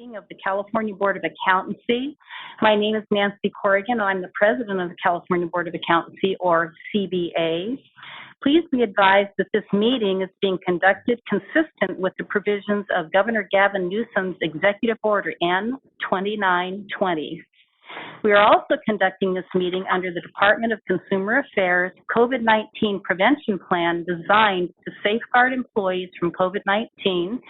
meeting of the California Board of Accountancy. My name is Nancy Corrigan. I'm the president of the California Board of Accountancy, or CBA. Please be advised that this meeting is being conducted consistent with the provisions of Governor Gavin Newsom's Executive Order N-2920. We are also conducting this meeting under the Department of Consumer Affairs COVID-19 Prevention Plan designed to safeguard employees from COVID-19,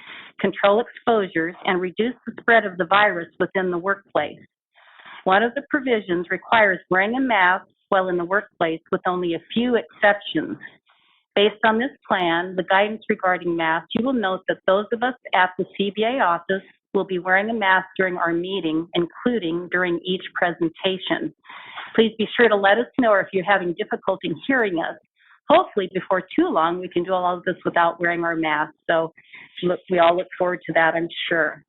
control exposures, and reduce the spread of the virus within the workplace. One of the provisions requires wearing a mask while in the workplace with only a few exceptions. Based on this plan, the guidance regarding masks, you will note that those of us at the CBA office will be wearing a mask during our meeting, including during each presentation. Please be sure to let us know if you're having difficulty hearing us. Hopefully, before too long, we can do all of this without wearing our masks. So we all look forward to that, I'm sure.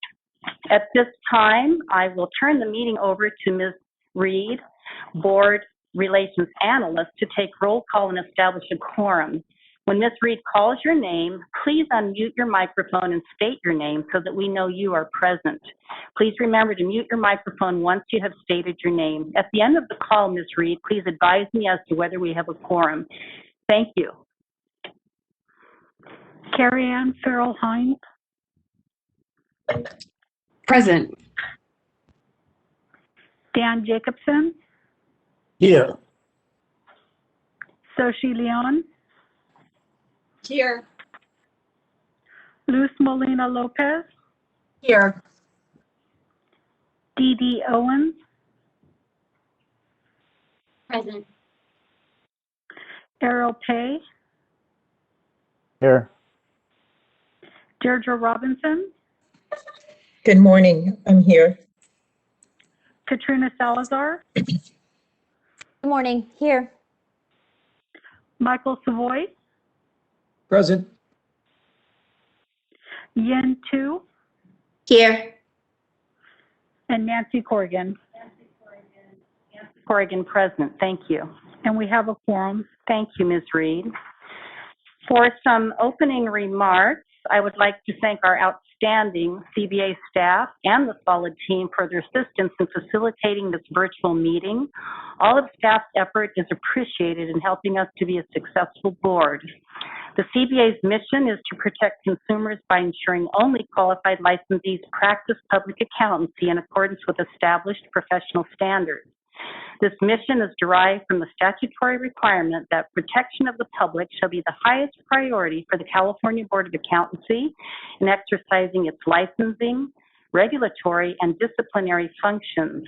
At this time, I will turn the meeting over to Ms. Reed, Board Relations Analyst, to take roll call and establish a quorum. When Ms. Reed calls your name, please unmute your microphone and state your name so that we know you are present. Please remember to mute your microphone once you have stated your name. At the end of the call, Ms. Reed, please advise me as to whether we have a quorum. Thank you. Carrie Ann Farrell-Hines. Present. Dan Jacobson. Here. Soshi Leon. Here. Luz Molina Lopez. Here. Dee Dee Owens. Present. Errol Pay. Here. Deirdre Robinson. Good morning. I'm here. Katrina Salazar. Good morning. Here. Michael Savoy. Present. Yen Tu. Here. And Nancy Corrigan. Corrigan present. Thank you. And we have a quorum. Thank you, Ms. Reed. For some opening remarks, I would like to thank our outstanding CBA staff and the solid team for their assistance in facilitating this virtual meeting. All of staff's effort is appreciated in helping us to be a successful board. The CBA's mission is to protect consumers by ensuring only qualified licensees practice public accountancy in accordance with established professional standards. This mission is derived from the statutory requirement that protection of the public shall be the highest priority for the California Board of Accountancy in exercising its licensing, regulatory, and disciplinary functions.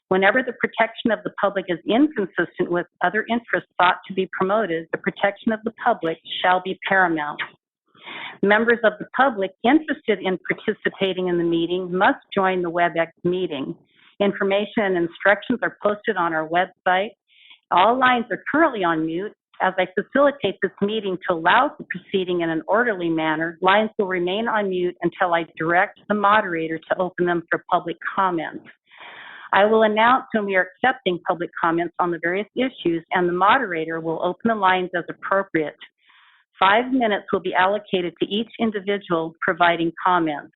Whenever the protection of the public is inconsistent with other interests sought to be promoted, the protection of the public shall be paramount. Members of the public interested in participating in the meeting must join the WebEx meeting. Information and instructions are posted on our website. All lines are currently on mute. As I facilitate this meeting to allow for proceeding in an orderly manner, lines will remain on mute until I direct the moderator to open them for public comments. I will announce when we are accepting public comments on the various issues, and the moderator will open the lines as appropriate. 5 minutes will be allocated to each individual providing comments.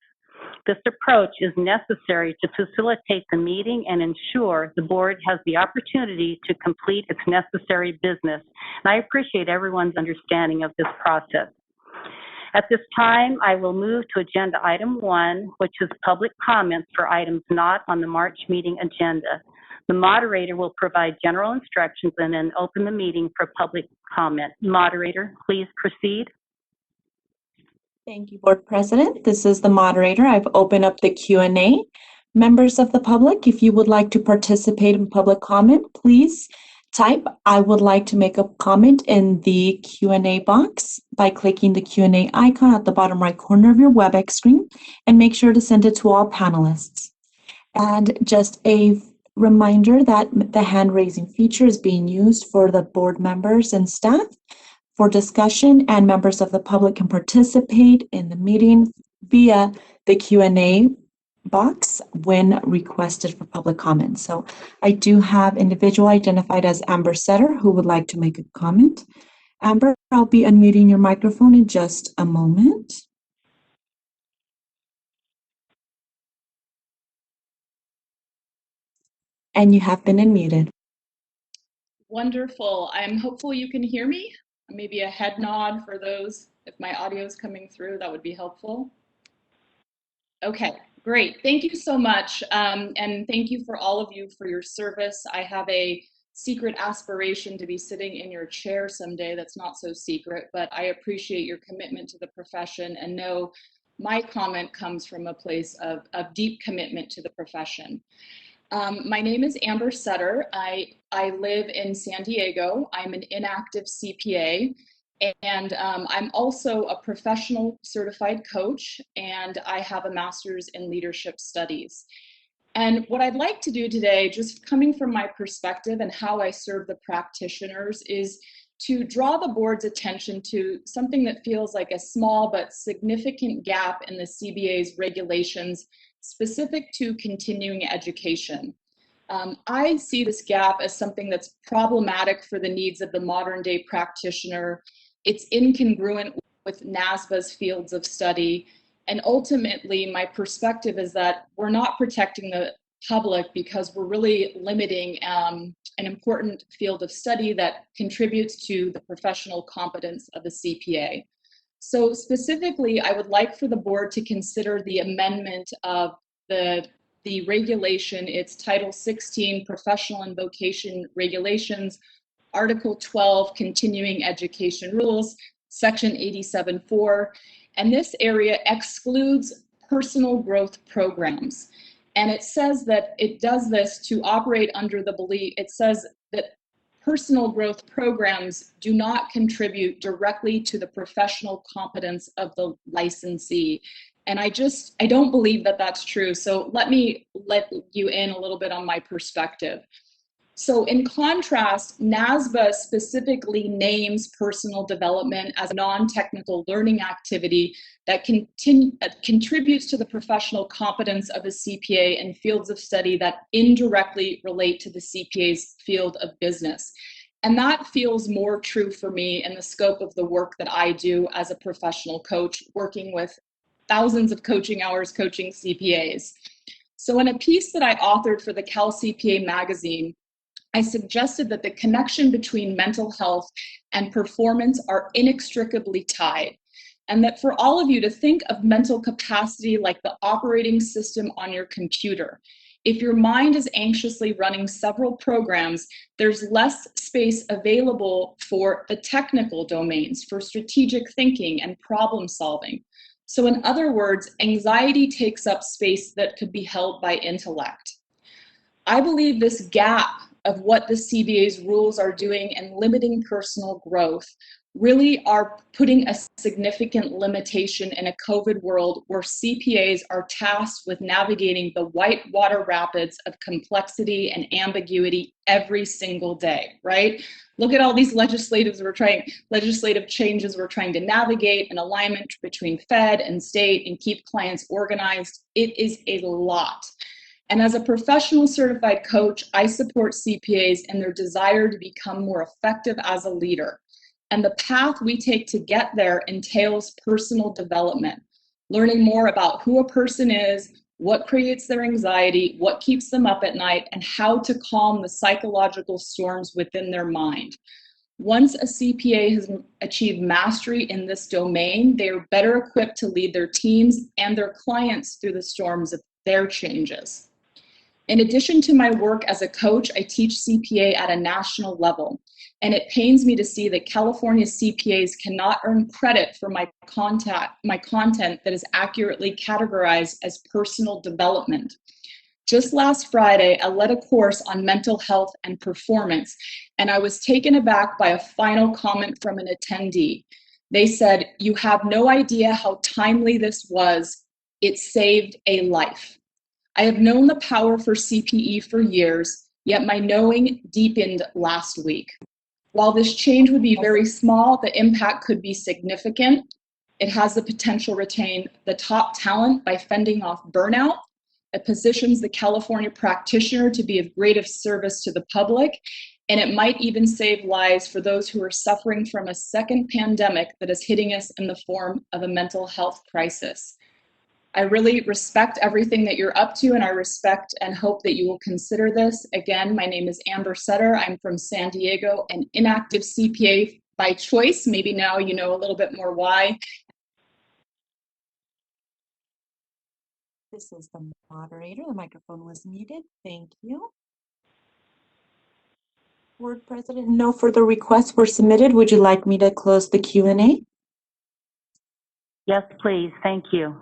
This approach is necessary to facilitate the meeting and ensure the board has the opportunity to complete its necessary business. And I appreciate everyone's understanding of this process. At this time, I will move to agenda item 1, which is public comments for items not on the March meeting agenda. The moderator will provide general instructions and then open the meeting for public comment. Moderator, please proceed. Thank you, Board President. This is the moderator. I've opened up the Q&A. Members of the public, if you would like to participate in public comment, please type "I would like to make a comment" in the Q&A box by clicking the Q&A icon at the bottom right corner of your WebEx screen, and make sure to send it to all panelists. And just a reminder that the hand raising feature is being used for the board members and staff for discussion, and members of the public can participate in the meeting via the Q&A box when requested for public comment. So I do have individual identified as Amber Setter who would like to make a comment. Amber, I'll be unmuting your microphone in just a moment. and you have been unmuted. Wonderful. I'm hopeful you can hear me. Maybe a head nod for those. If my audio is coming through, that would be helpful. Okay, great. Thank you so much. And thank you for all of you for your service. I have a secret aspiration to be sitting in your chair someday. That's not so secret, but I appreciate your commitment to the profession and know my comment comes from a place of deep commitment to the profession. My name is Amber Sutter. I live in San Diego. I'm an inactive CPA, and I'm also a professional certified coach, and I have a master's in leadership studies. And what I'd like to do today, just coming from my perspective and how I serve the practitioners, is to draw the board's attention to something that feels like a small but significant gap in the CBA's regulations specific to continuing education. I see this gap as something that's problematic for the needs of the modern day practitioner. It's incongruent with NASBA's fields of study. And ultimately, my perspective is that we're not protecting the public because we're really limiting an important field of study that contributes to the professional competence of a CPA. So specifically, I would like for the board to consider the amendment of the regulation. It's Title 16, Professional and Vocation Regulations, Article 12, Continuing Education Rules, Section 87.4. And this area excludes personal growth programs. And it says that it does this to operate under the belief, it says that personal growth programs do not contribute directly to the professional competence of the licensee. And I don't believe that that's true. So let me let you in a little bit on my perspective. So in contrast, NASBA specifically names personal development as a non-technical learning activity that contributes to the professional competence of a CPA in fields of study that indirectly relate to the CPA's field of business. And that feels more true for me in the scope of the work that I do as a professional coach, working with thousands of coaching hours coaching CPAs. So in a piece that I authored for the Cal CPA magazine, I suggested that the connection between mental health and performance are inextricably tied, and that for all of you to think of mental capacity like the operating system on your computer. If your mind is anxiously running several programs, there's less space available for the technical domains, for strategic thinking and problem solving. So in other words, anxiety takes up space that could be held by intellect. I believe this gap of what the CBA's rules are doing and limiting personal growth really are putting a significant limitation in a COVID world where CPAs are tasked with navigating the whitewater rapids of complexity and ambiguity every single day, right? Look at all these legislative changes we're trying to navigate, an alignment between Fed and state and keep clients organized. It is a lot. And as a professional certified coach, I support CPAs in their desire to become more effective as a leader. And the path we take to get there entails personal development, learning more about who a person is, what creates their anxiety, what keeps them up at night, and how to calm the psychological storms within their mind. Once a CPA has achieved mastery in this domain, they are better equipped to lead their teams and their clients through the storms of their changes. In addition to my work as a coach, I teach CPA at a national level, and it pains me to see that California CPAs cannot earn credit for my content that is accurately categorized as personal development. Just last Friday, I led a course on mental health and performance, and I was taken aback by a final comment from an attendee. They said, "You have no idea how timely this was. It saved a life." I have known the power for CPE for years, yet my knowing deepened last week. While this change would be very small, the impact could be significant. It has the potential to retain the top talent by fending off burnout. It positions the California practitioner to be of greatest service to the public, and it might even save lives for those who are suffering from a second pandemic that is hitting us in the form of a mental health crisis. I really respect everything that you're up to, and I respect and hope that you will consider this. Again, my name is Amber Sutter. I'm from San Diego, an inactive CPA by choice. Maybe now you know a little bit more why. This is the moderator. The microphone was muted. Thank you. Board President, no further requests were submitted. Would you like me to close the Q&A? Yes, please. Thank you.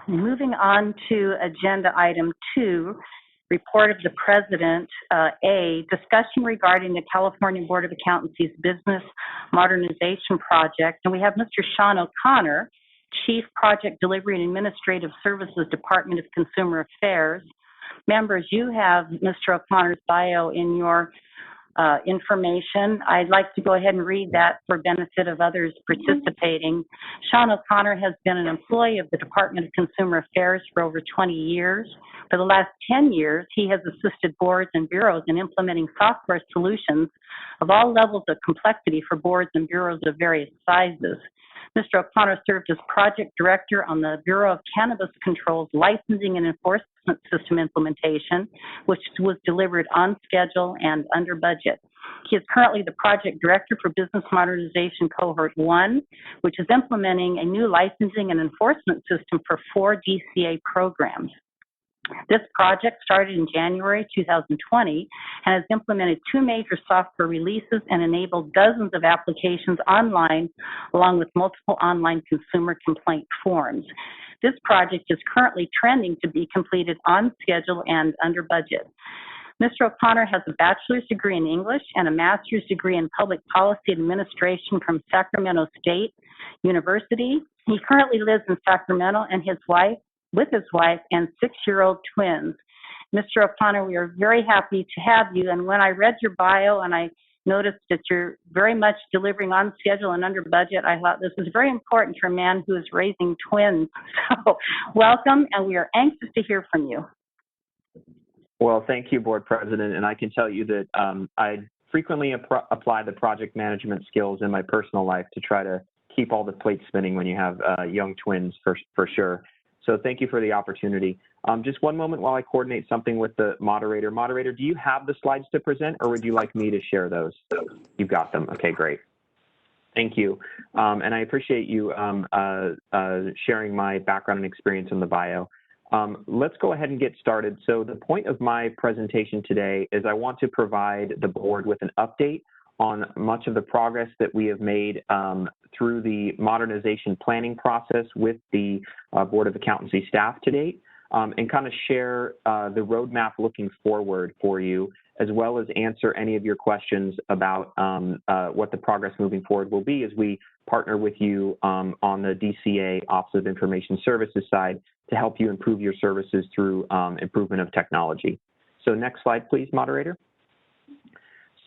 Moving on to agenda item 2, report of the President. A, discussion regarding the California Board of Accountancy's business modernization project. And we have Mr. Sean O'Connor, Chief Project Delivery and Administrative Services, Department of Consumer Affairs. Members, you have Mr. O'Connor's bio in your information. I'd like to go ahead and read that for benefit of others participating. Sean O'Connor has been an employee of the Department of Consumer Affairs for over 20 years. For the last 10 years, he has assisted boards and bureaus in implementing software solutions of all levels of complexity for boards and bureaus of various sizes. Mr. O'Connor served as project director on the Bureau of Cannabis Control's licensing and enforcement system implementation, which was delivered on schedule and under budget. He is currently the project director for Business Modernization Cohort 1, which is implementing a new licensing and enforcement system for 4 DCA programs. This project started in January 2020 and has implemented 2 major software releases and enabled dozens of applications online, along with multiple online consumer complaint forms. This project is currently trending to be completed on schedule and under budget. Mr. O'Connor has a bachelor's degree in English and a master's degree in public policy administration from Sacramento State University. He currently lives in Sacramento with his wife and 6-year-old twins. Mr. O'Connor, we are very happy to have you. And when I read your bio and I noticed that you're very much delivering on schedule and under budget, I thought this is very important for a man who is raising twins. So welcome, and we are anxious to hear from you. Well, thank you, Board President. And I can tell you that I frequently apply the project management skills in my personal life to try to keep all the plates spinning when you have young twins, for sure. So thank you for the opportunity. Just one moment while I coordinate something with the moderator. Moderator, do you have the slides to present, or would you like me to share those? You've got them. Okay, great. Thank you. And I appreciate you sharing my background and experience in the bio. Let's go ahead and get started. So the point of my presentation today is I want to provide the board with an update on much of the progress that we have made through the modernization planning process with the Board of Accountancy staff to date, and kind of share the roadmap looking forward for you, as well as answer any of your questions about what the progress moving forward will be as we partner with you on the DCA Office of Information Services side to help you improve your services through improvement of technology. So next slide, please, moderator.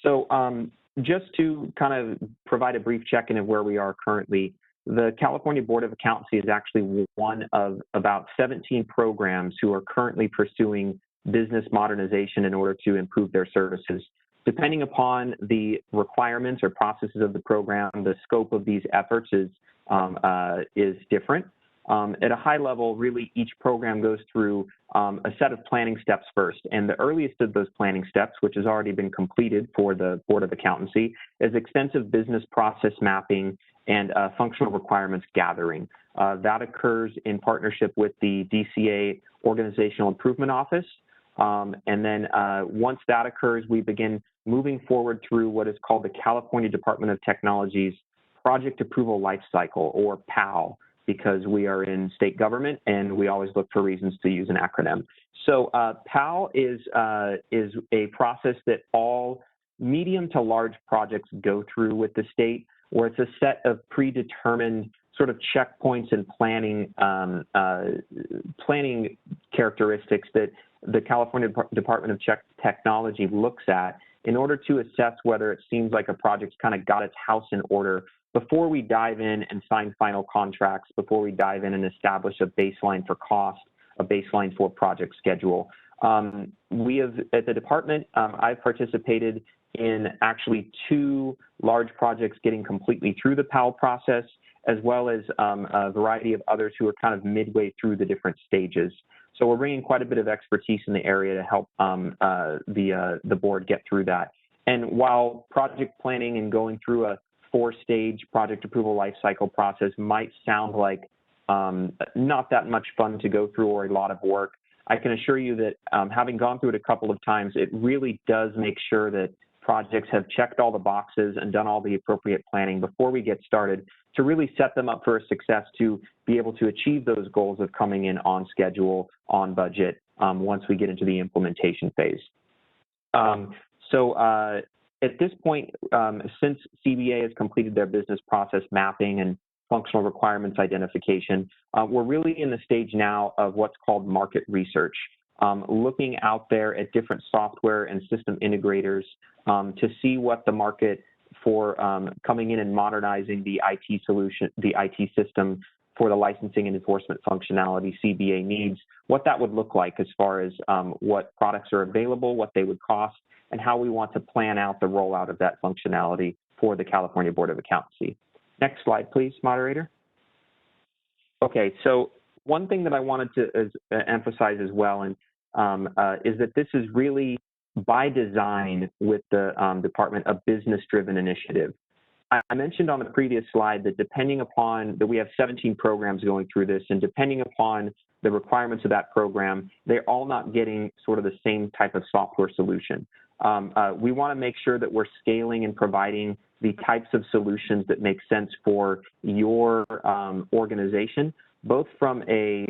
So just to kind of provide a brief check-in of where we are currently, the California Board of Accountancy is actually one of about 17 programs who are currently pursuing business modernization in order to improve their services. Depending upon the requirements or processes of the program, the scope of these efforts is different. At a high level, really each program goes through a set of planning steps first. And the earliest of those planning steps, which has already been completed for the Board of Accountancy, is extensive business process mapping and functional requirements gathering. That occurs in partnership with the DCA Organizational Improvement Office. And then once that occurs, we begin moving forward through what is called the California Department of Technology's Project Approval Lifecycle, or PAL, because we are in state government and we always look for reasons to use an acronym. So PAL is a process that all medium to large projects go through with the state, where it's a set of predetermined sort of checkpoints and planning characteristics that the California Department of Technology looks at in order to assess whether it seems like a project's kind of got its house in order before we dive in and sign final contracts, before we dive in and establish a baseline for cost, a baseline for project schedule. We have, at the department, I've participated in actually 2 large projects getting completely through the PAL process, as well as a variety of others who are kind of midway through the different stages. So we're bringing quite a bit of expertise in the area to help the board get through that. And while project planning and going through a 4-stage project approval lifecycle process might sound like not that much fun to go through or a lot of work, I can assure you that having gone through it a couple of times, it really does make sure that projects have checked all the boxes and done all the appropriate planning before we get started to really set them up for a success to be able to achieve those goals of coming in on schedule, on budget, once we get into the implementation phase. At this point, since CBA has completed their business process mapping and functional requirements identification, we're really in the stage now of what's called market research, looking out there at different software and system integrators to see what the market for coming in and modernizing the IT solution, the IT system for the licensing and enforcement functionality CBA needs, what that would look like as far as what products are available, what they would cost, and how we want to plan out the rollout of that functionality for the California Board of Accountancy. Next slide, please, moderator. Okay, so one thing that I wanted to emphasize as well is that this is really by design with the department a business-driven initiative. I mentioned on the previous slide that depending upon that we have 17 programs going through this, and depending upon the requirements of that program, they're all not getting sort of the same type of software solution. We want to make sure that we're scaling and providing the types of solutions that make sense for your organization, both from a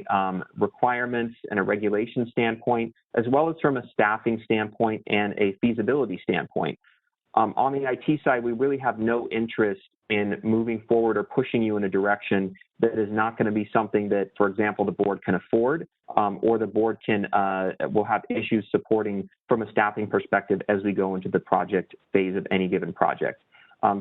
requirements and a regulation standpoint, as well as from a staffing standpoint and a feasibility standpoint. On the IT side, we really have no interest in moving forward or pushing you in a direction that is not going to be something that, for example, the board can afford, or the board will have issues supporting from a staffing perspective as we go into the project phase of any given project.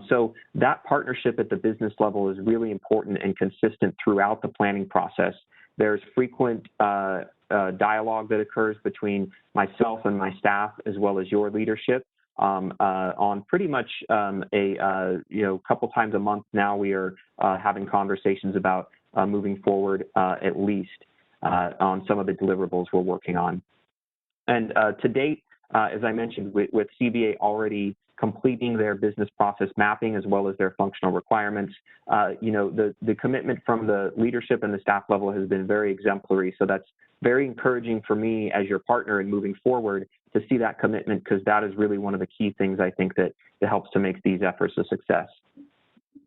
So that partnership at the business level is really important and consistent throughout the planning process. There's frequent dialogue that occurs between myself and my staff, as well as your leadership. On pretty much couple times a month now, we are having conversations about moving forward at least on some of the deliverables we're working on. And to date, as I mentioned, with CBA already completing their business process mapping as well as their functional requirements, the commitment from the leadership and the staff level has been very exemplary. So that's very encouraging for me as your partner in moving forward to see that commitment, because that is really one of the key things I think that helps to make these efforts a success.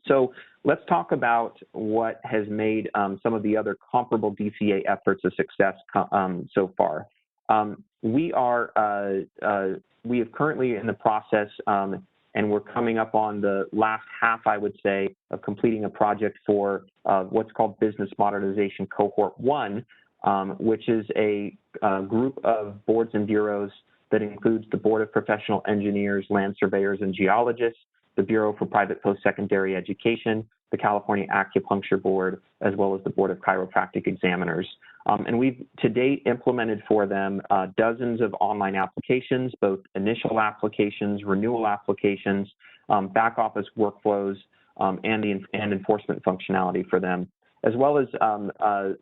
So let's talk about what has made some of the other comparable DCA efforts a success so far. We are currently in the process, and we're coming up on the last half, I would say, of completing a project for what's called Business Modernization Cohort 1, which is a group of boards and bureaus that includes the Board of Professional Engineers, Land Surveyors, and Geologists, the Bureau for Private Post-Secondary Education, the California Acupuncture Board, as well as the Board of Chiropractic Examiners. And we've to date implemented for them dozens of online applications, both initial applications, renewal applications, back office workflows, and enforcement functionality for them, as well as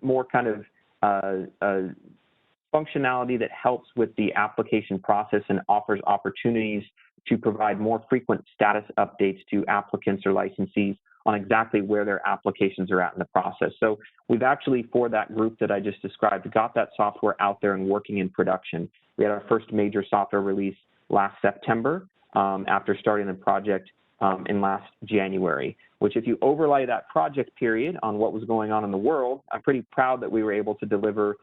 more kind of functionality that helps with the application process and offers opportunities to provide more frequent status updates to applicants or licensees on exactly where their applications are at in the process. So we've actually, for that group that I just described, got that software out there and working in production. We had our first major software release last September after starting the project in last January, which if you overlay that project period on what was going on in the world, I'm pretty proud that we were able to deliver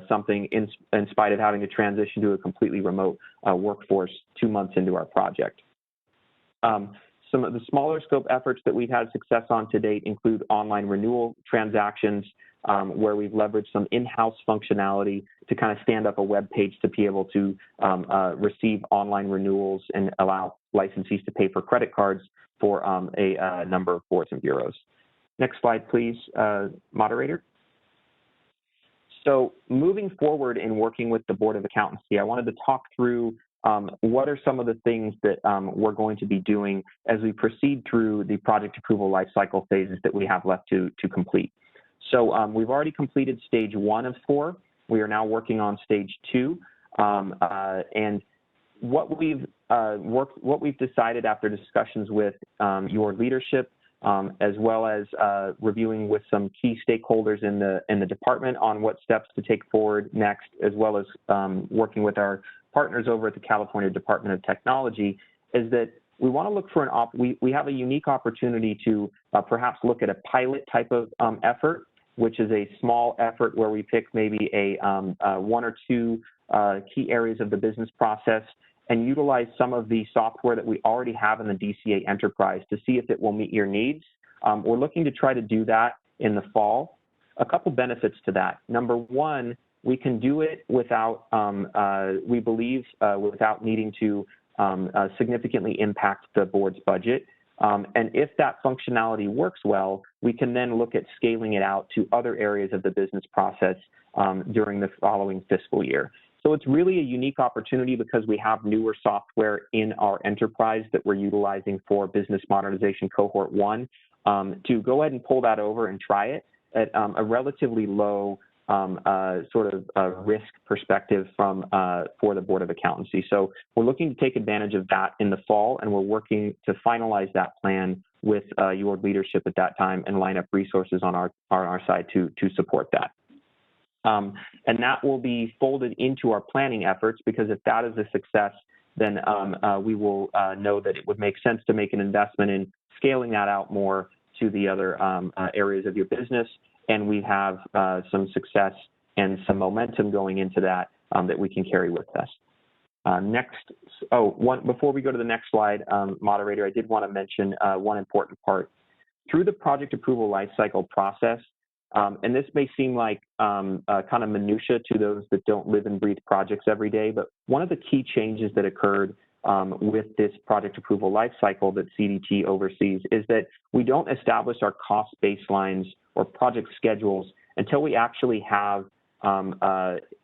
something in spite of having to transition to a completely remote workforce 2 months into our project. Some of the smaller scope efforts that we've had success on to date include online renewal transactions, where we've leveraged some in-house functionality to kind of stand up a web page to be able to receive online renewals and allow licensees to pay for credit cards for a number of boards and bureaus. Next slide, please, moderator. So moving forward in working with the Board of Accountancy, I wanted to talk through what are some of the things that we're going to be doing as we proceed through the project approval lifecycle phases that we have left to complete. So we've already completed stage 1 of 4. We are now working on stage 2. And what we've decided after discussions with your leadership, as well as reviewing with some key stakeholders in the department on what steps to take forward next, as well as working with our partners over at the California Department of Technology, is that we want to look for we have a unique opportunity to perhaps look at a pilot type of effort, which is a small effort where we pick maybe a 1 or 2 key areas of the business process and utilize some of the software that we already have in the DCA enterprise to see if it will meet your needs. We're looking to try to do that in the fall. A couple benefits to that. Number 1, we can do it without, we believe, without needing to significantly impact the board's budget. And if that functionality works well, we can then look at scaling it out to other areas of the business process during the following fiscal year. So it's really a unique opportunity because we have newer software in our enterprise that we're utilizing for Business Modernization Cohort 1 to go ahead and pull that over and try it at a relatively low sort of risk perspective for the Board of Accountancy. So we're looking to take advantage of that in the fall, and we're working to finalize that plan with your leadership at that time and line up resources on our side to support that. And that will be folded into our planning efforts, because if that is a success, then we will know that it would make sense to make an investment in scaling that out more to the other areas of your business. And we have some success and some momentum going into that that we can carry with us. Before we go to the next slide, moderator, I did want to mention one important part. Through the project approval lifecycle process, and this may seem like kind of minutia to those that don't live and breathe projects every day, but one of the key changes that occurred with this project approval lifecycle that CDT oversees is that we don't establish our cost baselines or project schedules until we actually have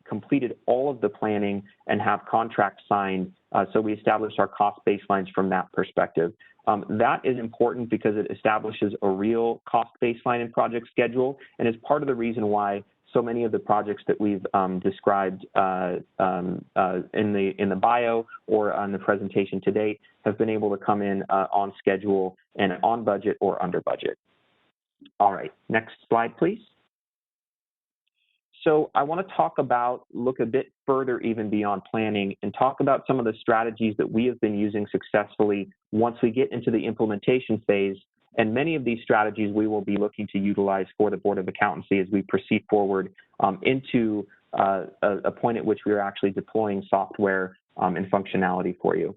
completed all of the planning and have contracts signed. So we establish our cost baselines from that perspective. That is important because it establishes a real cost baseline and project schedule, and is part of the reason why so many of the projects that we've described in the bio or on the presentation to date have been able to come in on schedule and on budget or under budget. All right, next slide, please. So I want to look a bit further even beyond planning and talk about some of the strategies that we have been using successfully once we get into the implementation phase. And many of these strategies we will be looking to utilize for the Board of Accountancy as we proceed forward into a point at which we are actually deploying software and functionality for you.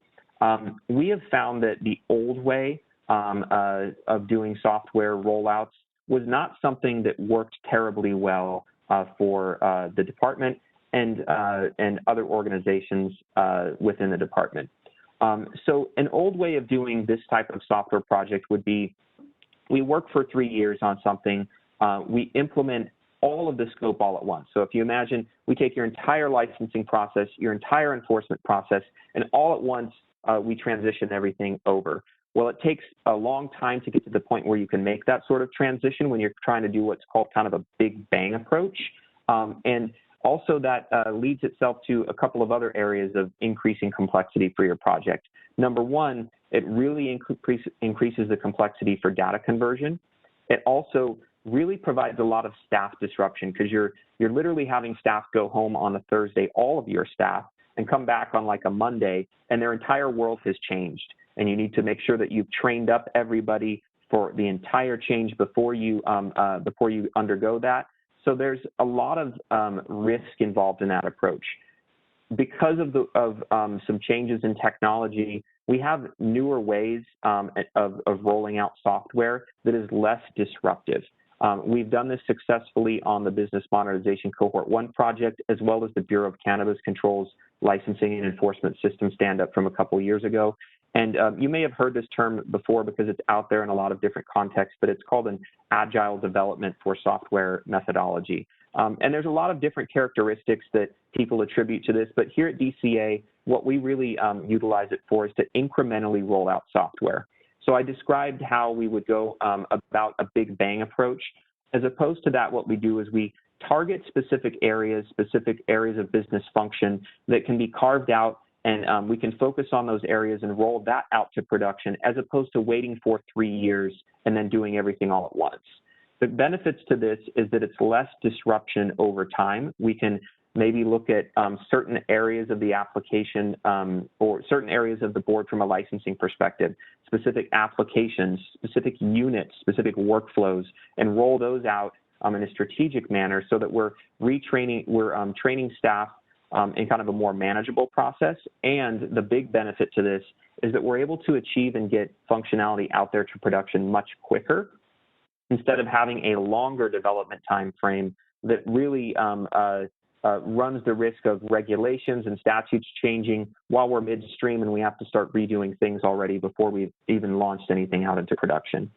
We have found that the old way of doing software rollouts was not something that worked terribly well for the department and other organizations within the department. So an old way of doing this type of software project would be, we work for 3 years on something, we implement all of the scope all at once. So if you imagine, we take your entire licensing process, your entire enforcement process, and all at once we transition everything over. Well, it takes a long time to get to the point where you can make that sort of transition when you're trying to do what's called kind of a big bang approach. And also that leads itself to a couple of other areas of increasing complexity for your project. Number 1, it really increases the complexity for data conversion. It also really provides a lot of staff disruption, because you're literally having staff go home on a Thursday, all of your staff, and come back on like a Monday, and their entire world has changed. And you need to make sure that you've trained up everybody for the entire change before you undergo that. So there's a lot of risk involved in that approach. Because of some changes in technology, we have newer ways of rolling out software that is less disruptive. We've done this successfully on the Business Modernization Cohort 1 project, as well as the Bureau of Cannabis Control's licensing and enforcement system stand-up from a couple years ago. And you may have heard this term before because it's out there in a lot of different contexts, but it's called an agile development for software methodology. And there's a lot of different characteristics that people attribute to this, but here at DCA, what we really utilize it for is to incrementally roll out software. So I described how we would go about a big bang approach. As opposed to that, what we do is we target specific areas of business function that can be carved out, and we can focus on those areas and roll that out to production, as opposed to waiting for 3 years and then doing everything all at once. The benefits to this is that it's less disruption over time. We can maybe look at certain areas of the application or certain areas of the board from a licensing perspective, specific applications, specific units, specific workflows, and roll those out in a strategic manner so that we're training staff in kind of a more manageable process. And the big benefit to this is that we're able to achieve and get functionality out there to production much quicker, instead of having a longer development time frame that really runs the risk of regulations and statutes changing while we're midstream and we have to start redoing things already before we've even launched anything out into production.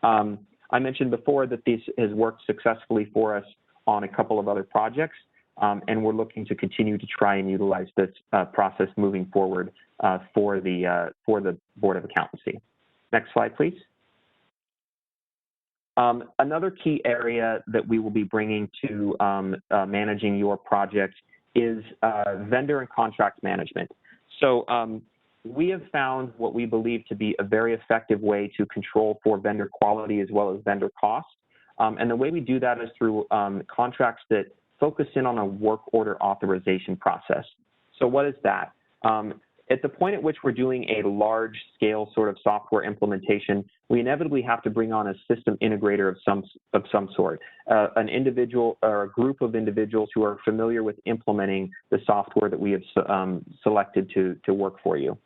I mentioned before that this has worked successfully for us on a couple of other projects, and we're looking to continue to try and utilize this process moving forward for the Board of Accountancy. Next slide, please. Another key area that we will be bringing to managing your project is vendor and contract management. So we have found what we believe to be a very effective way to control for vendor quality as well as vendor cost. And the way we do that is through contracts that focus in on a work order authorization process. So what is that? At the point at which we're doing a large scale sort of software implementation, we inevitably have to bring on a system integrator of some sort, an individual or a group of individuals who are familiar with implementing the software that we have selected to work for you.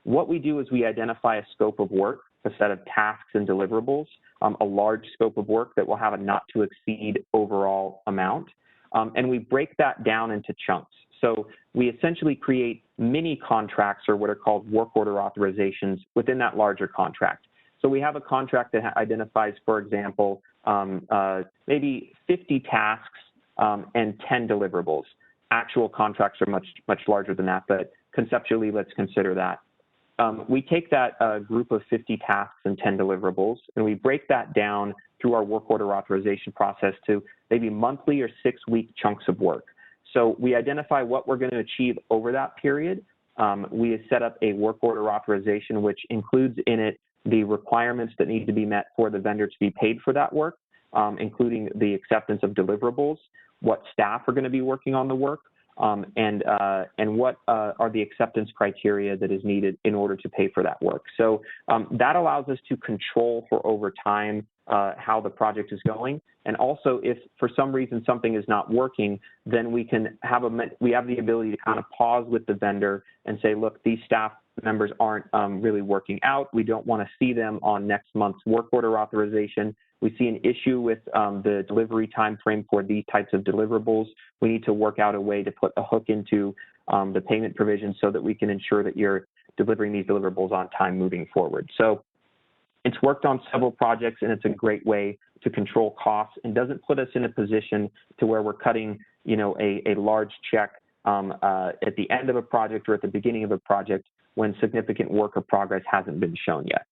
What we do is we identify a scope of work, a set of tasks and deliverables, a large scope of work that will have a not to exceed overall amount, and we break that down into chunks. So we essentially create mini contracts, or what are called work order authorizations, within that larger contract. So we have a contract that identifies, for example, maybe 50 tasks and 10 deliverables. Actual contracts are much larger than that, but conceptually, let's consider that. We take that group of 50 tasks and 10 deliverables, and we break that down through our work order authorization process to maybe monthly or 6-week chunks of work. So we identify what we're going to achieve over that period. We set up a work order authorization, which includes in it the requirements that need to be met for the vendor to be paid for that work, including the acceptance of deliverables, what staff are going to be working on the work, and what are the acceptance criteria that is needed in order to pay for that work. So that allows us to control for over time how the project is going. And also, if for some reason something is not working, then we have the ability to kind of pause with the vendor and say, look, these staff members aren't really working out. We don't want to see them on next month's work order authorization. We see an issue with the delivery time frame for these types of deliverables. We need to work out a way to put a hook into the payment provision so that we can ensure that you're delivering these deliverables on time moving forward. So it's worked on several projects, and it's a great way to control costs and doesn't put us in a position to where we're cutting, a large check at the end of a project or at the beginning of a project when significant work or progress hasn't been shown yet.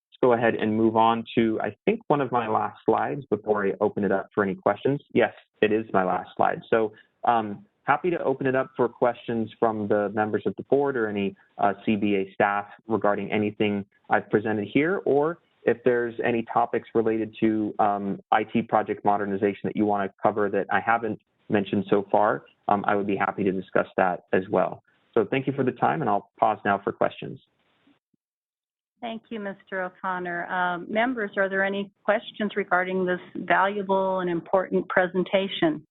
Let's go ahead and move on to, I think, one of my last slides before I open it up for any questions. Yes, it is my last slide. So happy to open it up for questions from the members of the board or any CBA staff regarding anything I've presented here, or if there's any topics related to IT project modernization that you want to cover that I haven't mentioned so far, I would be happy to discuss that as well. So thank you for the time, and I'll pause now for questions. Thank you, Mr. O'Connor. Members, are there any questions regarding this valuable and important presentation?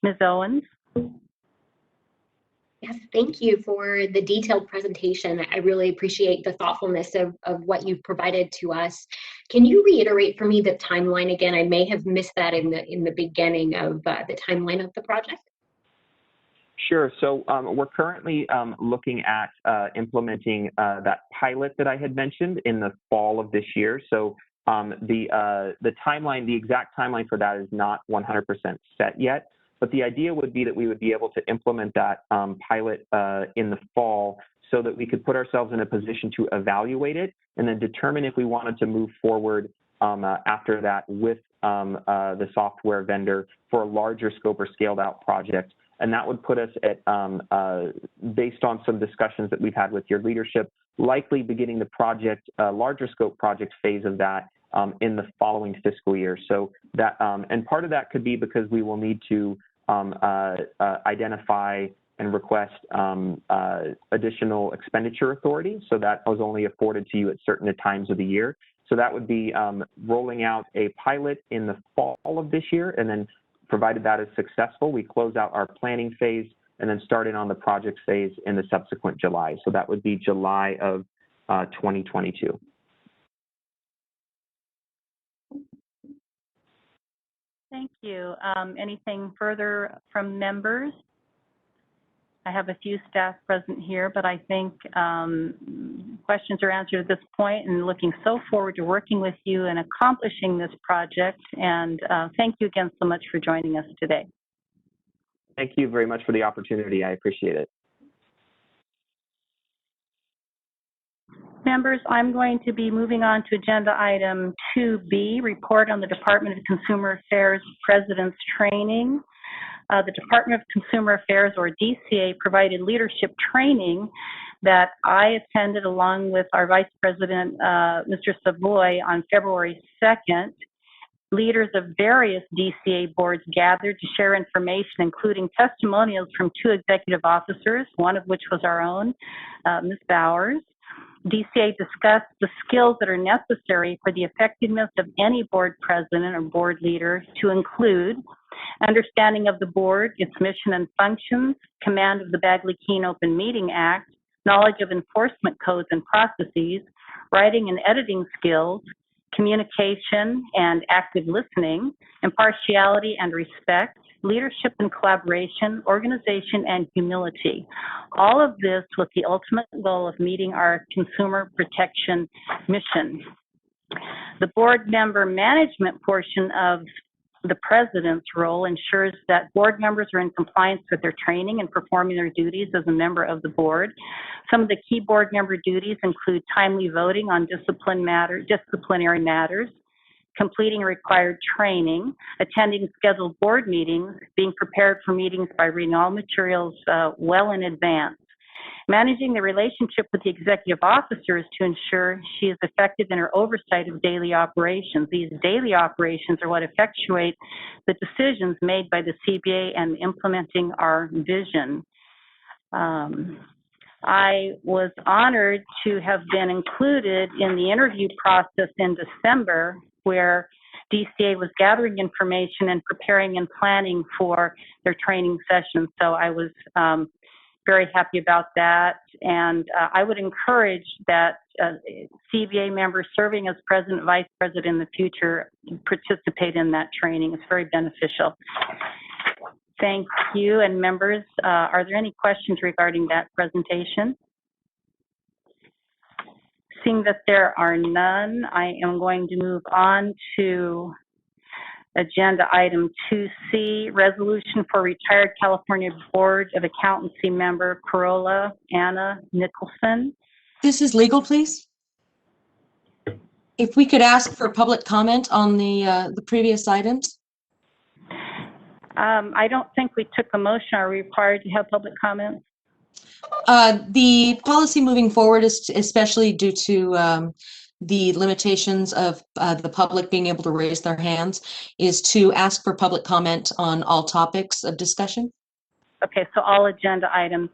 Ms. Owens? Yes, thank you for the detailed presentation. I really appreciate the thoughtfulness of what you've provided to us. Can you reiterate for me the timeline again? I may have missed that in the beginning of the timeline of the project. Sure. So we're currently looking at implementing that pilot that I had mentioned in the fall of this year. So The timeline, the exact timeline for that is not 100% set yet, but the idea would be that we would be able to implement that pilot in the fall so that we could put ourselves in a position to evaluate it and then determine if we wanted to move forward after that with the software vendor for a larger scope or scaled out project. And that would put us at, based on some discussions that we've had with your leadership, likely beginning the project, larger scope project phase of that in the following fiscal year. So that, and part of that could be because we will need to identify and request additional expenditure authority. So that was only afforded to you at certain times of the year. So that would be rolling out a pilot in the fall of this year, and then provided that is successful, we close out our planning phase and then start in on the project phase in the subsequent July. So that would be July of 2022. Thank you. Anything further from members? I have a few staff present here, but I think questions are answered at this point, and looking so forward to working with you and accomplishing this project. And thank you again so much for joining us today. Thank you very much for the opportunity. I appreciate it. Members, I'm going to be moving on to agenda item 2B, report on the Department of Consumer Affairs President's Training. The Department of Consumer Affairs, or DCA, provided leadership training that I attended along with our Vice President, Mr. Savoy, on February 2nd. Leaders of various DCA boards gathered to share information, including testimonials from 2 executive officers, one of which was our own, Ms. Bowers. DCA discussed the skills that are necessary for the effectiveness of any board president or board leader, to include understanding of the board, its mission and functions, command of the Bagley-Keene Open Meeting Act, knowledge of enforcement codes and processes, writing and editing skills, communication and active listening, impartiality and respect, leadership and collaboration, organization and humility. All of this with the ultimate goal of meeting our consumer protection mission. The board member management portion of the president's role ensures that board members are in compliance with their training and performing their duties as a member of the board. Some of the key board member duties include timely voting on disciplinary matters, completing required training, attending scheduled board meetings, being prepared for meetings by reading all materials well in advance, managing the relationship with the executive officers to ensure she is effective in her oversight of daily operations. These daily operations are what effectuate the decisions made by the CBA and implementing our vision. I was honored to have been included in the interview process in December, where DCA was gathering information and preparing and planning for their training session. So I was very happy about that. And I would encourage that CBA members serving as president, vice president in the future participate in that training. It's very beneficial. Thank you. And members, are there any questions regarding that presentation? Seeing that there are none, I am going to move on to agenda item 2C, resolution for retired California Board of Accountancy member Corolla Anna Nicholson. This is legal, please. If we could ask for public comment on the previous items. I don't think we took a motion. Are we required to have public comments? The policy moving forward is especially due to the limitations of the public being able to raise their hands, is to ask for public comment on all topics of discussion. Okay, so all agenda items.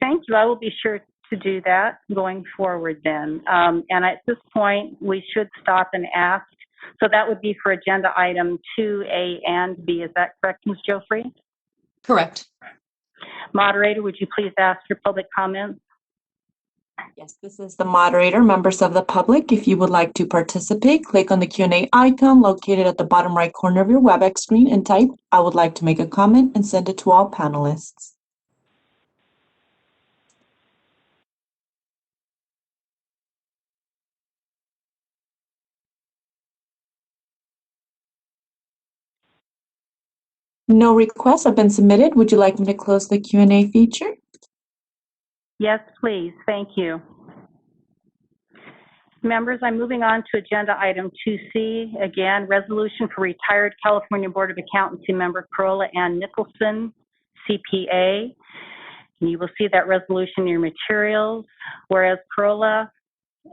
Thank you. I will be sure to do that going forward then. And at this point, we should stop and ask. So that would be for agenda item 2A and B. Is that correct, Ms. Joffrey? Correct. Moderator, would you please ask for public comments? Yes, this is the moderator. Members of the public, if you would like to participate, click on the Q&A icon located at the bottom right corner of your WebEx screen and type, "I would like to make a comment," and send it to all panelists. No requests have been submitted. Would you like me to close the Q&A feature? Yes, please. Thank you. Members, I'm moving on to agenda item 2C. Again, resolution for retired California Board of Accountancy member Carola Ann Nicholson, CPA. And you will see that resolution in your materials. Whereas Carola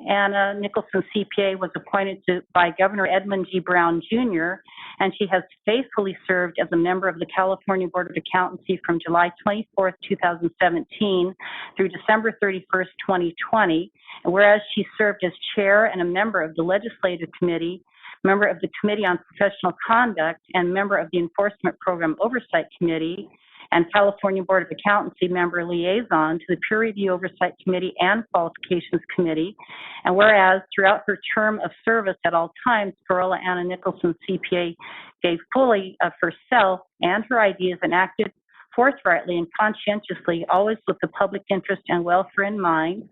Anna Nicholson, CPA, was appointed by Governor Edmund G. Brown, Jr., and she has faithfully served as a member of the California Board of Accountancy from July 24th, 2017 through December 31st, 2020. And whereas she served as chair and a member of the Legislative Committee, member of the Committee on Professional Conduct, and member of the Enforcement Program Oversight Committee, and California Board of Accountancy member liaison to the Peer Review Oversight Committee and Qualifications Committee. And whereas throughout her term of service at all times, Carola Anna Nicholson, CPA, gave fully of herself and her ideas and acted forthrightly and conscientiously, always with the public interest and welfare in mind.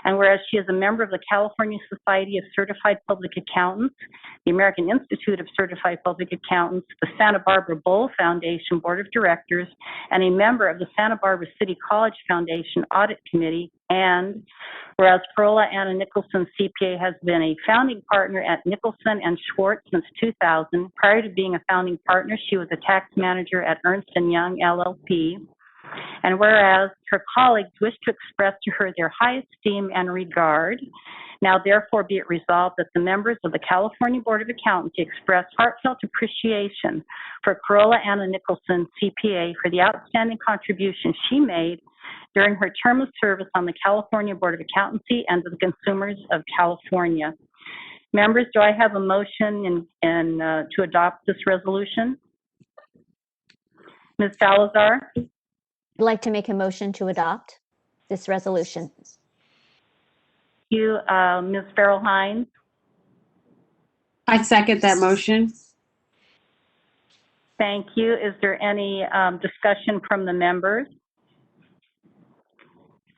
And whereas she is a member of the California Society of Certified Public Accountants, the American Institute of Certified Public Accountants, the Santa Barbara Bowl Foundation Board of Directors, and a member of the Santa Barbara City College Foundation Audit Committee. And whereas Carola Anna Nicholson, CPA, has been a founding partner at Nicholson and Schwartz since 2000. Prior to being a founding partner, she was a tax manager at Ernst & Young, LLP. And whereas her colleagues wish to express to her their high esteem and regard, now therefore be it resolved that the members of the California Board of Accountancy express heartfelt appreciation for Carola Anna Nicholson, CPA, for the outstanding contribution she made during her term of service on the California Board of Accountancy and to the consumers of California. Members, do I have a motion to adopt this resolution? Ms. Salazar? I'd like to make a motion to adopt this resolution. Thank you. Ms. Farrell-Hines? I second that motion. Thank you. Is there any discussion from the members?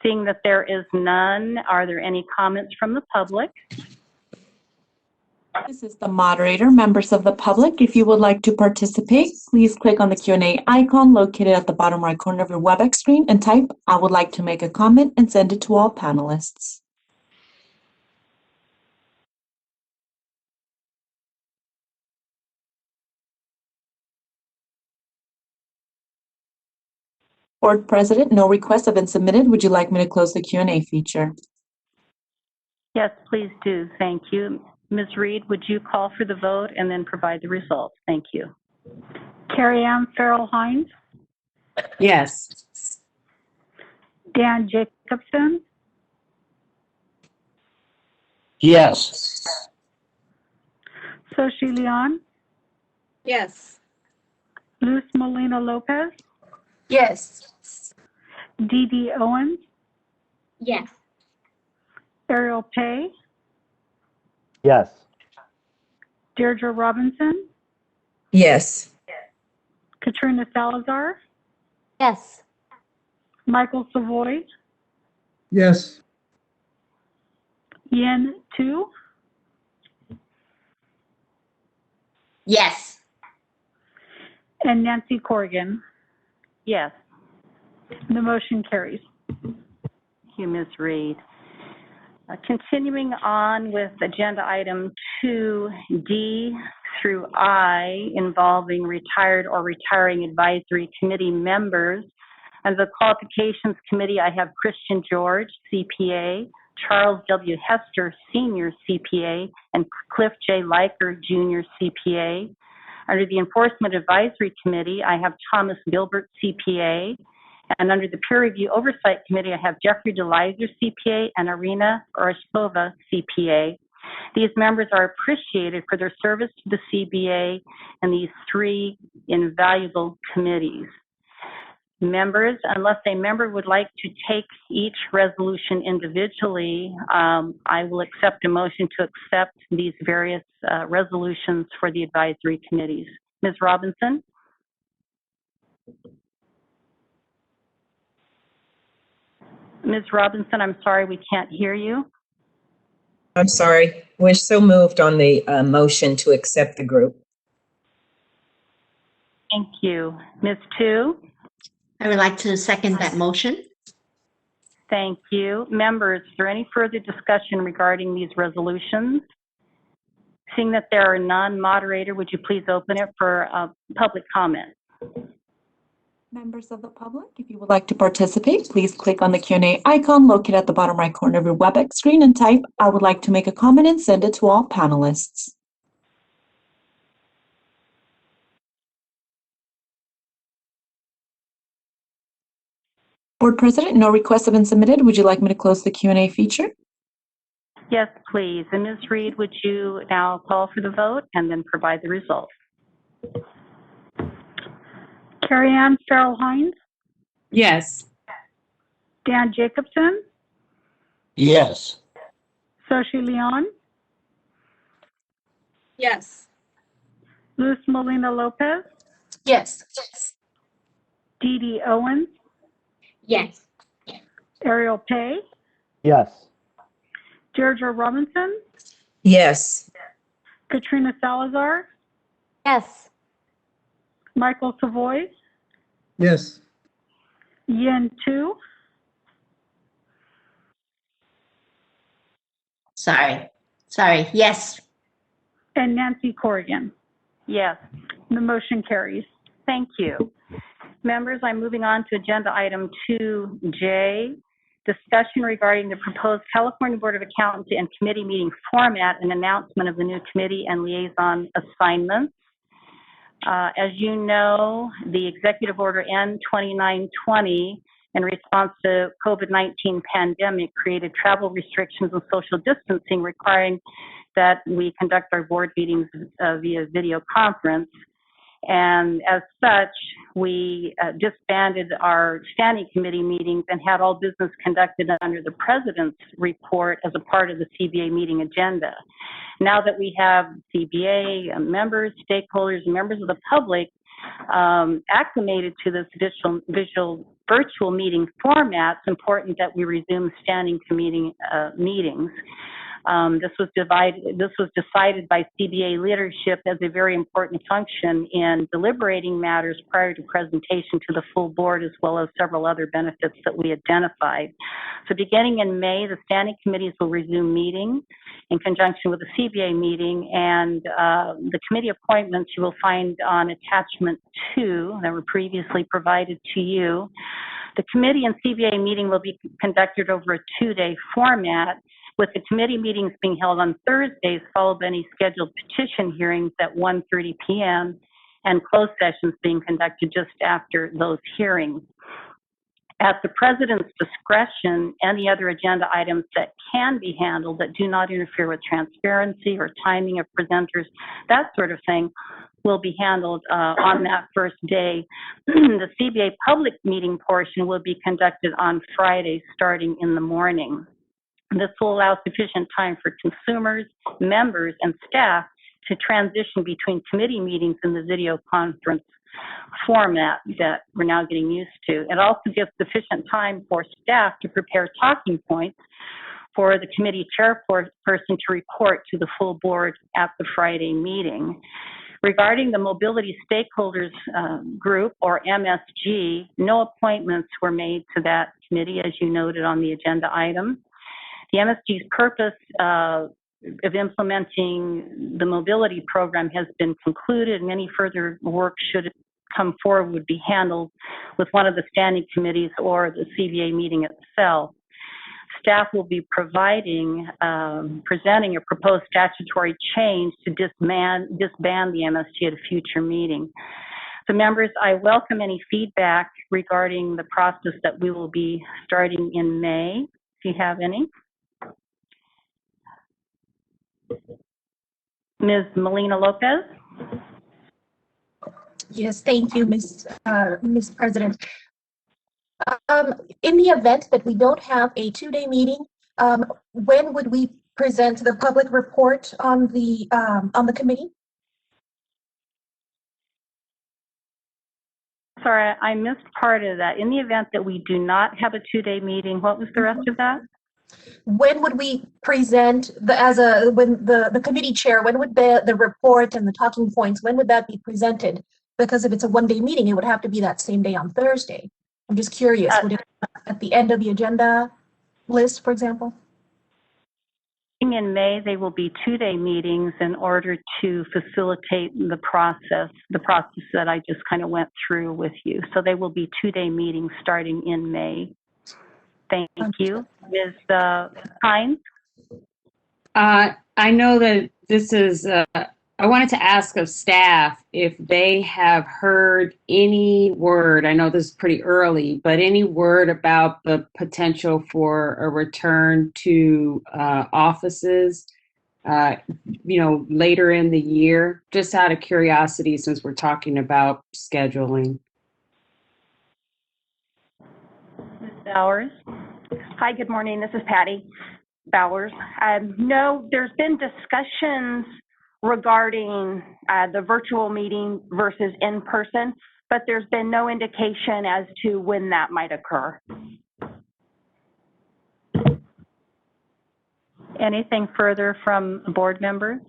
Seeing that there is none, are there any comments from the public? This is the moderator. Members of the public, if you would like to participate, please click on the Q&A icon located at the bottom right corner of your WebEx screen and type, "I would like to make a comment," and send it to all panelists. Board President, no requests have been submitted. Would you like me to close the Q&A feature? Yes, please do. Thank you. Ms. Reed, would you call for the vote and then provide the results? Thank you. Carrie Ann Farrell-Hines, Yes. Dan Jacobson, Yes. Soshi Leon, Yes. Luz Molina Lopez, Yes. Dee Dee Owens, Yes. Ariel Pay, Yes. Deirdre Robinson, Yes. Katrina Salazar, Yes. Michael Savoy, Yes. Yen Tu, Yes. and Nancy Corrigan. Yes. The motion carries. Thank you, Ms. Reed. Continuing on with agenda item 2D through I, involving retired or retiring advisory committee members. Under the Qualifications Committee, I have Christian George, CPA, Charles W. Hester, Senior CPA, and Cliff J. Liker, Junior CPA. Under the Enforcement Advisory Committee, I have Thomas Gilbert, CPA. And under the Peer Review Oversight Committee, I have Jeffrey DeLizer, CPA, and Irina Oreshkova, CPA. These members are appreciated for their service to the CBA and these three invaluable committees. Members, unless a member would like to take each resolution individually, I will accept a motion to accept these various resolutions for the advisory committees. Ms. Robinson? Ms. Robinson, I'm sorry, we can't hear you. I'm sorry. We're so moved on the motion to accept the group. Thank you. Ms. Tu? I would like to second that motion. Thank you. Members, is there any further discussion regarding these resolutions? Seeing that there are none, moderator, would you please open it for public comment? Members of the public, if you would like to participate, please click on the Q&A icon located at the bottom right corner of your WebEx screen and type, "I would like to make a comment," and send it to all panelists. Board President, no requests have been submitted. Would you like me to close the Q&A feature? Yes, please. And Ms. Reed, would you now call for the vote and then provide the results? Carrie Ann Farrell Hines, Yes. Dan Jacobson, Yes. Soshi Leon, Yes. Luz Molina Lopez, Yes. Dee Dee Owens, Yes. Ariel Pay, Yes. Deirdre Robinson, Yes. Katrina Salazar, Yes. Michael Savoy, Yes. Yin Tu, Sorry. Yes. and Nancy Corrigan. Yes. The motion carries. Thank you. Members, I'm moving on to agenda item 2J, discussion regarding the proposed California Board of Accountancy and committee meeting format and announcement of the new committee and liaison assignments. As you know, the Executive Order N-2920 in response to COVID-19 pandemic created travel restrictions and social distancing requiring that we conduct our board meetings via video conference. And as such, we disbanded our standing committee meetings and had all business conducted under the president's report as a part of the CBA meeting agenda. Now that we have CBA members, stakeholders, and members of the public acclimated to this virtual meeting format, it's important that we resume standing committee meetings. This was decided by CBA leadership as a very important function in deliberating matters prior to presentation to the full board, as well as several other benefits that we identified. So beginning in May, the standing committees will resume meeting in conjunction with the CBA meeting, and the committee appointments you will find on attachment 2 that were previously provided to you. The committee and CBA meeting will be conducted over a 2-day format, with the committee meetings being held on Thursdays, followed by any scheduled petition hearings at 1:30 p.m. and closed sessions being conducted just after those hearings. At the president's discretion, any other agenda items that can be handled that do not interfere with transparency or timing of presenters, that sort of thing, will be handled on that first day. The CBA public meeting portion will be conducted on Friday starting in the morning. This will allow sufficient time for consumers, members, and staff to transition between committee meetings in the video conference format that we're now getting used to. It also gives sufficient time for staff to prepare talking points for the committee chairperson to report to the full board at the Friday meeting. Regarding the Mobility Stakeholders Group, or MSG, no appointments were made to that committee, as you noted on the agenda item. The MSG's purpose of implementing the mobility program has been concluded, and any further work should come forward would be handled with one of the standing committees or the CBA meeting itself. Staff will be presenting a proposed statutory change to disband the MSG at a future meeting. So members, I welcome any feedback regarding the process that we will be starting in May, if you have any. Ms. Molina Lopez? Yes, thank you, Ms. President. In the event that we don't have a 2-day meeting, when would we present the public report on the committee? Sorry, I missed part of that. In the event that we do not have a 2-day meeting, what was the rest of that? When would we present when the committee chair, when would the report and the talking points, when would that be presented Because if it's a one-day meeting, it would have to be that same day on Thursday. I'm just curious, would it at the end of the agenda list, for example? In May, they will be two-day meetings in order to facilitate the process that I just kind of went through with you. So they will be two-day meetings starting in May. Thank you. Ms. Hines? I know that this is, I wanted to ask of staff if they have heard any word, I know this is pretty early, but any word about the potential for a return to offices, later in the year, just out of curiosity, since we're talking about scheduling. Ms. Bowers? Hi, good morning. This is Patty Bowers. No, there's been discussions regarding the virtual meeting versus in person, but there's been no indication as to when that might occur. Anything further from board members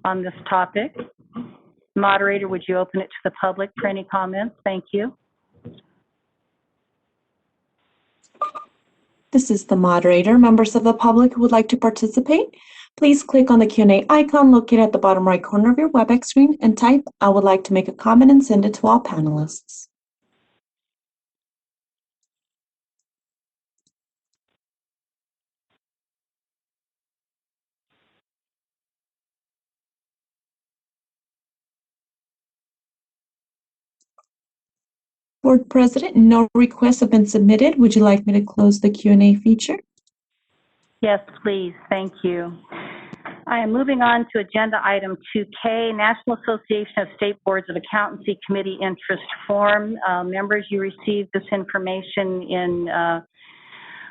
on this topic? Moderator, would you open it to the public for any comments? Thank you. This is the moderator. Members of the public who would like to participate, please click on the Q&A icon located at the bottom right corner of your WebEx screen and type, "I would like to make a comment," and send it to all panelists. Board President, no requests have been submitted. Would you like me to close the Q&A feature? Yes, please. Thank you. I am moving on to agenda item 2K, National Association of State Boards of Accountancy Committee Interest Form. Members, you received this information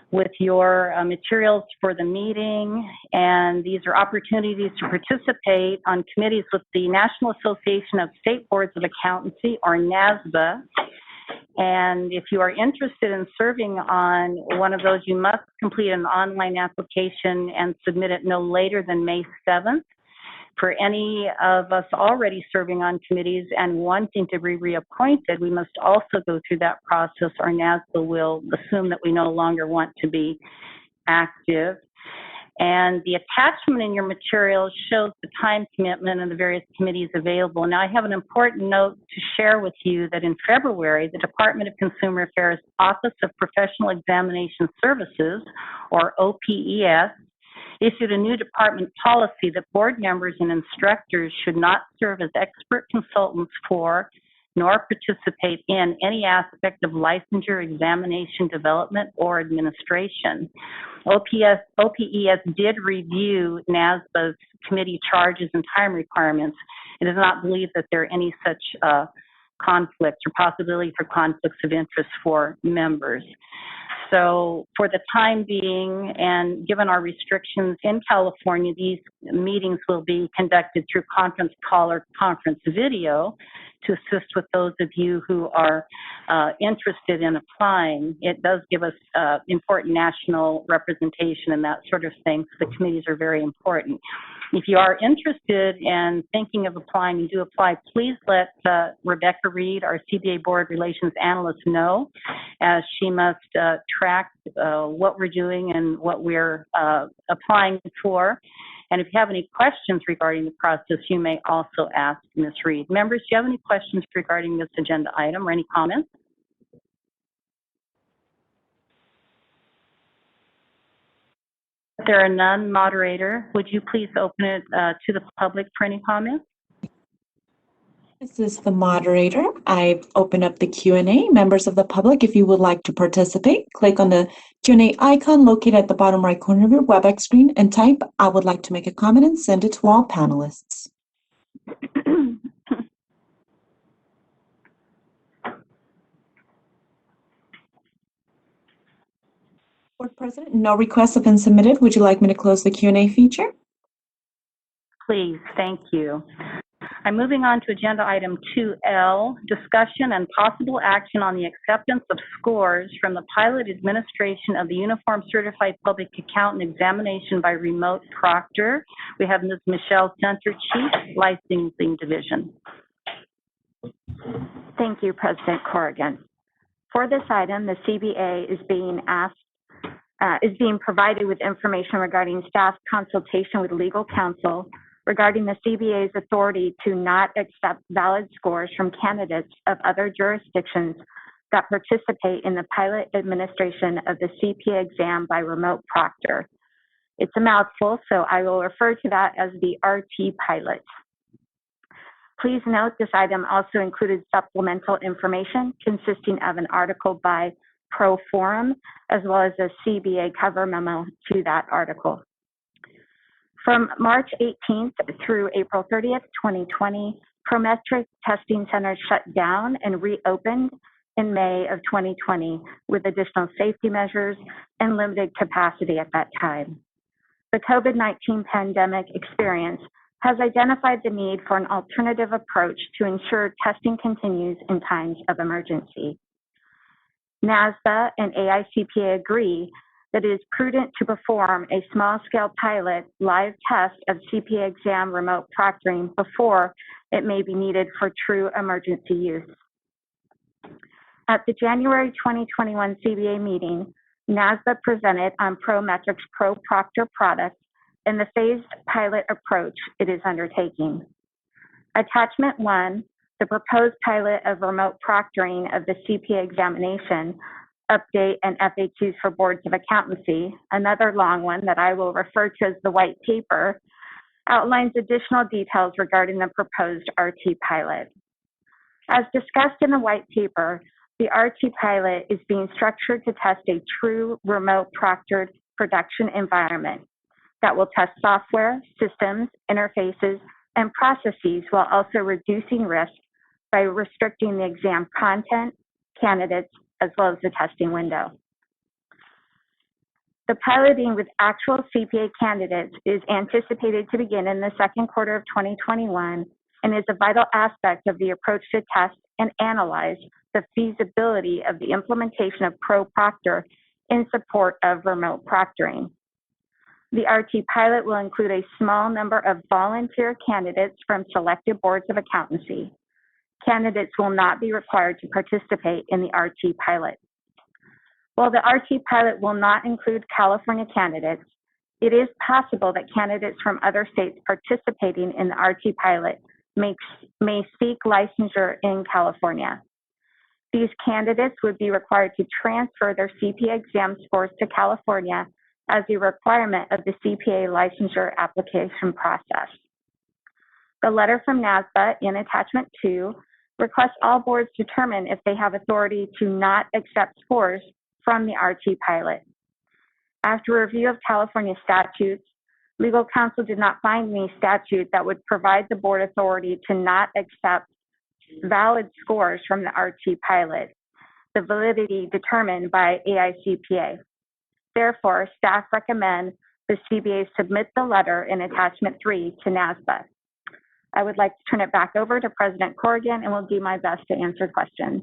with your materials for the meeting, and these are opportunities to participate on committees with the National Association of State Boards of Accountancy, or NASBA. And if you are interested in serving on one of those, you must complete an online application and submit it no later than May 7th. For any of us already serving on committees and wanting to be reappointed, we must also go through that process, or NASBA will assume that we no longer want to be active. And the attachment in your materials shows the time commitment and the various committees available. Now, I have an important note to share with you that in February, the Department of Consumer Affairs Office of Professional Examination Services, or OPES, issued a new department policy that board members and instructors should not serve as expert consultants for nor participate in any aspect of licensure, examination, development, or administration. OPES did review NASBA's committee charges and time requirements. It does not believe that there are any such conflicts or possibility for conflicts of interest for members. So for the time being, and given our restrictions in California, these meetings will be conducted through conference call or conference video to assist with those of you who are interested in applying. It does give us important national representation and that sort of thing, so the committees are very important. If you are interested in thinking of applying and do apply, please let Rebecca Reed, our CBA Board Relations Analyst, know, as she must track what we're doing and what we're applying for. And if you have any questions regarding the process, you may also ask Ms. Reed. Members, do you have any questions regarding this agenda item or any comments? If there are none, moderator, would you please open it to the public for any comments? This is the moderator. I've opened up the Q&A. Members of the public, if you would like to participate, click on the Q&A icon located at the bottom right corner of your WebEx screen and type, "I would like to make a comment," and send it to all panelists. Board President, no requests have been submitted. Would you like me to close the Q&A feature? Please, thank you. I'm moving on to agenda item 2L, discussion and possible action on the acceptance of scores from the pilot administration of the Uniform Certified Public Accountant Examination by Remote Proctor. We have Ms. Michelle Center, Chief, Licensing Division. Thank you, President Corrigan. For this item, the CBA is being provided with information regarding staff consultation with legal counsel regarding the CBA's authority to not accept valid scores from candidates of other jurisdictions that participate in the pilot administration of the CPA exam by remote proctor. It's a mouthful, so I will refer to that as the RT pilot. Please note this item also included supplemental information consisting of an article by Pro Forum, as well as a CBA cover memo to that article. From March 18th through April 30th, 2020, Prometric testing centers shut down and reopened in May of 2020 with additional safety measures and limited capacity at that time. The COVID-19 pandemic experience has identified the need for an alternative approach to ensure testing continues in times of emergency. NASBA and AICPA agree that it is prudent to perform a small-scale pilot live test of CPA exam remote proctoring before it may be needed for true emergency use. At the January 2021 CBA meeting, NASBA presented on Prometric's Pro Proctor product and the phased pilot approach it is undertaking. Attachment 1, the proposed pilot of remote proctoring of the CPA examination, update and FAQs for boards of accountancy, another long one that I will refer to as the white paper, outlines additional details regarding the proposed RT pilot. As discussed in the white paper, the RT pilot is being structured to test a true remote proctored production environment that will test software, systems, interfaces, and processes while also reducing risk by restricting the exam content, candidates, as well as the testing window. The piloting with actual CPA candidates is anticipated to begin in the second quarter of 2021 and is a vital aspect of the approach to test and analyze the feasibility of the implementation of Pro Proctor in support of remote proctoring. The RT pilot will include a small number of volunteer candidates from selected boards of accountancy. Candidates will not be required to participate in the RT pilot. While the RT pilot will not include California candidates, it is possible that candidates from other states participating in the RT pilot may seek licensure in California. These candidates would be required to transfer their CPA exam scores to California as a requirement of the CPA licensure application process. The letter from NASBA in attachment 2 requests all boards determine if they have authority to not accept scores from the RT pilot. After review of California statutes, legal counsel did not find any statute that would provide the board authority to not accept valid scores from the RT pilot, the validity determined by AICPA. Therefore, staff recommend the CBA submit the letter in attachment 3 to NASBA. I would like to turn it back over to President Corrigan and will do my best to answer questions.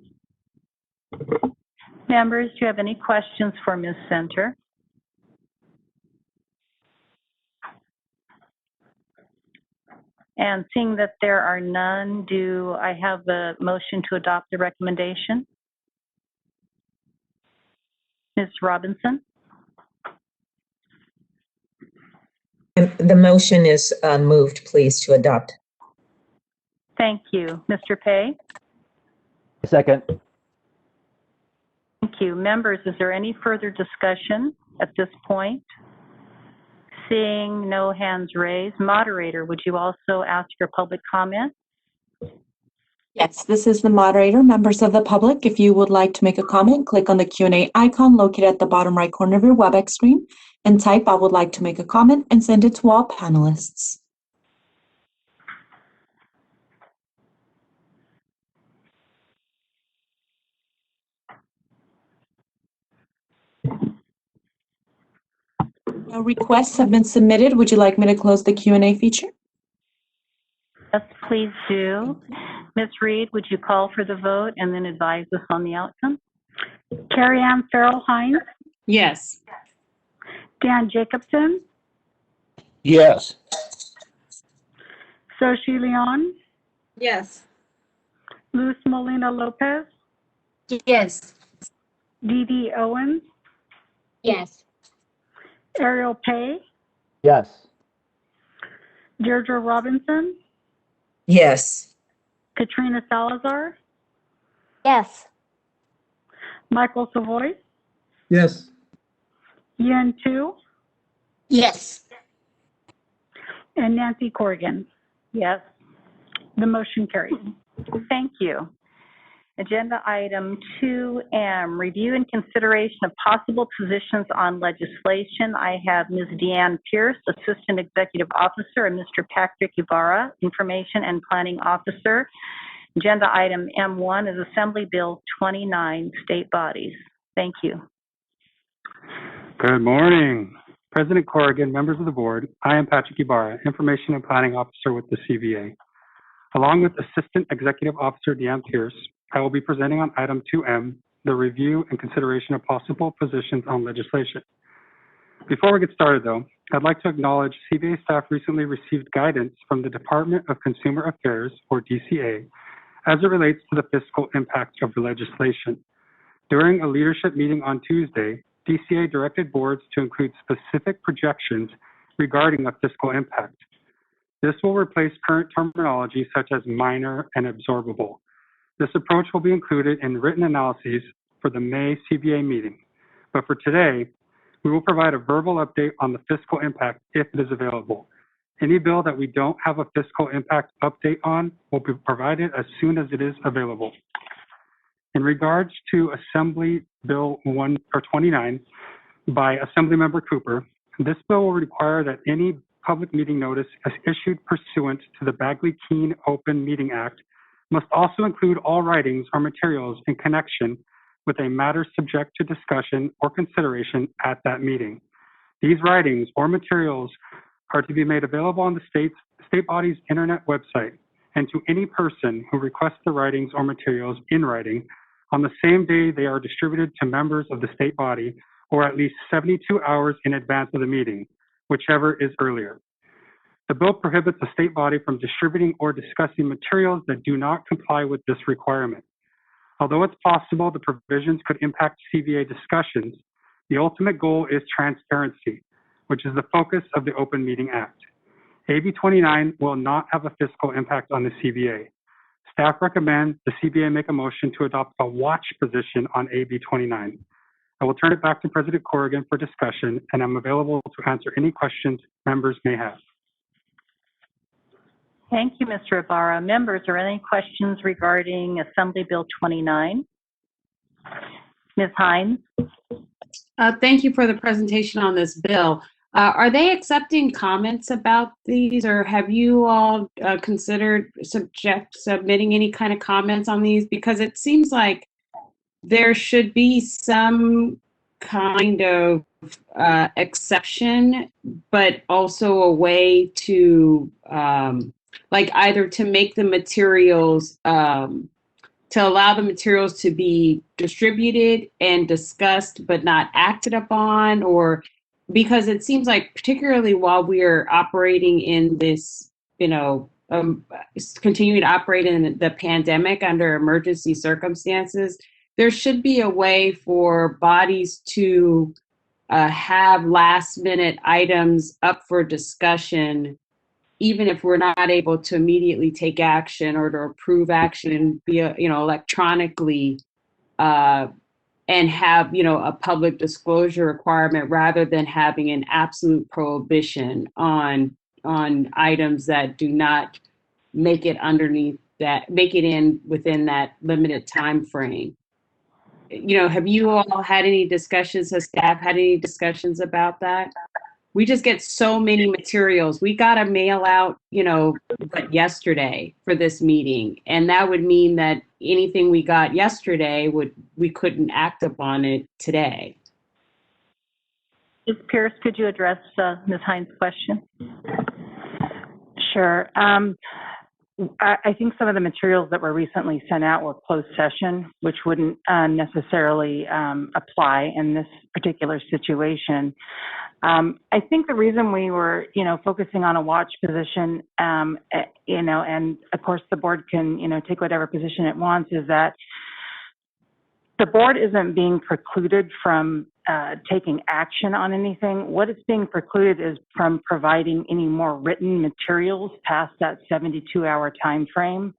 Members, do you have any questions for Ms. Center? And seeing that there are none, do I have a motion to adopt the recommendation? Ms. Robinson? The motion is moved, please, to adopt. Thank you. Mr. Pei? Second. Thank you. Members, is there any further discussion at this point? Seeing no hands raised, moderator, would you also ask for public comment? Yes, this is the moderator. Members of the public, if you would like to make a comment, click on the Q&A icon located at the bottom right corner of your WebEx screen and type "I would like to make a comment" and send it to all panelists. No requests have been submitted. Would you like me to close the Q&A feature? Yes, please do. Ms. Reed, would you call for the vote and then advise us on the outcome? Carrie Ann Farrell Hines, Yes. Dan Jacobson, Yes. Soshi Leon, Yes. Luz Molina Lopez, Yes. Dee Dee Owens, Yes. Ariel Pay, Yes. Deirdre Robinson, Yes. Katrina Salazar, Yes. Michael Savoy, Yes. Yen Tu, Yes. and Nancy Corrigan. Yes. The motion carries. Thank you. Agenda item 2M, review and consideration of possible positions on legislation. I have Ms. Deanne Pierce, Assistant Executive Officer, and Mr. Patrick Ibarra, Information and Planning Officer. Agenda item M1 is Assembly Bill 29, State Bodies. Thank you. Good morning, President Corrigan, members of the board. I am Patrick Ibarra, Information and Planning Officer with the CBA. Along with Assistant Executive Officer Deanne Pierce, I will be presenting on item 2M, the review and consideration of possible positions on legislation. Before we get started though, I'd like to acknowledge CBA staff recently received guidance from the Department of Consumer Affairs, or DCA, as it relates to the fiscal impact of the legislation. During a leadership meeting on Tuesday, DCA directed boards to include specific projections regarding a fiscal impact. This will replace current terminology such as minor and absorbable. This approach will be included in written analyses for the May CBA meeting. But for today, we will provide a verbal update on the fiscal impact if it is available. Any bill that we don't have a fiscal impact update on will be provided as soon as it is available. In regards to Assembly Bill 29 by Assemblymember Cooper, this bill will require that any public meeting notice as issued pursuant to the Bagley-Keene Open Meeting Act must also include all writings or materials in connection with a matter subject to discussion or consideration at that meeting. These writings or materials are to be made available on the state body's internet website and to any person who requests the writings or materials in writing on the same day they are distributed to members of the state body or at least 72 hours in advance of the meeting, whichever is earlier. The bill prohibits the state body from distributing or discussing materials that do not comply with this requirement. Although it's possible the provisions could impact CBA discussions, the ultimate goal is transparency, which is the focus of the Open Meeting Act. AB 29 will not have a fiscal impact on the CBA. Staff recommends the CBA make a motion to adopt a watch position on AB 29. I will turn it back to President Corrigan for discussion, and I'm available to answer any questions members may have. Thank you, Mr. Ibarra. Members, are there any questions regarding Assembly Bill 29? Ms. Hines? Thank you for the presentation on this bill. Are they accepting comments about these, or have you all considered submitting any kind of comments on these? Because it seems like there should be some kind of exception, but also a way to like either to make the materials, to allow the materials to be distributed and discussed but not acted upon, or because it seems like particularly while we are operating in this, continuing to operate in the pandemic under emergency circumstances, there should be a way for bodies to have last minute items up for discussion, even if we're not able to immediately take action or to approve action via, electronically, and have, a public disclosure requirement rather than having an absolute prohibition on items that do not make it in within that limited time frame. Have you all had any discussions, has staff had any discussions about that? We just get so many materials. We got to mail out, yesterday for this meeting. And that would mean that anything we got yesterday, we couldn't act upon it today. Ms. Pierce, could you address Ms. Hines' question? Sure. I think some of the materials that were recently sent out were closed session, which wouldn't necessarily apply in this particular situation. I think the reason we were, focusing on a watch position, and of course the board can, take whatever position it wants, is that the board isn't being precluded from taking action on anything. What it's being precluded is from providing any more written materials past that 72-hour time frame.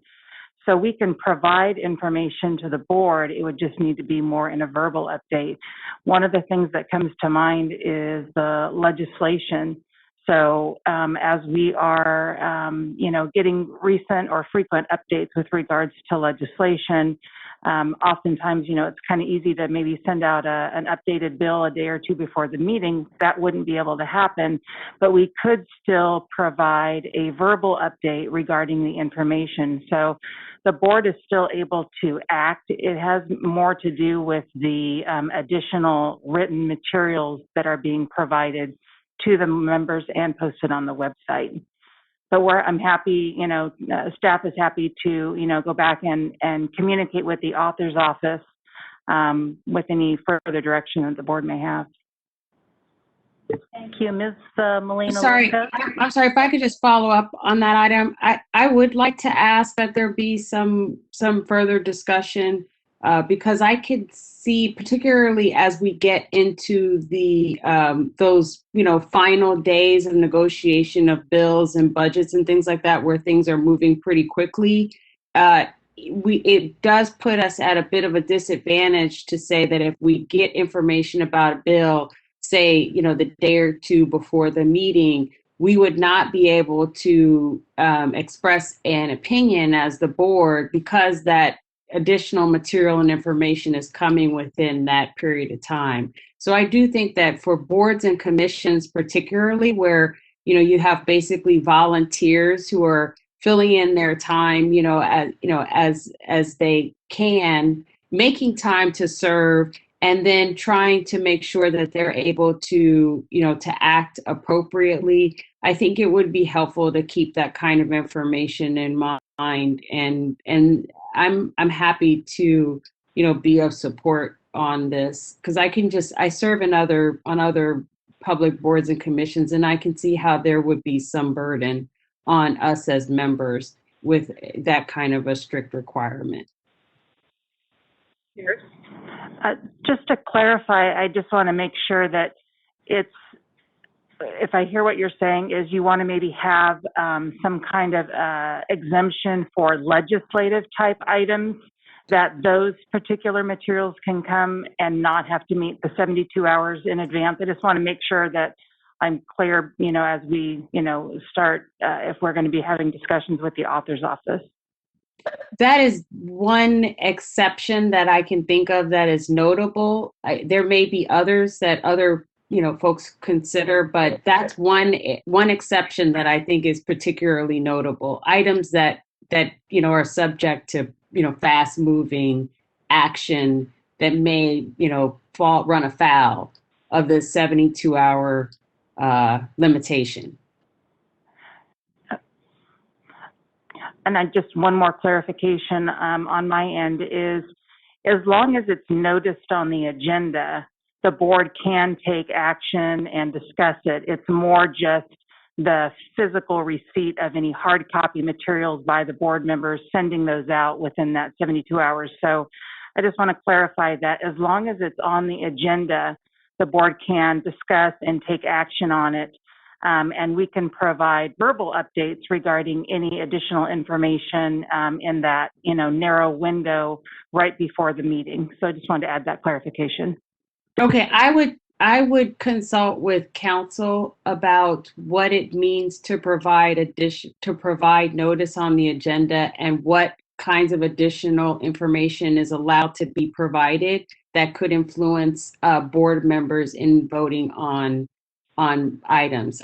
So we can provide information to the board. It would just need to be more in a verbal update. One of the things that comes to mind is the legislation. So as we are, getting recent or frequent updates with regards to legislation, oftentimes, it's kind of easy to maybe send out an updated bill a day or two before the meeting. That wouldn't be able to happen, but we could still provide a verbal update regarding the information. So the board is still able to act. It has more to do with the additional written materials that are being provided to the members and posted on the website. But I'm happy, staff is happy to, go back and communicate with the author's office with any further direction that the board may have. Thank you. Ms. Molina. Sorry, I'm sorry, if I could just follow up on that item. I would like to ask that there be some further discussion because I could see, particularly as we get into the those final days of negotiation of bills and budgets and things like that, where things are moving pretty quickly. It does put us at a bit of a disadvantage to say that if we get information about a bill, say, the day or two before the meeting, we would not be able to express an opinion as the board because that additional material and information is coming within that period of time. So I do think that for boards and commissions, particularly where, you have basically volunteers who are filling in their time, as they can, making time to serve, and then trying to make sure that they're able to, to act appropriately. I think it would be helpful to keep that kind of information in mind. And I'm happy to, be of support on this because I serve on other public boards and commissions, and I can see how there would be some burden on us as members with that kind of a strict requirement. Just to clarify, I just want to make sure that if I hear what you're saying, is you want to maybe have some kind of exemption for legislative type items, that those particular materials can come and not have to meet the 72 hours in advance. I just want to make sure that I'm clear, as we, start, if we're going to be having discussions with the author's office. That is one exception that I can think of that is notable. There may be others that other folks consider, but that's one exception that I think is particularly notable. Items that are subject to fast moving action that may run afoul of the 72-hour limitation. And just one more clarification on my end is, as long as it's noticed on the agenda, the board can take action and discuss it. It's more just the physical receipt of any hard copy materials by the board members, sending those out within that 72 hours. So I just want to clarify that as long as it's on the agenda, the board can discuss and take action on it. And we can provide verbal updates regarding any additional information in that, narrow window right before the meeting. So I just wanted to add that clarification. Okay, I would consult with counsel about what it means to provide notice on the agenda and what kinds of additional information is allowed to be provided that could influence board members in voting on items.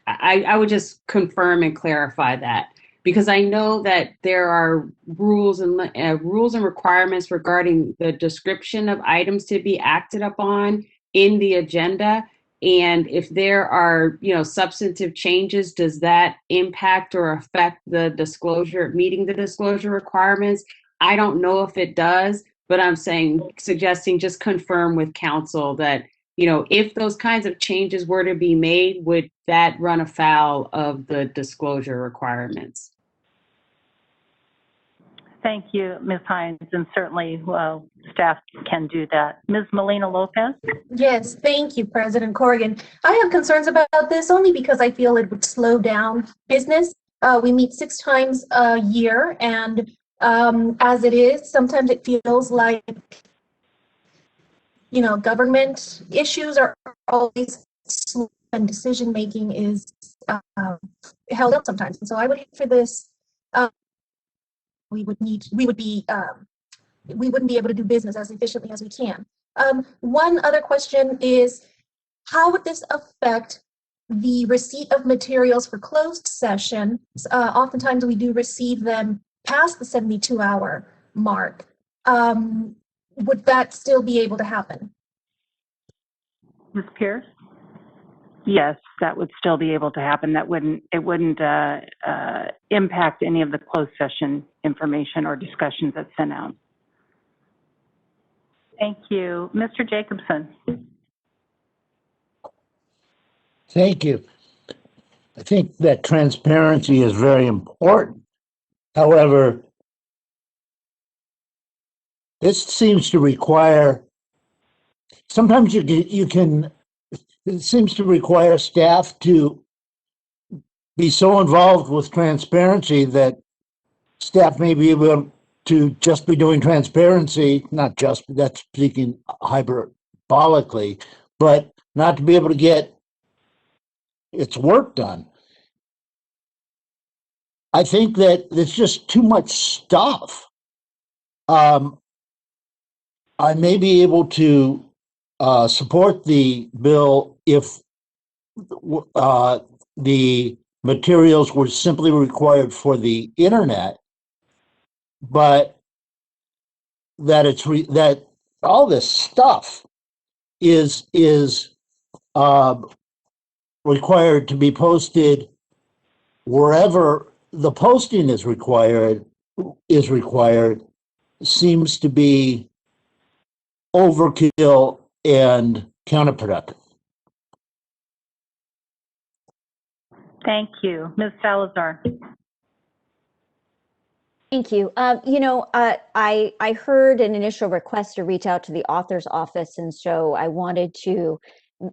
I would just confirm and clarify that, because I know that there are rules and requirements regarding the description of items to be acted upon in the agenda. And if there are, substantive changes, does that impact or affect the disclosure, meeting the disclosure requirements? I don't know if it does, but I'm suggesting just confirm with council that, if those kinds of changes were to be made, would that run afoul of the disclosure requirements? Thank you, Ms. Hines, and certainly staff can do that. Ms. Molina Lopez? Yes, thank you, President Corrigan. I have concerns about this only because I feel it would slow down business. We meet 6 times a year, and as it is, sometimes it feels like, government issues are always slow and decision-making is held up sometimes. And so I would hate for this, we wouldn't be able to do business as efficiently as we can. One other question is, how would this affect the receipt of materials for closed session? Oftentimes we do receive them past the 72-hour mark. Would that still be able to happen? Ms. Pierce? Yes, that would still be able to happen. It wouldn't impact any of the closed session information or discussions that's sent out. Thank you. Mr. Jacobson? Thank you. I think that transparency is very important. However, this seems to require, sometimes it seems to require staff to be so involved with transparency that staff may be able to just be doing transparency, not just, that's speaking hyperbolically, but not to be able to get its work done. I think that there's just too much stuff. I may be able to support the bill if the materials were simply required for the internet, but that that all this stuff is required to be posted wherever the posting is required seems to be overkill and counterproductive. Thank you. Ms. Salazar? Thank you. I heard an initial request to reach out to the author's office, and so I wanted to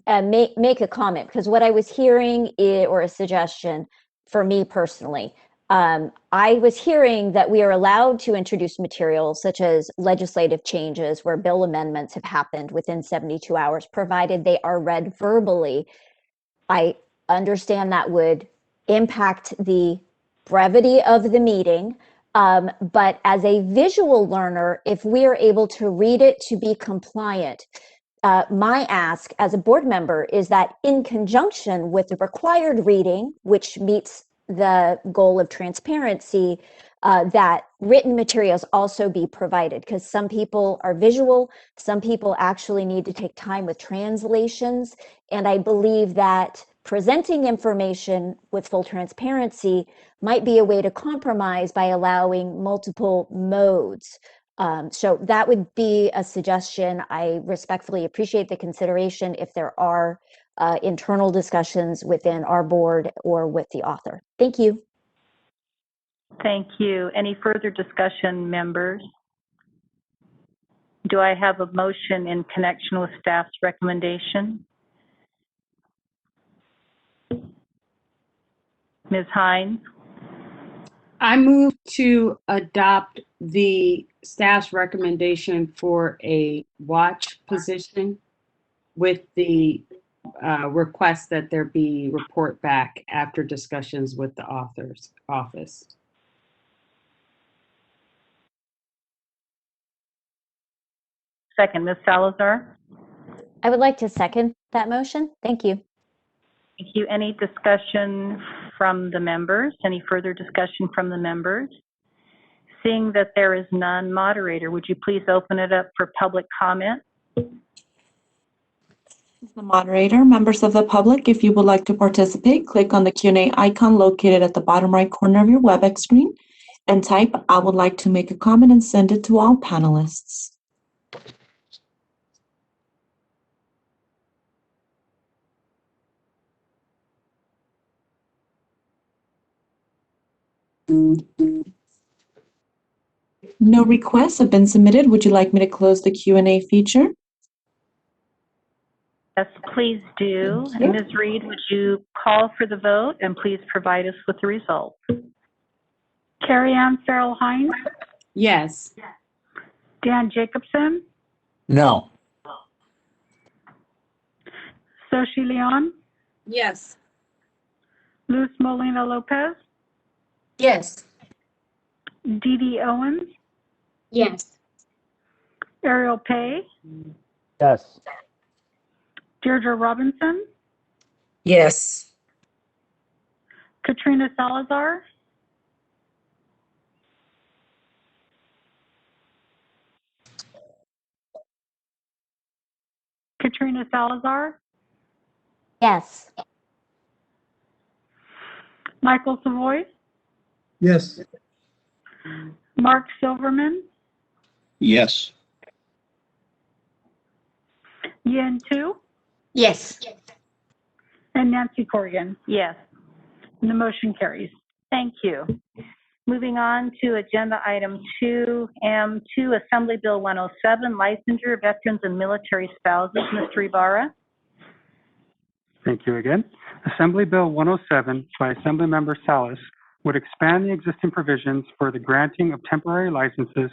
make a comment, because what I was hearing or a suggestion for me personally, I was hearing that we are allowed to introduce materials such as legislative changes where bill amendments have happened within 72 hours, provided they are read verbally. I understand that would impact the brevity of the meeting, but as a visual learner, if we are able to read it to be compliant, my ask as a board member is that in conjunction with the required reading, which meets the goal of transparency, that written materials also be provided, because some people are visual, some people actually need to take time with translations, and I believe that presenting information with full transparency might be a way to compromise by allowing multiple modes. So that would be a suggestion. I respectfully appreciate the consideration if there are internal discussions within our board or with the author. Thank you. Thank you. Any further discussion, members? Do I have a motion in connection with staff's recommendation? Ms. Hines? I move to adopt the staff's recommendation for a watch position with the request that there be report back after discussions with the author's office. Second, Ms. Salazar? I would like to second that motion. Thank you. Thank you. Any discussion from the members? Any further discussion from the members? Seeing that there is none, moderator, would you please open it up for public comment? This is the moderator. Members of the public, if you would like to participate, click on the Q&A icon located at the bottom right corner of your WebEx screen and type, "I would like to make a comment," and send it to all panelists. No requests have been submitted. Would you like me to close the Q&A feature? Yes, please do. Thank you. And Ms. Reed, would you call for the vote and please provide us with the result? Carrie Ann Farrell Hines, Yes. Dan Jacobson, No. Soshi Leon, Yes. Luz Molina Lopez, Yes. Dee Dee Owens, Yes. Ariel Pay, Yes. Deirdre Robinson, Yes. Katrina Salazar, Katrina Salazar, Yes. Michael Savoy, Yes. Mark Silverman, Yes. Yin Tu, Yes. and Nancy Corrigan. Yes. And the motion carries. Thank you. Moving on to agenda item 2M2, Assembly Bill 107, licensure of veterans and military spouses. Mr. Ibarra? Thank you again. Assembly Bill 107 by Assemblymember Salas would expand the existing provisions for the granting of temporary licenses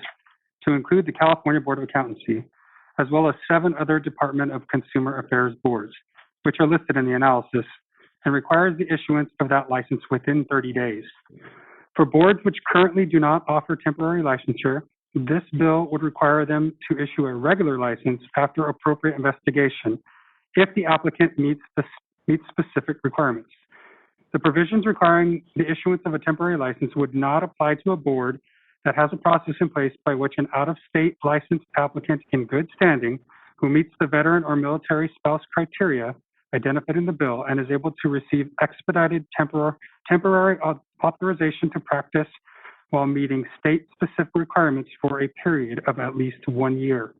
to include the California Board of Accountancy, as well as 7 other Department of Consumer Affairs boards, which are listed in the analysis, and requires the issuance of that license within 30 days. For boards which currently do not offer temporary licensure, this bill would require them to issue a regular license after appropriate investigation if the applicant meets specific requirements. The provisions requiring the issuance of a temporary license would not apply to a board that has a process in place by which an out-of-state licensed applicant in good standing who meets the veteran or military spouse criteria identified in the bill and is able to receive expedited temporary authorization to practice while meeting state-specific requirements for a period of at least 1 year.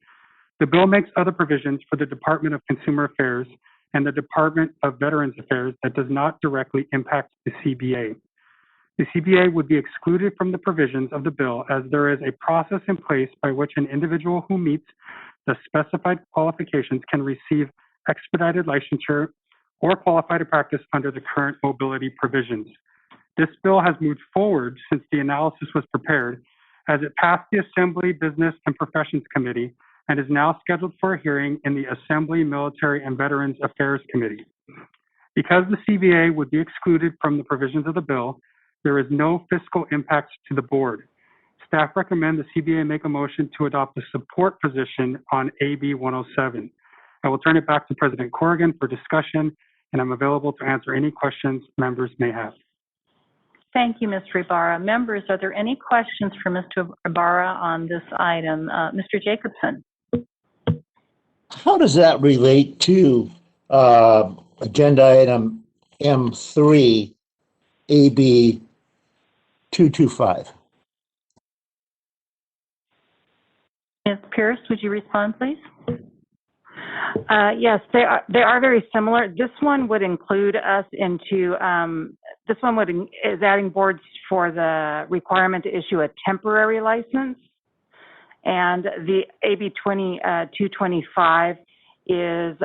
The bill makes other provisions for the Department of Consumer Affairs and the Department of Veterans Affairs that does not directly impact the CBA. The CBA would be excluded from the provisions of the bill as there is a process in place by which an individual who meets the specified qualifications can receive expedited licensure or qualify to practice under the current mobility provisions. This bill has moved forward since the analysis was prepared, as it passed the Assembly Business and Professions Committee and is now scheduled for a hearing in the Assembly Military and Veterans Affairs Committee. Because the CBA would be excluded from the provisions of the bill, there is no fiscal impact to the board. Staff recommend the CBA make a motion to adopt a support position on AB 107. I will turn it back to President Corrigan for discussion, and I'm available to answer any questions members may have. Thank you, Mr. Ibarra. Members, are there any questions for Mr. Ibarra on this item? Mr. Jacobson? How does that relate to agenda item M3, AB 225? Ms. Pierce, would you respond, please? Yes, they are very similar. This one would include us into, this one is adding boards for the requirement to issue a temporary license. And the AB 225 is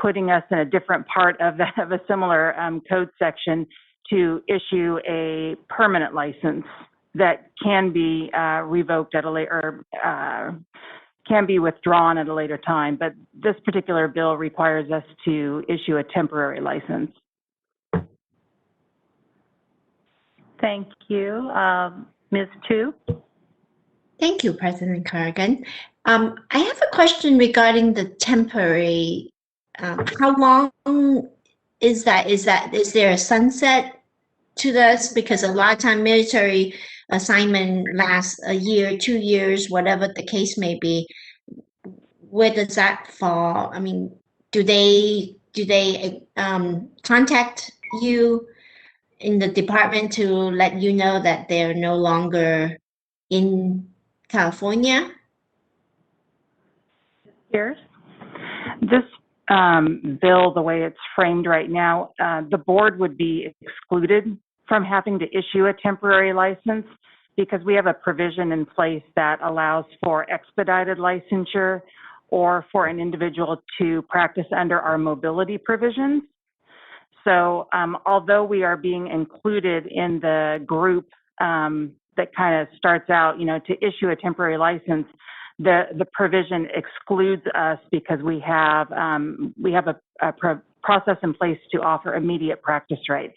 putting us in a different part of a similar code section to issue a permanent license that can be revoked at a later, can be withdrawn at a later time. But this particular bill requires us to issue a temporary license. Thank you. Ms. Tu? Thank you, President Corrigan. I have a question regarding the temporary. How long is that? Is there a sunset to this? Because a lot of time military assignment lasts a year, 2 years, whatever the case may be. Where does that fall? I mean, do they contact you in the department to let you know that they're no longer in California? Pierce? This bill, the way it's framed right now, the board would be excluded from having to issue a temporary license because we have a provision in place that allows for expedited licensure or for an individual to practice under our mobility provisions. So although we are being included in the group that kind of starts out, to issue a temporary license, the provision excludes us because we have a process in place to offer immediate practice rights.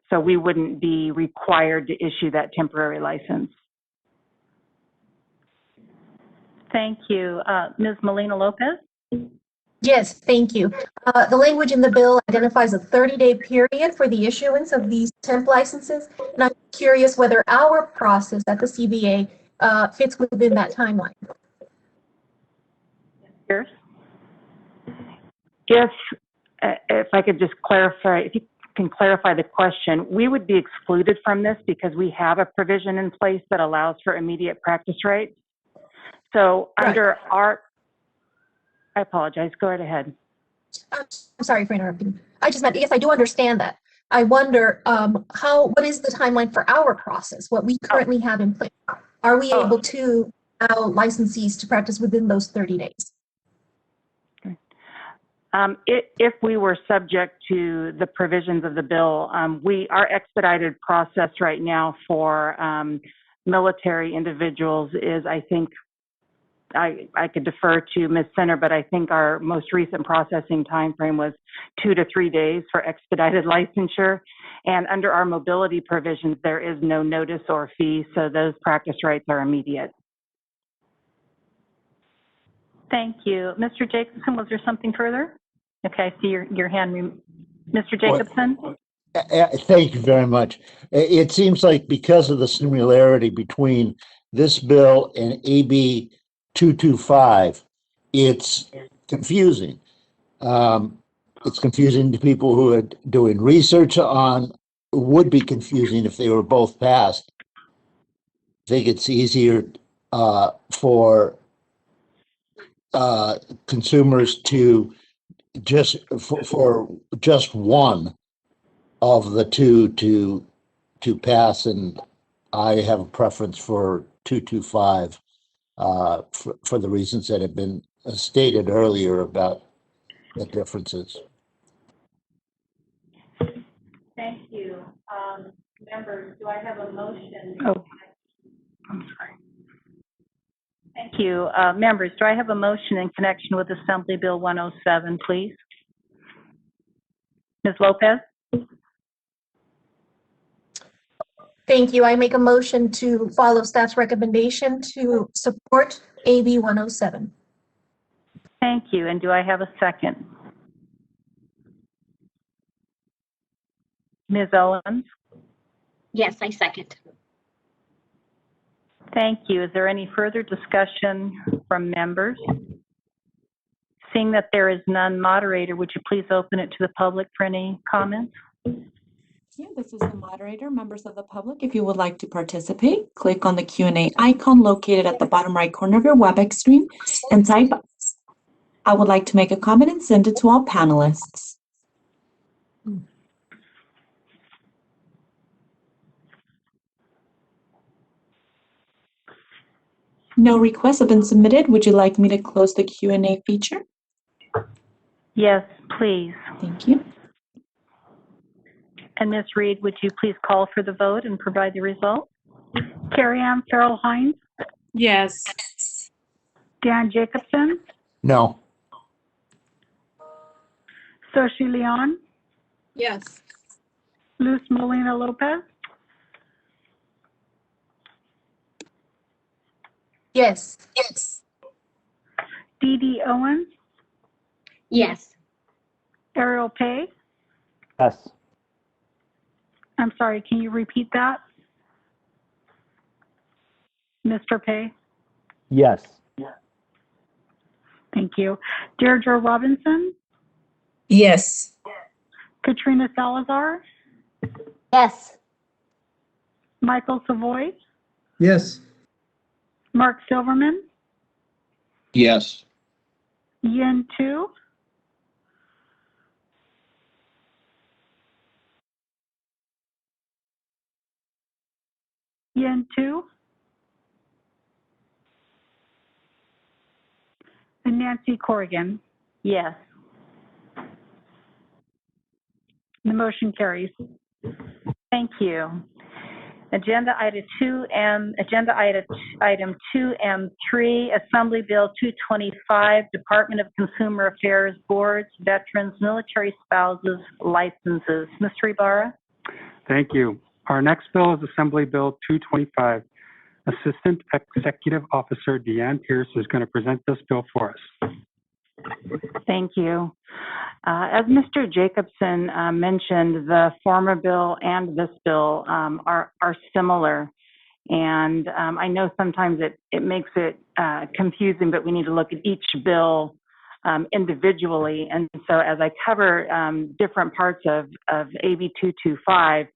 So we wouldn't be required to issue that temporary license. Thank you. Ms. Molina Lopez? Yes, thank you. The language in the bill identifies a 30-day period for the issuance of these temp licenses, and I'm curious whether our process at the CBA fits within that timeline. Pierce? If I could just clarify, if you can clarify the question, we would be excluded from this because we have a provision in place that allows for immediate practice rights. So under I apologize, go right ahead. I'm sorry for interrupting. I just meant, yes, I do understand that. I wonder what is the timeline for our process, what we currently have in place? Are we able to allow licensees to practice within those 30 days? If we were subject to the provisions of the bill, our expedited process right now for military individuals is, I think, I could defer to Ms. Center, but I think our most recent processing time frame was 2 to 3 days for expedited licensure. And under our mobility provisions, there is no notice or fee, so those practice rights are immediate. Thank you. Mr. Jacobson, was there something further? Okay, I see your hand. Mr. Jacobson? Thank you very much. It seems like because of the similarity between this bill and AB 225, it's confusing. It's confusing to people who are doing research on, would be confusing if they were both passed. I think it's easier for consumers to for just one of the two to pass, and I have a preference for 225 for the reasons that have been stated earlier about the differences. Thank you. Members, do I have a motion? Oh, I'm sorry. Thank you. Members, do I have a motion in connection with Assembly Bill 107, please? Ms. Lopez? Thank you. I make a motion to follow staff's recommendation to support AB 107. Thank you. And do I have a second? Ms. Owens? Yes, I second. Thank you. Is there any further discussion from members? Seeing that there is none, moderator, would you please open it to the public for any comments? Yeah, this is the moderator. Members of the public, if you would like to participate, click on the Q&A icon located at the bottom right corner of your WebEx stream and type, "I would like to make a comment," and send it to all panelists. No requests have been submitted. Would you like me to close the Q&A feature? Yes, please. Thank you. And Ms. Reed, would you please call for the vote and provide the result? Carrie Ann Farrell Hines, Yes. Dan Jacobson, No. Soshi Leon, Yes. Luz Molina Lopez, Yes. Dee Dee Owens, Yes. Ariel Pay. Yes. I'm sorry, can you repeat that? Mr. Pay? Yes. Thank you. Deirdre Robinson, Yes. Katrina Salazar, Yes. Michael Savoy, Yes. Mark Silverman, Yes. Yin Tu, Yin Tu, and Nancy Corrigan. Yes. The motion carries. Thank you. Agenda item 2M3, Assembly Bill 225, Department of Consumer Affairs Boards, Veterans, Military Spouses, Licenses. Mr. Ibarra? Thank you. Our next bill is Assembly Bill 225. Assistant Executive Officer Deanne Pierce is going to present this bill for us. Thank you. As Mr. Jacobson mentioned, the former bill and this bill are similar. And I know sometimes it makes it confusing, but we need to look at each bill individually. And so as I cover different parts of AB 225,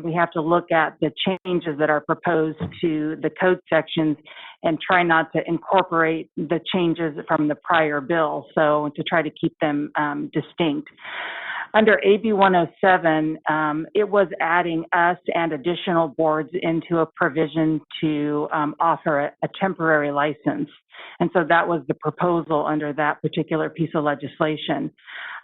we have to look at the changes that are proposed to the code sections and try not to incorporate the changes from the prior bill, so to try to keep them distinct. Under AB 107, it was adding us and additional boards into a provision to offer a temporary license. And so that was the proposal under that particular piece of legislation.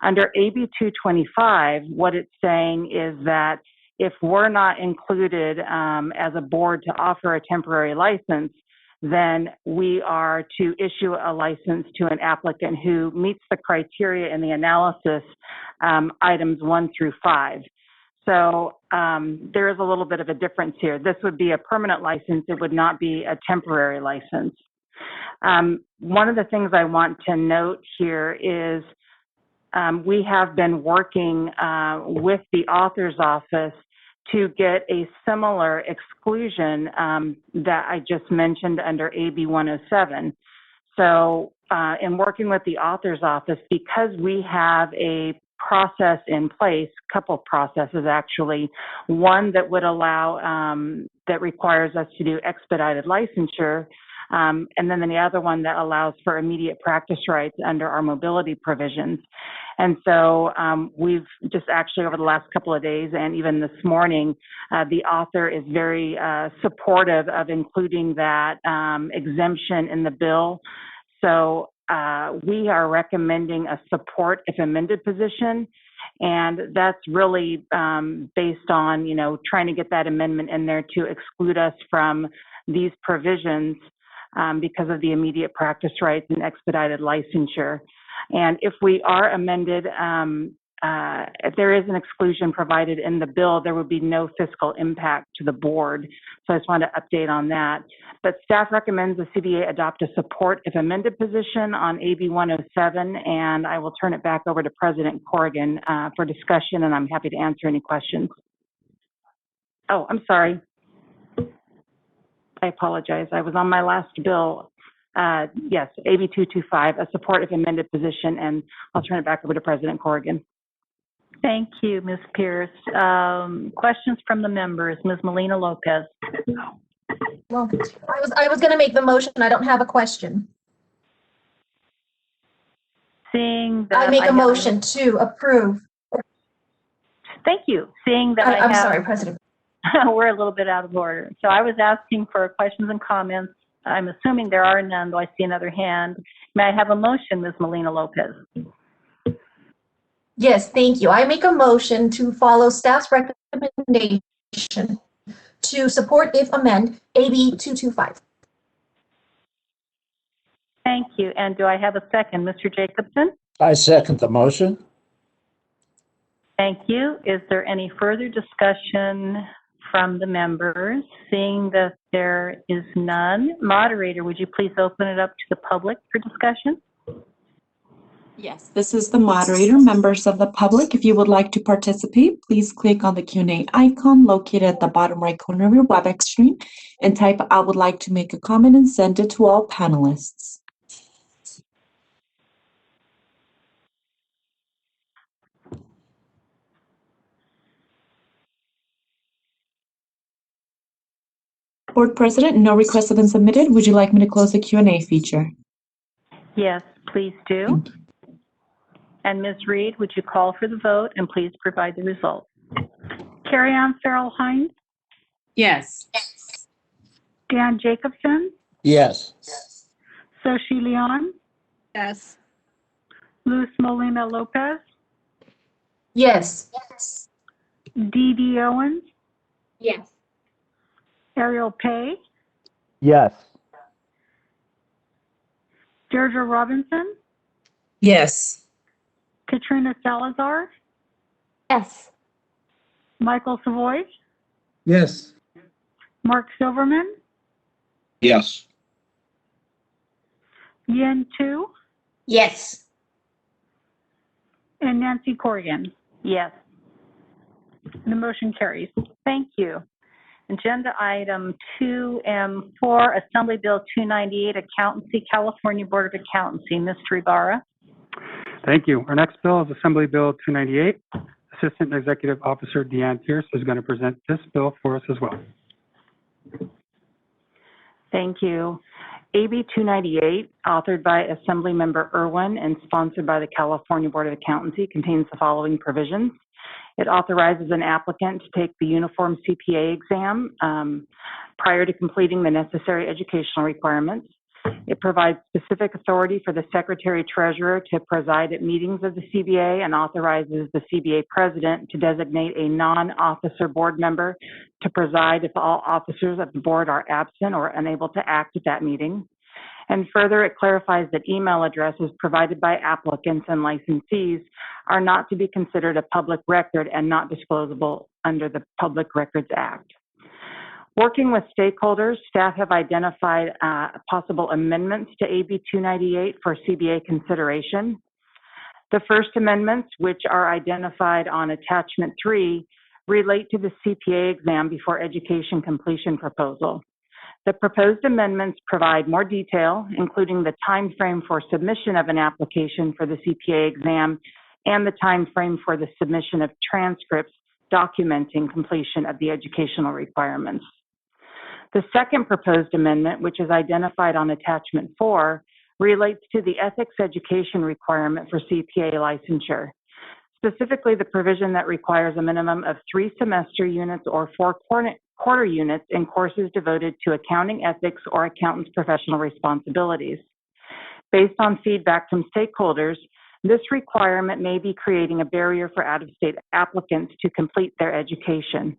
Under AB 225, what it's saying is that if we're not included as a board to offer a temporary license, then we are to issue a license to an applicant who meets the criteria in the analysis items 1 through 5. So there is a little bit of a difference here. This would be a permanent license. It would not be a temporary license. One of the things I want to note here is we have been working with the author's office to get a similar exclusion that I just mentioned under AB 107. So in working with the author's office, because we have a process in place, a couple of processes actually, one that would allow, that requires us to do expedited licensure, and then the other one that allows for immediate practice rights under our mobility provisions. And so we've just actually over the last couple of days and even this morning, the author is very supportive of including that exemption in the bill. So we are recommending a support if amended position. And that's really based on, you know, trying to get that amendment in there to exclude us from these provisions because of the immediate practice rights and expedited licensure. And if we are amended, if there is an exclusion provided in the bill, there would be no fiscal impact to the board. So I just wanted to update on that. But staff recommends the CBA adopt a support if amended position on AB 107, and I will turn it back over to President Corrigan for discussion, and I'm happy to answer any questions. Oh, I'm sorry. I apologize. I was on my last bill. Yes, AB 225, a support if amended position, and I'll turn it back over to President Corrigan. Thank you, Ms. Pierce. Questions from the members? Ms. Melina Lopez. Well, I was going to make the motion. I don't have a question. Seeing that I make a motion to approve. Thank you. Seeing that I'm sorry, President. We're a little bit out of order. So I was asking for questions and comments. I'm assuming there are none, though I see another hand. May I have a motion, Ms. Melina Lopez? Yes, thank you. I make a motion to follow staff's recommendation to support if amend AB 225. Thank you. And do I have a second? Mr. Jacobson? I second the motion. Thank you. Is there any further discussion from the members? Seeing that there is none, moderator, would you please open it up to the public for discussion? Yes, this is the moderator. Members of the public, if you would like to participate, please click on the Q&A icon located at the bottom right corner of your WebEx screen and type "I would like to make a comment" and send it to all panelists. Board President, no requests have been submitted. Would you like me to close the Q&A feature? Yes, please do. And Ms. Reed, would you call for the vote and please provide the results? Carrie Ann Farrell Hines, Yes. Dan Jacobson, Yes. Soshi Leon, Yes. Luz Molina Lopez, Yes. Dee Dee Owens, Yes. Ariel Pay, Yes. Deirdre Robinson, Yes. Katrina Salazar, Yes. Michael Savoy, Yes. Mark Silverman, Yes. Yin Tu, Yes. and Nancy Corrigan. Yes. The motion carries. Thank you. Agenda item 2M4, Assembly Bill 298, Accountancy, California Board of Accountancy. Mr. Ibarra. Thank you. Our next bill is Assembly Bill 298. Assistant Executive Officer Deanne Pierce is going to present this bill for us as well. Thank you. AB 298, authored by Assembly Member Irwin and sponsored by the California Board of Accountancy, contains the following provisions. It authorizes an applicant to take the uniform CPA exam prior to completing the necessary educational requirements. It provides specific authority for the Secretary-Treasurer to preside at meetings of the CBA and authorizes the CBA President to designate a non-officer board member to preside if all officers of the board are absent or unable to act at that meeting. And further, it clarifies that email addresses provided by applicants and licensees are not to be considered a public record and not disclosable under the Public Records Act. Working with stakeholders, staff have identified possible amendments to AB 298 for CBA consideration. The first amendments, which are identified on Attachment 3, relate to the CPA exam before education completion proposal. The proposed amendments provide more detail, including the time frame for submission of an application for the CPA exam and the time frame for the submission of transcripts documenting completion of the educational requirements. The second proposed amendment, which is identified on Attachment 4, relates to the ethics education requirement for CPA licensure, specifically the provision that requires a minimum of 3 semester units or 4 quarter units in courses devoted to accounting ethics or accountants' professional responsibilities. Based on feedback from stakeholders, this requirement may be creating a barrier for out-of-state applicants to complete their education.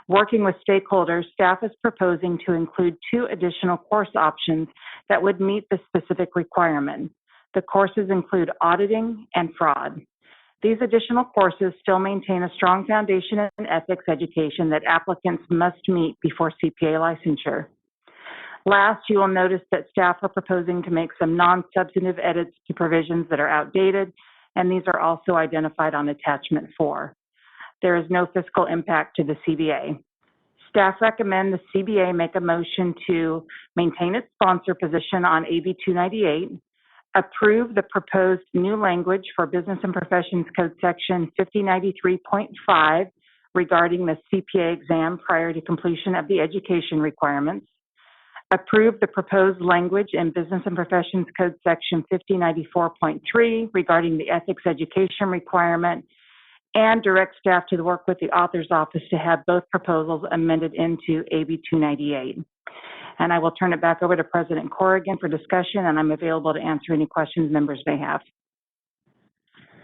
Working with stakeholders, staff is proposing to include 2 additional course options that would meet the specific requirement. The courses include auditing and fraud. These additional courses still maintain a strong foundation in ethics education that applicants must meet before CPA licensure. Last, you will notice that staff are proposing to make some non-substantive edits to provisions that are outdated, and these are also identified on Attachment 4. There is no fiscal impact to the CBA. Staff recommend the CBA make a motion to maintain its sponsor position on AB 298, approve the proposed new language for Business and Professions Code Section 5093.5 regarding the CPA exam prior to completion of the education requirements, approve the proposed language in Business and Professions Code Section 5094.3 regarding the ethics education requirement, and direct staff to work with the author's office to have both proposals amended into AB 298. And I will turn it back over to President Corrigan for discussion, and I'm available to answer any questions members may have.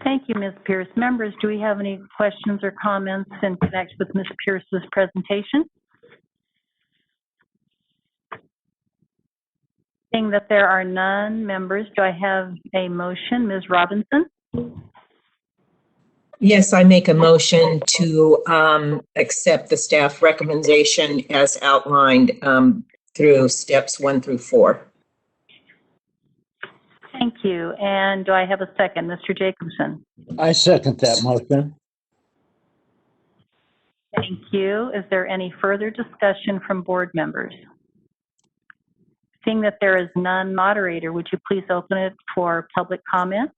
Thank you, Ms. Pierce. Members, do we have any questions or comments in connection with Ms. Pierce's presentation? Seeing that there are none, members, do I have a motion? Ms. Robinson? Yes, I make a motion to accept the staff recommendation as outlined through steps 1 through 4. Thank you. And do I have a second? Mr. Jacobson? I second that motion. Thank you. Is there any further discussion from board members? Seeing that there is none, moderator, would you please open it for public comment?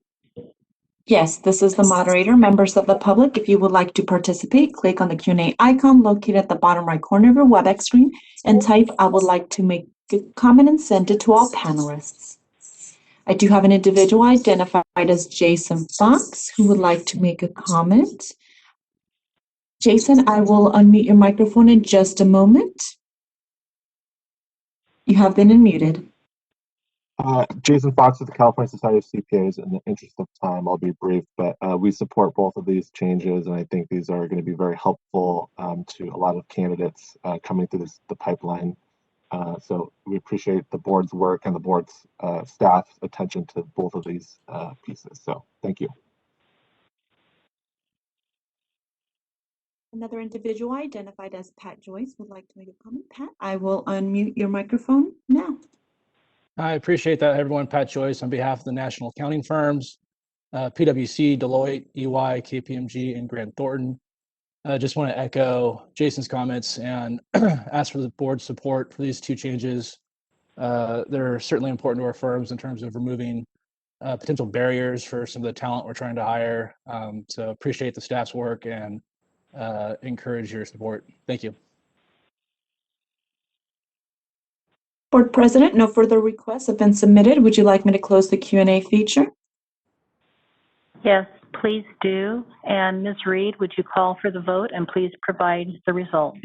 Yes, this is the moderator. Members of the public, if you would like to participate, click on the Q&A icon located at the bottom right corner of your WebEx screen and type, I would like to make a comment and send it to all panelists. I do have an individual identified as Jason Fox who would like to make a comment. Jason, I will unmute your microphone in just a moment. You have been unmuted. Jason Fox with the California Society of CPAs. In the interest of time, I'll be brief, but we support both of these changes, and I think these are going to be very helpful to a lot of candidates coming through the pipeline. So we appreciate the board's work and the board's staff's attention to both of these pieces. So thank you. Another individual identified as Pat Joyce would like to make a comment. Pat, I will unmute your microphone now. I appreciate that, everyone. Pat Joyce on behalf of the national accounting firms, PwC, Deloitte, EY, KPMG, and Grant Thornton. I just want to echo Jason's comments and ask for the board's support for these two changes. They're certainly important to our firms in terms of removing potential barriers for some of the talent we're trying to hire. So appreciate the staff's work and encourage your support. Thank you. Board President, no further requests have been submitted. Would you like me to close the Q&A feature? Yes, please do. And Ms. Reed, would you call for the vote and please provide the result?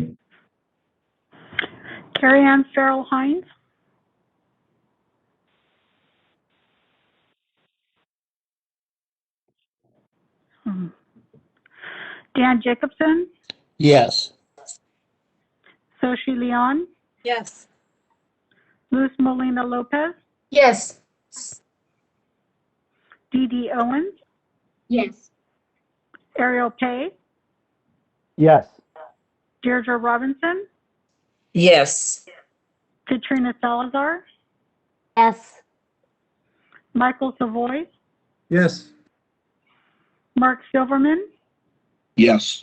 Carrie Ann Farrell Hines. Dan Jacobson. Yes. Soshi Leon. Yes. Luz Molina Lopez. Yes. Dee Dee Owens. Yes. Ariel Pay. Yes. Deirdre Robinson. Yes. Katrina Salazar. Yes. Michael Savoy. Yes. Mark Silverman. Yes.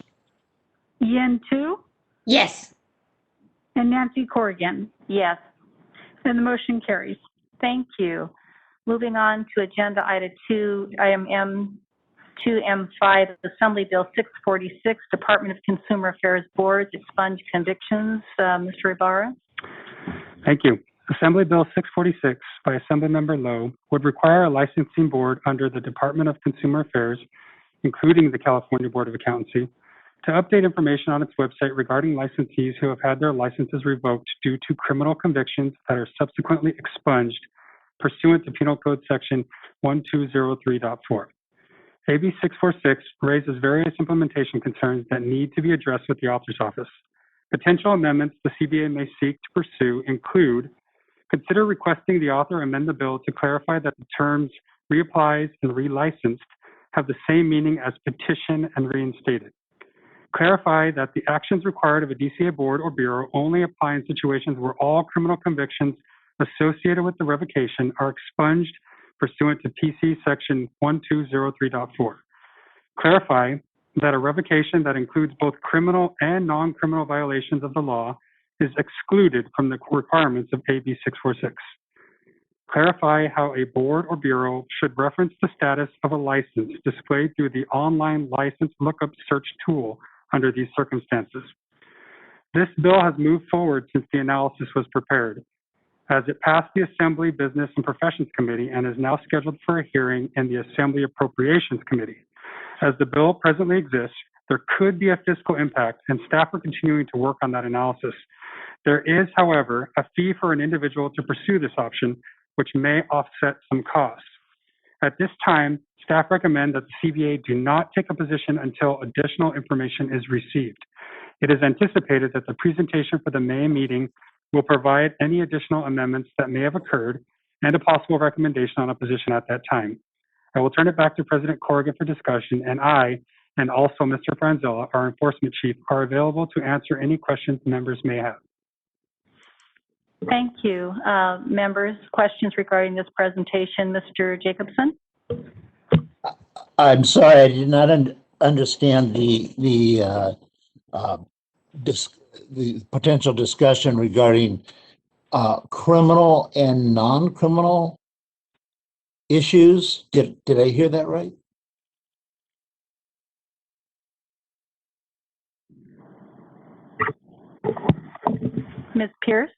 Yin Tu. Yes. And Nancy Corrigan. Yes. And the motion carries. Thank you. Moving on to agenda item 2M5, Assembly Bill 646, Department of Consumer Affairs Boards, expunge convictions. Mr. Ibarra. Thank you. Assembly Bill 646 by Assemblymember Lowe would require a licensing board under the Department of Consumer Affairs, including the California Board of Accountancy, to update information on its website regarding licensees who have had their licenses revoked due to criminal convictions that are subsequently expunged pursuant to Penal Code Section 1203.4. AB 646 raises various implementation concerns that need to be addressed with the author's office. Potential amendments the CBA may seek to pursue include: consider requesting the author amend the bill to clarify that the terms reapplies and relicensed have the same meaning as petition and reinstated. Clarify that the actions required of a DCA board or bureau only apply in situations where all criminal convictions associated with the revocation are expunged pursuant to PC Section 1203.4. Clarify that a revocation that includes both criminal and non-criminal violations of the law is excluded from the requirements of AB 646. Clarify how a board or bureau should reference the status of a license displayed through the online license lookup search tool under these circumstances. This bill has moved forward since the analysis was prepared, as it passed the Assembly Business and Professions Committee and is now scheduled for a hearing in the Assembly Appropriations Committee. As the bill presently exists, there could be a fiscal impact, and staff are continuing to work on that analysis. There is, however, a fee for an individual to pursue this option, which may offset some costs. At this time, staff recommend that the CBA do not take a position until additional information is received. It is anticipated that the presentation for the May meeting will provide any additional amendments that may have occurred and a possible recommendation on a position at that time. I will turn it back to President Corrigan for discussion, and I, and also Mr. Franzella, our enforcement chief, are available to answer any questions members may have. Thank you. Members, questions regarding this presentation? Mr. Jacobson? I'm sorry, I did not understand the potential discussion regarding criminal and non-criminal issues. Did I hear that right? Ms. Pierce?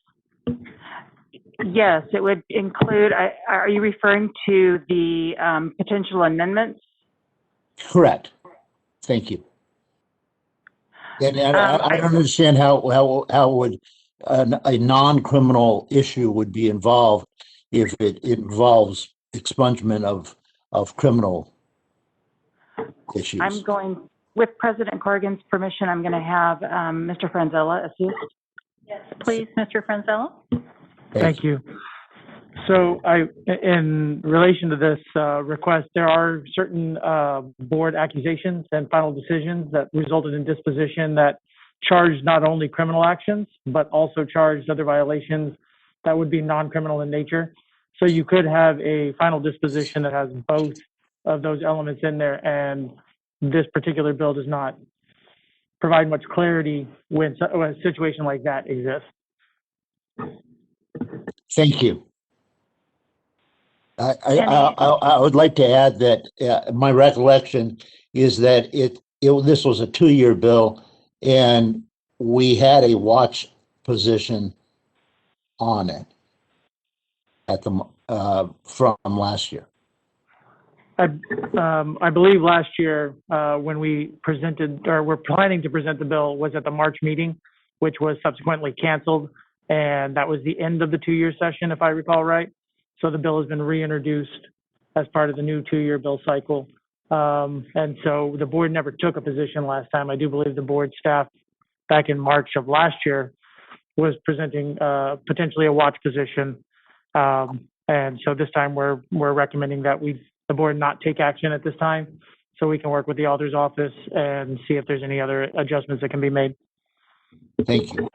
Yes, it would include, are you referring to the potential amendments? Correct. Thank you. And I don't understand how would a non-criminal issue would be involved if it involves expungement of criminal issues. I'm going, with President Corrigan's permission, I'm going to have Mr. Franzella assist. Yes, please, Mr. Franzella. Thank you. So in relation to this request, there are certain board accusations and final decisions that resulted in disposition that charged not only criminal actions, but also charged other violations that would be non-criminal in nature. So you could have a final disposition that has both of those elements in there, and this particular bill does not provide much clarity when a situation like that exists. Thank you. I would like to add that my recollection is that this was a 2-year bill, and we had a watch position on it at the from last year. I believe last year when we presented, or we're planning to present the bill, was at the March meeting, which was subsequently canceled, and that was the end of the 2-year session, if I recall right. So the bill has been reintroduced as part of the new 2-year bill cycle. And so the board never took a position last time. I do believe the board staff back in March of last year was presenting potentially a watch position. And so this time we're recommending that the board not take action at this time, so we can work with the auditor's office and see if there's any other adjustments that can be made. Thank you.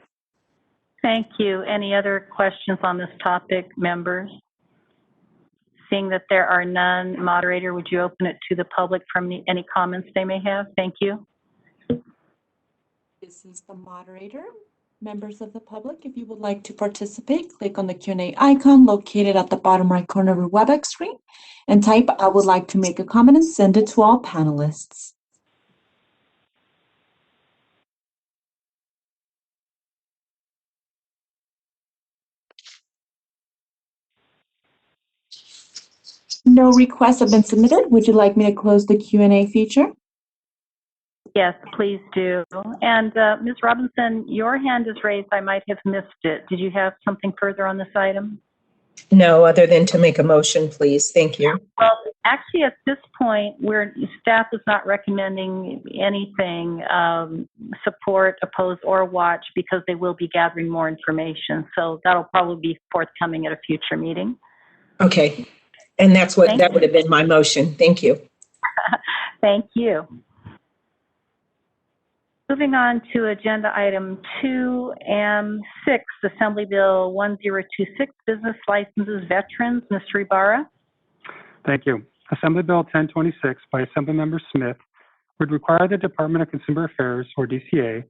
Thank you. Any other questions on this topic, members? Seeing that there are none, moderator, would you open it to the public from any comments they may have? Thank you. This is the moderator. Members of the public, if you would like to participate, click on the Q&A icon located at the bottom right corner of your WebEx screen and type "I would like to make a comment" and send it to all panelists. No requests have been submitted. Would you like me to close the Q&A feature? Yes, please do. And Ms. Robinson, your hand is raised. I might have missed it. Did you have something further on this item? No, other than to make a motion, please. Thank you. Well, actually, at this point, staff is not recommending anything, support, oppose, or watch, because they will be gathering more information. So that'll probably be forthcoming at a future meeting. Okay. And that would have been my motion. Thank you. Thank you. Moving on to agenda item 2M6, Assembly Bill 1026, Business Licenses Veterans. Mr. Ibarra. Thank you. Assembly Bill 1026 by Assemblymember Smith would require the Department of Consumer Affairs, or DCA,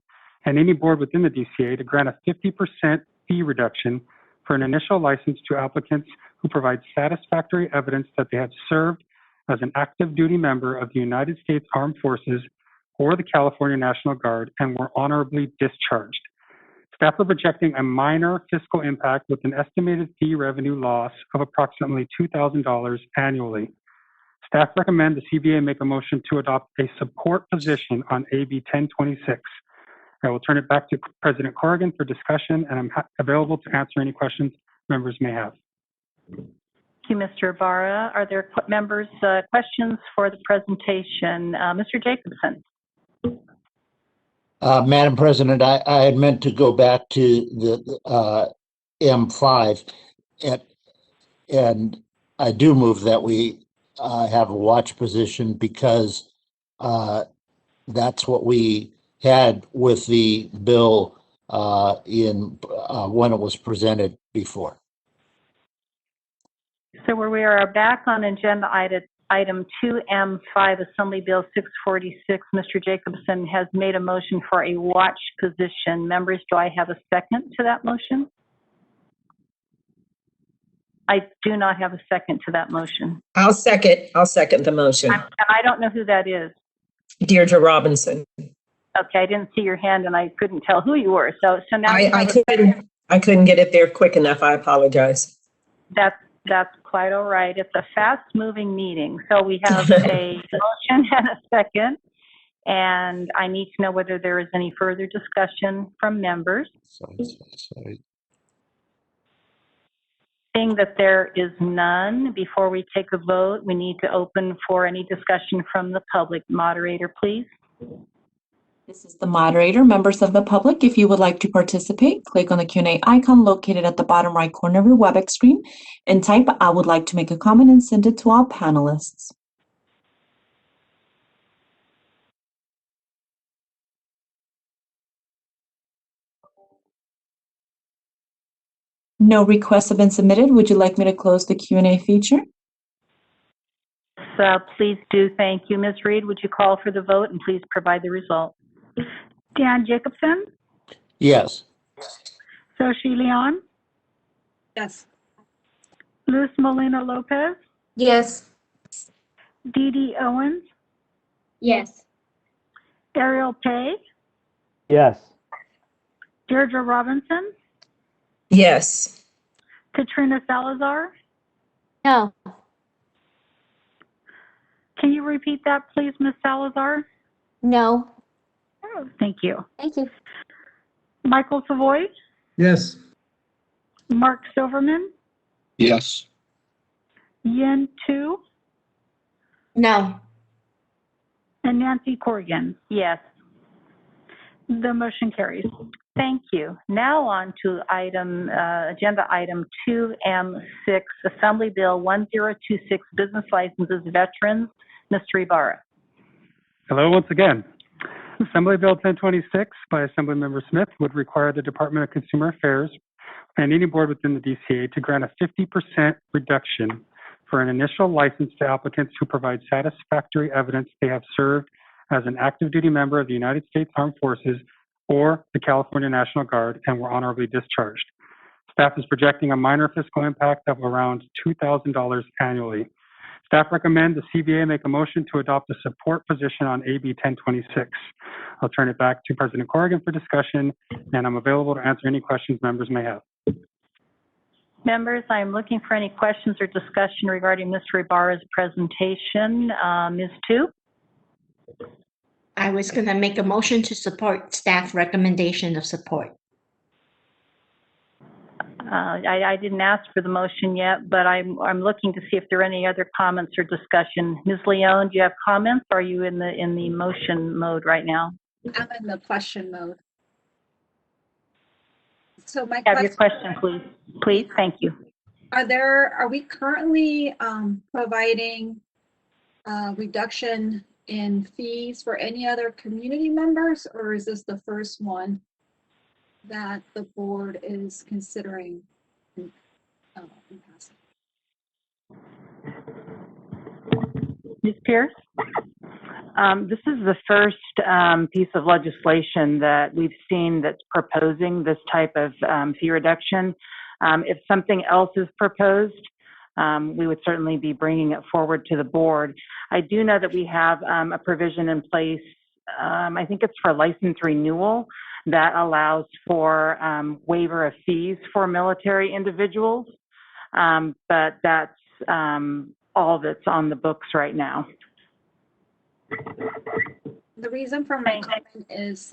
and any board within the DCA to grant a 50% fee reduction for an initial license to applicants who provide satisfactory evidence that they have served as an active duty member of the United States Armed Forces or the California National Guard and were honorably discharged. Staff are projecting a minor fiscal impact with an estimated fee revenue loss of approximately $2,000 annually. Staff recommend the CBA make a motion to adopt a support position on AB 1026. I will turn it back to President Corrigan for discussion, and I'm available to answer any questions members may have. Thank you, Mr. Ibarra. Are there members' questions for the presentation? Mr. Jacobson. Madam President, I had meant to go back to the M5, and I do move that we have a watch position because that's what we had with the bill when it was presented before. So we are back on agenda item 2M5, Assembly Bill 646. Mr. Jacobson has made a motion for a watch position. Members, do I have a second to that motion? I do not have a second to that motion. I'll second the motion. And I don't know who that is. Deirdre Robinson. Okay, I didn't see your hand and I couldn't tell who you were. So now I couldn't. I couldn't get it there quick enough. I apologize. That's quite all right. It's a fast-moving meeting. So we have a motion and a second, and I need to know whether there is any further discussion from members. Seeing that there is none, before we take a vote, we need to open for any discussion from the public. Moderator, please. This is the moderator. Members of the public, if you would like to participate, click on the Q&A icon located at the bottom right corner of your WebEx screen and type "I would like to make a comment" and send it to all panelists. No requests have been submitted. Would you like me to close the Q&A feature? So please do. Thank you. Ms. Reed, would you call for the vote and please provide the result? Dan Jacobson, Yes. Soshi Leon, Yes. Luz Molina Lopez, Yes. Dee Dee Owens, Yes. Ariel Pay, Yes. Deirdre Robinson, Yes. Katrina Salazar. No. Can you repeat that, please, Ms. Salazar? No. Oh, thank you. Thank you. Michael Savoy, Yes. Mark Silverman, Yes. Yin Tu, No. And Nancy Corrigan. Yes. The motion carries. Thank you. Now on to agenda item 2M6, Assembly Bill 1026, Business Licenses Veterans. Mr. Ibarra. Hello once again. Assembly Bill 1026 by Assemblymember Smith would require the Department of Consumer Affairs and any board within the DCA to grant a 50% reduction for an initial license to applicants who provide satisfactory evidence they have served as an active duty member of the United States Armed Forces or the California National Guard and were honorably discharged. Staff is projecting a minor fiscal impact of around $2,000 annually. Staff recommend the CBA make a motion to adopt a support position on AB 1026. I'll turn it back to President Corrigan for discussion, and I'm available to answer any questions members may have. Members, I'm looking for any questions or discussion regarding Mr. Ibarra's presentation. Ms. Tu? I was going to make a motion to support staff recommendation of support. I didn't ask for the motion yet, but I'm looking to see if there are any other comments or discussion. Ms. Leon, do you have comments? Or are you in the motion mode right now? I'm in the question mode. So my Have your question, please. Please, thank you. Are we currently providing reduction in fees for any other community members, or is this the first one that the board is considering in passing? Ms. Pierce? This is the first piece of legislation that we've seen that's proposing this type of fee reduction. If something else is proposed, we would certainly be bringing it forward to the board. I do know that we have a provision in place, I think it's for license renewal, that allows for waiver of fees for military individuals, but that's all that's on the books right now. The reason for my comment is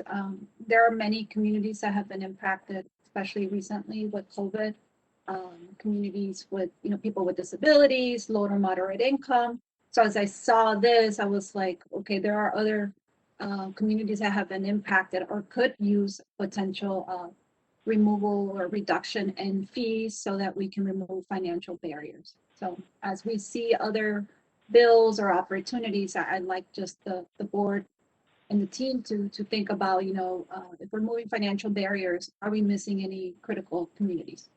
there are many communities that have been impacted, especially recently with COVID. Communities with, people with disabilities, low to moderate income. So as I saw this, I was like, okay, there are other communities that have been impacted or could use potential removal or reduction in fees so that we can remove financial barriers. So as we see other bills or opportunities, I'd like just the board and the team to think about, if we're moving financial barriers, are we missing any critical communities?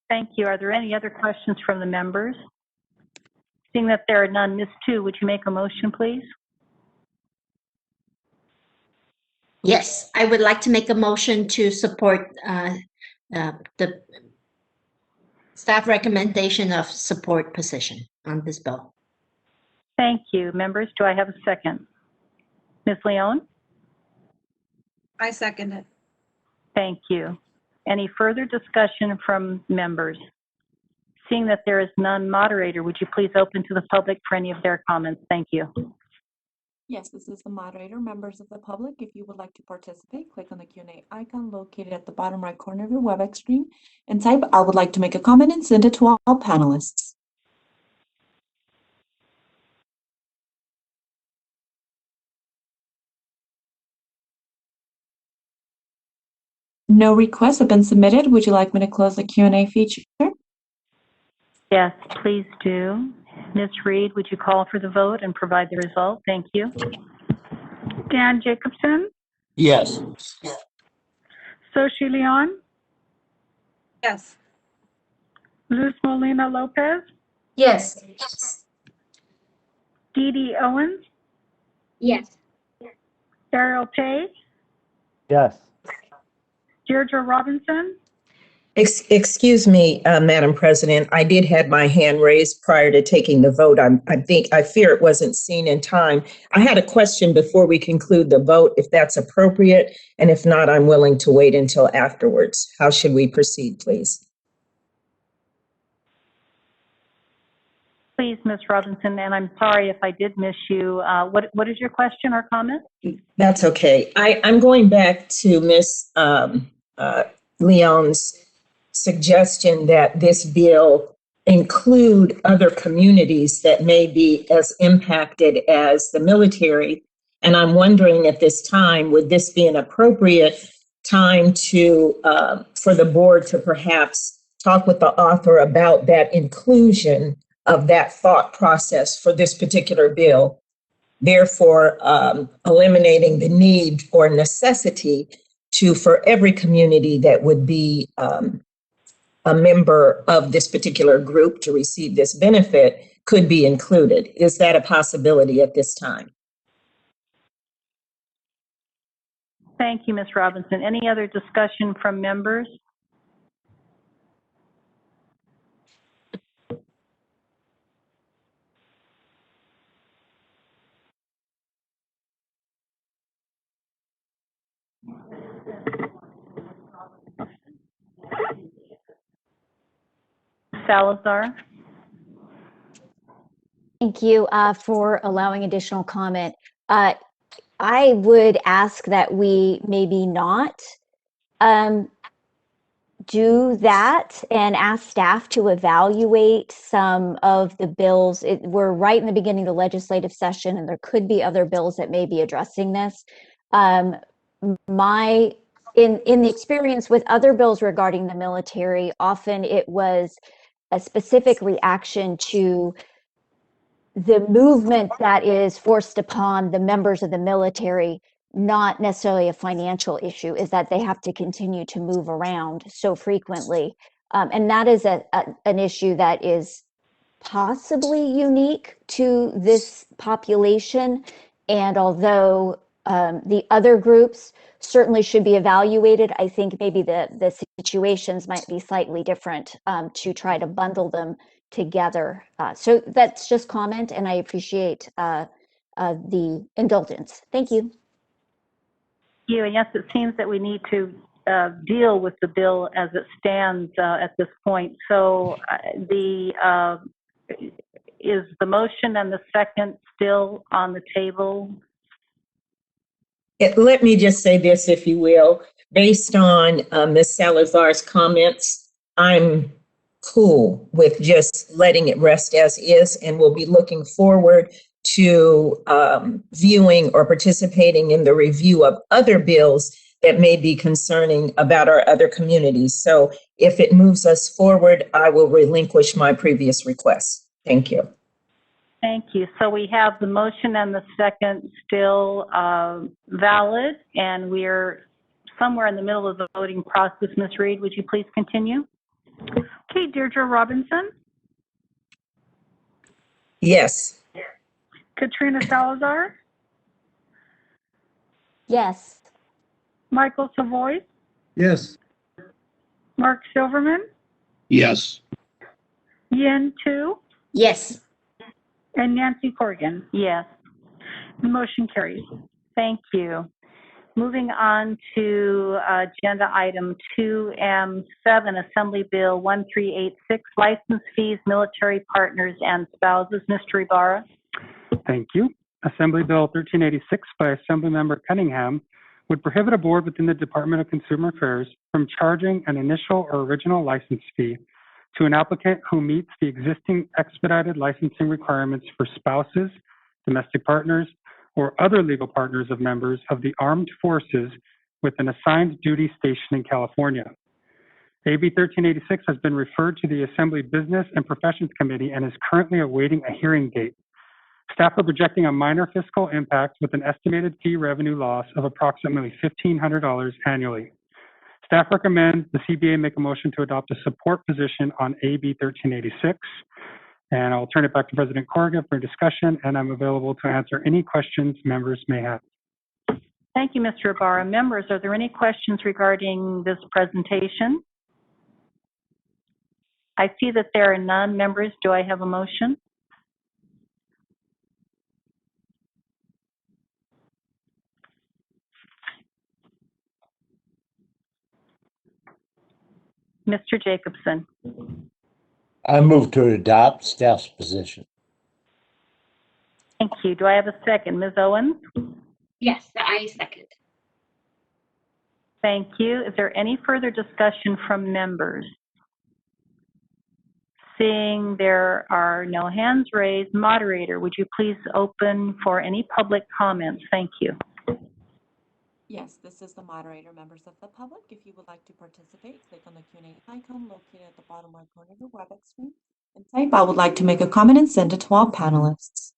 Thank you. Are there any other questions from the members? Seeing that there are none, Ms. Tu, would you make a motion, please? Yes, I would like to make a motion to support the staff recommendation of support position on this bill. Thank you. Members, do I have a second? Ms. Leon? I second it. Thank you. Any further discussion from members? Seeing that there is none, moderator, would you please open to the public for any of their comments? Thank you. Yes, this is the moderator. Members of the public, if you would like to participate, click on the Q&A icon located at the bottom right corner of your WebEx screen and type, I would like to make a comment, and send it to all panelists. No requests have been submitted. Would you like me to close the Q&A feature? Yes, please do. Ms. Reed, would you call for the vote and provide the result? Thank you. Dan Jacobson, Yes. Sochi Leon, Yes. Luz Molina Lopez, Yes. Dee Dee Owens, Yes. Ariel Page, Yes. Deirdre Robinson. Excuse me, Madam President, I did have my hand raised prior to taking the vote. I fear it wasn't seen in time. I had a question before we conclude the vote, if that's appropriate, and if not, I'm willing to wait until afterwards. How should we proceed, please? Please, Ms. Robinson, and I'm sorry if I did miss you. What is your question or comment? That's okay. I'm going back to Ms. Leon's suggestion that this bill include other communities that may be as impacted as the military. And I'm wondering at this time, would this be an appropriate time to for the board to perhaps talk with the author about that inclusion of that thought process for this particular bill, therefore eliminating the need or necessity for every community that would be a member of this particular group to receive this benefit could be included. Is that a possibility at this time? Thank you, Ms. Robinson. Any other discussion from members? Salazar. Thank you for allowing additional comment. I would ask that we maybe not do that and ask staff to evaluate some of the bills. We're right in the beginning of the legislative session, and there could be other bills that may be addressing this. In the experience with other bills regarding the military, often it was a specific reaction to the movement that is forced upon the members of the military, not necessarily a financial issue, is that they have to continue to move around so frequently. And that is an issue that is possibly unique to this population. And although the other groups certainly should be evaluated, I think maybe the situations might be slightly different to try to bundle them together. So that's just comment, and I appreciate the indulgence. Thank you. And yes, it seems that we need to deal with the bill as it stands at this point. So is the motion and the second still on the table? Let me just say this, if you will. Based on Ms. Salazar's comments, I'm cool with just letting it rest as is, and we'll be looking forward to viewing or participating in the review of other bills that may be concerning about our other communities. So if it moves us forward, I will relinquish my previous request. Thank you. Thank you. So we have the motion and the second still valid, and we're somewhere in the middle of the voting process. Ms. Reed, would you please continue? Okay, Deirdre Robinson. Yes. Katrina Salazar. Yes. Michael Savoy. Yes. Mark Silverman. Yes. Yin Tu. Yes. And Nancy Corrigan. Yes. The motion carries. Thank you. Moving on to agenda item 2M7, Assembly Bill 1386, license fees, military partners and spouses. Mr. Ibarra. Thank you. Assembly Bill 1386 by Assemblymember Cunningham would prohibit a board within the Department of Consumer Affairs from charging an initial or original license fee to an applicant who meets the existing expedited licensing requirements for spouses, domestic partners, or other legal partners of members of the armed forces with an assigned duty station in California. AB 1386 has been referred to the Assembly Business and Professions Committee and is currently awaiting a hearing date. Staff are projecting a minor fiscal impact with an estimated fee revenue loss of approximately $1,500 annually. Staff recommends the CBA make a motion to adopt a support position on AB 1386. And I'll turn it back to President Corrigan for discussion, and I'm available to answer any questions members may have. Thank you, Mr. Ibarra. Members, are there any questions regarding this presentation? I see that there are none. Members, do I have a motion? Mr. Jacobson. I move to adopt staff's position. Thank you. Do I have a second? Ms. Owens? Yes, I second. Thank you. Is there any further discussion from members? Seeing there are no hands raised, moderator, would you please open for any public comments? Thank you. Yes, this is the moderator. Members of the public, if you would like to participate, click on the Q&A icon located at the bottom right corner of the WebEx screen and type, I would like to make a comment, and send it to all panelists.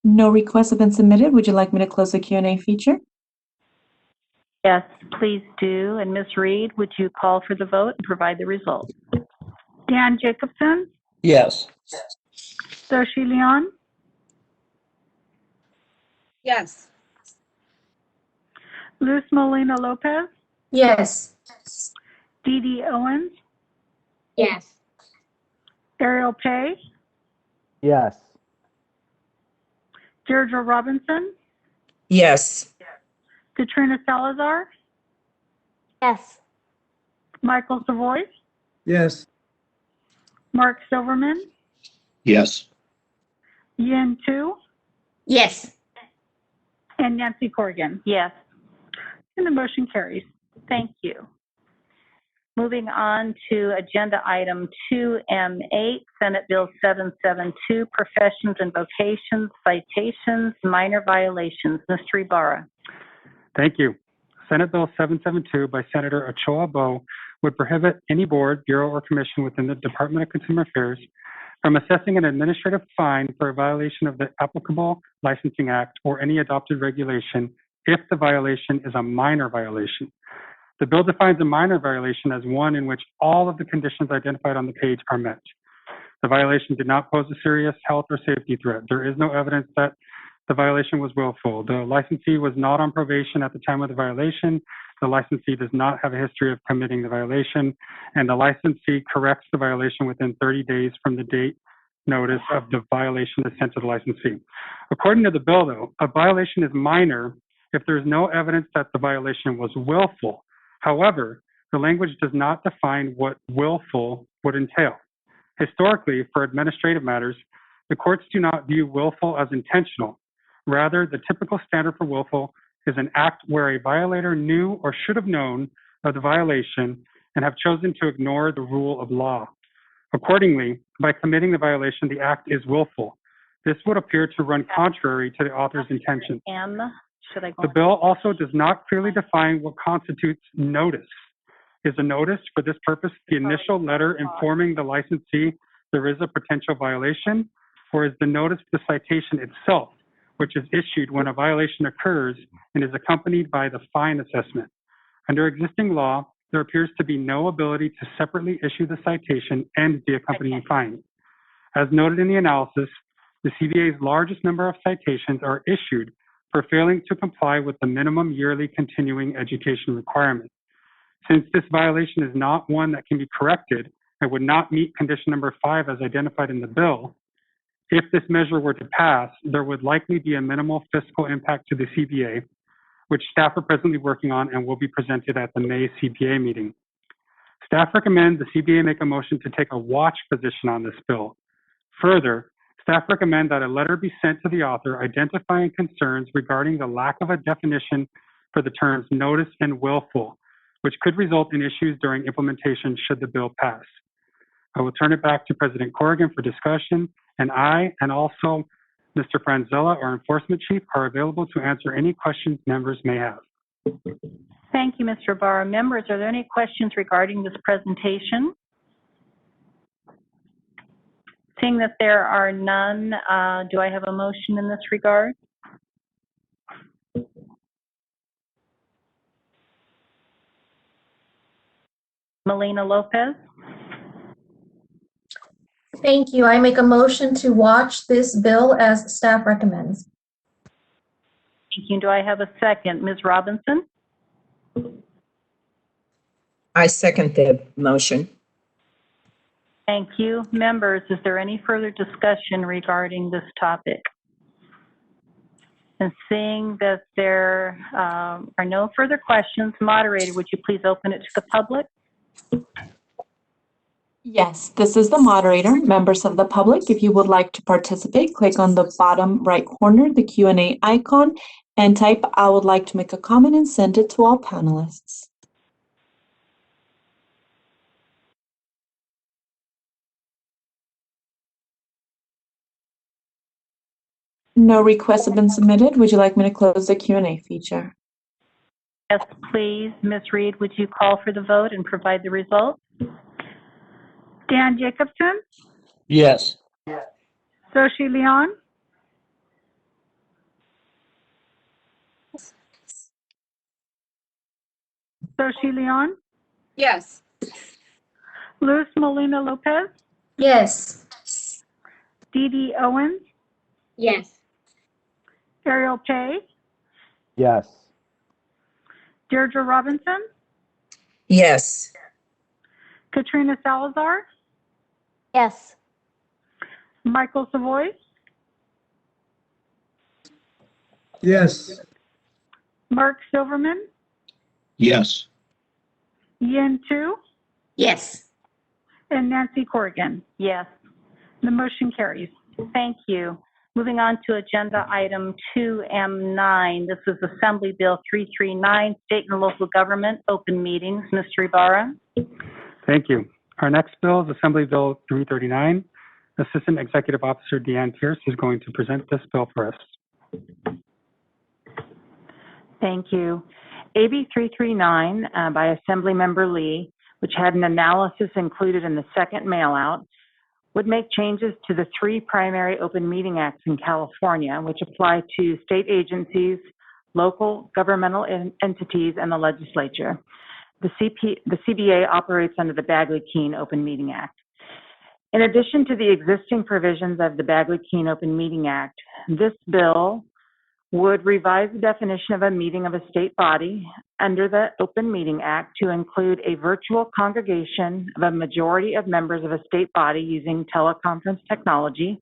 No requests have been submitted. Would you like me to close the Q&A feature? Yes, please do. And Ms. Reed, would you call for the vote and provide the results? Dan Jacobson, Yes. Soshi Leon, Yes. Luz Molina Lopez, Yes. Dee Dee Owens, Yes. Ariel Pay, Yes. Deirdre Robinson, Yes. Katrina Salazar, Yes. Michael Savoy, Yes. Mark Silverman, Yes. Yin Tu, Yes. and Nancy Corrigan. Yes. And the motion carries. Thank you. Moving on to agenda item 2M8, Senate Bill 772, Professions and Vocations, Citations, Minor Violations. Mr. Ibarra. Thank you. Senate Bill 772 by Senator Ochoa Bo would prohibit any board, bureau, or commission within the Department of Consumer Affairs from assessing an administrative fine for a violation of the applicable Licensing Act or any adopted regulation if the violation is a minor violation. The bill defines a minor violation as one in which all of the conditions identified on the page are met. The violation did not pose a serious health or safety threat. There is no evidence that the violation was willful. The licensee was not on probation at the time of the violation. The licensee does not have a history of committing the violation, and the licensee corrects the violation within 30 days from the date notice of the violation is sent to the licensee. According to the bill, though, a violation is minor if there is no evidence that the violation was willful. However, the language does not define what willful would entail. Historically, for administrative matters, the courts do not view willful as intentional. Rather, the typical standard for willful is an act where a violator knew or should have known of the violation and have chosen to ignore the rule of law. Accordingly, by committing the violation, the act is willful. This would appear to run contrary to the author's intention. The bill also does not clearly define what constitutes notice. Is a notice for this purpose the initial letter informing the licensee there is a potential violation, or is the notice the citation itself, which is issued when a violation occurs and is accompanied by the fine assessment? Under existing law, there appears to be no ability to separately issue the citation and the accompanying fine. As noted in the analysis, the CBA's largest number of citations are issued for failing to comply with the minimum yearly continuing education requirement. Since this violation is not one that can be corrected, and would not meet condition number 5 as identified in the bill, if this measure were to pass, there would likely be a minimal fiscal impact to the CBA, which staff are presently working on and will be presented at the May CBA meeting. Staff recommends the CBA make a motion to take a watch position on this bill. Further, staff recommend that a letter be sent to the author identifying concerns regarding the lack of a definition for the terms notice and willful, which could result in issues during implementation should the bill pass. I will turn it back to President Corrigan for discussion, and I and also Mr. Franzella, our enforcement chief, are available to answer any questions members may have. Thank you, Mr. Barr. Members, are there any questions regarding this presentation? Seeing that there are none, do I have a motion in this regard? Melina Lopez. Thank you. I make a motion to watch this bill as staff recommends. Thank you. Do I have a second? Ms. Robinson? I second the motion. Thank you. Members, is there any further discussion regarding this topic? And seeing that there are no further questions, moderator, would you please open it to the public? Yes, this is the moderator. Members of the public, if you would like to participate, click on the bottom right corner, the Q&A icon, and type, "I would like to make a comment," and send it to all panelists. No requests have been submitted. Would you like me to close the Q&A feature? Yes, please. Ms. Reed, would you call for the vote and provide the results? Dan Jacobson, Yes. Soshi Leon, Soshi Leon, Yes. Luz Molina Lopez, Yes. Dee Dee Owens, Yes. Ariel Pay, Yes. Deirdre Robinson, Yes. Katrina Salazar, Yes. Michael Savoy, Yes. Mark Silverman, Yes. Yin Tu, Yes. and Nancy Corrigan. Yes. The motion carries. Thank you. Moving on to agenda item 2M9. This is Assembly Bill 339, State and Local Government Open Meetings. Mr. Ibarra. Thank you. Our next bill is Assembly Bill 339. Assistant Executive Officer Deanne Pierce is going to present this bill for us. Thank you. AB 339 by Assemblymember Lee, which had an analysis included in the second mailout, would make changes to the 3 primary open meeting acts in California, which apply to state agencies, local governmental entities, and the legislature. The CBA operates under the Bagley-Keene Open Meeting Act. In addition to the existing provisions of the Bagley-Keene Open Meeting Act, this bill would revise the definition of a meeting of a state body under the Open Meeting Act to include a virtual congregation of a majority of members of a state body using teleconference technology,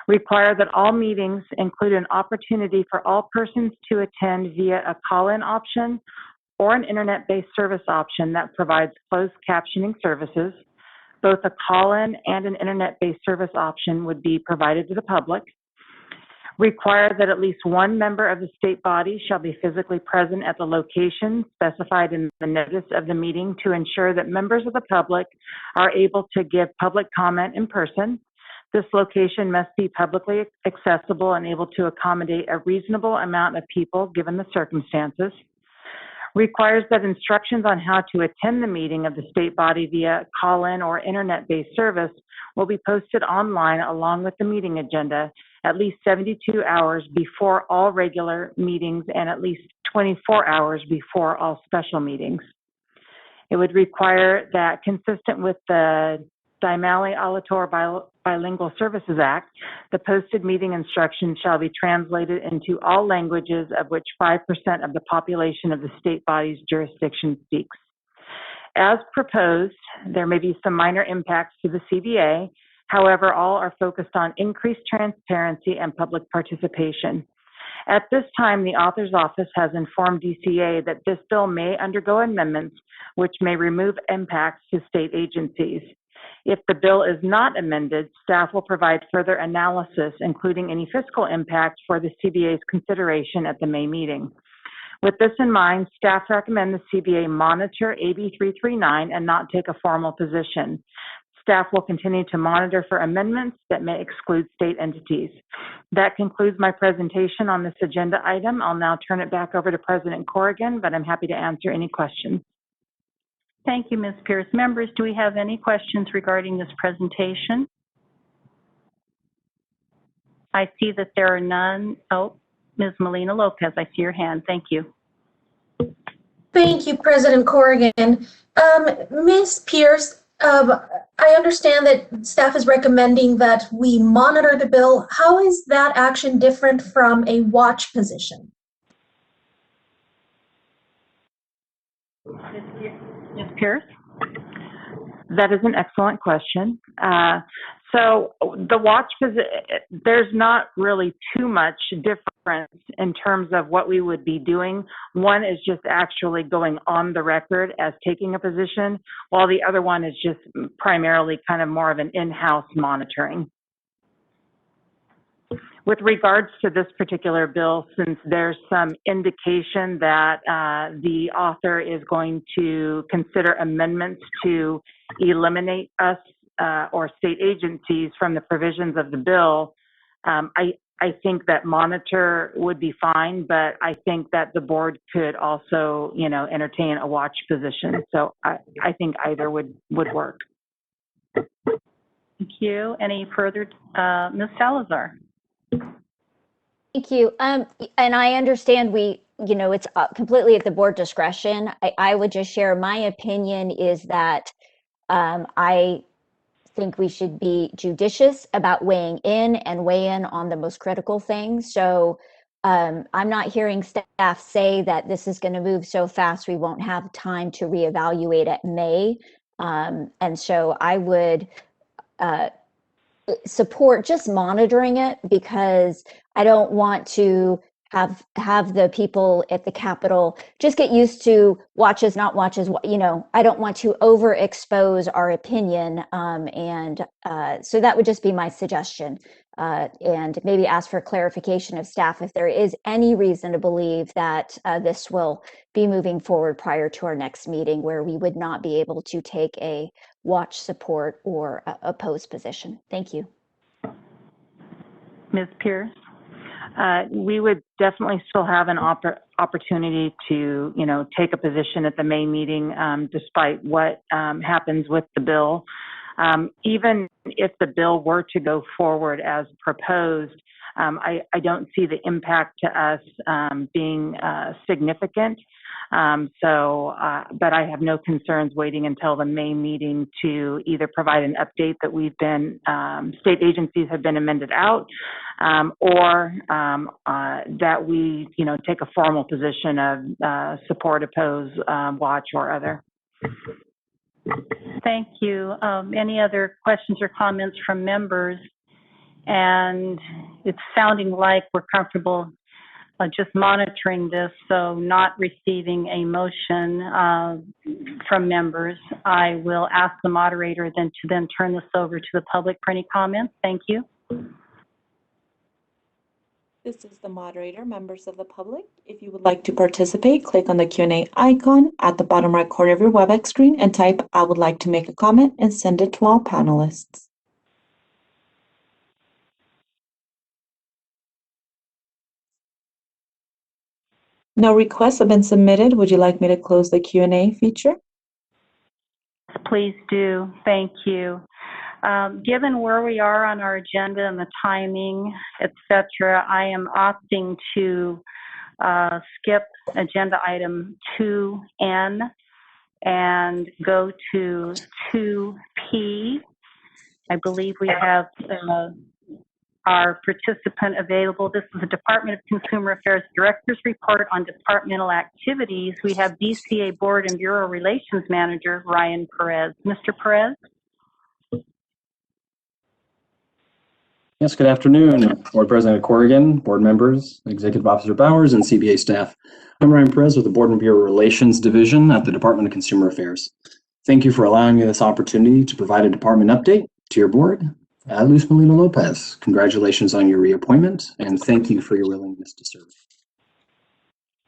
require that all meetings include an opportunity for all persons to attend via a call-in option or an internet-based service option that provides closed captioning services. Both a call-in and an internet-based service option would be provided to the public. Require that at least one member of the state body shall be physically present at the location specified in the notice of the meeting to ensure that members of the public are able to give public comment in person. This location must be publicly accessible and able to accommodate a reasonable amount of people given the circumstances. Requires that instructions on how to attend the meeting of the state body via call-in or internet-based service will be posted online along with the meeting agenda at least 72 hours before all regular meetings and at least 24 hours before all special meetings. It would require that, consistent with the Daimali-Alator Bilingual Services Act, the posted meeting instructions shall be translated into all languages of which 5% of the population of the state body's jurisdiction speaks. As proposed, there may be some minor impacts to the CBA. However, all are focused on increased transparency and public participation. At this time, the author's office has informed DCA that this bill may undergo amendments, which may remove impacts to state agencies. If the bill is not amended, staff will provide further analysis, including any fiscal impact for the CBA's consideration at the May meeting. With this in mind, staff recommend the CBA monitor AB 339 and not take a formal position. Staff will continue to monitor for amendments that may exclude state entities. That concludes my presentation on this agenda item. I'll now turn it back over to President Corrigan, but I'm happy to answer any questions. Thank you, Ms. Pierce. Members, do we have any questions regarding this presentation? I see that there are none. Oh, Ms. Melina Lopez, I see your hand. Thank you. Thank you, President Corrigan. Ms. Pierce, I understand that staff is recommending that we monitor the bill. How is that action different from a watch position? Ms. Pierce? That is an excellent question. So the watch position, there's not really too much difference in terms of what we would be doing. One is just actually going on the record as taking a position, while the other one is just primarily kind of more of an in-house monitoring. With regards to this particular bill, since there's some indication that the author is going to consider amendments to eliminate us or state agencies from the provisions of the bill, I think that monitor would be fine, but I think that the board could also, you know, entertain a watch position. So I think either would work. Thank you. Any further, Ms. Salazar? Thank you. And I understand it's completely at the board discretion. I would just share my opinion is that I think we should be judicious about weighing in and weigh in on the most critical things. So I'm not hearing staff say that this is going to move so fast we won't have time to reevaluate at May. And so I would support just monitoring it, because I don't want to have the people at the Capitol just get used to watches, not watches. You know, I don't want to overexpose our opinion, so that would just be my suggestion, and maybe ask for clarification of staff if there is any reason to believe that this will be moving forward prior to our next meeting, where we would not be able to take a watch, support, or oppose position. Thank you. Ms. Pierce? We would definitely still have an opportunity to, you know, take a position at the May meeting, despite what happens with the bill. Even if the bill were to go forward as proposed, I don't see the impact to us being significant. But I have no concerns waiting until the May meeting to either provide an update that state agencies have been amended out, or that we, you know, take a formal position of support, oppose, watch, or other. Thank you. Any other questions or comments from members? And it's sounding like we're comfortable just monitoring this, so not receiving a motion from members. I will ask the moderator to turn this over to the public for any comments. Thank you. This is the moderator, members of the public. If you would like to participate, click on the Q&A icon at the bottom right corner of your WebEx screen and type, "I would like to make a comment," and send it to all panelists. No requests have been submitted. Would you like me to close the Q&A feature? Please do. Thank you. Given where we are on our agenda and the timing, etc., I am opting to skip agenda item 2N and go to 2P. I believe we have our participant available. This is the Department of Consumer Affairs Director's Report on Departmental Activities. We have DCA Board and Bureau Relations Manager, Ryan Perez. Mr. Perez? Yes, good afternoon, Board President Corrigan, board members, Executive Officer Bowers, and CBA staff. I'm Ryan Perez with the Board and Bureau Relations Division at the Department of Consumer Affairs. Thank you for allowing me this opportunity to provide a department update to your board. Luz Molina Lopez, congratulations on your reappointment, and thank you for your willingness to serve.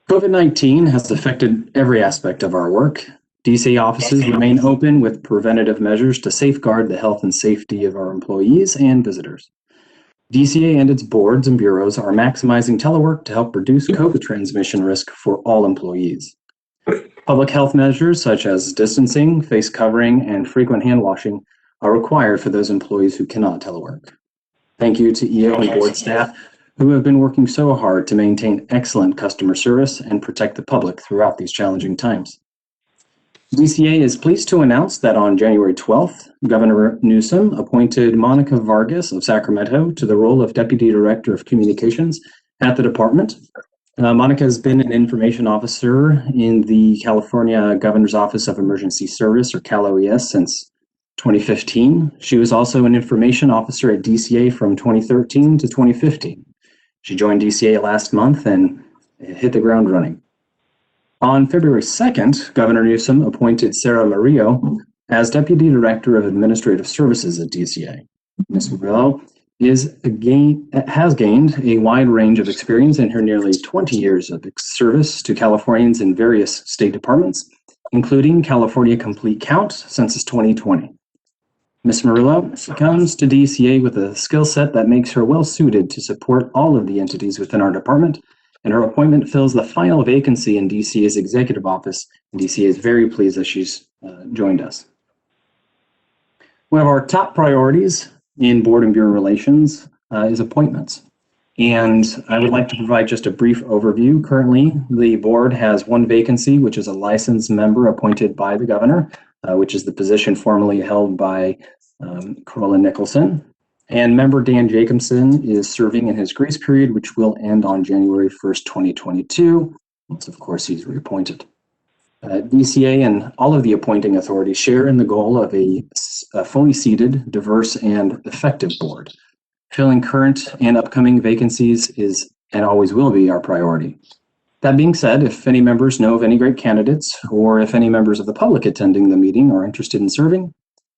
COVID-19 has affected every aspect of our work. DCA offices remain open with preventative measures to safeguard the health and safety of our employees and visitors. DCA and its boards and bureaus are maximizing telework to help reduce COVID transmission risk for all employees. Public health measures such as distancing, face covering, and frequent hand washing are required for those employees who cannot telework. Thank you to EO and board staff who have been working so hard to maintain excellent customer service and protect the public throughout these challenging times. DCA is pleased to announce that on January 12th, Governor Newsom appointed Monica Vargas of Sacramento to the role of Deputy Director of Communications at the department. Monica has been an information officer in the California Governor's Office of Emergency Service, or CalOES, since 2015. She was also an information officer at DCA from 2013 to 2015. She joined DCA last month and hit the ground running. On February 2nd, Governor Newsom appointed Sarah Murillo as Deputy Director of Administrative Services at DCA. Ms. Murillo has gained a wide range of experience in her nearly 20 years of service to Californians in various state departments, including California Complete Count Census 2020. Ms. Murillo comes to DCA with a skill set that makes her well suited to support all of the entities within our department, and her appointment fills the final vacancy in DCA's executive office. And DCA is very pleased that she's joined us. One of our top priorities in board and bureau relations is appointments. And I would like to provide just a brief overview. Currently, the board has one vacancy, which is a licensed member appointed by the governor, which is the position formerly held by Corolla Nicholson. And member Dan Jacobson is serving in his grace period, which will end on January 1st, 2022, once, of course, he's reappointed. DCA and all of the appointing authorities share in the goal of a fully seated, diverse, and effective board. Filling current and upcoming vacancies is and always will be our priority. That being said, if any members know of any great candidates, or if any members of the public attending the meeting are interested in serving,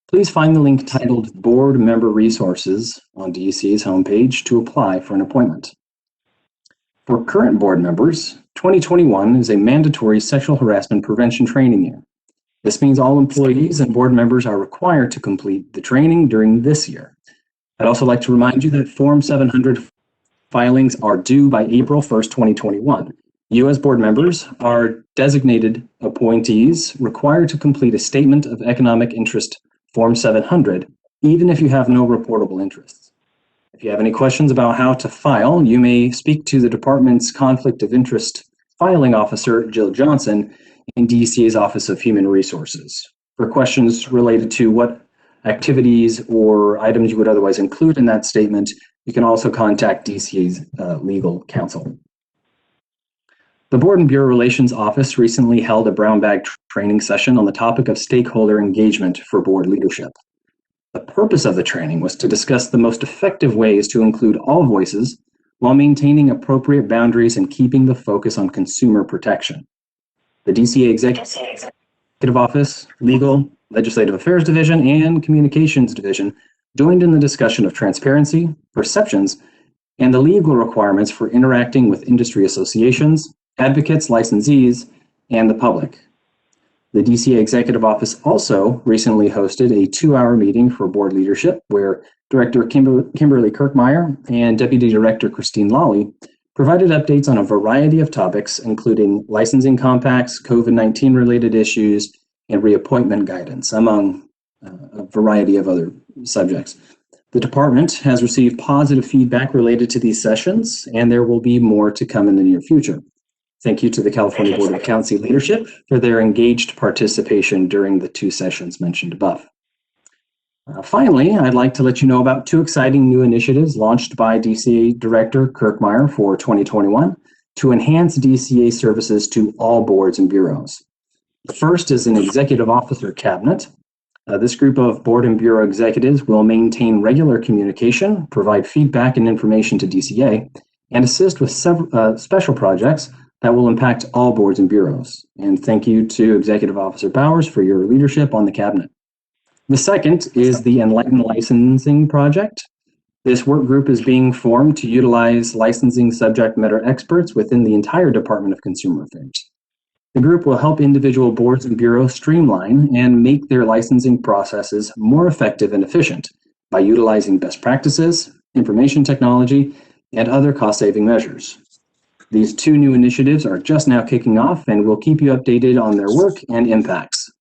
please find the link titled Board Member Resources on DCA's homepage to apply for an appointment. For current board members, 2021 is a mandatory sexual harassment prevention training year. This means all employees and board members are required to complete the training during this year. I'd also like to remind you that Form 700 filings are due by April 1st, 2021. You as board members are designated appointees required to complete a Statement of Economic Interest Form 700, even if you have no reportable interests. If you have any questions about how to file, you may speak to the department's Conflict of Interest Filing Officer, Jill Johnson, in DCA's Office of Human Resources. For questions related to what activities or items you would otherwise include in that statement, you can also contact DCA's legal counsel. The Board and Bureau Relations Office recently held a brown bag training session on the topic of stakeholder engagement for board leadership. The purpose of the training was to discuss the most effective ways to include all voices while maintaining appropriate boundaries and keeping the focus on consumer protection. The DCA Executive Office, Legal, Legislative Affairs Division, and Communications Division joined in the discussion of transparency, perceptions, and the legal requirements for interacting with industry associations, advocates, licensees, and the public. The DCA Executive Office also recently hosted a 2-hour meeting for board leadership where Director Kimberly Kirkmeyer and Deputy Director Christine Lawley provided updates on a variety of topics, including licensing compacts, COVID-19 related issues, and reappointment guidance, among a variety of other subjects. The department has received positive feedback related to these sessions, and there will be more to come in the near future. Thank you to the California Board of Accountancy leadership for their engaged participation during the 2 sessions mentioned above. Finally, I'd like to let you know about 2 exciting new initiatives launched by DCA Director Kirkmeyer for 2021 to enhance DCA services to all boards and bureaus. The first is an executive officer cabinet. This group of board and bureau executives will maintain regular communication, provide feedback and information to DCA, and assist with several special projects that will impact all boards and bureaus. And thank you to Executive Officer Bowers for your leadership on the cabinet. The second is the Enlighten Licensing Project. This work group is being formed to utilize licensing subject matter experts within the entire Department of Consumer Affairs. The group will help individual boards and bureaus streamline and make their licensing processes more effective and efficient by utilizing best practices, information technology, and other cost-saving measures. These 2 new initiatives are just now kicking off, and we'll keep you updated on their work and impacts.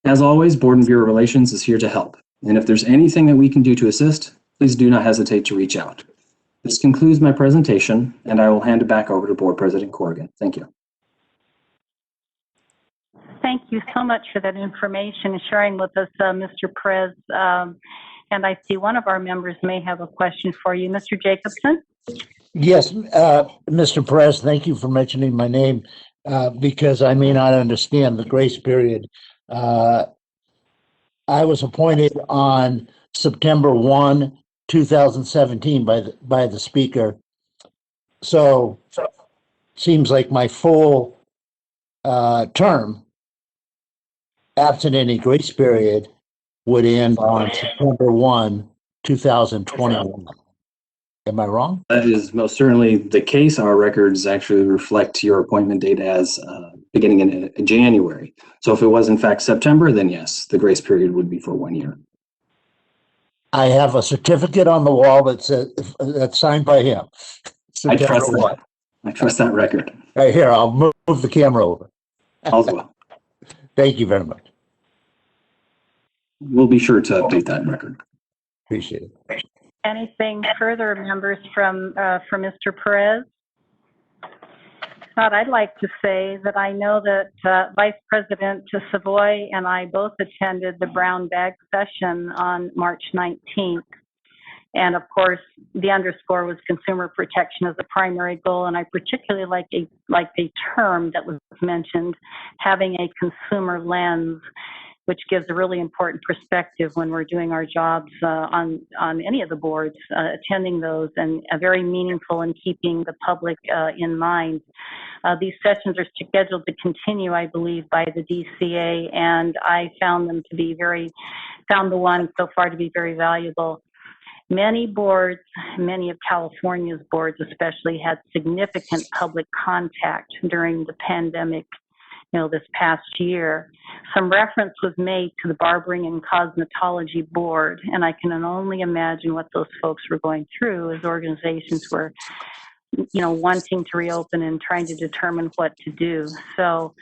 As always, Board and Bureau Relations is here to help, and if there's anything that we can do to assist, please do not hesitate to reach out. This concludes my presentation, and I will hand it back over to Board President Corrigan. Thank you. Thank you so much for that information and sharing with us, Mr. Perez. And I see one of our members may have a question for you. Mr. Jacobson? Yes, Mr. Perez, thank you for mentioning my name because I may not understand the grace period. I was appointed on September 1, 2017 by the speaker. So seems like my full term, absent any grace period, would end on September 1, 2021. Am I wrong? That is most certainly the case. Our records actually reflect your appointment date as beginning in January. So if it was in fact September, then yes, the grace period would be for 1 year. I have a certificate on the wall that says that's signed by him. I trust that. I trust that record. Right here, I'll move the camera over. All's well. Thank you very much. We'll be sure to update that record. Appreciate it. Anything further, members, from Mr. Perez? Not, I'd like to say that I know that Vice President Savoy and I both attended the brown bag session on March 19th. And of course, the underscore was consumer protection as a primary goal. And I particularly like a term that was mentioned, having a consumer lens, which gives a really important perspective when we're doing our jobs on any of the boards, attending those, and very meaningful in keeping the public in mind. These sessions are scheduled to continue, I believe, by the DCA, and I found the one so far to be very valuable. Many boards, many of California's boards especially, had significant public contact during the pandemic, this past year. Some reference was made to the Barbering and Cosmetology Board, and I can only imagine what those folks were going through as organizations were, wanting to reopen and trying to determine what to do. So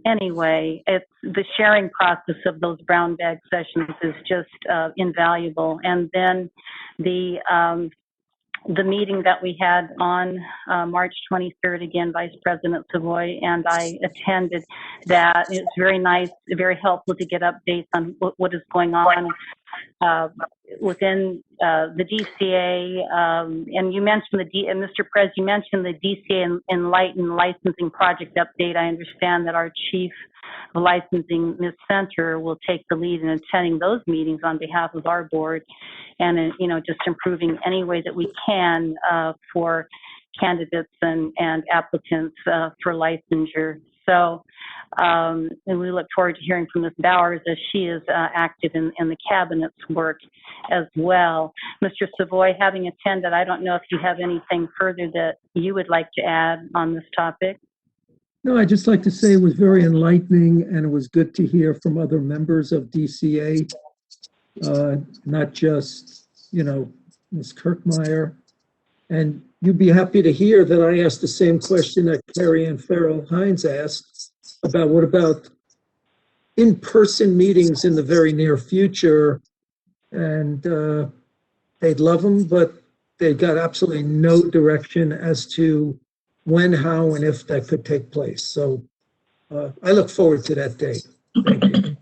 anyway, it's the sharing process of those brown bag sessions is just invaluable. And then the meeting that we had on March 23rd, again, Vice President Savoy and I attended that. It's very nice, very helpful to get updates on what is going on within the DCA. And you mentioned Mr. Perez, you mentioned the DCA Enlighten Licensing Project update. I understand that our Chief of Licensing, Ms. Center, will take the lead in attending those meetings on behalf of our board, and just improving any way that we can for candidates and applicants for licensure. So, and we look forward to hearing from Ms. Bowers as she is active in the cabinet's work as well. Mr. Savoy, having attended, I don't know if you have anything further that you would like to add on this topic. No, I'd just like to say it was very enlightening, and it was good to hear from other members of DCA, not just, Ms. Kirkmeyer. And you'd be happy to hear that I asked the same question that Carrie Ann Farrell-Hines asked about what about in-person meetings in the very near future. And they'd love them, but they got absolutely no direction as to when, how, and if that could take place. So I look forward to that day. Thank you.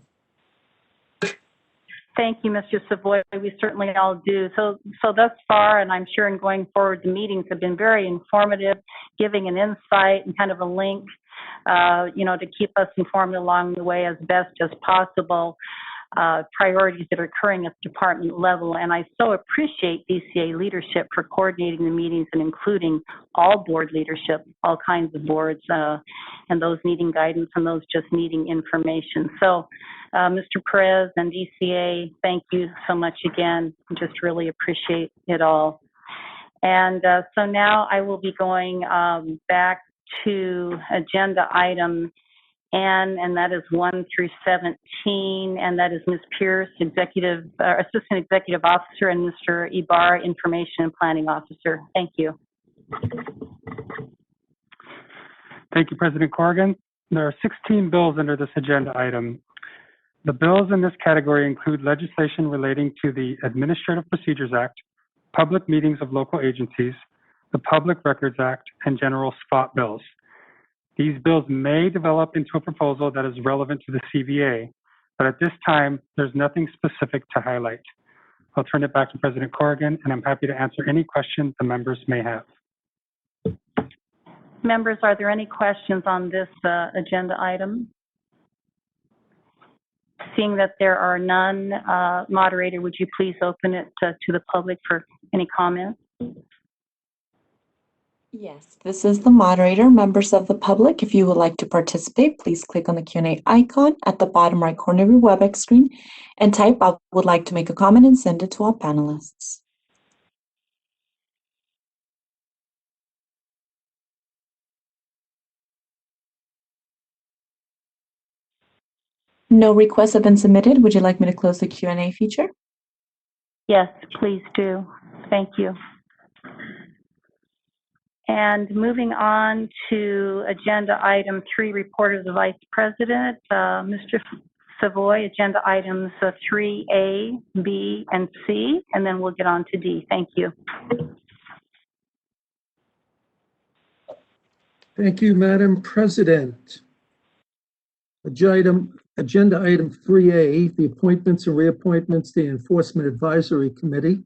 Thank you, Mr. Savoy. We certainly all do. So thus far, and I'm sure in going forward, the meetings have been very informative, giving an insight and kind of a link, to keep us informed along the way as best as possible. Priorities that are occurring at the department level. And I so appreciate DCA leadership for coordinating the meetings and including all board leadership, all kinds of boards, and those needing guidance and those just needing information. So, Mr. Perez and DCA, thank you so much again. Just really appreciate it all. And so now I will be going back to agenda item N, and that is 1 through 17, and that is Ms. Pierce, Assistant Executive Officer, and Mr. Ibarra, Information and Planning Officer. Thank you. Thank you, President Corrigan. There are 16 bills under this agenda item. The bills in this category include legislation relating to the Administrative Procedures Act, public meetings of local agencies, the Public Records Act, and general spot bills. These bills may develop into a proposal that is relevant to the CBA, but at this time, there's nothing specific to highlight. I'll turn it back to President Corrigan, and I'm happy to answer any questions the members may have. Members, are there any questions on this agenda item? Seeing that there are none, moderator, would you please open it to the public for any comments? Yes, this is the moderator. Members of the public, if you would like to participate, please click on the Q&A icon at the bottom right corner of your WebEx screen and type "I would like to make a comment" and send it to all panelists. No requests have been submitted. Would you like me to close the Q&A feature? Yes, please do. Thank you. And moving on to agenda item 3, report of the Vice President, Mr. Savoy, agenda items 3A, B, and C, and then we'll get on to D. Thank you. Thank you, Madam President. Agenda item 3A, the appointments and reappointments to the Enforcement Advisory Committee.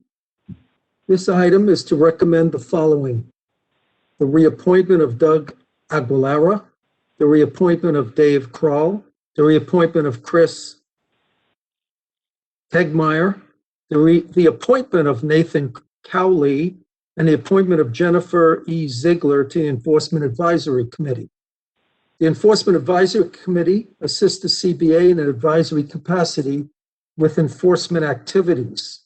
This item is to recommend the following: the reappointment of Doug Aguilera, the reappointment of Dave Kroll, the reappointment of Chris Tegmeyer, the appointment of Nathan Cowley, and the appointment of Jennifer E. Ziegler to the Enforcement Advisory Committee. The Enforcement Advisory Committee assists the CBA in an advisory capacity with enforcement activities.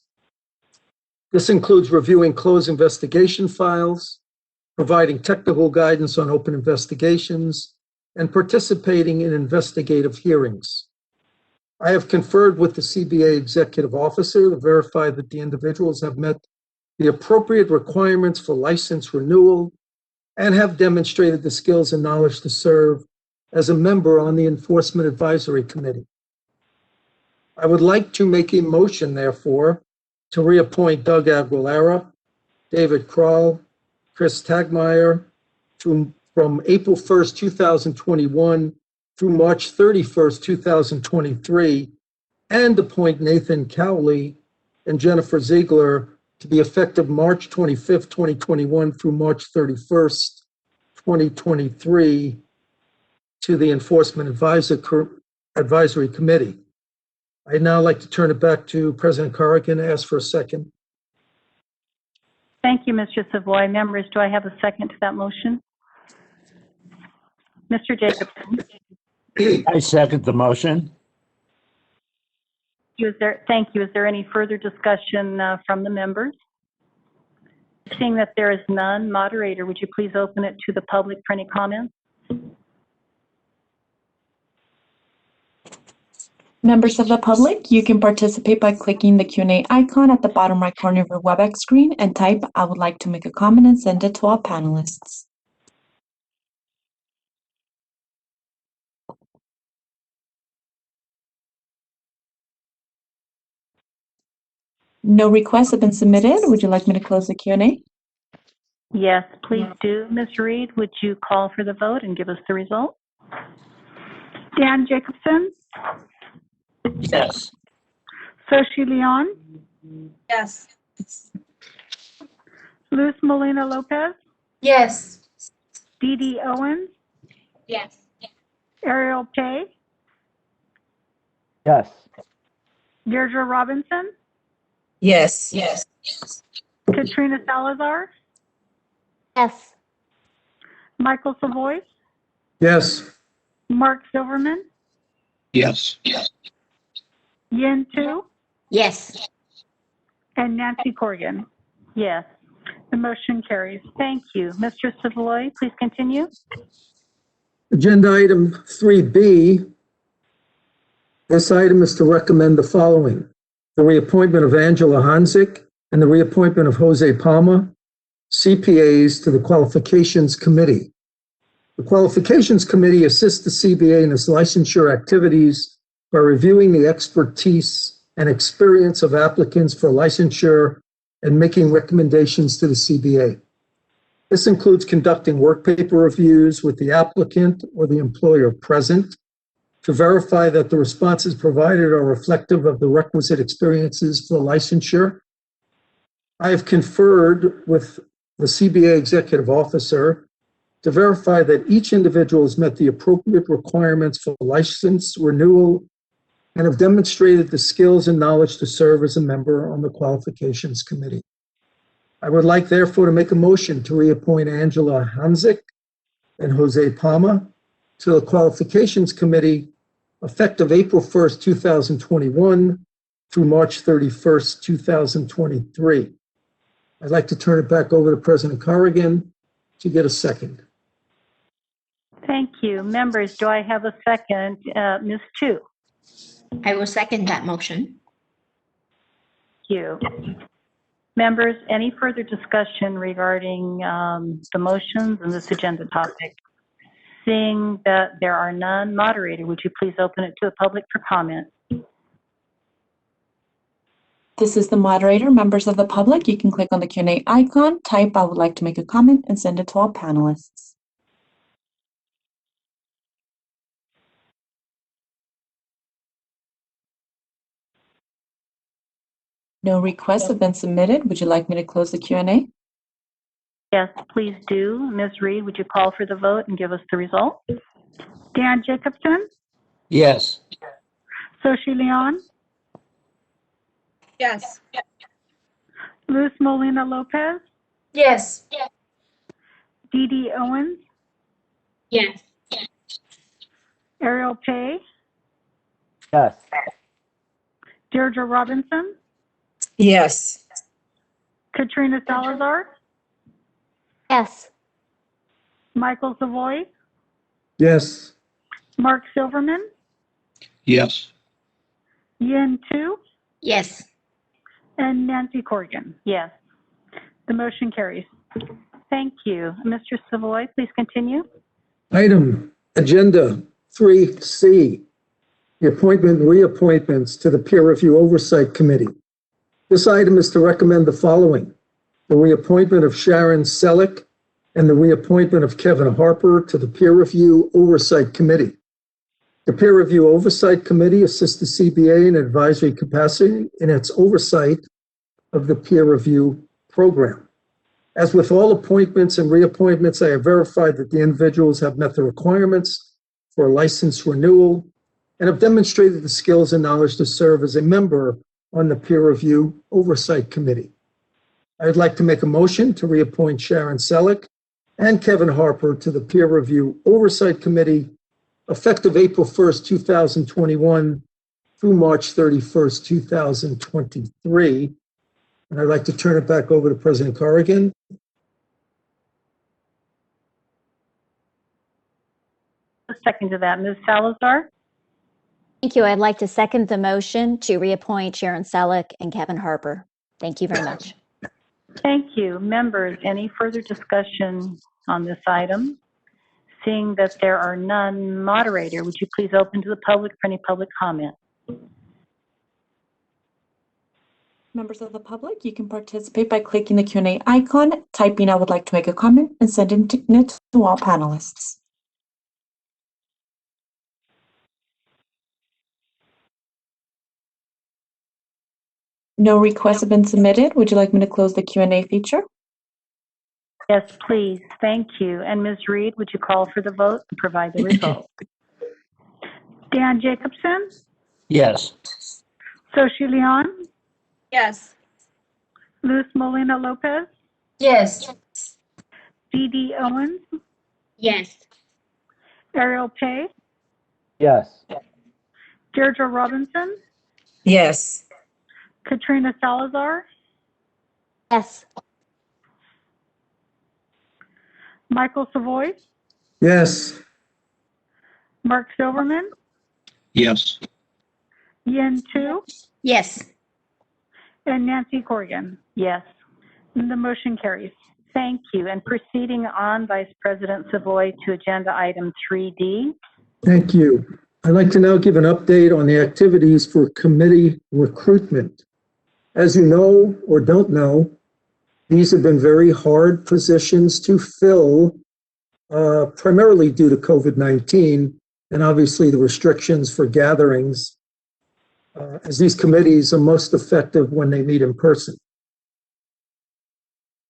This includes reviewing closed investigation files, providing technical guidance on open investigations, and participating in investigative hearings. I have conferred with the CBA executive officer to verify that the individuals have met the appropriate requirements for license renewal and have demonstrated the skills and knowledge to serve as a member on the Enforcement Advisory Committee. I would like to make a motion, therefore, to reappoint Doug Aguilera, David Kroll, Chris Tegmeyer from April 1st, 2021 through March 31st, 2023, and appoint Nathan Cowley and Jennifer Ziegler to be effective March 25th, 2021 through March 31st, 2023 to the Enforcement Advisory Committee. I'd now like to turn it back to President Corrigan and ask for a second. Thank you, Mr. Savoy. Members, do I have a second to that motion? Mr. Jacobson. I second the motion. Thank you. Is there any further discussion from the members? Seeing that there is none, moderator, would you please open it to the public for any comments? Members of the public, you can participate by clicking the Q&A icon at the bottom right corner of your WebEx screen and type "I would like to make a comment" and send it to all panelists. No requests have been submitted. Would you like me to close the Q&A? Yes, please do. Ms. Reed, would you call for the vote and give us the result? Dan Jacobson, Yes. Sochi Leon, Yes. Luz Molina Lopez, Yes. Dee Dee Owens, Yes. Ariel Pay, Yes. Deirdre Robinson, Yes. Yes. Katrina Salazar, Yes. Michael Savoy, Yes. Mark Silverman, Yes. Yin Tu, Yes. and Nancy Corrigan. Yes. The motion carries. Thank you. Mr. Savoy, please continue. Agenda item 3B. This item is to recommend the following: the reappointment of Angela Hanzik and the reappointment of Jose Palma, CPAs, to the Qualifications Committee. The Qualifications Committee assists the CBA in its licensure activities by reviewing the expertise and experience of applicants for licensure and making recommendations to the CBA. This includes conducting work paper reviews with the applicant or the employer present to verify that the responses provided are reflective of the requisite experiences for licensure. I have conferred with the CBA executive officer to verify that each individual has met the appropriate requirements for license renewal and have demonstrated the skills and knowledge to serve as a member on the Qualifications Committee. I would like, therefore, to make a motion to reappoint Angela Hanzik and Jose Palma to the Qualifications Committee effective April 1st, 2021 through March 31st, 2023. I'd like to turn it back over to President Corrigan to get a second. Thank you. Members, do I have a second? Ms. Tu? I will second that motion. Thank you. Members, any further discussion regarding the motions and this agenda topic? Seeing that there are none, moderator, would you please open it to the public for comment? This is the moderator. Members of the public, you can click on the Q&A icon, type "I would like to make a comment," and send it to all panelists. No requests have been submitted. Would you like me to close the Q&A? Yes, please do. Ms. Reed, would you call for the vote and give us the result? Dan Jacobson, Yes. Sochi Leon, Yes. Luz Molina Lopez, Yes. Dee Dee Owens, Yes. Ariel Pay, Yes. Deirdre Robinson, Yes. Katrina Salazar, Yes. Michael Savoy, Yes. Mark Silverman, Yes. Yin Tu, Yes. and Nancy Corrigan. Yes. The motion carries. Thank you. Mr. Savoy, please continue. Item Agenda 3C, the appointment and reappointments to the Peer Review Oversight Committee. This item is to recommend the following: the reappointment of Sharon Selleck and the reappointment of Kevin Harper to the Peer Review Oversight Committee. The Peer Review Oversight Committee assists the CBA in advisory capacity in its oversight of the peer review program. As with all appointments and reappointments, I have verified that the individuals have met the requirements for a license renewal and have demonstrated the skills and knowledge to serve as a member on the Peer Review Oversight Committee. I would like to make a motion to reappoint Sharon Selleck and Kevin Harper to the Peer Review Oversight Committee effective April 1st, 2021 through March 31st, 2023. And I'd like to turn it back over to President Corrigan. A second to that. Ms. Salazar? Thank you. I'd like to second the motion to reappoint Sharon Selleck and Kevin Harper. Thank you very much. Thank you. Members, any further discussion on this item? Seeing that there are none, moderator, would you please open to the public for any public comment? Members of the public, you can participate by clicking the Q&A icon, typing "I would like to make a comment," and sending it to all panelists. No requests have been submitted. Would you like me to close the Q&A feature? Yes, please. Thank you. And Ms. Reed, would you call for the vote and provide the result? Dan Jacobson, Yes. Soshi Leon, Yes. Luz Molina Lopez, Yes. Dee Dee Owens, Yes. Ariel Pay, Yes. Deirdre Robinson, Yes. Katrina Salazar, Yes. Michael Savoy, Yes. Mark Silverman, Yes. Yin Tu, Yes. and Nancy Corrigan. Yes. And the motion carries. Thank you. And proceeding on, Vice President Savoy, to agenda item 3D. Thank you. I'd like to now give an update on the activities for committee recruitment. As you know or don't know, these have been very hard positions to fill, primarily due to COVID-19 and obviously the restrictions for gatherings, as these committees are most effective when they meet in person.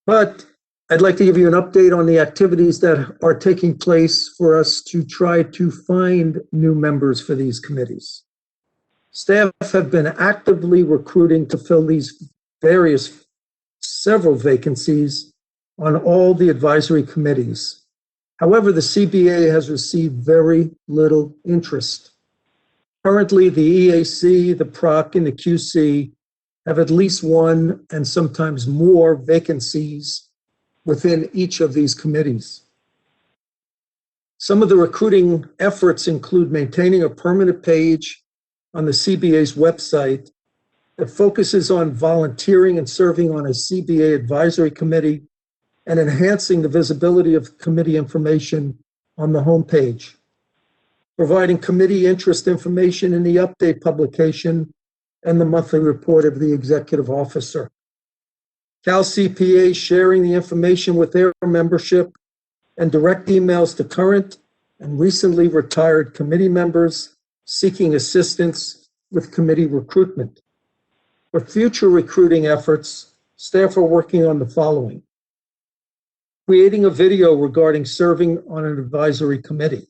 But I'd like to give you an update on the activities that are taking place for us to try to find new members for these committees. Staff have been actively recruiting to fill these several vacancies on all the advisory committees. However, the CBA has received very little interest. Currently, the EAC, the PROC, and the QC have at least one and sometimes more vacancies within each of these committees. Some of the recruiting efforts include maintaining a permanent page on the CBA's website that focuses on volunteering and serving on a CBA advisory committee and enhancing the visibility of committee information on the homepage, providing committee interest information in the update publication and the monthly report of the executive officer. Cal CPA sharing the information with their membership and direct emails to current and recently retired committee members seeking assistance with committee recruitment. For future recruiting efforts, staff are working on the following: creating a video regarding serving on an advisory committee,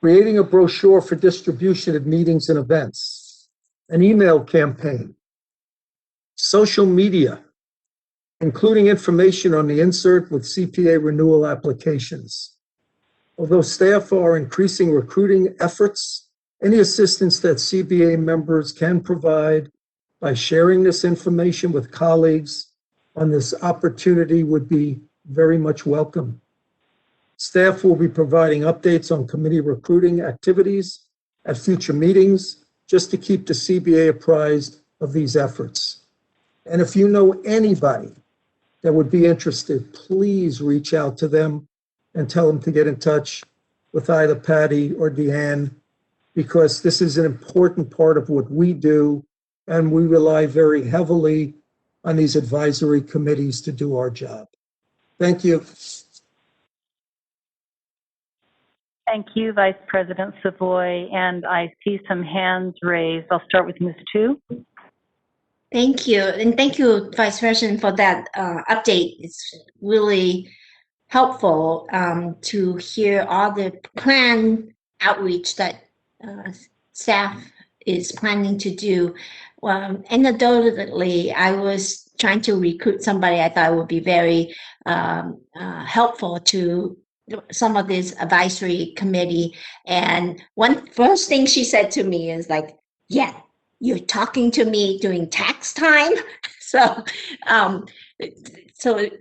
creating a brochure for distribution at meetings and events, an email campaign, social media, including information on the insert with CPA renewal applications. Although staff are increasing recruiting efforts, any assistance that CBA members can provide by sharing this information with colleagues on this opportunity would be very much welcome. Staff will be providing updates on committee recruiting activities at future meetings just to keep the CBA apprised of these efforts. And if you know anybody that would be interested, please reach out to them and tell them to get in touch with either Patty or Deanne, because this is an important part of what we do, and we rely very heavily on these advisory committees to do our job. Thank you. Thank you, Vice President Savoy. And I see some hands raised. I'll start with Ms. Tu. Thank you. And thank you, Vice President, for that update. It's really helpful to hear all the planned outreach that staff is planning to do. Anecdotally, I was trying to recruit somebody I thought would be very helpful to some of this advisory committee. And first thing she said to me is like, yeah, you're talking to me during tax time. So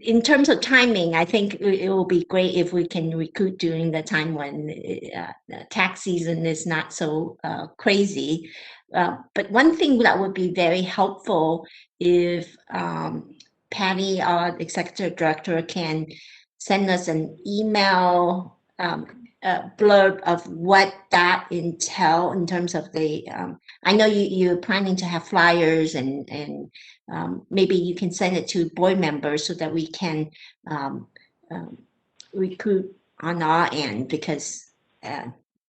in terms of timing, I think it will be great if we can recruit during the time when the tax season is not so crazy. But one thing that would be very helpful if Patty, our executive director, can send us an email blurb of what that entail in terms of the, I know you're planning to have flyers and maybe you can send it to board members so that we can recruit on our end, because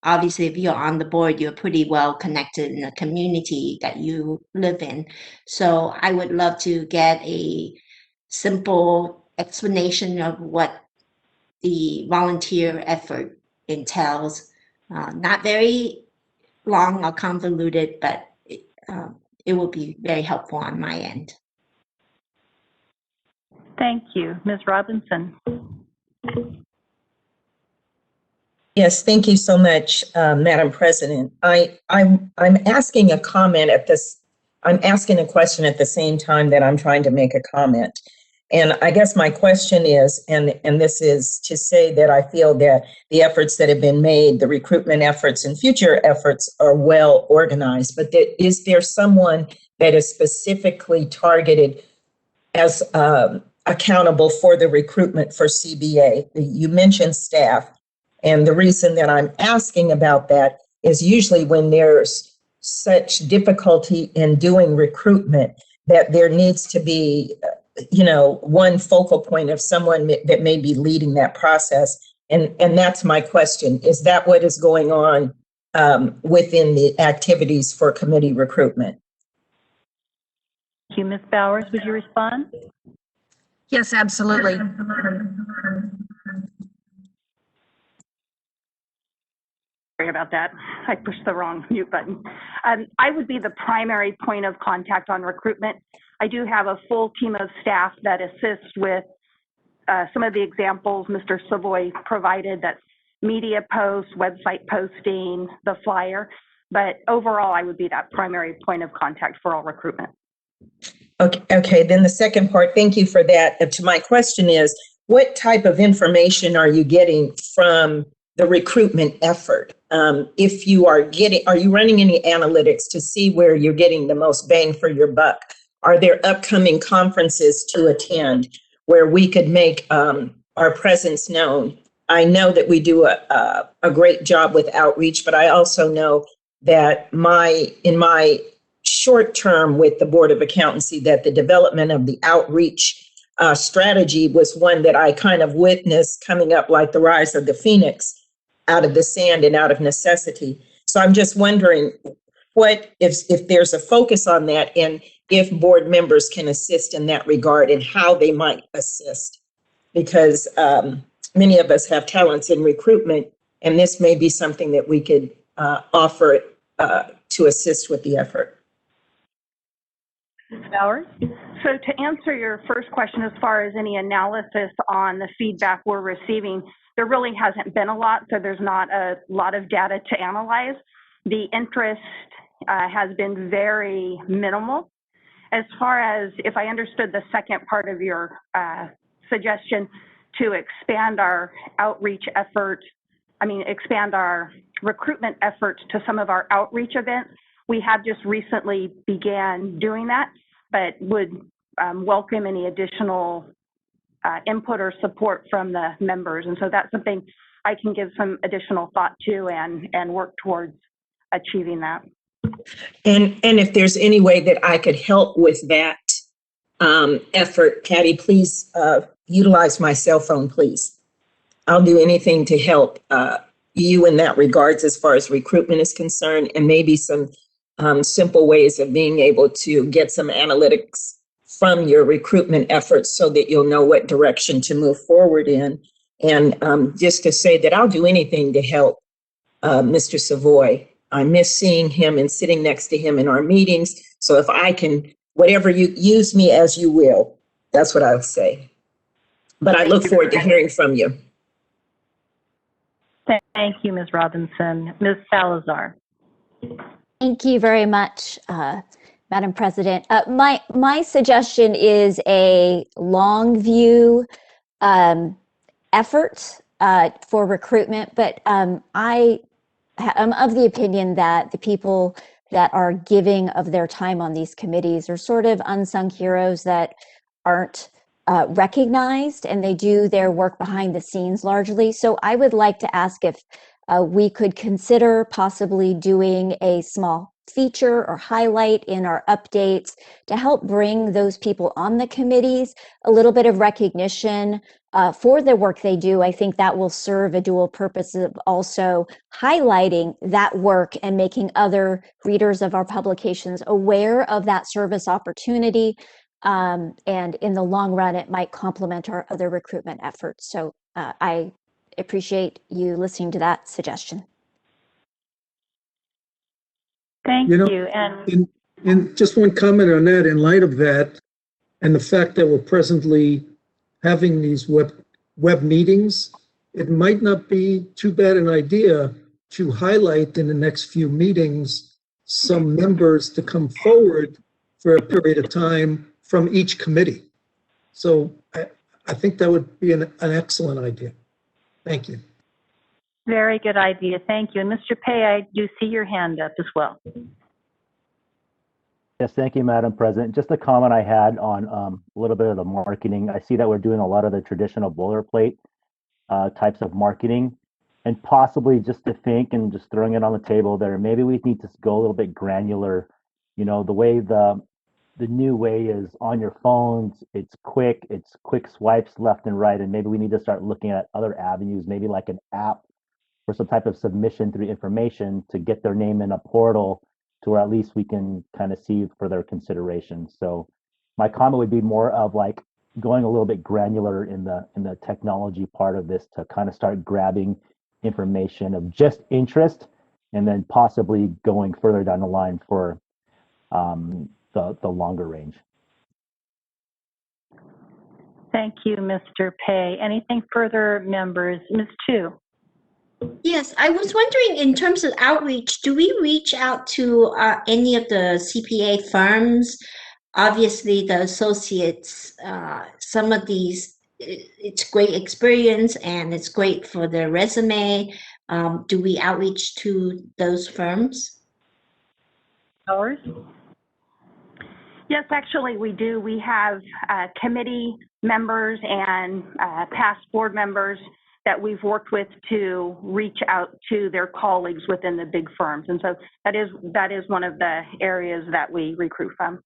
obviously, if you're on the board, you're pretty well connected in the community that you live in. So I would love to get a simple explanation of what the volunteer effort entails. Not very long or convoluted, but it will be very helpful on my end. Thank you. Ms. Robinson. Yes, thank you so much, Madam President. I'm asking a comment at this. I'm asking a question at the same time that I'm trying to make a comment. And I guess my question is, and this is to say that I feel that the efforts that have been made, the recruitment efforts and future efforts are well organized, but is there someone that is specifically targeted as accountable for the recruitment for CBA? You mentioned staff. And the reason that I'm asking about that is usually when there's such difficulty in doing recruitment that there needs to be, one focal point of someone that may be leading that process. And that's my question. Is that what is going on within the activities for committee recruitment? Thank you. Ms. Bowers, would you respond? Yes, absolutely. Sorry about that. I pushed the wrong mute button. I would be the primary point of contact on recruitment. I do have a full team of staff that assists with some of the examples Mr. Savoy provided, that's media posts, website posting, the flyer. But overall, I would be that primary point of contact for all recruitment. Okay, then the second part, thank you for that. To my question is, what type of information are you getting from the recruitment effort? If you are you running any analytics to see where you're getting the most bang for your buck? Are there upcoming conferences to attend where we could make our presence known? I know that we do a great job with outreach, but I also know that in my short term with the Board of Accountancy, that the development of the outreach strategy was one that I kind of witnessed coming up like the rise of the phoenix out of the sand and out of necessity. So I'm just wondering what if there's a focus on that, and if board members can assist in that regard and how they might assist, because many of us have talents in recruitment, and this may be something that we could offer to assist with the effort. Ms. Bowers? So to answer your first question, as far as any analysis on the feedback we're receiving, there really hasn't been a lot, so there's not a lot of data to analyze. The interest has been very minimal. As far as, if I understood the second part of your suggestion, to expand our outreach effort, expand our recruitment efforts to some of our outreach events, we have just recently began doing that, but would welcome any additional input or support from the members. And so that's something I can give some additional thought to and work towards achieving that. And if there's any way that I could help with that effort, Patty, please utilize my cell phone, please. I'll do anything to help you in that regards as far as recruitment is concerned, and maybe some simple ways of being able to get some analytics from your recruitment efforts so that you'll know what direction to move forward in. And just to say that I'll do anything to help Mr. Savoy. I miss seeing him and sitting next to him in our meetings. So if I can, whatever you use me as you will, that's what I'll say. But I look forward to hearing from you. Thank you, Ms. Robinson. Ms. Salazar. Thank you very much, Madam President. My suggestion is a long view effort for recruitment, but I'm of the opinion that the people that are giving of their time on these committees are sort of unsung heroes that aren't recognized, and they do their work behind the scenes largely. So I would like to ask if we could consider possibly doing a small feature or highlight in our updates to help bring those people on the committees a little bit of recognition for the work they do. I think that will serve a dual purpose of also highlighting that work and making other readers of our publications aware of that service opportunity. And in the long run, it might complement our other recruitment efforts. So I appreciate you listening to that suggestion. Thank You know, you. And in just one comment on that, in light of that, and the fact that we're presently having these web meetings, it might not be too bad an idea to highlight in the next few meetings some members to come forward for a period of time from each committee. So I think that would be an excellent idea. Thank you. very good idea. Thank you. And Mr. Pei, I do see your hand up as well. Yes, thank you, Madam President. Just a comment I had on a little bit of the marketing. I see that we're doing a lot of the traditional boilerplate types of marketing, and possibly just to think and just throwing it on the table there, maybe we need to go a little bit granular. You know, the way the new way is on your phones, it's quick swipes left and right, and maybe we need to start looking at other avenues, maybe like an app or some type of submission through information to get their name in a portal to where at least we can kind of see for their consideration. So my comment would be more of like going a little bit granular in the technology part of this to kind of start grabbing information of just interest, and then possibly going further down the line for the longer range. Thank you, Mr. Pei. Anything further, members? Ms. Chu. Yes, I was wondering, in terms of outreach, do we reach out to any of the CPA firms? Obviously, the associates, some of these, it's great experience and it's great for their resume. Do we outreach to those firms? Ours? Yes, actually, we do. We have committee members and past board members that we've worked with to reach out to their colleagues within the big firms. And so that is one of the areas that we recruit from.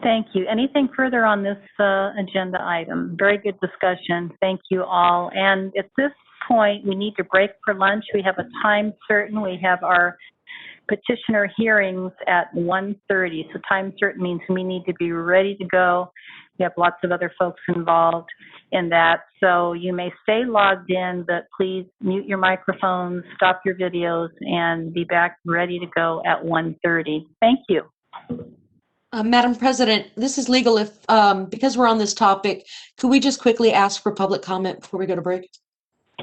Thank you. Anything further on this agenda item? Very good discussion. Thank you all. And at this point, we need to break for lunch. We have a time certain. We have our petitioner hearings at 1:30. So time certain means we need to be ready to go. We have lots of other folks involved in that. So you may stay logged in, but please mute your microphones, stop your videos, and be back ready to go at 1:30. Thank you. Madam President, this is legal. If because we're on this topic, could we just quickly ask for public comment before we go to break?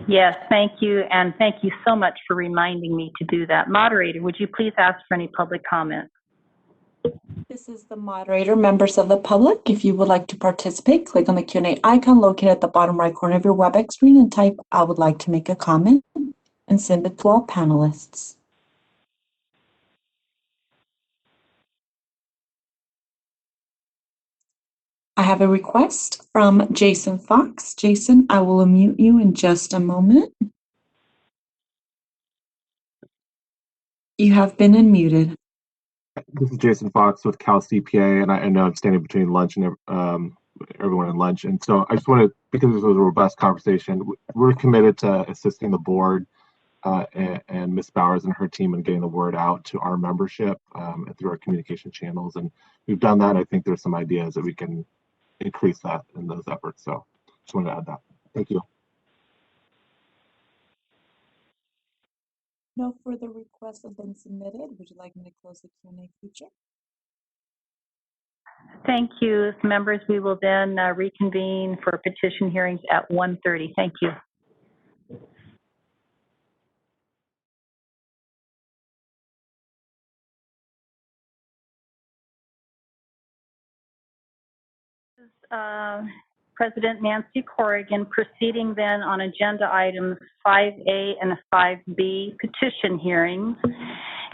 Yes, thank you. And thank you so much for reminding me to do that. Moderator, would you please ask for any public comment? This is the moderator. Members of the public, if you would like to participate, click on the Q&A icon located at the bottom right corner of your WebEx screen and type, "I would like to make a comment," and send it to all panelists. I have a request from Jason Fox. Jason, I will unmute you in just a moment. You have been unmuted. This is Jason Fox with Cal CPA, and I know I'm standing between lunch and everyone at lunch. And so I just wanted, because this was a robust conversation, we're committed to assisting the board and Ms. Bowers and her team in getting the word out to our membership and through our communication channels. And we've done that. I think there's some ideas that we can increase that in those efforts. So just wanted to add that. Thank you. No further requests have been submitted. Would you like me to close the Q&A feature? Thank you. Members, we will then reconvene for petition hearings at 1:30. Thank you. President Nancy Corrigan, proceeding then on agenda items 5A and 5B, petition hearings.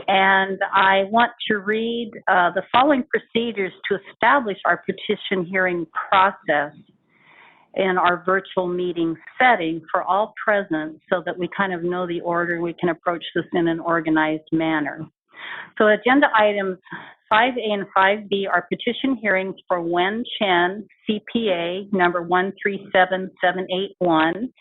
And I want to read the following procedures to establish our petition hearing process in our virtual meeting setting for all present, so that we kind of know the order and we can approach this in an organized manner. So agenda items 5A and 5B are petition hearings for Wen Chen, CPA number 137781,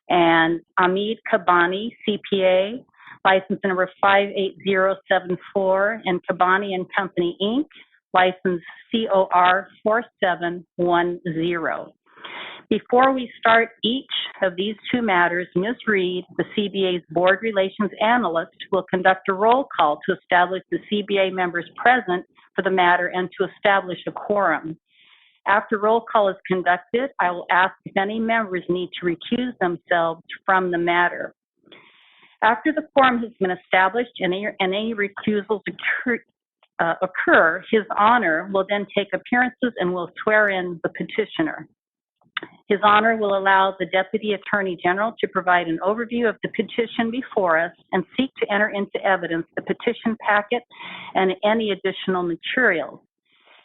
and Amit Kabani, CPA, license number 58074, and Kabani and Company, Inc., license COR 4710. Before we start each of these two matters, Ms. Reed, the CBA's Board Relations Analyst, will conduct a roll call to establish the CBA members present for the matter and to establish a quorum. After roll call is conducted, I will ask if any members need to recuse themselves from the matter. After the quorum has been established and any recusals occur, His Honor will then take appearances and will swear in the petitioner. His Honor will allow the Deputy Attorney General to provide an overview of the petition before us and seek to enter into evidence the petition packet and any additional materials.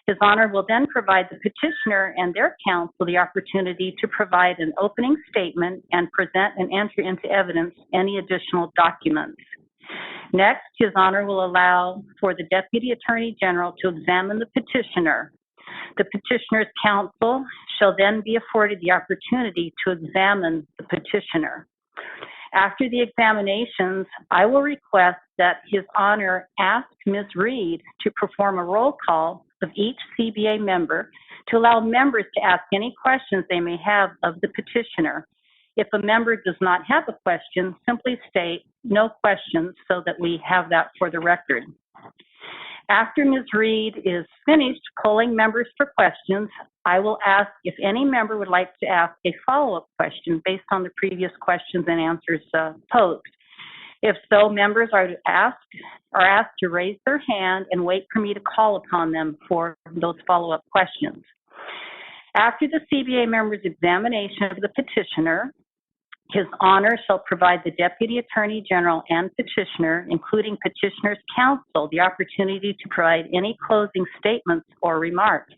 His Honor will then provide the petitioner and their counsel the opportunity to provide an opening statement and present and enter into evidence any additional documents. Next, His Honor will allow for the Deputy Attorney General to examine the petitioner. The petitioner's counsel shall then be afforded the opportunity to examine the petitioner. After the examinations, I will request that His Honor ask Ms. Reed to perform a roll call of each CBA member to allow members to ask any questions they may have of the petitioner. If a member does not have a question, simply state no questions so that we have that for the record. After Ms. Reed is finished polling members for questions, I will ask if any member would like to ask a follow-up question based on the previous questions and answers posed. If so, members are asked to raise their hand and wait for me to call upon them for those follow-up questions. After the CBA member's examination of the petitioner, His Honor shall provide the Deputy Attorney General and petitioner, including petitioner's counsel, the opportunity to provide any closing statements or remarks.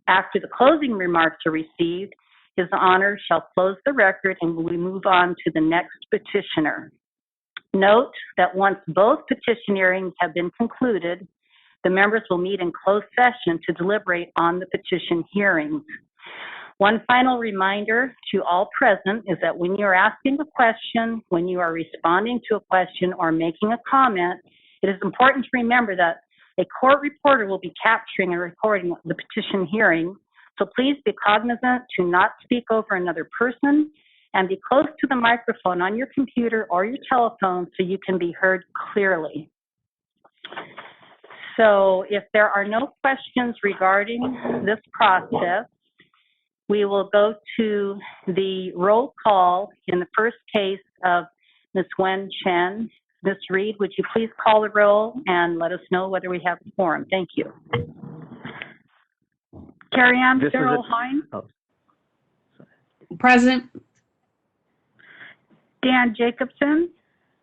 After the closing remarks are received, His Honor shall close the record and we move on to the next petitioner. Note that once both petition hearings have been concluded, the members will meet in closed session to deliberate on the petition hearings. One final reminder to all present is that when you're asking a question, when you are responding to a question or making a comment, it is important to remember that a court reporter will be capturing and recording the petition hearing, so please be cognizant to not speak over another person and be close to the microphone on your computer or your telephone so you can be heard clearly. So if there are no questions regarding this process, we will go to the roll call in the first case of Ms. Wen Chen. Ms. Reed, would you please call the roll and let us know whether we have a quorum? Thank you. Carrie Ann Darrell Hine. Present. Dan Jacobson.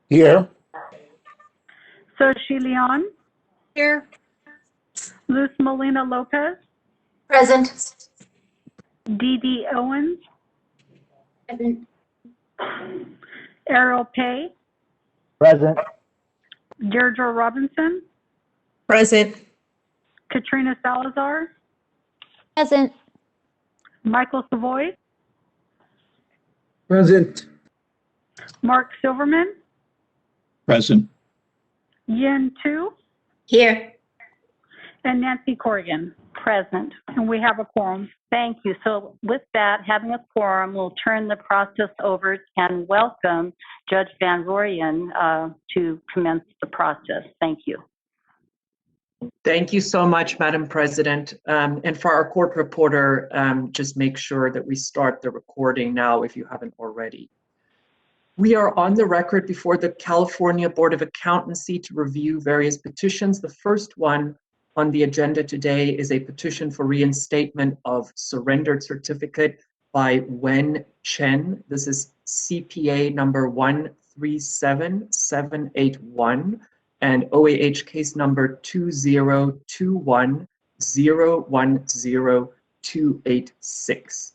Here. Sochi Leon. Here. Luz Molina Lopez. Present. Dee Dee Owens. Present. Errol Pay. Present. Deirdre Robinson. Present. Katrina Salazar. Present. Michael Savoy. Present. Mark Silverman. Present. Yin Tu. Here. And Nancy Corrigan. Present. And we have a quorum. Thank you. So with that, having a quorum, we'll turn the process over and welcome Judge Van Rooyen to commence the process. Thank you. Thank you so much, Madam President. And for our court reporter, just make sure that we start the recording now if you haven't already. We are on the record before the California Board of Accountancy to review various petitions. The first one on the agenda today is a petition for reinstatement of surrendered certificate by Wen Chen. This is CPA number 137781 and OAH case number 2021010286.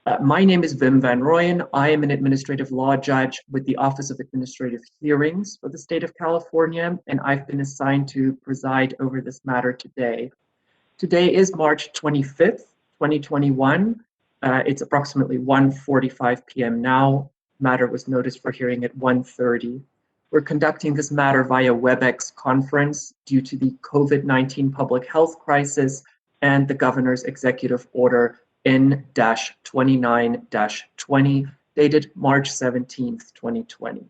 My name is Wim Van Rooyen. I am an administrative law judge with the Office of Administrative Hearings for the state of California, and I've been assigned to preside over this matter today. Today is March 25th, 2021. It's approximately 1:45 p.m. now. Matter was noticed for hearing at 1:30. We're conducting this matter via WebEx conference due to the COVID-19 public health crisis and the governor's executive order N-29-20 dated March 17th, 2020.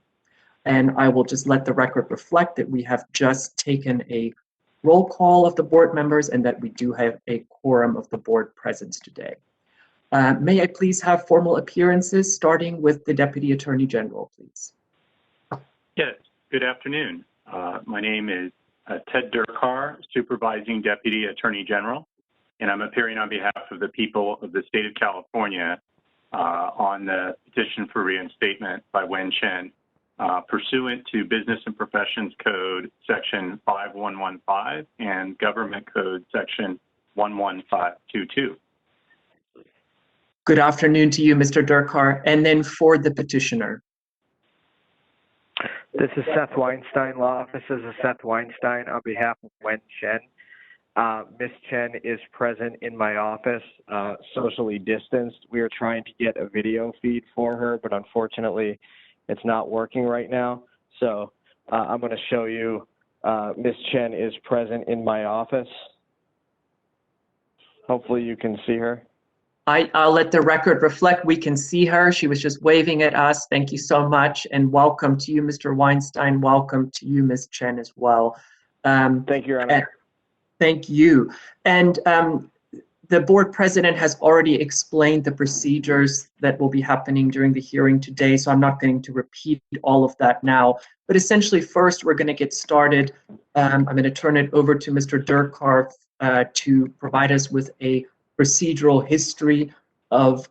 And I will just let the record reflect that we have just taken a roll call of the board members and that we do have a quorum of the board present today. May I please have formal appearances, starting with the Deputy Attorney General, please? Yes, good afternoon. My name is Ted Durkar, Supervising Deputy Attorney General, and I'm appearing on behalf of the people of the state of California on the petition for reinstatement by Wen Chen pursuant to Business and Professions Code Section 5115 and Government Code Section 11522. Good afternoon to you, Mr. Durkar. And then for the petitioner. This is Seth Weinstein, Law Offices of Seth Weinstein on behalf of Wen Chen. Ms. Chen is present in my office, socially distanced. We are trying to get a video feed for her, but unfortunately, it's not working right now. So I'm going to show you Ms. Chen is present in my office. Hopefully you can see her. I'll let the record reflect we can see her. She was just waving at us. Thank you so much. And welcome to you, Mr. Weinstein. Welcome to you, Ms. Chen, as well. Thank you, Your Honor. Thank you. And the board president has already explained the procedures that will be happening during the hearing today, so I'm not going to repeat all of that now. But essentially, first, we're going to get started. I'm going to turn it over to Mr. Durkar to provide us with a procedural history of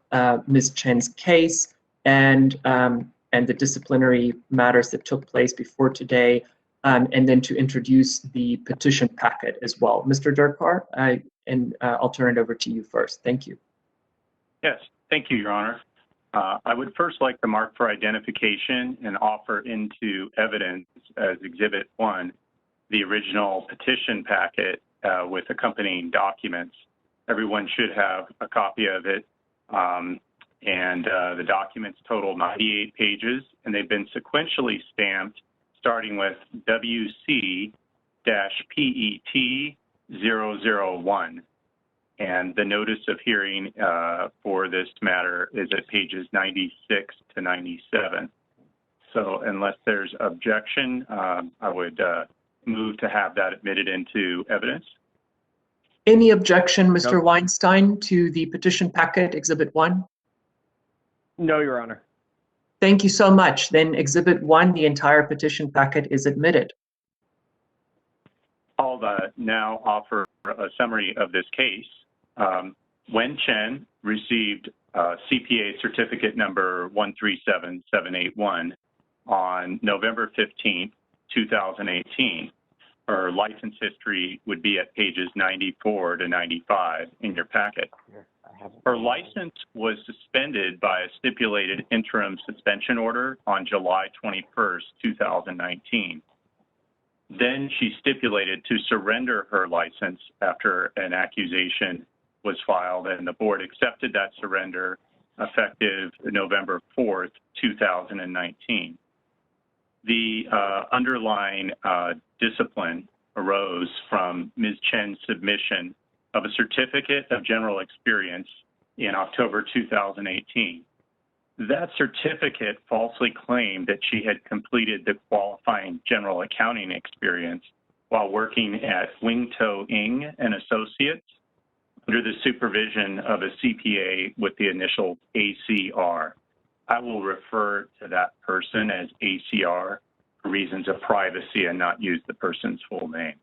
Ms. Chen's case and the disciplinary matters that took place before today, and then to introduce the petition packet as well. Mr. Durkar, I'll turn it over to you first. Thank you. Yes, thank you, Your Honor. I would first like to mark for identification and offer into evidence as Exhibit 1 the original petition packet with accompanying documents. Everyone should have a copy of it, and the documents total 98 pages, and they've been sequentially stamped starting with WC-PET-001. And the notice of hearing for this matter is at pages 96 to 97. So unless there's objection, I would move to have that admitted into evidence. Any objection, Mr. Weinstein, to the petition packet, Exhibit 1? No, Your Honor. Thank you so much. Then Exhibit 1, the entire petition packet is admitted. I'll now offer a summary of this case. Wen Chen received CPA certificate number 137781 on November 15th, 2018. Her license history would be at pages 94 to 95 in your packet. Her license was suspended by a stipulated interim suspension order on July 21st, 2019. Then she stipulated to surrender her license after an accusation was filed, and the board accepted that surrender effective November 4th, 2019. The underlying discipline arose from Ms. Chen's submission of a certificate of general experience in October 2018. That certificate falsely claimed that she had completed the qualifying general accounting experience while working at Wing To Ng and Associates under the supervision of a CPA with the initial ACR. I will refer to that person as ACR for reasons of privacy and not use the person's full name.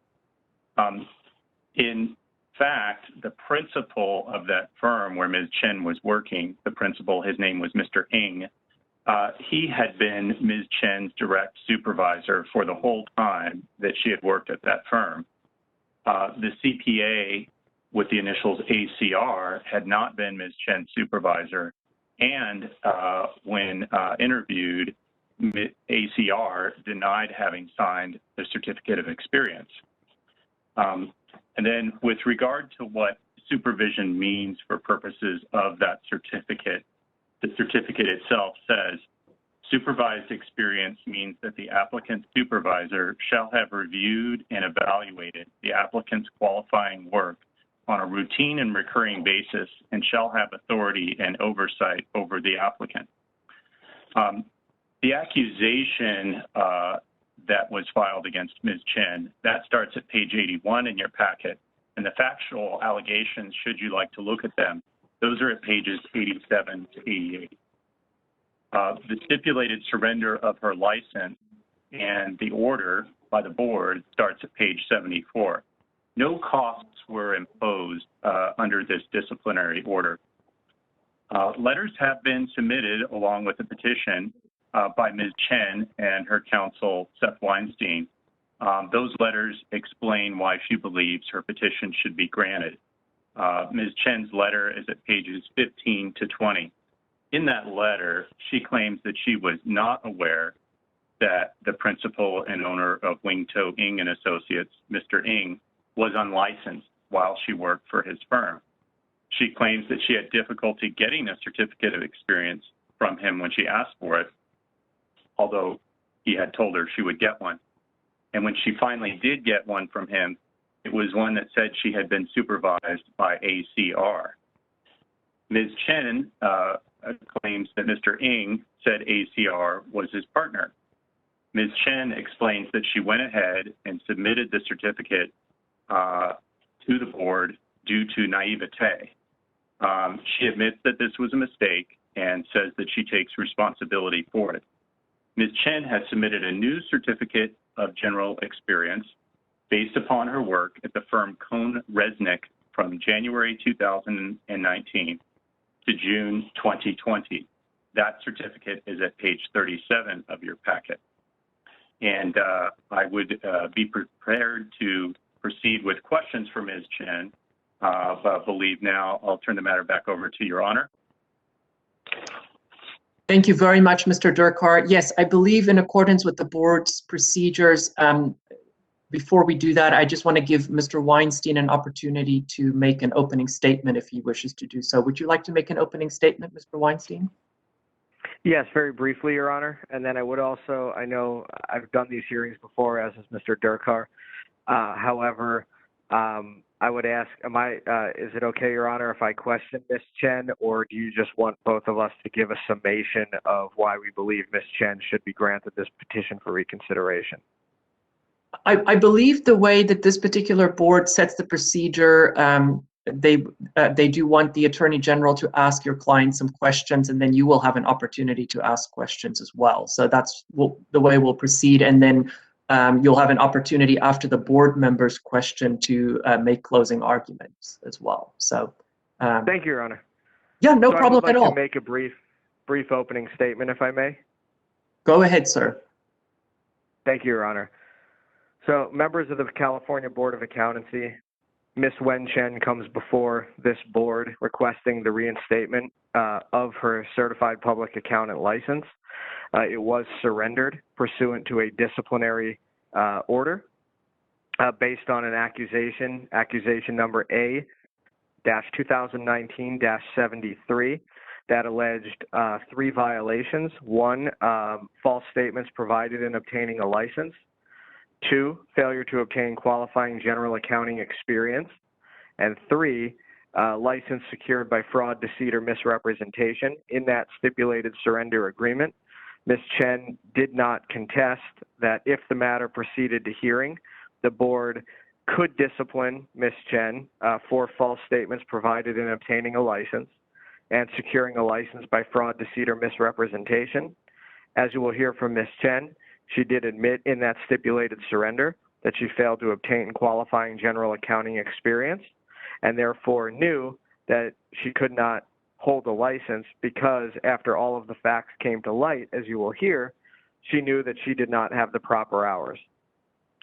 In fact, the principal of that firm where Ms. Chen was working, the principal, his name was Mr. Ng, he had been Ms. Chen's direct supervisor for the whole time that she had worked at that firm. The CPA with the initials ACR had not been Ms. Chen's supervisor And when interviewed, ACR denied having signed the certificate of experience. And then with regard to what supervision means for purposes of that certificate, the certificate itself says, supervised experience means that the applicant's supervisor shall have reviewed and evaluated the applicant's qualifying work on a routine and recurring basis and shall have authority and oversight over the applicant. The accusation that was filed against Ms. Chen, that starts at page 81 in your packet, and the factual allegations, should you like to look at them, those are at pages 87 to 88. The stipulated surrender of her license and the order by the board starts at page 74. No costs were imposed under this disciplinary order. Letters have been submitted along with the petition by Ms. Chen and her counsel, Seth Weinstein. Those letters explain why she believes her petition should be granted. Ms. Chen's letter is at pages 15 to 20. In that letter, she claims that she was not aware that the principal and owner of Wing To Ng and Associates, Mr. Ng, was unlicensed while she worked for his firm. She claims that she had difficulty getting a certificate of experience from him when she asked for it, although he had told her she would get one. And when she finally did get one from him, it was one that said she had been supervised by ACR. Ms. Chen claims that Mr. Ng said ACR was his partner. Ms. Chen explains that she went ahead and submitted the certificate to the board due to naivete. She admits that this was a mistake and says that she takes responsibility for it. Ms. Chen has submitted a new certificate of general experience based upon her work at the firm Cohn Resnick from January 2019 to June 2020. That certificate is at page 37 of your packet. And I would be prepared to proceed with questions for Ms. Chen, but I believe now I'll turn the matter back over to Your Honor. Thank you very much, Mr. Durkar. Yes, I believe in accordance with the board's procedures. Before we do that, I just want to give Mr. Weinstein an opportunity to make an opening statement if he wishes to do so. Would you like to make an opening statement, Mr. Weinstein? Yes, very briefly, Your Honor. And then I would also, I know I've done these hearings before, as has Mr. Durkar. However, I would ask, is it okay, Your Honor, if I question Ms. Chen, or do you just want both of us to give a summation of why we believe Ms. Chen should be granted this petition for reconsideration? I believe the way that this particular board sets the procedure, they do want the Attorney General to ask your client some questions, and then you will have an opportunity to ask questions as well. So that's the way we'll proceed, and then you'll have an opportunity after the board members' question to make closing arguments as well. So thank you, Your Honor. Yeah, no problem at all. I would like to make a brief opening statement, if I may. Go ahead, sir. Thank you, Your Honor. So, members of the California Board of Accountancy, Ms. Wen Chen comes before this board requesting the reinstatement of her certified public accountant license. It was surrendered pursuant to a disciplinary order based on an accusation number A-2019-73 that alleged 3 violations. 1, false statements provided in obtaining a license. 2, failure to obtain qualifying general accounting experience. And 3, license secured by fraud, deceit, or misrepresentation. In that stipulated surrender agreement, Ms. Chen did not contest that if the matter proceeded to hearing, the board could discipline Ms. Chen for false statements provided in obtaining a license and securing a license by fraud, deceit, or misrepresentation. As you will hear from Ms. Chen, she did admit in that stipulated surrender that she failed to obtain qualifying general accounting experience and therefore knew that she could not hold a license because after all of the facts came to light, as you will hear, she knew that she did not have the proper hours.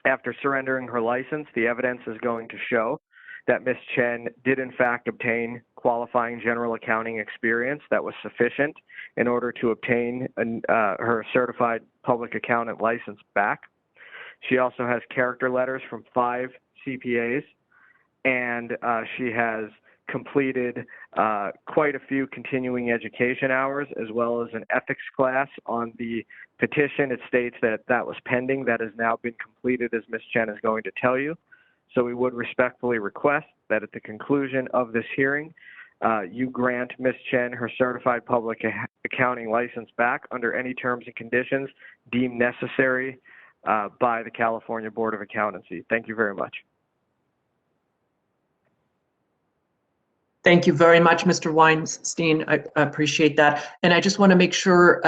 After surrendering her license, the evidence is going to show that Ms. Chen did in fact obtain qualifying general accounting experience that was sufficient in order to obtain her certified public accountant license back. She also has character letters from 5 CPAs, and she has completed quite a few continuing education hours, as well as an ethics class. On the petition, it states that that was pending. That has now been completed, as Ms. Chen is going to tell you. So we would respectfully request that at the conclusion of this hearing, you grant Ms. Chen her certified public accounting license back under any terms and conditions deemed necessary by the California Board of Accountancy. Thank you very much. Thank you very much, Mr. Weinstein. I appreciate that. And I just want to make sure,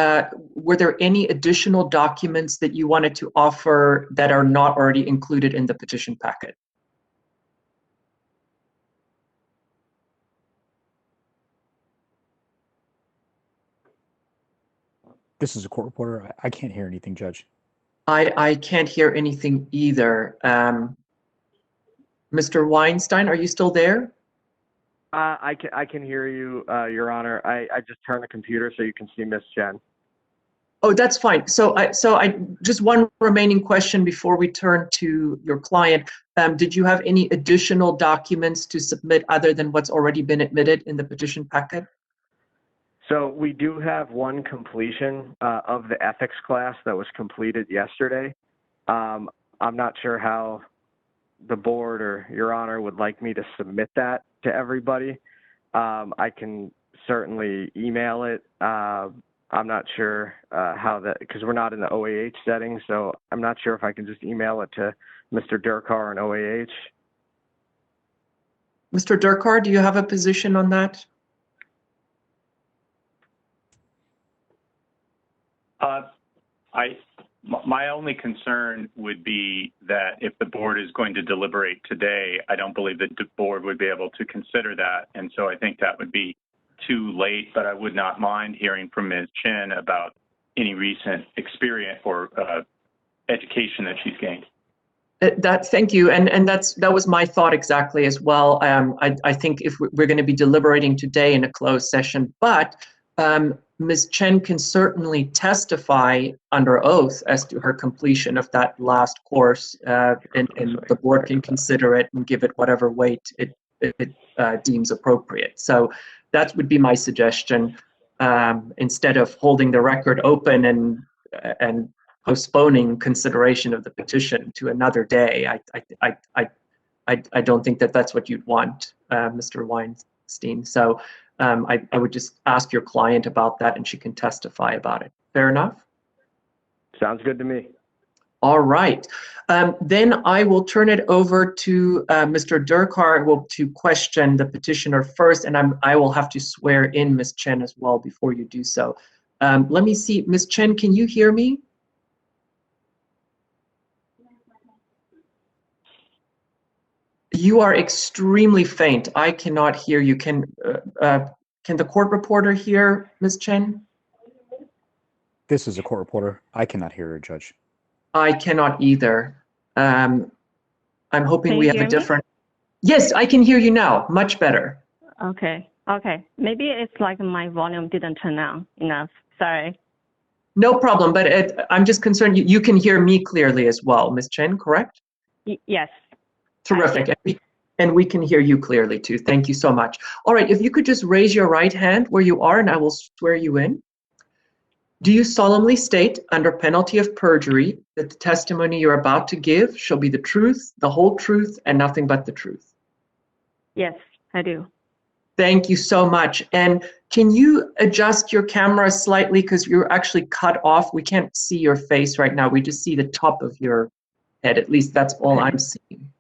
were there any additional documents that you wanted to offer that are not already included in the petition packet? This is a court reporter. I can't hear anything, Judge. I can't hear anything either. Mr. Weinstein, are you still there? I can hear you, Your Honor. I just turned the computer so you can see Ms. Chen. Oh, that's fine. So I just one remaining question before we turn to your client. Did you have any additional documents to submit other than what's already been admitted in the petition packet? So we do have one completion of the ethics class that was completed yesterday. I'm not sure how the board or Your Honor would like me to submit that to everybody. I can certainly email it. I'm not sure how that, because we're not in the OAH setting, so I'm not sure if I can just email it to Mr. Durkar and OAH. Mr. Durkar, do you have a position on that? My only concern would be that if the board is going to deliberate today, I don't believe that the board would be able to consider that. And so I think that would be too late, but I would not mind hearing from Ms. Chen about any recent experience or education that she's gained. Thank you, and that was my thought exactly as well. I think if we're going to be deliberating today in a closed session, but Ms. Chen can certainly testify under oath as to her completion of that last course, and the board can consider it and give it whatever weight it deems appropriate. So that would be my suggestion, instead of holding the record open and postponing consideration of the petition to another day. I don't think that that's what you'd want, Mr. Weinstein. So I would just ask your client about that and she can testify about it. Fair enough? Sounds good to me. All right. Then I will turn it over to Mr. Durkar to question the petitioner first, and I will have to swear in Ms. Chen as well before you do so. Let me see. Ms. Chen, can you hear me? You are extremely faint. I cannot hear you. Can the court reporter hear Ms. Chen? This is a court reporter. I cannot hear her, Judge. I cannot either. I'm hoping we have a different. Yes, I can hear you now. Much better. Okay. Maybe it's like my volume didn't turn on enough. Sorry. No problem, but I'm just concerned you can hear me clearly as well, Ms. Chen, correct? Yes. Terrific. And we can hear you clearly too. Thank you so much. All right, if you could just raise your right hand where you are and I will swear you in. Do you solemnly state under penalty of perjury that the testimony you're about to give shall be the truth, the whole truth, and nothing but the truth? Yes, I do. Thank you so much. And can you adjust your camera slightly because you're actually cut off? We can't see your face right now. We just see the top of your head. At least that's all I'm seeing.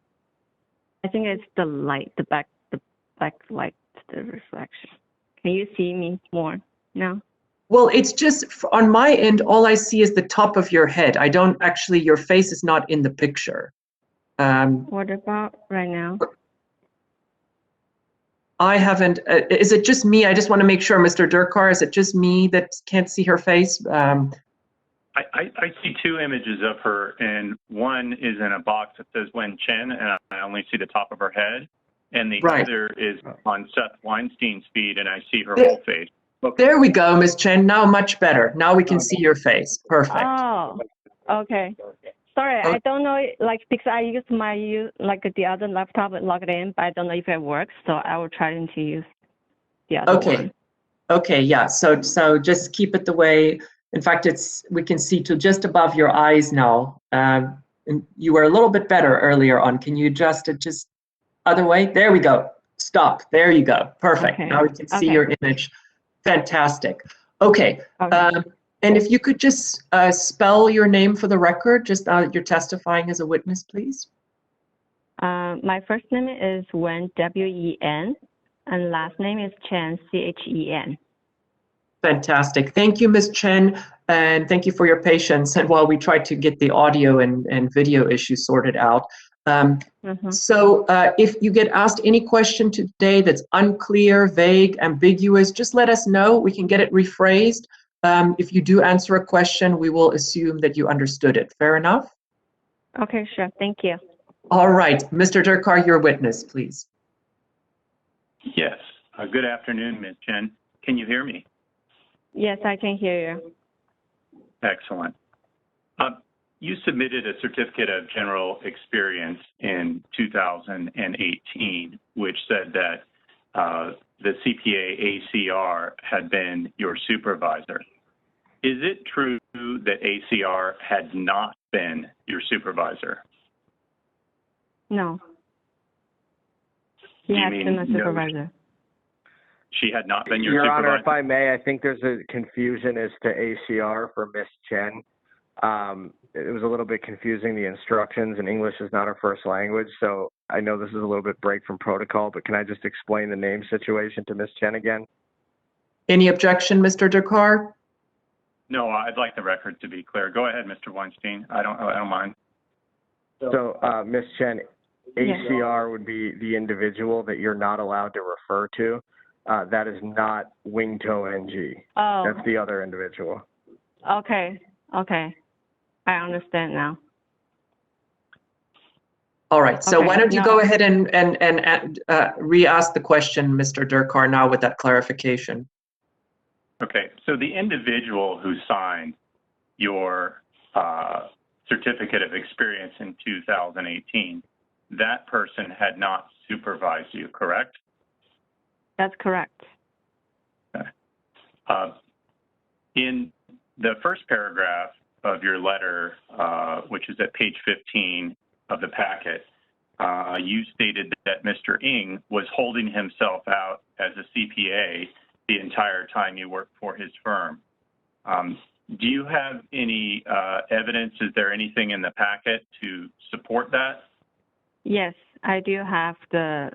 I think it's the light, the back light, the reflection. Can you see me more now? Well, it's just on my end, all I see is the top of your head. I don't actually, your face is not in the picture. What about right now? I haven't, is it just me? I just want to make sure, Mr. Durkar, is it just me that can't see her face? I see 2 images of her, and one is in a box that says Wen Chen, and I only see the top of her head. and the Right. other is on Seth Weinstein's feed, and I see her There- whole face. There we go, Ms. Chen. Now much better. Now we can see your face. Perfect. Oh, okay. Sorry, I don't know, like, because I use like the other laptop logged in, but I don't know if it works, so I will try to use the other Okay. one. Okay, yeah. So just keep it the way. In fact, we can see to just above your eyes now. And you were a little bit better earlier on. Can you adjust it just other way? There we go. Stop. There you go. Perfect. Okay. Now we can see Okay. your image. Fantastic. Okay. And if you could just spell your name for the record, just now that you're testifying as a witness, please. My first name is Wen, W-E-N, and last name is Chen, C-H-E-N. Fantastic. Thank you, Ms. Chen, and thank you for your patience. And while we try to get the audio and video issues sorted out. So if you get asked any question today that's unclear, vague, ambiguous, just let us know. We can get it rephrased. If you do answer a question, we will assume that you understood it. Fair enough? Okay, sure. Thank you. All right. Mr. Durkar, your witness, please. Yes. Good afternoon, Ms. Chen. Can you hear me? Yes, I can hear you. Excellent. You submitted a certificate of general experience in 2018, which said that the CPA ACR had been your supervisor. Is it true that ACR had not been your supervisor? No. Do He you has mean been my no, supervisor. she had not been your Your supervisor? Honor, if I may, I think there's a confusion as to ACR for Ms. Chen. It was a little bit confusing, the instructions, and English is not her first language, so I know this is a little bit break from protocol, but can I just explain the name situation to Ms. Chen again? Any objection, Mr. Durkar? No, I'd like the record to be clear. Go ahead, Mr. Weinstein. I don't mind. So, Ms. Chen, ACR would be the individual that you're not allowed to refer to. That is not Wingto NG. Oh. That's the other individual. Okay. Okay. I understand now. All right. So Okay, why don't you no. go ahead and re-ask the question, Mr. Durkar, now with that clarification. Okay, so the individual who signed your certificate of experience in 2018, that person had not supervised you, correct? That's correct. Okay. In the first paragraph of your letter, which is at page 15 of the packet, you stated that Mr. Ng was holding himself out as a CPA the entire time you worked for his firm. Do you have any evidence? Is there anything in the packet to support that? Yes, I do have the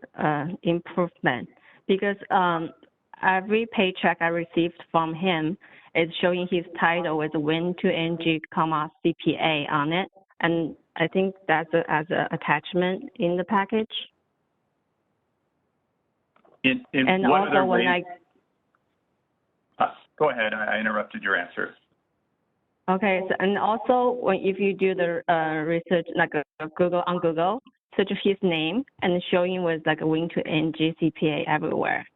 improvement because every paycheck I received from him is showing his title with Win to NG, CPA on it, and I think that's as an attachment in the package. In and what also other when ways? Go ahead. I interrupted your answer. Okay, so, and also if you do the research like on Google, search his name and showing with like a Win to NG CPA everywhere.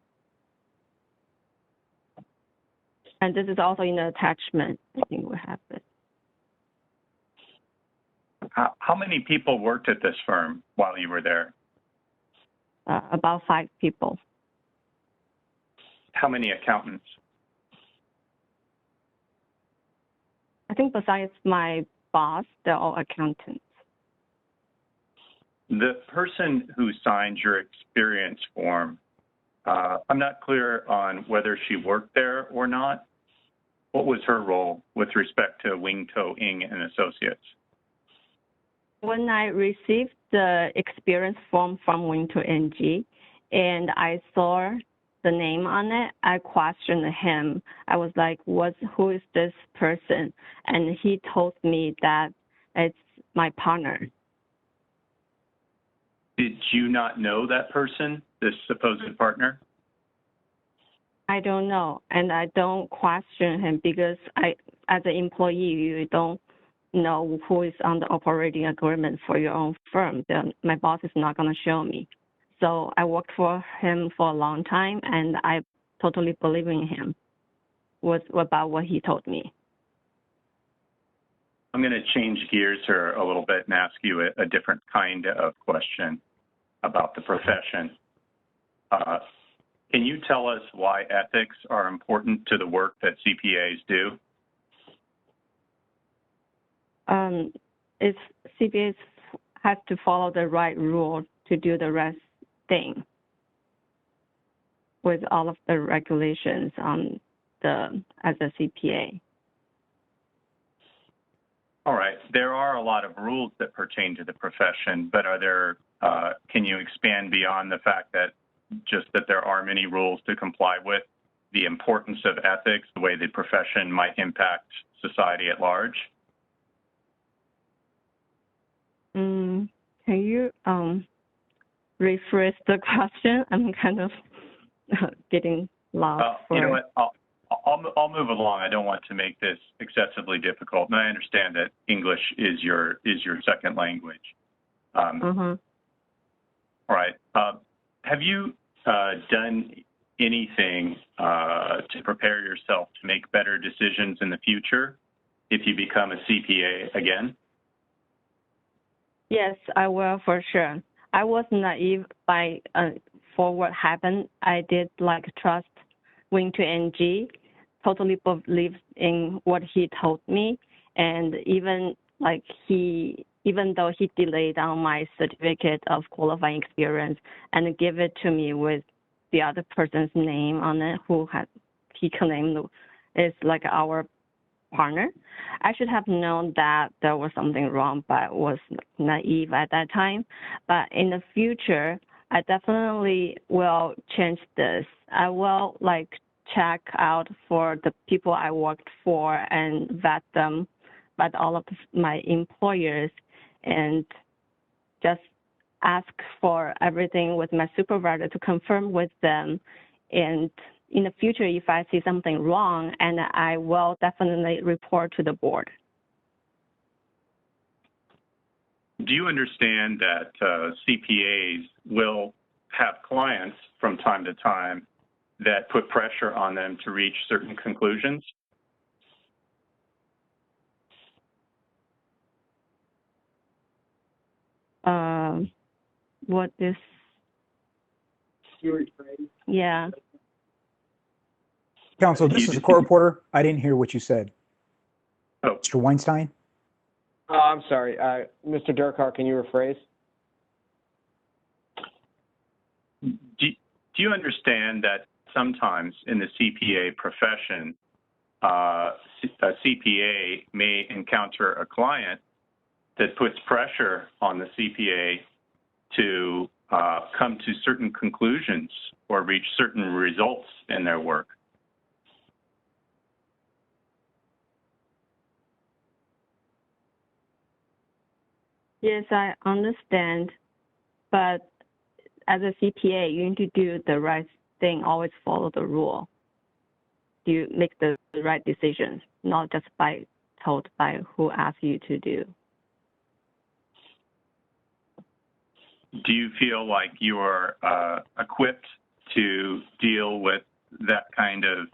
And this is also in the attachment. I think we have it. How many people worked at this firm while you were there? About 5 people. How many accountants? I think besides my boss, they're all accountants. The person who signed your experience form, I'm not clear on whether she worked there or not. What was her role with respect to Wingto Ng and Associates? When I received the experience form from Wingto NG and I saw the name on it, I questioned him. I was like, who is this person? And he told me that it's my partner. Did you not know that person, this supposed partner? I don't know, and I don't question him because as an employee, you don't know who is on the operating agreement for your own firm. Then my boss is not going to show me. So I worked for him for a long time, and I totally believe in him about what he told me. I'm going to change gears here a little bit and ask you a different kind of question about the profession. Can you tell us why ethics are important to the work that CPAs do? It's CPAs have to follow the right rule to do the right thing with all of the regulations on as a CPA. All right. There are a lot of rules that pertain to the profession, but are there, can you expand beyond the fact that just that there are many rules to comply with, the importance of ethics, the way the profession might impact society at large? Can you rephrase the question? I'm kind of getting lost. You know what? I'll move along. I don't want to make this excessively difficult, and I understand that English is your second language. All right. Have you done anything to prepare yourself to make better decisions in the future if you become a CPA again? Yes, I will for sure. I was naive for what happened. I did trust Wing to NG, totally believed in what he told me, and even though he delayed on my certificate of qualifying experience and give it to me with the other person's name on it, he claimed is our partner. I should have known that there was something wrong, but was naive at that time. But in the future, I definitely will change this. I will check out for the people I worked for and vet all of my employers, and just ask for everything with my supervisor to confirm with them. And in the future, if I see something wrong, and I will definitely report to the board. Do you understand that CPAs will have clients from time to time that put pressure on them to reach certain conclusions? What is? Yeah. Counsel, this is a court reporter. I didn't hear what you said. Oh. Mr. Weinstein? Oh, I'm sorry. Mr. Durkar, can you rephrase? Do you understand that sometimes in the CPA profession, a CPA may encounter a client that puts pressure on the CPA to come to certain conclusions or reach certain results in their work? Yes, I understand, but as a CPA, you need to do the right thing, always follow the rule. You make the right decisions, not just told by who asked you to do. Do you feel like you are equipped to deal with that kind of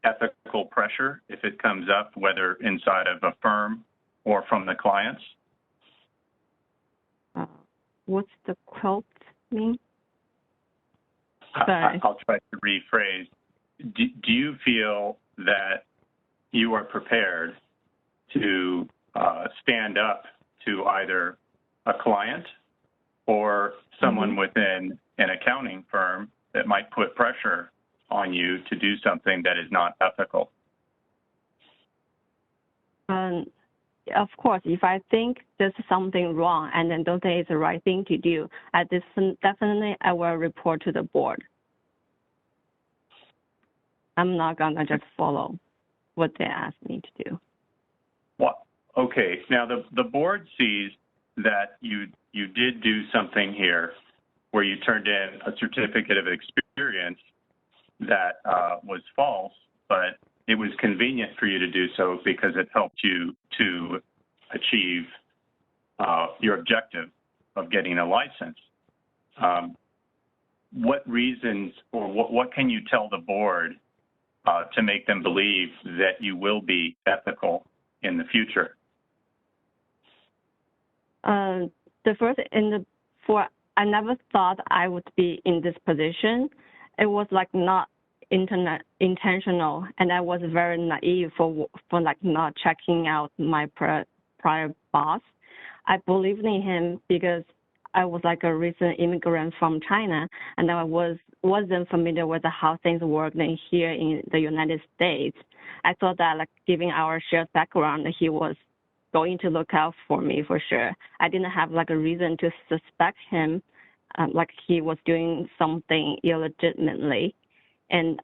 ethical pressure if it comes up, whether inside of a firm or from the clients? What's the quote mean? I'll try to rephrase. Do you feel that you are prepared to stand up to either a client or someone within an accounting firm that might put pressure on you to do something that is not ethical? Of course, if I think there's something wrong and then don't think it's the right thing to do, definitely I will report to the board. I'm not gonna just follow what they ask me to do. Well, okay. Now the board sees that you did do something here where you turned in a certificate of experience that was false, but it was convenient for you to do so because it helped you to achieve your objective of getting a license. what reasons or what can you tell the board to make them believe that you will be ethical in the future? The first I never thought I would be in this position. It was like not intentional, and I was very naive for like not checking out my prior boss. I believed in him because I was like a recent immigrant from China, and I wasn't familiar with how things work here in the United States. I thought that like given our shared background, he was going to look out for me for sure. I didn't have like a reason to suspect him like he was doing something illegitimately. And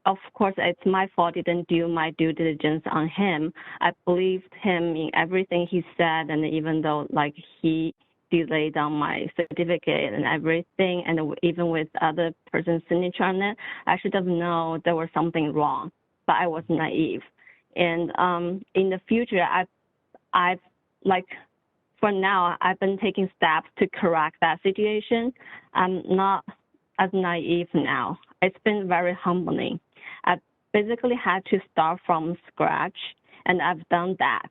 of course, it's my fault I didn't do my due diligence on him. I believed him in everything he said, and even though like he delayed on my certificate and everything, and even with other person's signature on it, I should have known there was something wrong, but I was naive. And in the future, I've like, for now, I've been taking steps to correct that situation. I'm not as naive now. It's been very humbling. I basically had to start from scratch, and I've done that.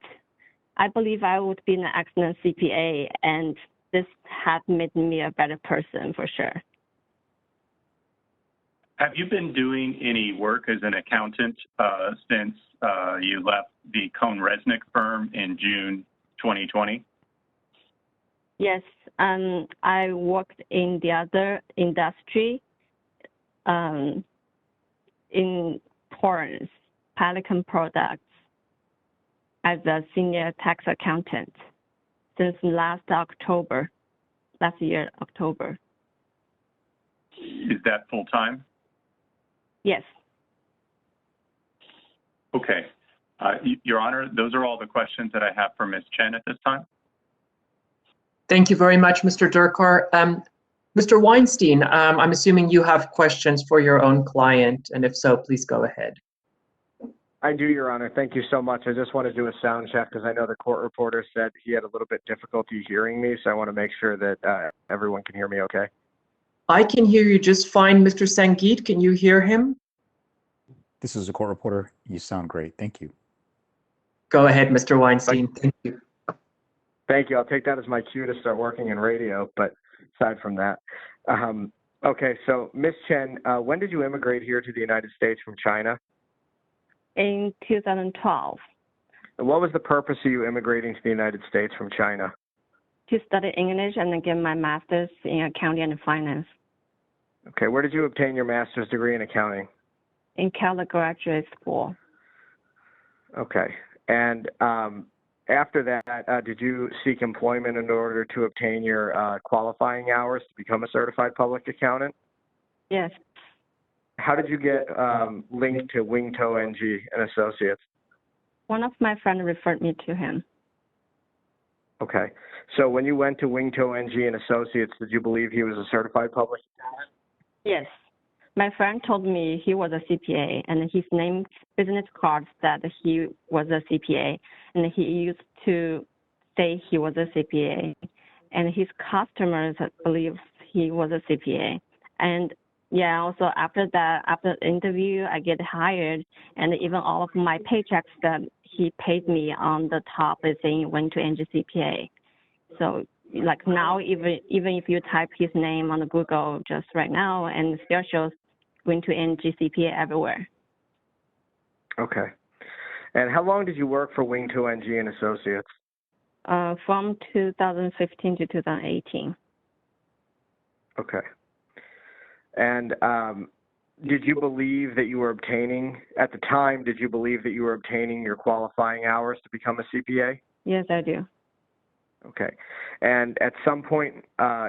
I believe I would be an excellent CPA, and this has made me a better person for sure. Have you been doing any work as an accountant since you left the Cohn-Resnick firm in June 2020? Yes, I worked in the other industry in Torrance, Pelican Products, as a senior tax accountant since last year, October. Is that full time? Yes. Okay. Your Honor, those are all the questions that I have for Ms. Chen at this time. Thank you very much, Mr. Durkar. Mr. Weinstein, I'm assuming you have questions for your own client, and if so, please go ahead. I do, Your Honor. Thank you so much. I just want to do a sound check because I know the court reporter said he had a little bit difficulty hearing me, so I want to make sure that everyone can hear me okay. I can hear you just fine, Mr. Sangeet. Can you hear him? This is a court reporter. You sound great. Thank you. Go ahead, Mr. Weinstein. Thank you. Thank you. I'll take that as my cue to start working in radio, but aside from that. Okay, so Ms. Chen, when did you immigrate here to the United States from China? In 2012. And what was the purpose of you immigrating to the United States from China? To study English and then get my master's in accounting and finance. Okay, where did you obtain your master's degree in accounting? In Keller Graduate School. Okay, and after that, did you seek employment in order to obtain your qualifying hours to become a certified public accountant? Yes. How did you get linked to Wingto NG and Associates? One of my friends referred me to him. Okay, so when you went to Wingto NG and Associates, did you believe he was a certified public accountant? Yes. My friend told me he was a CPA, and his name business card said he was a CPA, and he used to say he was a CPA, and his customers believed he was a CPA. And yeah, also after that, after the interview, I get hired, and even all of my paychecks that he paid me on the top is saying went to NG CPA. So like now, even if you type his name on the Google just right now, and it still shows went to NG CPA everywhere. Okay. And how long did you work for Wingto NG and Associates? From 2015 to 2018. Okay. And did you believe that you were obtaining, at the time, did you believe that you were obtaining your qualifying hours to become a CPA? Yes, I do. Okay. And at some point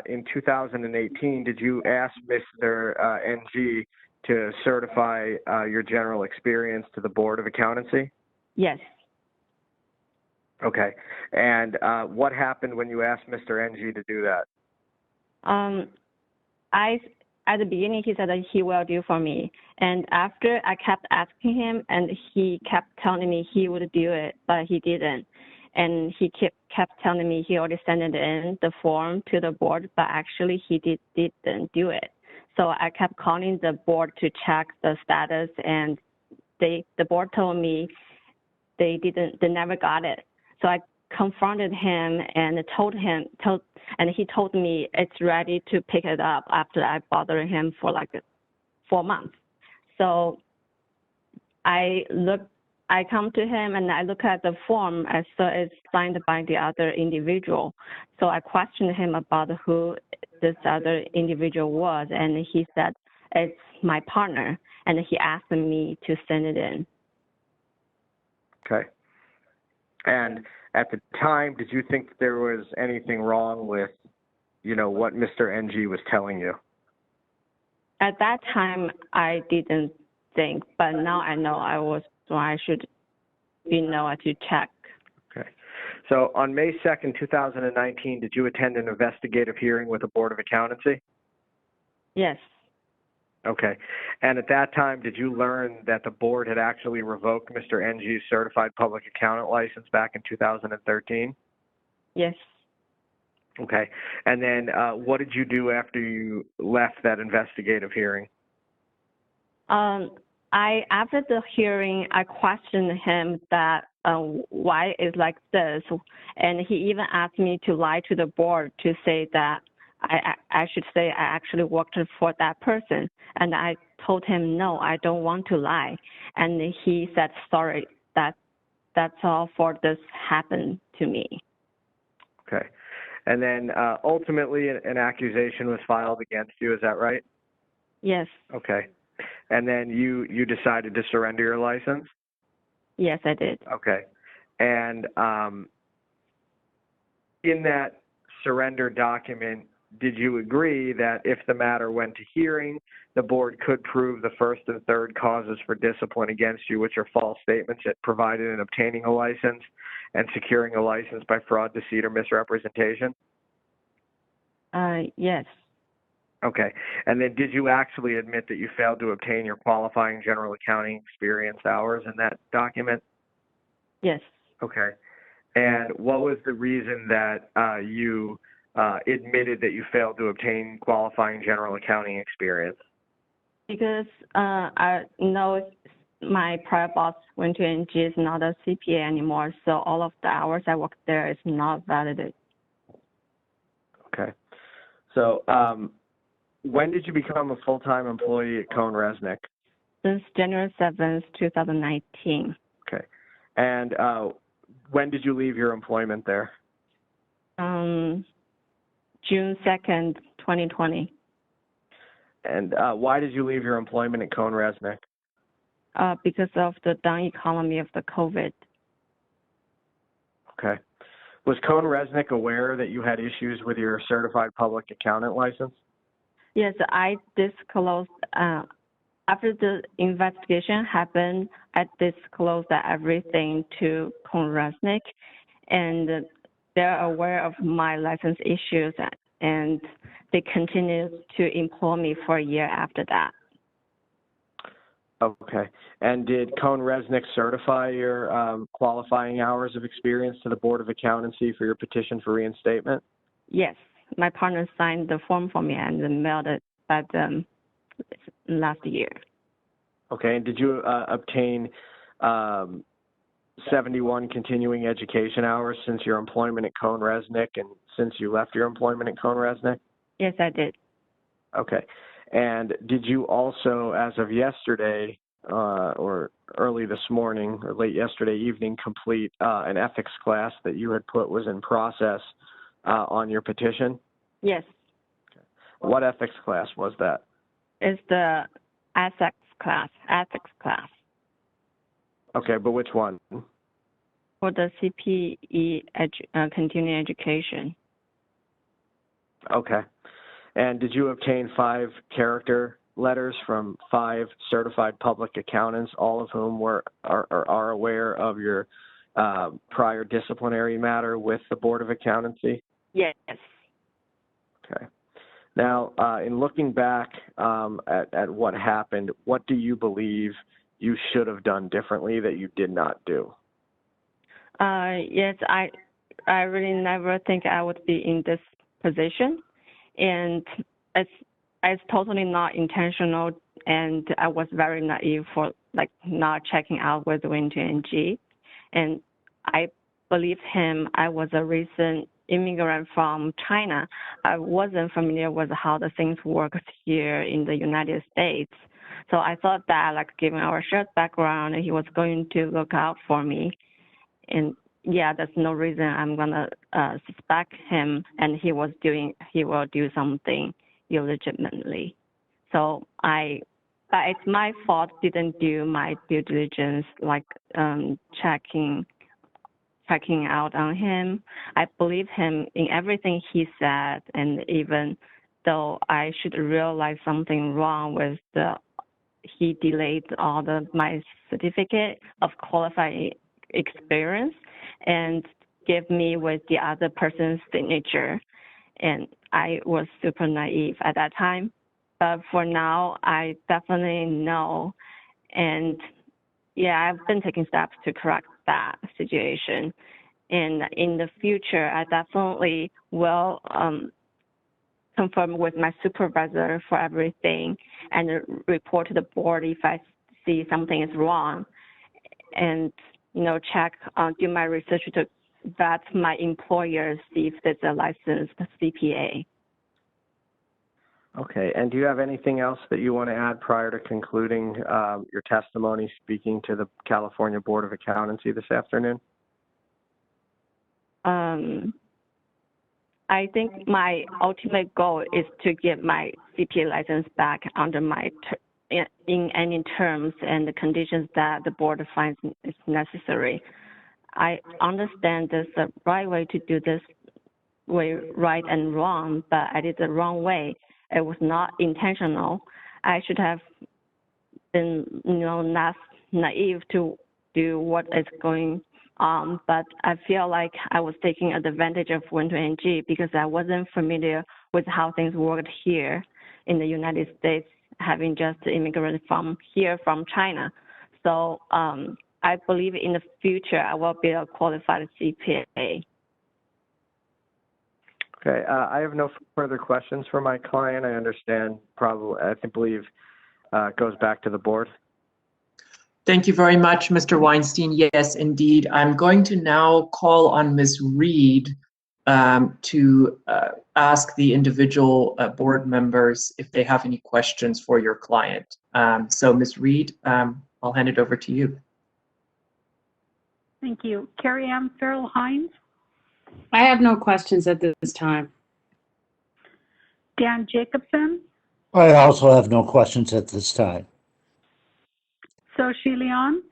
in 2018, did you ask Mr. NG to certify your general experience to the Board of Accountancy? Yes. Okay. And what happened when you asked Mr. NG to do that? At the beginning, he said that he will do for me. And after I kept asking him, and he kept telling me he would do it, but he didn't. and he kept telling me he already sent it in the form to the board, but actually he didn't do it. So I kept calling the board to check the status, and the board told me they never got it. So I confronted him and and he told me it's ready to pick it up after I bothered him for like 4 months. So I come to him and I look at the form as so it's signed by the other individual. So I questioned him about who this other individual was, and he said it's my partner, and he asked me to send it in. Okay. And at the time, did you think there was anything wrong with, what Mr. NG was telling you? At that time, I didn't think, but now I know I should to check. Okay. So on May 2nd, 2019, did you attend an investigative hearing with the Board of Accountancy? Yes. Okay. And at that time, did you learn that the board had actually revoked Mr. NG's certified public accountant license back in 2013? Yes. Okay. And then what did you do after you left that investigative hearing? After the hearing, I questioned him that why is like this, and he even asked me to lie to the board to say that I should say I actually worked for that person, and I told him no, I don't want to lie, and he said sorry, that's all for this happened to me. Okay. And then ultimately an accusation was filed against you, is that right? Yes. Okay. And then you decided to surrender your license? Yes, I did. Okay. And in that surrender document, did you agree that if the matter went to hearing, the board could prove the first and third causes for discipline against you, which are false statements that provided in obtaining a license and securing a license by fraud, deceit, or misrepresentation? Yes. Okay. And then did you actually admit that you failed to obtain your qualifying general accounting experience hours in that document? Yes. Okay. And what was the reason that you admitted that you failed to obtain qualifying general accounting experience? Because I know my prior boss went to NG is not a CPA anymore, so all of the hours I worked there is not validated. Okay. So when did you become a full-time employee at Cone Resnick? Since January 7th, 2019. Okay. And when did you leave your employment there? June 2nd, 2020. And why did you leave your employment at Cone Resnick? Because of the down economy of the COVID. Okay. Was Cone Resnick aware that you had issues with your certified public accountant license? Yes, I disclosed, after the investigation happened, I disclosed everything to Cone Resnick, and they're aware of my license issues, and they continued to employ me for a year after that. Okay. And did Cone Resnick certify your qualifying hours of experience to the Board of Accountancy for your petition for reinstatement? Yes. My partner signed the form for me and then mailed it back last year. Okay. And did you obtain 71 continuing education hours since your employment at Cone Resnick and since you left your employment at Cone Resnick? Yes, I did. Okay. And did you also, as of yesterday, or early this morning, or late yesterday evening, complete an ethics class that you had put was in process on your petition? Yes. Okay. What ethics class was that? It's the ethics class. Okay, but which one? For the CPE continuing education. Okay. And did you obtain 5 character letters from 5 certified public accountants, all of whom are aware of your prior disciplinary matter with the Board of Accountancy? Yes. Okay. Now, in looking back at what happened, what do you believe you should have done differently that you did not do? Yes, I really never think I would be in this position, and it's totally not intentional, and I was very naive for like not checking out with Win2NG, and I believed him. I was a recent immigrant from China. I wasn't familiar with how the things work here in the United States. So I thought that, like, given our shared background, he was going to look out for me. And yeah, there's no reason I'm gonna suspect him, and he will do something illegitimately. So but it's my fault. Didn't do my due diligence, like checking out on him. I believe him in everything he said, and even though I should realize something wrong with he delayed all my certificate of qualified experience and gave me with the other person's signature. And I was super naive at that time. But for now, I definitely know. And yeah, I've been taking steps to correct that situation. And in the future, I definitely will confirm with my supervisor for everything and report to the board if I see something is wrong. And, check, do my research to vet my employer, see if there's a licensed CPA. Okay, and do you have anything else that you want to add prior to concluding your testimony speaking to the California Board of Accountancy this afternoon? I think my ultimate goal is to get my CPA license back under in any terms and the conditions that the board finds is necessary. I understand there's a right way to do this way, right and wrong, but I did the wrong way. It was not intentional. I should have been, not naive to do what is going on, but I feel like I was taking advantage of Win2NG because I wasn't familiar with how things worked here in the United States, having just immigrated from China. So I believe in the future I will be a qualified CPA. Okay, I have no further questions for my client. I understand I believe it goes back to the board. Thank you very much, Mr. Weinstein. Yes, indeed. I'm going to now call on Ms. Reed to ask the individual board members if they have any questions for your client. So Ms. Reed, I'll hand it over to you. Thank you. Carrie Ann Farrell Hines. I have no questions at this time. Dan Jacobson. I also have no questions at this time. Soshi Leon.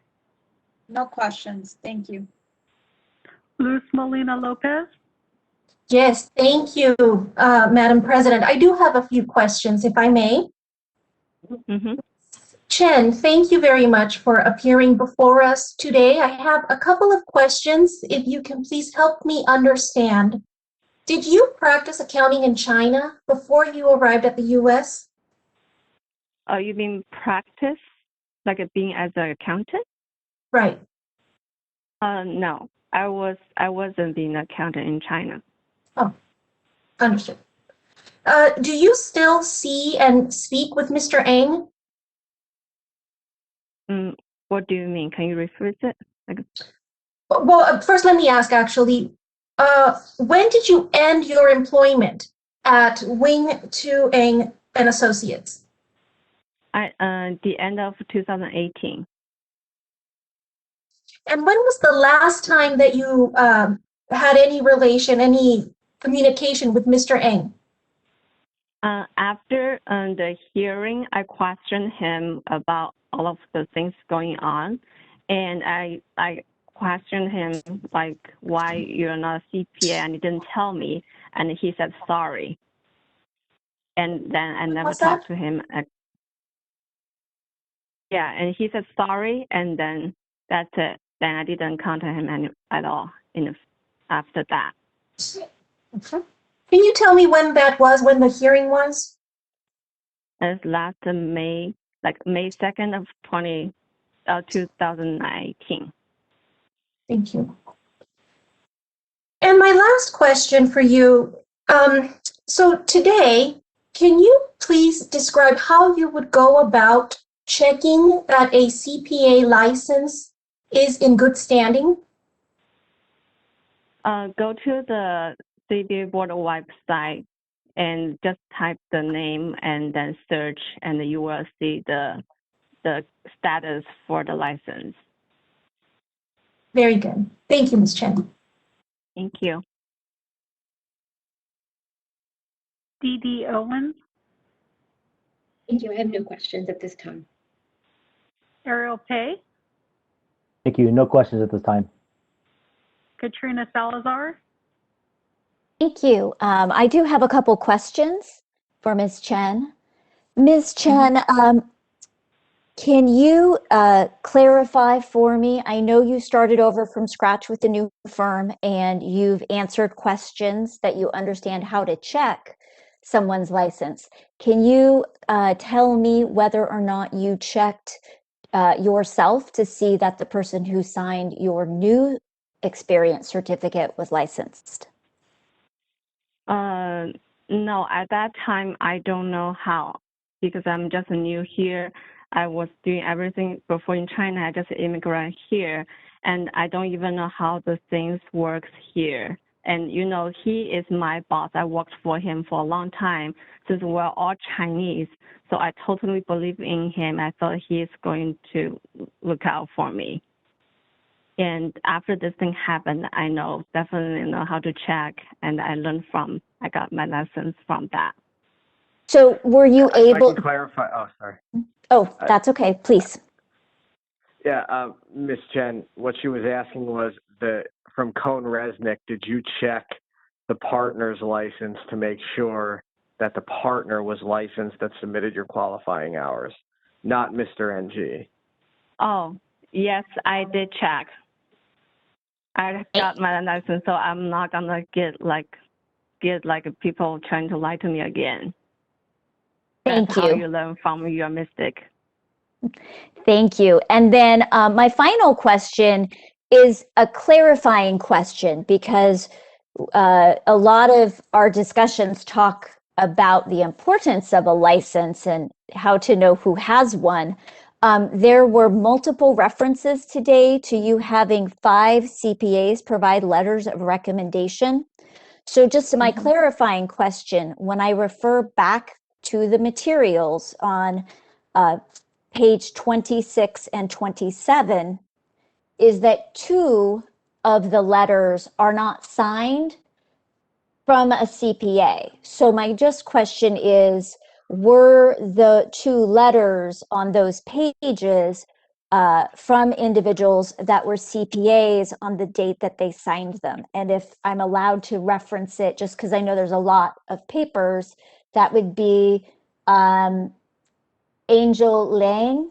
No questions. Thank you. Luz Molina Lopez. Yes, thank you, Madam President. I do have a few questions, if I may. Mm-hmm. Chen, thank you very much for appearing before us today. I have a couple of questions, if you can please help me understand. Did you practice accounting in China before you arrived at the U.S.? You mean practice, like being as an accountant? Right. No, I wasn't being an accountant in China. Oh, understood. Do you still see and speak with Mr. Ng? What do you mean? Can you rephrase it? Well, first let me ask actually, when did you end your employment at Win2Ng and Associates? The end of 2018. And when was the last time that you had any relation, any communication with Mr. Ng? After the hearing, I questioned him about all of the things going on, and I questioned him like, why you're not a CPA and you didn't tell me, and he said sorry. And then I never talked to him. Yeah, and he said sorry, and then that's it. Then I didn't contact him at all after that. Okay. Can you tell me when that was, when the hearing was? It's last May, like May 2nd of 2019. Thank you. And my last question for you, so today, can you please describe how you would go about checking that a CPA license is in good standing? Go to the CBA board website and just type the name and then search, and you will see the status for the license. Very good. Thank you, Ms. Chen. Thank you. Dee Owens, Thank you. I have no questions at this time. Ariel Pay, Thank you. No questions at this time. Katrina Salazar, Thank you. I do have a couple questions for Ms. Chen. Ms. Chen, can you clarify for me? I know you started over from scratch with the new firm and you've answered questions that you understand how to check someone's license. Can you tell me whether or not you checked yourself to see that the person who signed your new experience certificate was licensed? No, at that time, I don't know how, because I'm just new here. I was doing everything before in China. I just immigrated here, and I don't even know how the things works here. And, you know, he is my boss. I worked for him for a long time since we're all Chinese. So I totally believe in him. I thought he is going to look out for me. And after this thing happened, I definitely know how to check, and I got my lessons from that. So were you able? I can clarify. Oh, sorry. Oh, that's okay. Please. Yeah, Ms. Chen, what she was asking was from Cone Resnick, did you check the partner's license to make sure that the partner was licensed that submitted your qualifying hours, not Mr. NG? Oh, yes, I did check. I got my license, so I'm not gonna get people trying to lie to me again. Thank That's how you. you learn from your mistake. Thank you. And then my final question is a clarifying question, because a lot of our discussions talk about the importance of a license and how to know who has one. There were multiple references today to you having 5 CPAs provide letters of recommendation. So just my clarifying question, when I refer back to the materials on page 26 and 27, is that 2 of the letters are not signed from a CPA. So my just question is, were the 2 letters on those pages from individuals that were CPAs on the date that they signed them? And if I'm allowed to reference it, just because I know there's a lot of papers, that would be Angel Lang,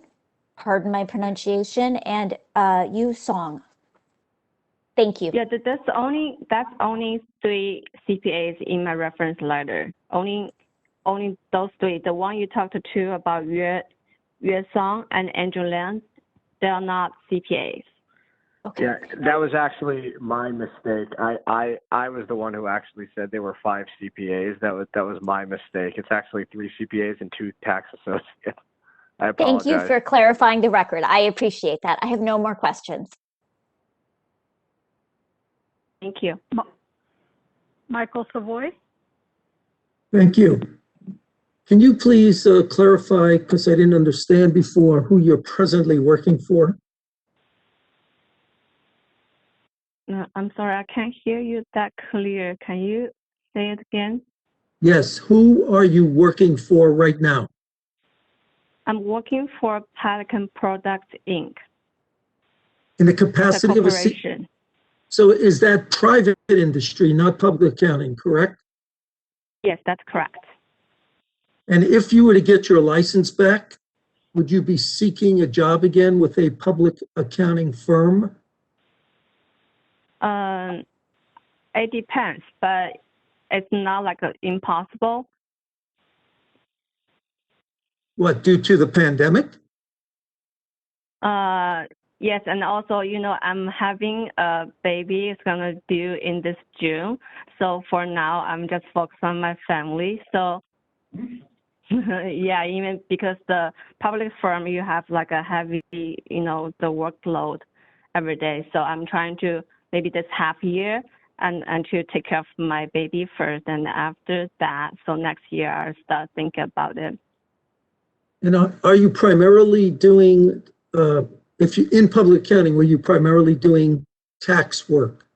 pardon my pronunciation, and Yu Song. Thank you. Yeah, that's only 3 CPAs in my reference letter. Only those 3. The one you talked to about Yue Song and Angel Liang, they are not CPAs. Okay. Yeah, that was actually my mistake. I was the one who actually said there were 5 CPAs. That was my mistake. It's actually 3 CPAs and 2 tax associates. I apologize. Thank you for clarifying the record. I appreciate that. I have no more questions. Thank you. Michael Savoy, Thank you. Can you please clarify, because I didn't understand before, who you're presently working for? No, I'm sorry, I can't hear you that clear. Can you say it again? Yes, who are you working for right now? I'm working for Pelican Products, Inc. In the It's a capacity of a C. corporation. So is that private industry, not public accounting, correct? Yes, that's correct. And if you were to get your license back, would you be seeking a job again with a public accounting firm? It depends, but it's not like impossible. What, due to the pandemic? Yes, and also, I'm having a baby. It's gonna due in this June. So for now, I'm just focused on my family. So, yeah, even because the public firm, you have like a heavy, the workload every day. So I'm trying to maybe this half year and to take care of my baby first, and after that, so next year I'll start thinking about it. And are you primarily doing, if you, in public accounting, were you primarily doing tax work?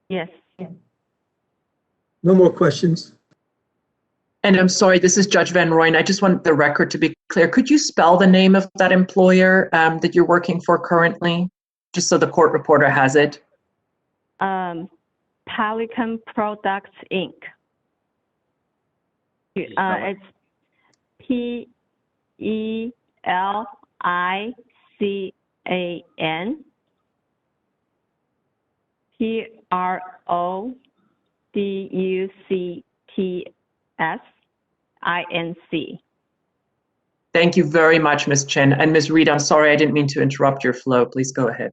Yes. No more questions? And I'm sorry, this is Judge Van Rooyen. I just want the record to be clear. Could you spell the name of that employer that you're working for currently, just so the court reporter has it? Pelican Products, Inc. It's PELICAN PRODUCTSINC. Thank you very much, Ms. Chen. And Ms. Reed, I'm sorry, I didn't mean to interrupt your flow. Please go ahead.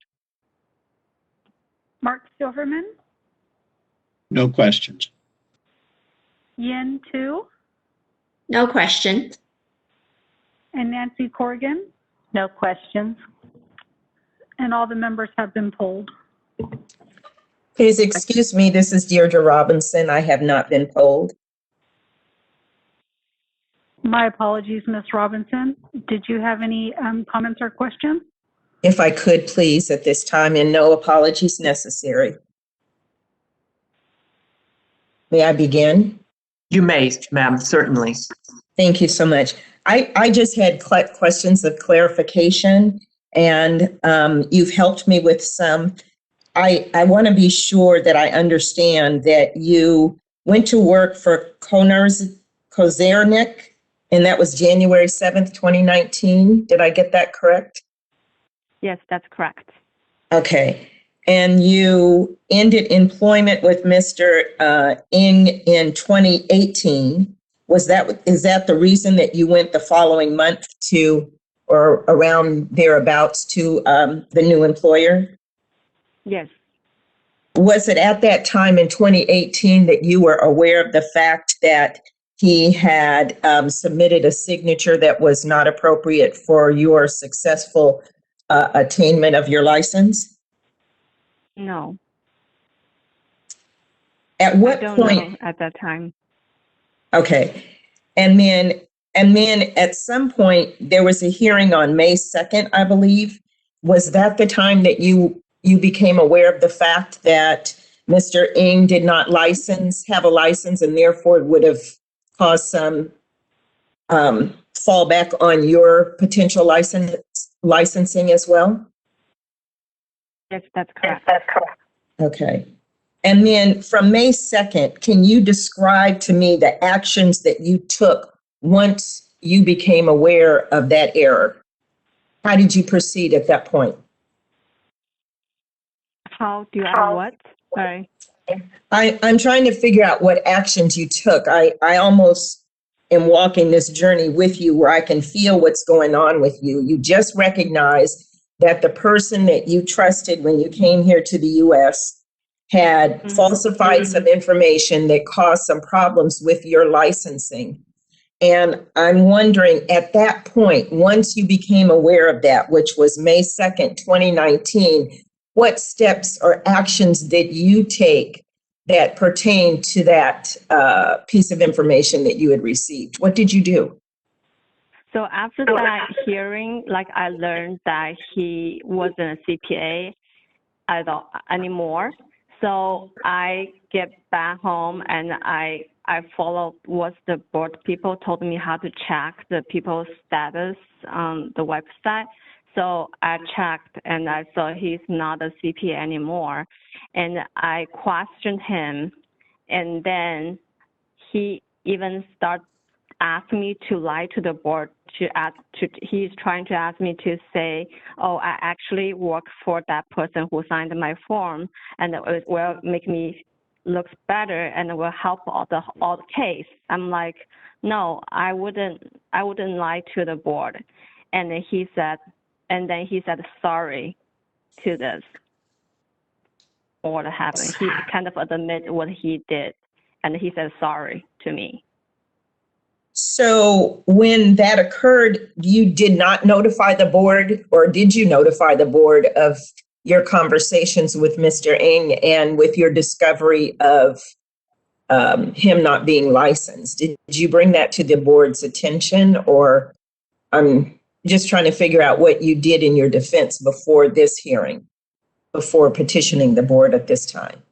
Mark Silverman, No questions. Yin Tu, No questions. and Nancy Corrigan, No questions. and all the members have been polled. Please excuse me, this is Deirdre Robinson. I have not been polled. My apologies, Ms. Robinson. Did you have any comments or questions? If I could, please, at this time, and no apologies necessary. May I begin? You may, ma'am, certainly. Thank you so much. I just had questions of clarification, and you've helped me with some. I want to be sure that I understand that you went to work for Kozernik, and that was January 7th, 2019. Did I get that correct? Yes, that's correct. Okay. And you ended employment with Mr. Ng in 2018. Is that the reason that you went the following month to, or around thereabouts, to the new employer? Yes. Was it at that time in 2018 that you were aware of the fact that he had submitted a signature that was not appropriate for your successful attainment of your license? No. At what I don't point? know at that time. Okay. And then at some point, there was a hearing on May 2nd, I believe. Was that the time that you became aware of the fact that Mr. Ng did not have a license, and therefore would have caused some fallback on your potential licensing as well? Yes, that's correct. Okay. And then from May 2nd, can you describe to me the actions that you took once you became aware of that error? How did you proceed at that point? How do I what? Sorry. I'm trying to figure out what actions you took. I almost am walking this journey with you where I can feel what's going on with you. You just recognized that the person that you trusted when you came here to the U.S. had falsified some information that caused some problems with your licensing. And I'm wondering, at that point, once you became aware of that, which was May 2nd, 2019, what steps or actions did you take that pertain to that piece of information that you had received? What did you do? So after that hearing, I learned that he wasn't a CPA anymore. So I get back home and I followed what the board people told me how to check the people's status on the website. So I checked and I saw he's not a CPA anymore. And I questioned him, and then he even started asking me to lie to the board. He's trying to ask me to say, oh, I actually work for that person who signed my form, and it will make me look better and it will help all the case. I'm like, no, I wouldn't lie to the board. And then he said, and then he said sorry to this, or what happened. He kind of admitted what he did, and he said sorry to me. So when that occurred, you did not notify the board, or did you notify the board of your conversations with Mr. Ng and with your discovery of him not being licensed? Did you bring that to the board's attention, or I'm just trying to figure out what you did in your defense before this hearing, before petitioning the board at this time?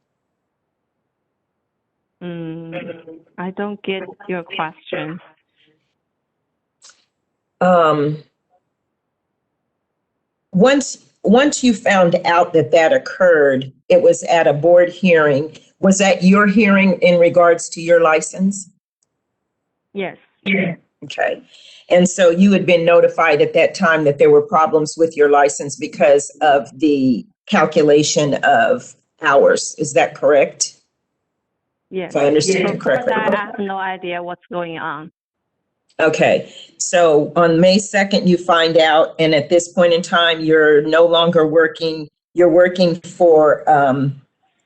I don't get your question. Once you found out that occurred, it was at a board hearing. Was that your hearing in regards to your license? Yes. Okay. And so you had been notified at that time that there were problems with your license because of the calculation of hours. Is that correct? Yes. If I understand you Before correctly. that, I have no idea what's going on. Okay, so on May 2nd, you find out, and at this point in time, you're no longer working, you're working for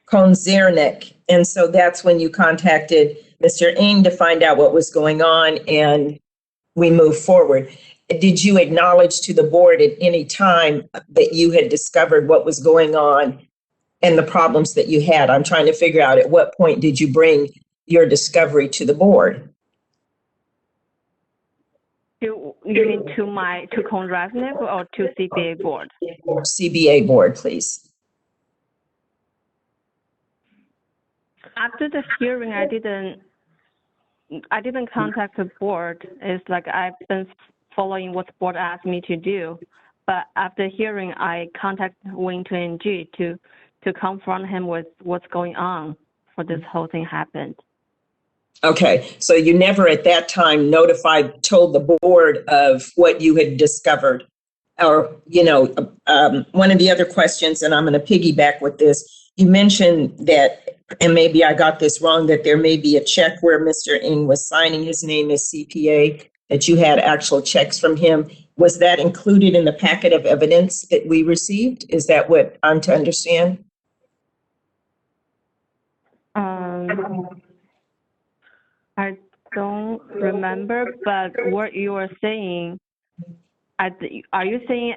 Konzernik. And so that's when you contacted Mr. Ng to find out what was going on, and we move forward. Did you acknowledge to the board at any time that you had discovered what was going on and the problems that you had? I'm trying to figure out at what point did you your discovery to the board? You mean to Konzernik or to CBA board? CBA board, please. After the hearing, I didn't contact the board. It's like I've been following what the board asked me to do. But after hearing, I contacted Wing to NG to confront him with what's going on for this whole thing happened. Okay, so you never at that time told the board of what you had discovered. Or, one of the other questions, and I'm going to piggyback with this, you mentioned that, and maybe I got this wrong, that there may be a check where Mr. Ng was signing his name as CPA, that you had actual checks from him. Was that included in the packet of evidence that we received? Is that what I'm to understand? I don't remember, but what you were saying, are you saying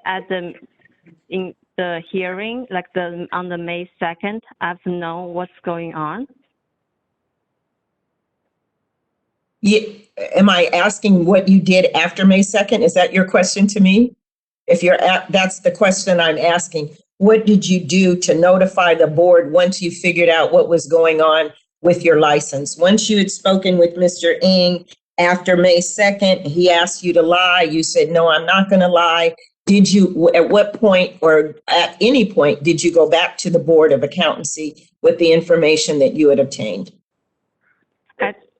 in the hearing, like on the May 2nd, I have to know what's going on? Yeah. Am I asking what you did after May 2nd? Is that your question to me? That's the question I'm asking. What did you do to notify the board once you figured out what was going on with your license? Once you had spoken with Mr. Ng after May 2nd, he asked you to lie. You said, no, I'm not going to lie. Did you, at what point or at any point, did you go back to the Board of Accountancy with the information that you had obtained?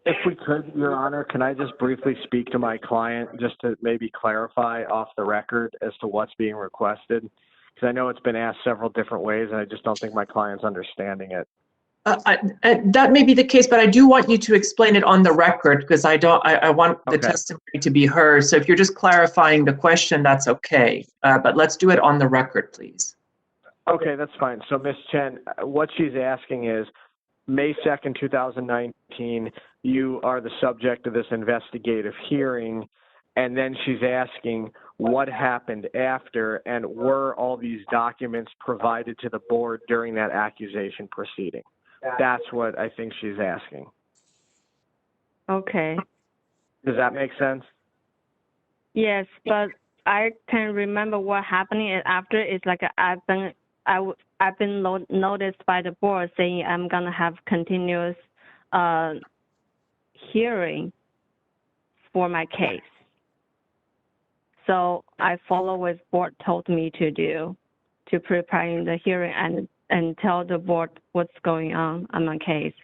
If we could, Your Honor, can I just briefly speak to my client just to maybe clarify off the record as to what's being requested? Because I know it's been asked several different ways, and I just don't think my client's understanding it. That may be the case, but I do want you to explain it on the record because I want the testimony to be heard. So if you're just clarifying the question, that's okay. But let's do it on the record, please. Okay, that's fine. So Ms. Chen, what she's asking is, May 2nd, 2019, you are the subject of this investigative hearing, and then she's asking what happened after, and were all these documents provided to the board during that accusation proceeding? That's what I think she's asking. Okay. Does that make sense? Yes, but I can remember what happened after. It's like I've been noticed by the board saying I'm gonna have continuous hearing for my case. So I follow what board told me to do, to prepare the hearing and tell the board what's going on my case.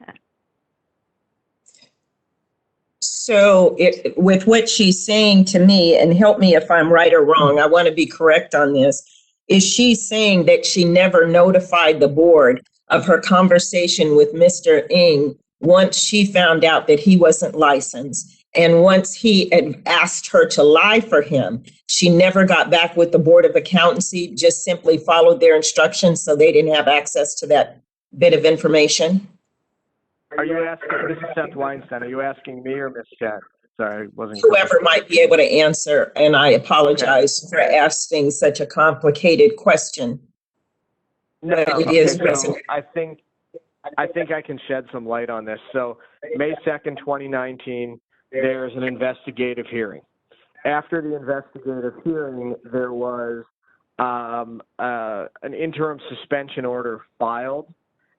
So with what she's saying to me, and help me if I'm right or wrong, I want to be correct on this, is she saying that she never notified the board of her conversation with Mr. Ng once she found out that he wasn't licensed, And once he had asked her to lie for him, she never got back with the Board of Accountancy, just simply followed their instructions, so they didn't have access to that bit of information. Are you asking, this is Seth Weinstein, are you asking me or Ms. Chen? Sorry, I wasn't. Whoever might be able to answer, and I apologize for asking such a complicated question. No, But it okay, is so present. I think I can shed some light on this. So May 2nd, 2019, there's an investigative hearing. After the investigative hearing, there was an interim suspension order filed,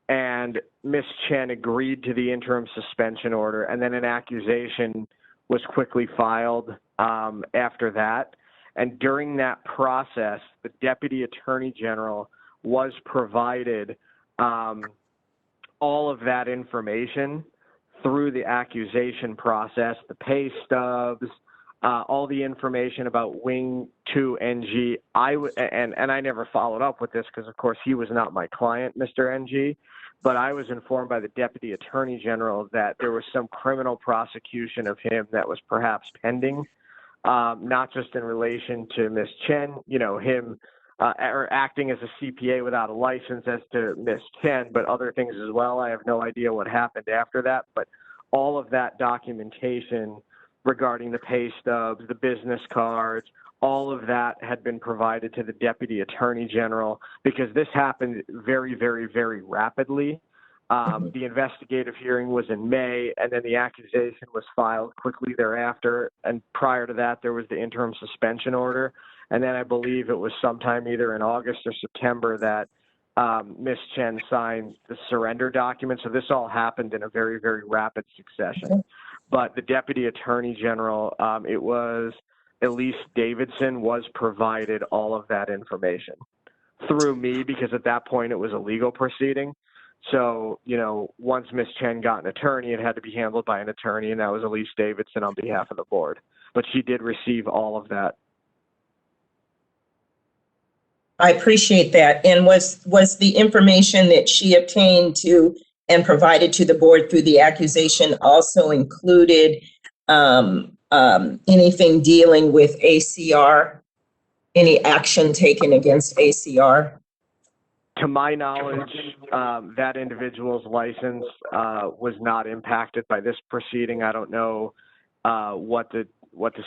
and Ms. Chen agreed to the interim suspension order, and then an accusation was quickly filed after that. And during that process, the Deputy Attorney General was provided all of that information through the accusation process, the pay stubs, all the information about Wing 2 NG. And I never followed up with this because, of course, he was not my client, Mr. NG. But I was informed by the Deputy Attorney General that there was some criminal prosecution of him that was perhaps pending, not just in relation to Ms. Chen, you know, him or acting as a CPA without a license as to Ms. Chen, but other things as well. I have no idea what happened after that, but all of that documentation regarding the pay stubs, the business cards, all of that had been provided to the Deputy Attorney General because this happened very, very, very rapidly. The investigative hearing was in May, and then the accusation was filed quickly thereafter. And prior to that, there was the interim suspension order. And then I believe it was sometime either in August or September that Ms. Chen signed the surrender document. So this all happened in a very, very rapid succession. But the Deputy Attorney General, it was Elise Davidson, was provided all of that information through me because at that point it was a legal proceeding. So, you know, once Ms. Chen got an attorney, it had to be handled by an attorney, and that was Elise Davidson on behalf of the board. But she did receive all of that. I appreciate that. And was the information that she obtained to and provided to the board through the accusation also included anything dealing with ACR? Any action taken against ACR? To my knowledge, that individual's license was not impacted by this proceeding. I don't know what the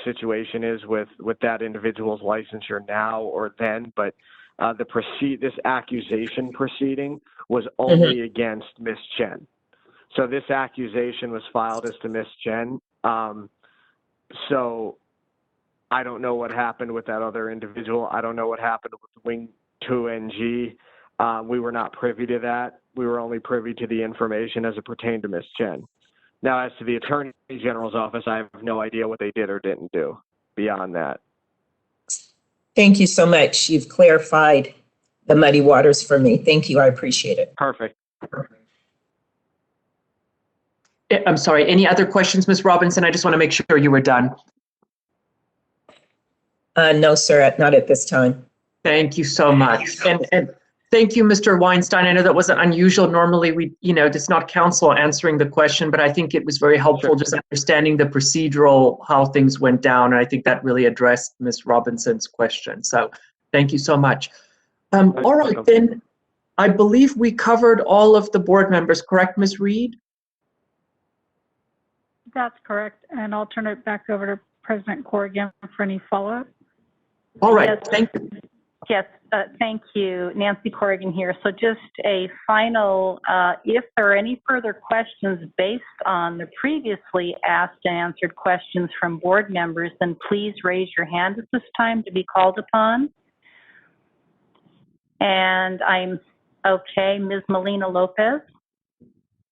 situation is with that individual's licensure now or then, but this accusation proceeding was only against Ms. Chen. So this accusation was filed as to Ms. Chen. So I don't know what happened with that other individual. I don't know what happened with Wing 2 NG. We were not privy to that. We were only privy to the information as it pertained to Ms. Chen. Now, as to the Attorney General's office, I have no idea what they did or didn't do beyond that. Thank you so much. You've clarified the muddy waters for me. Thank you. I appreciate it. Perfect. I'm sorry, any other questions, Ms. Robinson? I just want to make sure you were done. No, sir, not at this time. Thank you so much. And thank you, Mr. Weinstein. I know that wasn't unusual. Normally, it's not counsel answering the question, but I think it was very helpful just understanding the procedural, how things went down. And I think that really addressed Ms. Robinson's question. So thank you so much. All right, then I believe we covered all of the board members, correct, Ms. Reed? That's correct. And I'll turn it back over to President Corrigan for any follow-up. All right, Yes. thank you. Yes, thank you. Nancy Corrigan here. So just a final, if there are any further questions based on the previously asked and answered questions from board members, then please raise your hand at this time to be called upon. And I'm okay, Ms. Melina Lopez.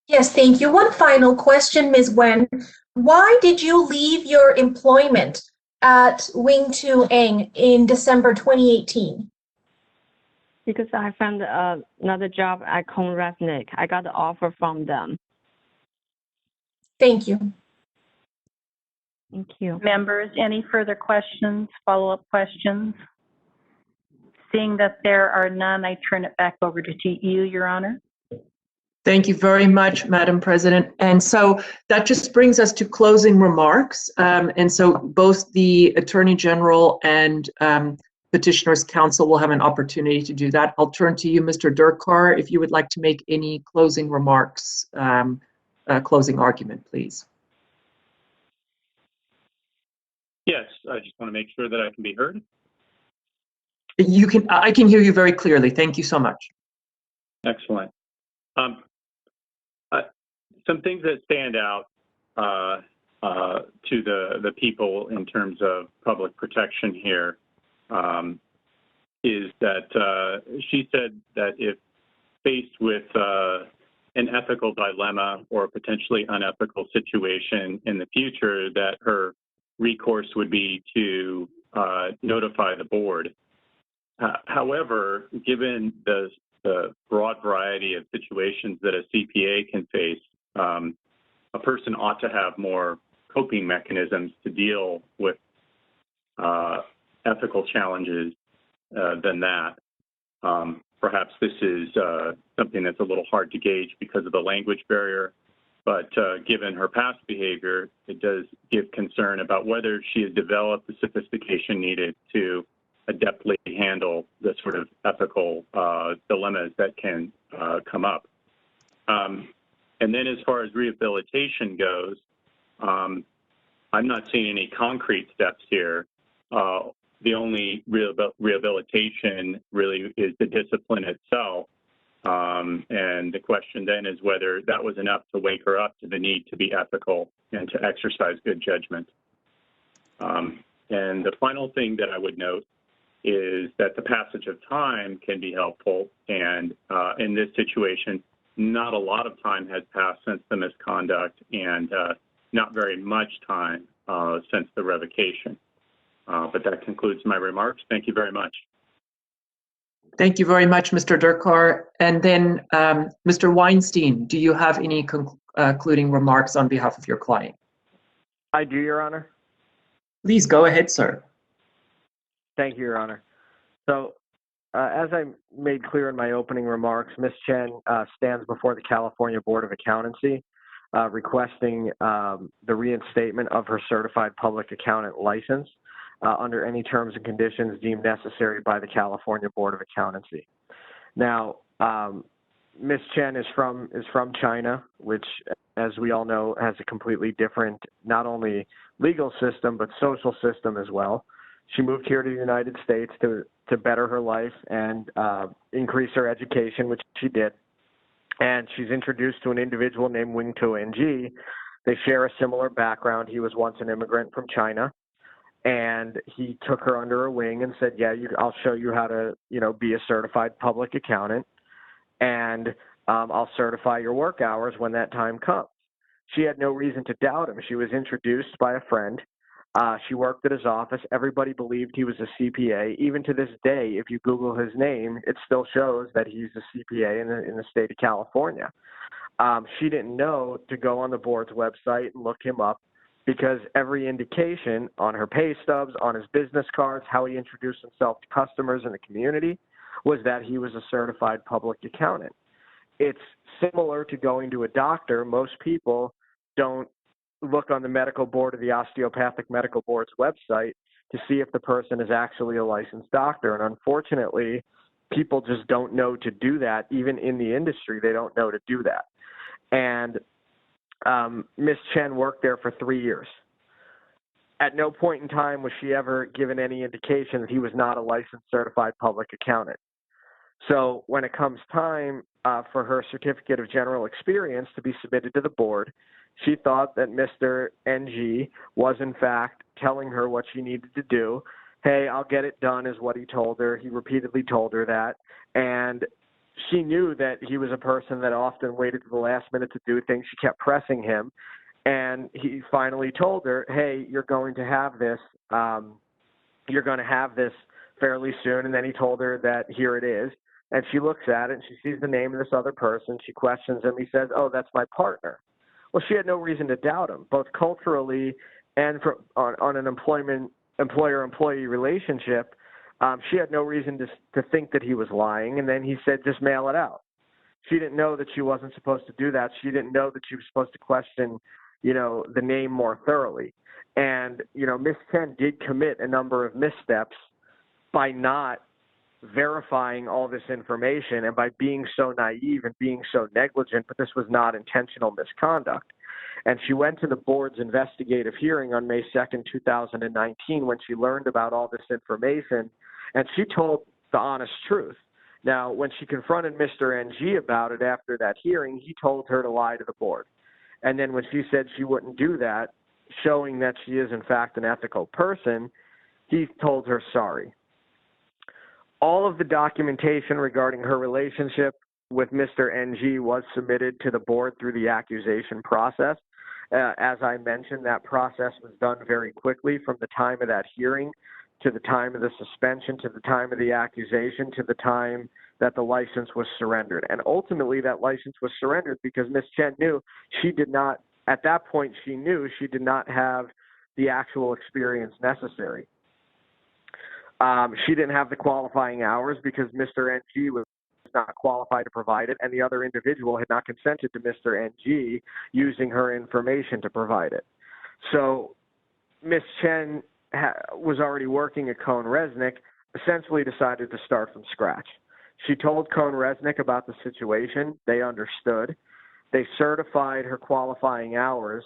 Yes, thank you. One final question, Ms. Wen. Why did you leave your employment at Wing 2 Eng in December 2018? Because I found another job at Resnick. I got the offer from them. Thank you. Thank you. Members, any further questions, follow-up questions? Seeing that there are none, I turn it back over to you, Your Honor. Thank you very much, Madam President. And so that just brings us to closing remarks. And so both the Attorney General and Petitioners Council will have an opportunity to do that. I'll turn to you, Mr. Durkar, if you would like to make any closing remarks, closing argument, please. Yes, I just want to make sure that I can be heard. I can hear you very clearly. Thank you so much. Excellent. Some things that stand out to the people in terms of public protection here is that she said that if faced with an ethical dilemma or a potentially unethical situation in the future, that her recourse would be to notify the board. However, given the broad variety of situations that a CPA can face, a person ought to have more coping mechanisms to deal with ethical challenges than that. Perhaps this is something that's a little hard to gauge because of the language barrier, but given her past behavior, it does give concern about whether she has developed the sophistication needed to adeptly handle the sort of ethical dilemmas that can come up. And then as far as rehabilitation goes, I'm not seeing any concrete steps here. The only rehabilitation really is the discipline itself. And the question then is whether that was enough to wake her up to the need to be ethical and to exercise good judgment. And the final thing that I would note is that the passage of time can be helpful. And in this situation, not a lot of time has passed since the misconduct and not very much time since the revocation. But that concludes my remarks. Thank you very much. Thank you very much, Mr. Durkar. And then Mr. Weinstein, do you have any concluding remarks on behalf of your client? I do, Your Honor. Please go ahead, sir. Thank you, Your Honor. So, as I made clear in my opening remarks, Ms. Chen stands before the California Board of Accountancy requesting the reinstatement of her certified public accountant license under any terms and conditions deemed necessary by the California Board of Accountancy. Now, Ms. Chen is from China, which, as we all know, has a completely different, not only legal system, but social system as well. She moved here to the United States to better her life and increase her education, which she did. And she's introduced to an individual named Wing-To NG. They share a similar background. He was once an immigrant from China. And he took her under a wing and said, yeah, I'll show you how to, be a certified public accountant. And I'll certify your work hours when that time comes. She had no reason to doubt him. She was introduced by a friend. She worked at his office. Everybody believed he was a CPA. Even to this day, if you Google his name, it still shows that he's a CPA in the state of California. She didn't know to go on the board's website and look him up because every indication on her pay stubs, on his business cards, how he introduced himself to customers in the community was that he was a certified public accountant. It's similar to going to a doctor. Most people don't look on the medical board or the osteopathic medical board's website to see if the person is actually a licensed doctor. And unfortunately, people just don't know to do that. Even in the industry, they don't know to do that. And Ms. Chen worked there for 3 years. At no point in time was she ever given any indication that he was not a licensed certified public accountant. So when it comes time for her certificate of general experience to be submitted to the board, she thought that Mr. NG was in fact telling her what she needed to do. Hey, I'll get it done is what he told her. He repeatedly told her that. And she knew that he was a person that often waited to the last minute to do things. She kept pressing him. And he finally told her, hey, you're going to have this fairly soon. And then he told her that here it is. And she looks at it and she sees the name of this other person. She questions him. He says, oh, that's my partner. Well, she had no reason to doubt him, both culturally and on an employer-employee relationship. She had no reason to think that he was lying. And then he said, just mail it out. She didn't know that she wasn't supposed to do that. She didn't know that she was supposed to question, the name more thoroughly. And, Ms. Chen did commit a number of missteps by not verifying all this information and by being so naive and being so negligent, but this was not intentional misconduct. And she went to the board's investigative hearing on May 2nd, 2019, when she learned about all this information, and she told the honest truth. Now, when she confronted Mr. NG about it after that hearing, he told her to lie to the board. And then when she said she wouldn't do that, showing that she is in fact an ethical person, he told her sorry. All of the documentation regarding her relationship with Mr. NG was submitted to the board through the accusation process. As I mentioned, that process was done very quickly from the time of that hearing to the time of the suspension, to the time of the accusation, to the time that the license was surrendered. And ultimately, that license was surrendered because Ms. Chen knew she did not, at that point, she knew she did not have the actual experience necessary. She didn't have the qualifying hours because Mr. NG was not qualified to provide it, and the other individual had not consented to Mr. NG using her information to provide it. So Ms. Chen was already working at Cone Resnick, essentially decided to start from scratch. She told Cone Resnick about the situation. They understood. They certified her qualifying hours.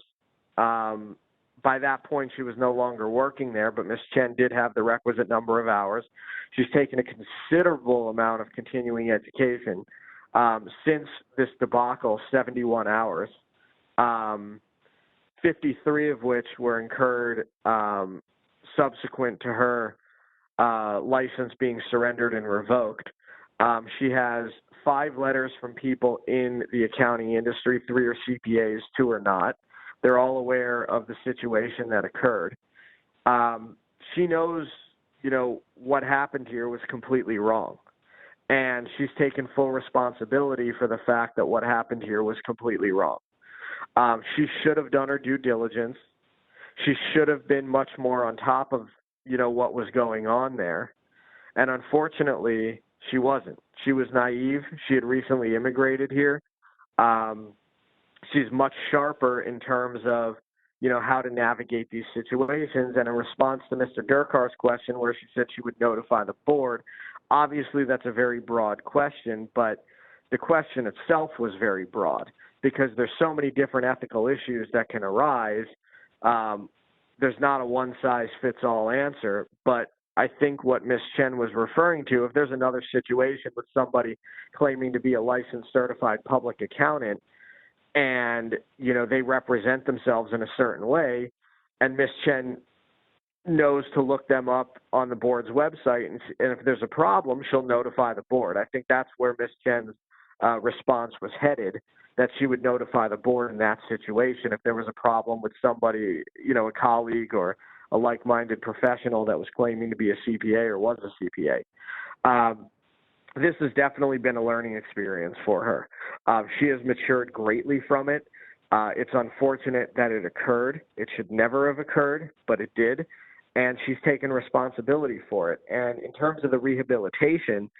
By that point, she was no longer working there, but Ms. Chen did have the requisite number of hours. She's taken a considerable amount of continuing education since this debacle, 71 hours, 53 of which were incurred subsequent to her license being surrendered and revoked. She has 5 letters from people in the accounting industry, 3 are CPAs, 2 are not. They're all aware of the situation that occurred. She knows, what happened here was completely wrong. And she's taken full responsibility for the fact that what happened here was completely wrong. She should have done her due diligence. She should have been much more on top of, what was going on there. And unfortunately, she wasn't. She was naive. She had recently immigrated here. She's much sharper in terms of, how to navigate these situations. And in response to Mr. Durkar's question, where she said she would notify the board, obviously that's a very broad question, but the question itself was very broad because there's so many different ethical issues that can arise. There's not a one-size-fits-all answer, but I think what Ms. Chen was referring to, if there's another situation with somebody claiming to be a licensed certified public accountant, and, they represent themselves in a certain way, and Ms. Chen knows to look them up on the board's website, and if there's a problem, she'll notify the board. I think that's where Ms. Chen's response was headed, that she would notify the board in that situation if there was a problem with somebody, a colleague or a like-minded professional that was claiming to be a CPA or was a CPA. This has definitely been a learning experience for her. She has matured greatly from it. It's unfortunate that it occurred. It should never have occurred, but it did. And she's taken responsibility for it. And in terms of the rehabilitation,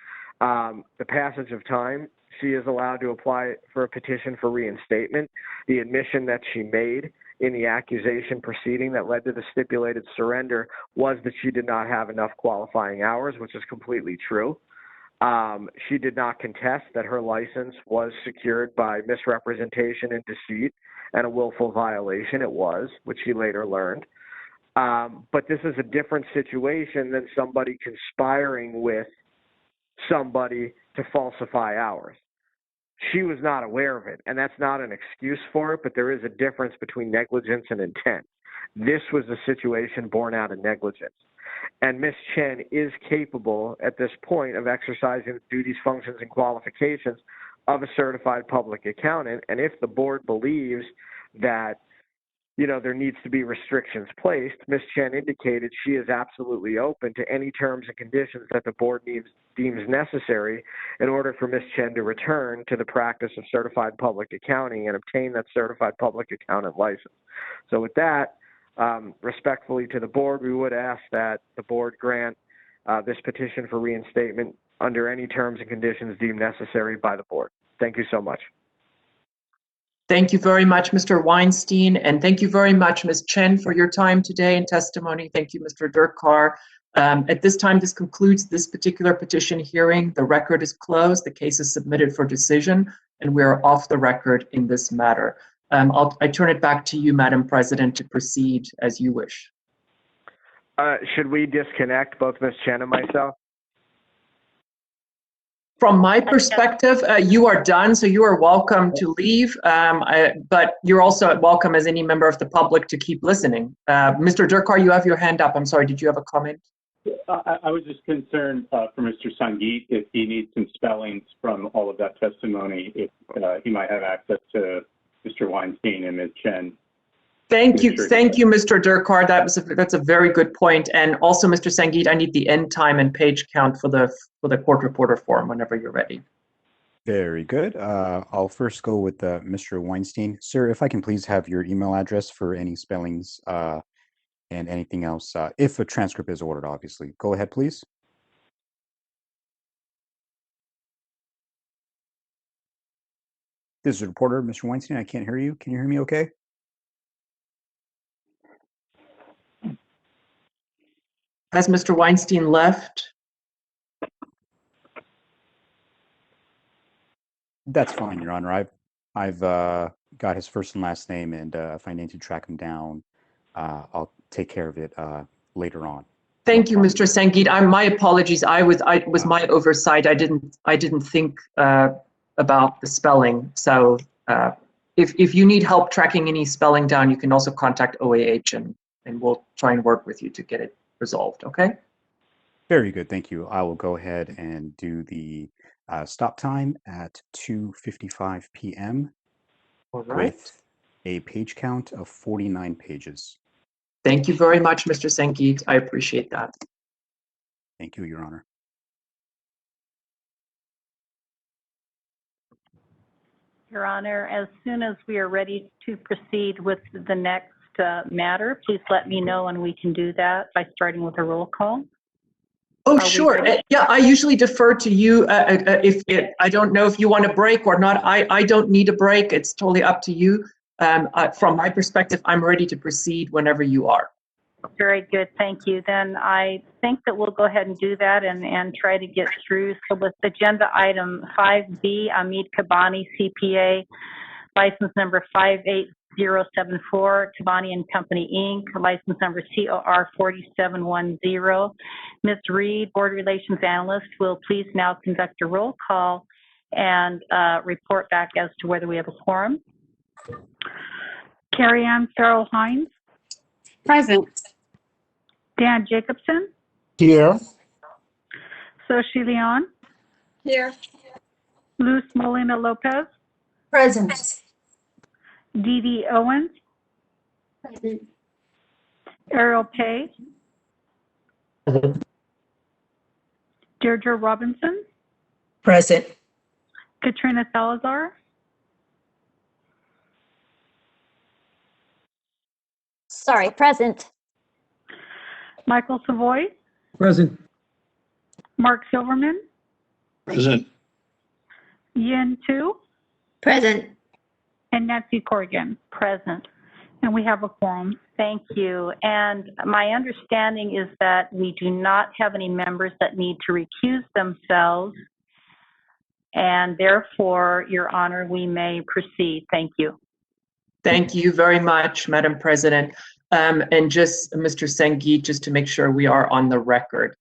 the passage of time, she is allowed to apply for a petition for reinstatement. The admission that she made in the accusation proceeding that led to the stipulated surrender was that she did not have enough qualifying hours, which is completely true. She did not contest that her license was secured by misrepresentation and deceit and a willful violation. It was, which she later learned. But this is a different situation than somebody conspiring with somebody to falsify hours. She was not aware of it, and that's not an excuse for it, but there is a difference between negligence and intent. This was a situation born out of negligence. And Ms. Chen is capable at this point of exercising the duties, functions, and qualifications of a certified public accountant. And if the board believes that, there needs to be restrictions placed, Ms. Chen indicated she is absolutely open to any terms and conditions that the board deems necessary in order for Ms. Chen to return to the practice of certified public accounting and obtain that certified public accountant license. So with that, respectfully to the board, we would ask that the board grant this petition for reinstatement under any terms and conditions deemed necessary by the board. Thank you so much. Thank you very much, Mr. Weinstein, and thank you very much, Ms. Chen, for your time today and testimony. Thank you, Mr. Durkar. At this time, this concludes this particular petition hearing. The record is closed. The case is submitted for decision, and we are off the record in this matter. I turn it back to you, Madam President, to proceed as you wish. Should we disconnect both Ms. Chen and myself? From my perspective, you are done, so you are welcome to leave, but you're also welcome as any member of the public to keep listening. Mr. Durkar, you have your hand up. I'm sorry, did you have a comment? I was just concerned for Mr. Sangeet if he needs some spellings from all of that testimony, if he might have access to Mr. Weinstein and Ms. Chen. Thank you, Mr. Durkar. That's a very good point. And also, Mr. Sangeet, I need the end time and page count for the court reporter form whenever you're ready. Very good. I'll first go with Mr. Weinstein. Sir, if I can please have your email address for any spellings and anything else, if a transcript is ordered, obviously. Go ahead, please. This is a reporter, Mr. Weinstein. I can't hear you. Can you hear me okay? Has Mr. Weinstein left? That's fine, Your Honor. I've got his first and last name, and if I need to track him down, I'll take care of it later on. Thank you, Mr. Sangeet. My apologies. I was my oversight. I didn't think about the spelling. So if you need help tracking any spelling down, you can also contact OAH, and we'll try and work with you to get it resolved. Okay. Very good. Thank you. I will go ahead and do the stop time at 2:55 p.m. All right. With a page count of 49 pages. Thank you very much, Mr. Sangeet. I appreciate that. Thank you, Your Honor. Your Honor, as soon as we are ready to proceed with the next matter, please let me know and we can do that by starting with a roll call. Oh, sure. Yeah, I usually defer to you. I don't know if you want a break or not. I don't need a break. It's totally up to you. From my perspective, I'm ready to proceed whenever you are. Very good. Thank you. Then I think that we'll go ahead and do that and try to get through. So with agenda item 5B, Amit Kabani, CPA, license number 58074, Kabani and Company, Inc., license number COR 4710. Ms. Reed, Board Relations Analyst, will please now conduct a roll call and report back as to whether we have a quorum. Carrie Ann Farrell Hines. Present. Dan Jacobson. Here. Soshi Leon. Here. Luz Molina Lopez. Present. Dee Dee Owens. Present. Ariel Page. Deirdre Robinson. Present. Katrina Salazar. Sorry, present. Michael Savoy. Present. Mark Silverman. Present. Yin Tu. Present. And Nancy Corrigan. Present. And we have a quorum. Thank you. And my understanding is that we do not have any members that need to recuse themselves. And therefore, Your Honor, we may proceed. Thank you. Thank you very much, Madam President. And just, Mr. Sangeet, just to make sure we are on the record.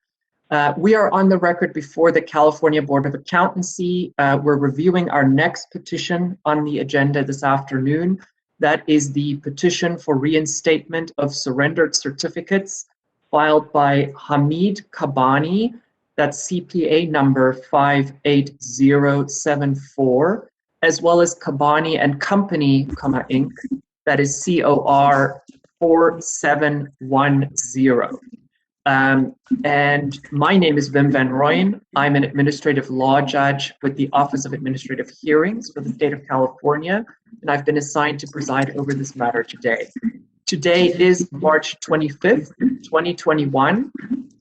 We are on the record before the California Board of Accountancy. We're reviewing our next petition on the agenda this afternoon. That is the petition for reinstatement of surrendered certificates filed by Hamid Kabani. That's CPA number 58074, as well as Kabani and Company, Inc. That is COR 4710. And my name is Wim van Rooyen. I'm an administrative law judge with the Office of Administrative Hearings for the state of California, and I've been assigned to preside over this matter today. Today is March 25th, 2021.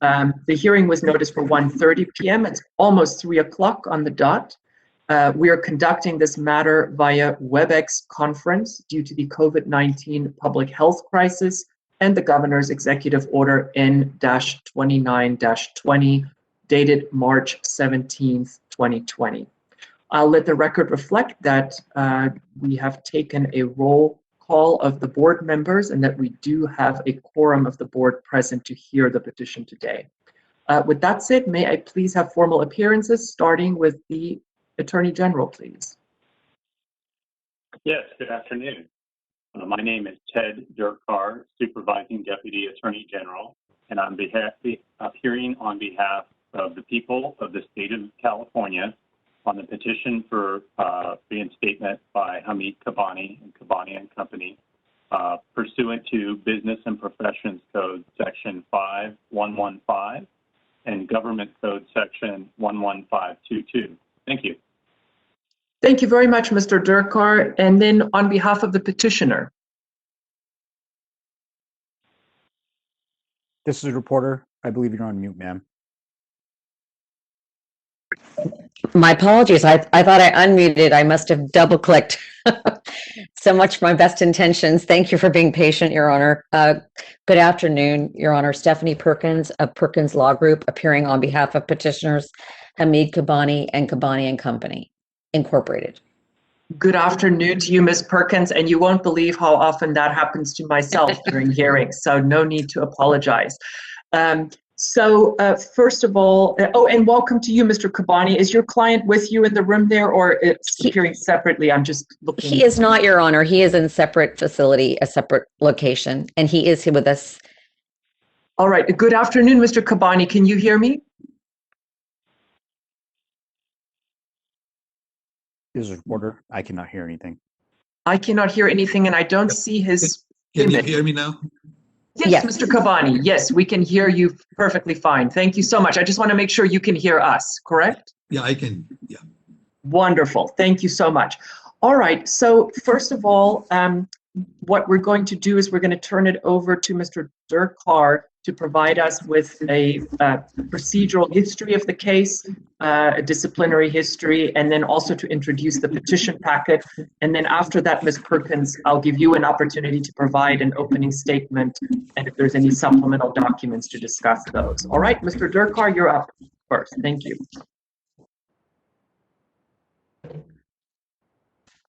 The hearing was noticed for 1:30 p.m. It's almost 3 o'clock on the dot. We are conducting this matter via WebEx conference due to the COVID-19 public health crisis and the Governor's Executive Order N-29-20 dated March 17th, 2020. I'll let the record reflect that we have taken a roll call of the board members and that we do have a quorum of the board present to hear the petition today. With that said, may I please have formal appearances, starting with the Attorney General, please. Yes, good afternoon. My name is Ted Durkar, Supervising Deputy Attorney General, and I'm appearing on behalf of the people of the state of California on the petition for reinstatement by Hamid Kabani and Kabani and Company pursuant to Business and Professions Code Section 5115 and Government Code Section 11522. Thank you. Thank you very much, Mr. Durkar. And then on behalf of the petitioner. This is a reporter. I believe you're on mute, ma'am. My apologies. I thought I unmuted. I must have double clicked. So much for my best intentions. Thank you for being patient, Your Honor. Good afternoon, Your Honor. Stephanie Perkins of Perkins Law Group, appearing on behalf of petitioners Hamid Kabani and Kabani and Company, Incorporated. Good afternoon to you, Ms. Perkins, and you won't believe how often that happens to myself during hearings, so no need to apologize. First of all, and welcome to you, Mr. Kabani. Is your client with you in the room there, or it's appearing separately? I'm just looking. He is not, Your Honor. He is in a separate facility, a separate location, and he is here with us. All right. Good afternoon, Mr. Kabani. Can you hear me? This is a reporter. I cannot hear anything. I cannot hear anything, and I don't see his image. Can you hear me now? Yes, Mr. Kabani. Yes, we can hear you perfectly fine. Thank you so much. I just want to make sure you can hear us, correct? Yeah, I can. Yeah. Wonderful. Thank you so much. All right. So first of all, what we're going to do is we're going to turn it over to Mr. Durkar to provide us with a procedural history of the case, a disciplinary history, and then also to introduce the petition packet. And then after that, Ms. Perkins, I'll give you an opportunity to provide an opening statement, and if there's any supplemental documents to discuss those. All right, Mr. Durkar, you're up first. Thank you.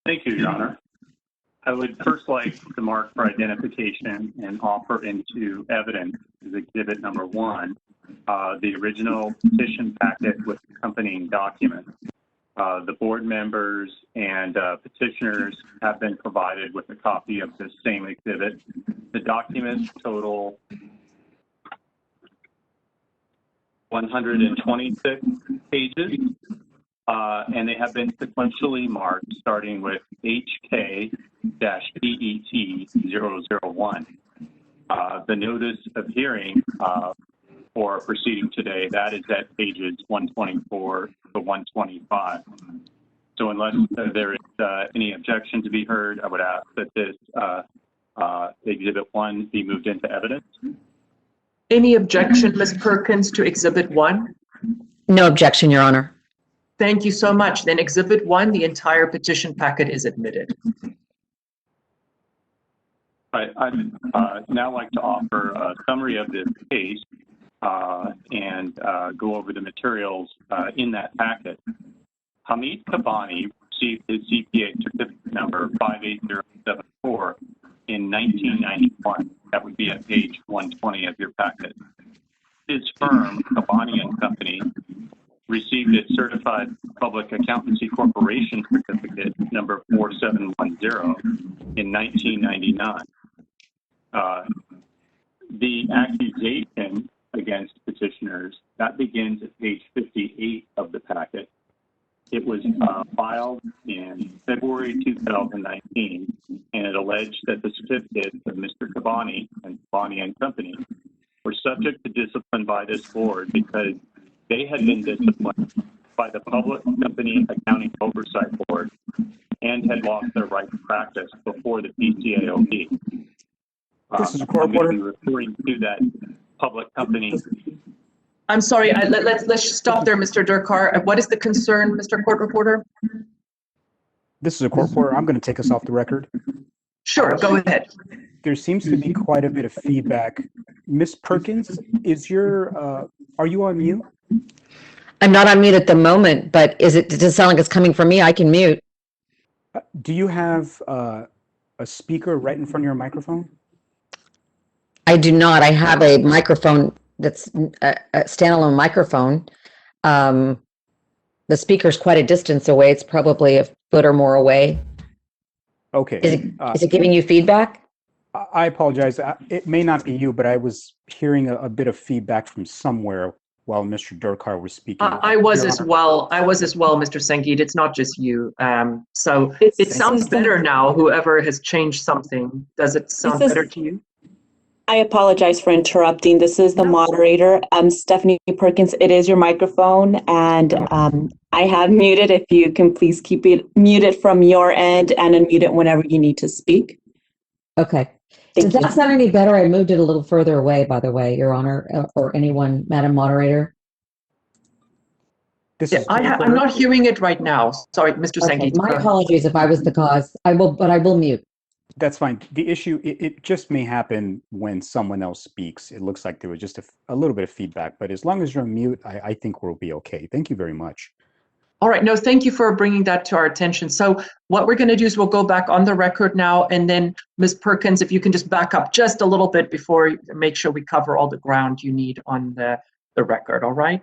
Thank you, Your Honor. I would first like to mark for identification and offer into evidence as exhibit number 1, the original petition packet with accompanying documents. The board members and petitioners have been provided with a copy of this same exhibit. The documents total 126 pages. And they have been sequentially marked starting with HK-PET-001. The notice of hearing for proceeding today, that is at pages 124 to 125. So unless there is any objection to be heard, I would ask that this Exhibit 1 be moved into evidence. Any objection, Ms. Perkins, to Exhibit 1? No objection, Your Honor. Thank you so much. Then Exhibit 1, the entire petition packet is admitted. I'd now like to offer a summary of this case and go over the materials in that packet. Hamid Kabani received his CPA certificate number 58074 in 1991. That would be at page 120 of your packet. His firm, Kabani and Company, received its Certified Public Accountancy Corporation Certificate number 4710 in 1999. The accusation against petitioners, that begins at page 58 of the packet. It was filed in February 2019, and it alleged that the certificates of Mr. Kabani and Kabani and Company were subject to discipline by this board because they had been disciplined by the Public Company Accounting Oversight Board and had lost their right to practice before the PCAOB. This is a I'm going to be referring to that public company. I'm sorry, let's stop there, Mr. Durkar. What is the concern, Mr. Court Reporter? This is a court reporter. I'm going to take us off the record. Sure, go ahead. There seems to be quite a bit of feedback. Ms. Perkins, are you on mute? I'm not on mute at the moment, but does it sound like it's coming from me? I can mute. Do you have a speaker right in front of your microphone? I do not. I have a microphone that's a standalone microphone. The speaker's quite a distance away. It's probably a foot or more away. Okay. Is it giving you feedback? I apologize. It may not be you, but I was hearing a bit of feedback from somewhere while Mr. Durkar was speaking. I was as well, Mr. Sengeet. It's not just you. So it sounds better now, whoever has changed something. Does it sound better to you? I apologize for interrupting. This is the moderator. Stephanie Perkins. It is your microphone, and I have muted. If you can please keep it muted from your end and unmute it whenever you need to speak. Okay. Does that sound any better? I moved it a little further away, by the way, Your Honor, or anyone, Madam Moderator. I'm not hearing it right now. Sorry, Mr. Sengeet. My apologies if I was the cause. I will mute. That's fine. The issue, it just may happen when someone else speaks. It looks like there was just a little bit of feedback, but as long as you're on mute, I think we'll be okay. Thank you very much. All right. No, thank you for bringing that to our attention. So what we're going to do is we'll go back on the record now, and then Ms. Perkins, if you can just back up just a little bit before make sure we cover all the ground you need on the record. All right.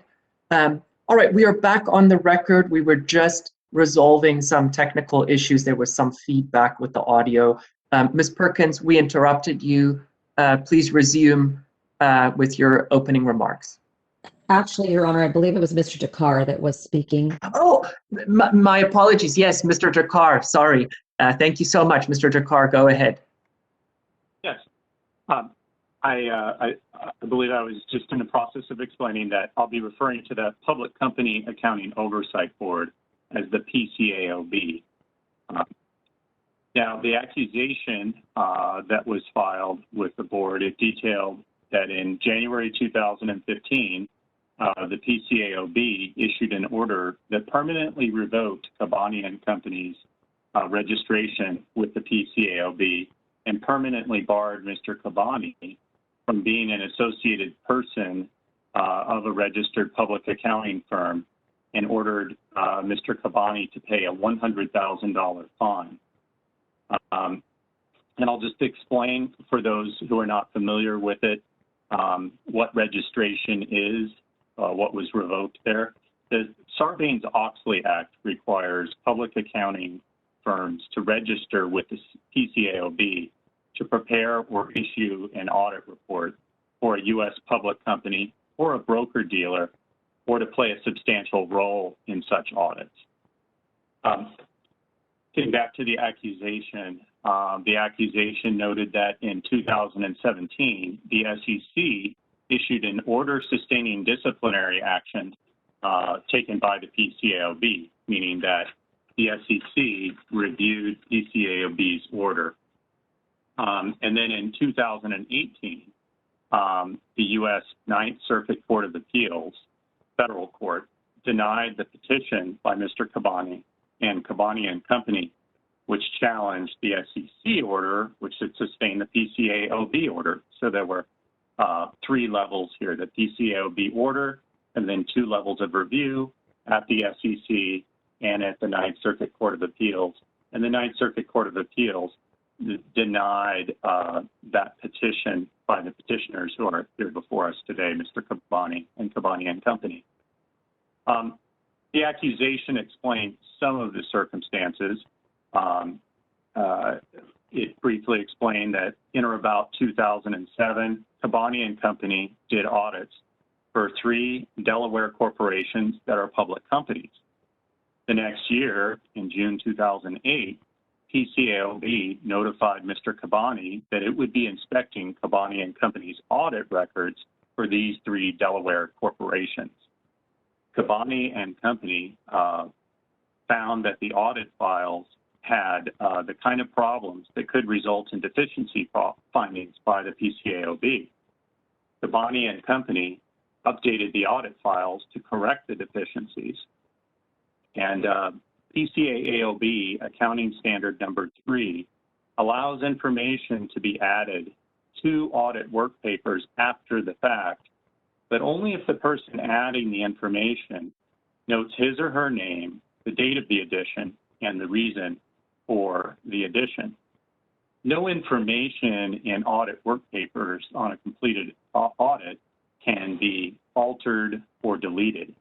All right. We are back on the record. We were just resolving some technical issues. There was some feedback with the audio. Ms. Perkins, we interrupted you. Please resume with your opening remarks. Actually, Your Honor, I believe it was Mr. Durkar that was speaking. Oh, my apologies. Yes, Mr. Durkar, sorry. Thank you so much, Mr. Durkar. Go ahead. Yes. I believe I was just in the process of explaining that I'll be referring to the Public Company Accounting Oversight Board as the PCAOB. Now, the accusation that was filed with the board, it detailed that in January 2015, the PCAOB issued an order that permanently revoked Kabani and Company's registration with the PCAOB and permanently barred Mr. Kabani from being an associated person of a registered public accounting firm and ordered Mr. Kabani to pay a $100,000 fine. And I'll just explain for those who are not familiar with it what registration is, what was revoked there. The Sarbanes-Oxley Act requires public accounting firms to register with the PCAOB to prepare or issue an audit report for a U.S. public company or a broker-dealer, or to play a substantial role in such audits. Getting back to the accusation noted that in 2017, the SEC issued an order sustaining disciplinary action taken by the PCAOB, meaning that the SEC reviewed PCAOB's order. And then in 2018, the U.S. Ninth Circuit Court of Appeals, federal court, denied the petition by Mr. Kabani and Kabani and Company, which challenged the SEC order, which had sustained the PCAOB order. So there were 3 levels here, the PCAOB order, and then 2 levels of review at the SEC and at the Ninth Circuit Court of Appeals. And the Ninth Circuit Court of Appeals denied that petition by the petitioners who are here before us today, Mr. Kabani and Company. The accusation explained some of the circumstances. It briefly explained that in or about 2007, Kabani and Company did audits for 3 Delaware corporations that are public companies. The next year, in June 2008, PCAOB notified Mr. Kabani that it would be inspecting Kabani and Company's audit records for these 3 Delaware corporations. Kabani and Company found that the audit files had the kind of problems that could result in deficiency findings by the PCAOB. Kabani and Company updated the audit files to correct the deficiencies. And PCA AOB accounting standard number 3 allows information to be added to audit work papers after the fact, but only if the person adding the information notes his or her name, the date of the addition, and the reason for the addition. No information in audit work papers on a completed audit can be altered or deleted.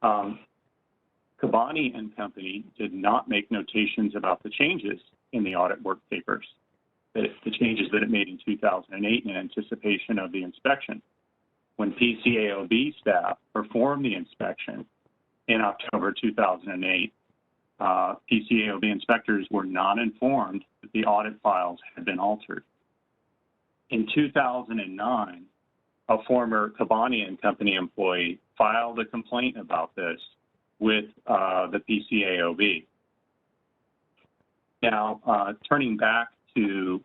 Cabani and Company did not make notations about the changes in the audit work papers, the changes that it made in 2008 in anticipation of the inspection. When PCAOB staff performed the inspection in October 2008, PCAOB inspectors were not informed that the audit files had been altered. In 2009, a former Cabani and Company employee filed a complaint about this with the PCAOB. Now, turning back to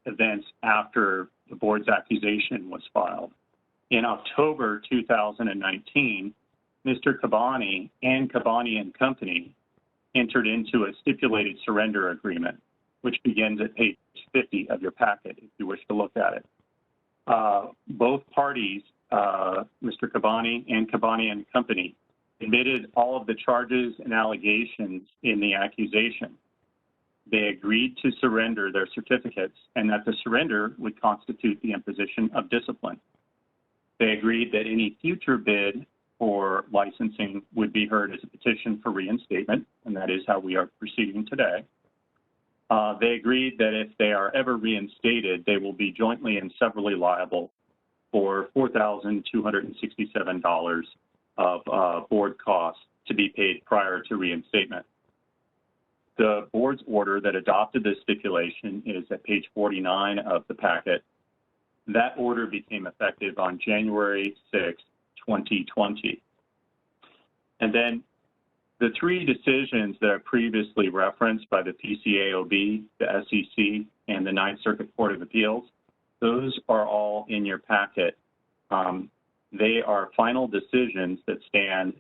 events after the board's accusation was filed, in October 2019, Mr. Cabani and Cabani and Company entered into a stipulated surrender agreement, which begins at page 50 of your packet, if you wish to look at it. Both parties, Mr. Cabani and Cabani and Company, admitted all of the charges and allegations in the accusation. They agreed to surrender their certificates and that the surrender would constitute the imposition of discipline. They agreed that any future bid for licensing would be heard as a petition for reinstatement, and that is how we are proceeding today. They agreed that if they are ever reinstated, they will be jointly and severally liable for $4,267 of board costs to be paid prior to reinstatement. The board's order that adopted this stipulation is at page 49 of the packet. That order became effective on January 6, 2020. And then the three decisions that are previously referenced by the PCAOB, the SEC, and the Ninth Circuit Court of Appeals, those are all in your packet. They are final decisions that stand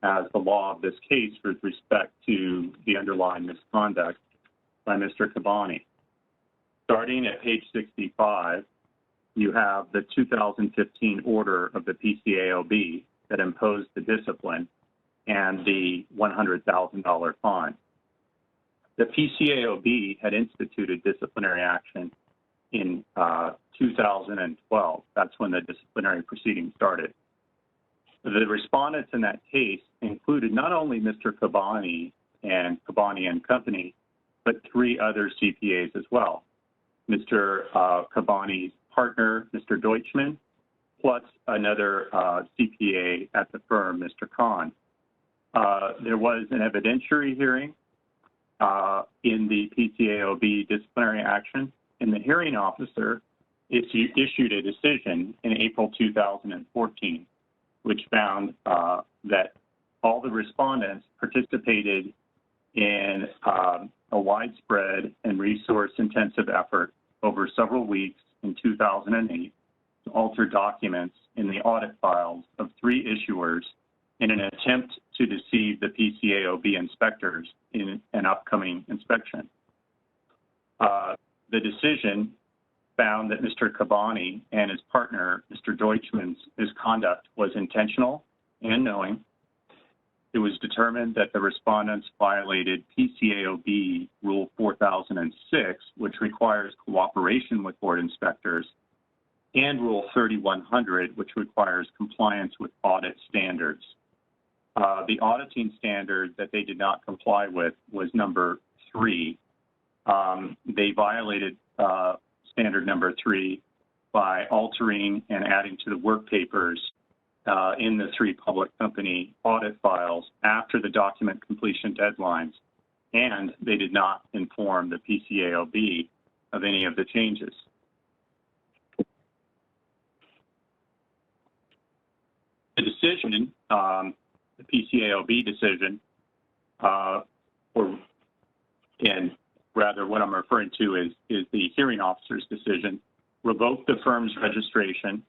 as the law of this case with respect to the underlying misconduct by Mr. Cabani. Starting at page 65, you have the 2015 order of the PCAOB that imposed the discipline and the $100,000 fine. The PCAOB had instituted disciplinary action in 2012. That's when the disciplinary proceeding started. The respondents in that case included not only Mr. Cabani and Company, but three other CPAs as well. Mr. Cabani's partner, Mr. Deutschman, plus another CPA at the firm, Mr. Kahn. There was an evidentiary hearing in the PCAOB disciplinary action, and the hearing officer issued a decision in April 2014, which found that all the respondents participated in a widespread and resource-intensive effort over several weeks in 2008 to alter documents in the audit files of three issuers in an attempt to deceive the PCAOB inspectors in an upcoming inspection. The decision found that Mr. Cabani and his partner, Mr. Deutschman's misconduct was intentional and knowing. It was determined that the respondents violated PCAOB Rule 4006, which requires cooperation with board inspectors, and Rule 3100, which requires compliance with audit standards. The auditing standard that they did not comply with was number 3. They violated standard number 3 by altering and adding to the work papers in the three public company audit files after the document completion deadlines, and they did not inform the PCAOB of any of the changes. The decision, the PCAOB decision, and rather what I'm referring to is the hearing officer's decision, revoked the firm's registration,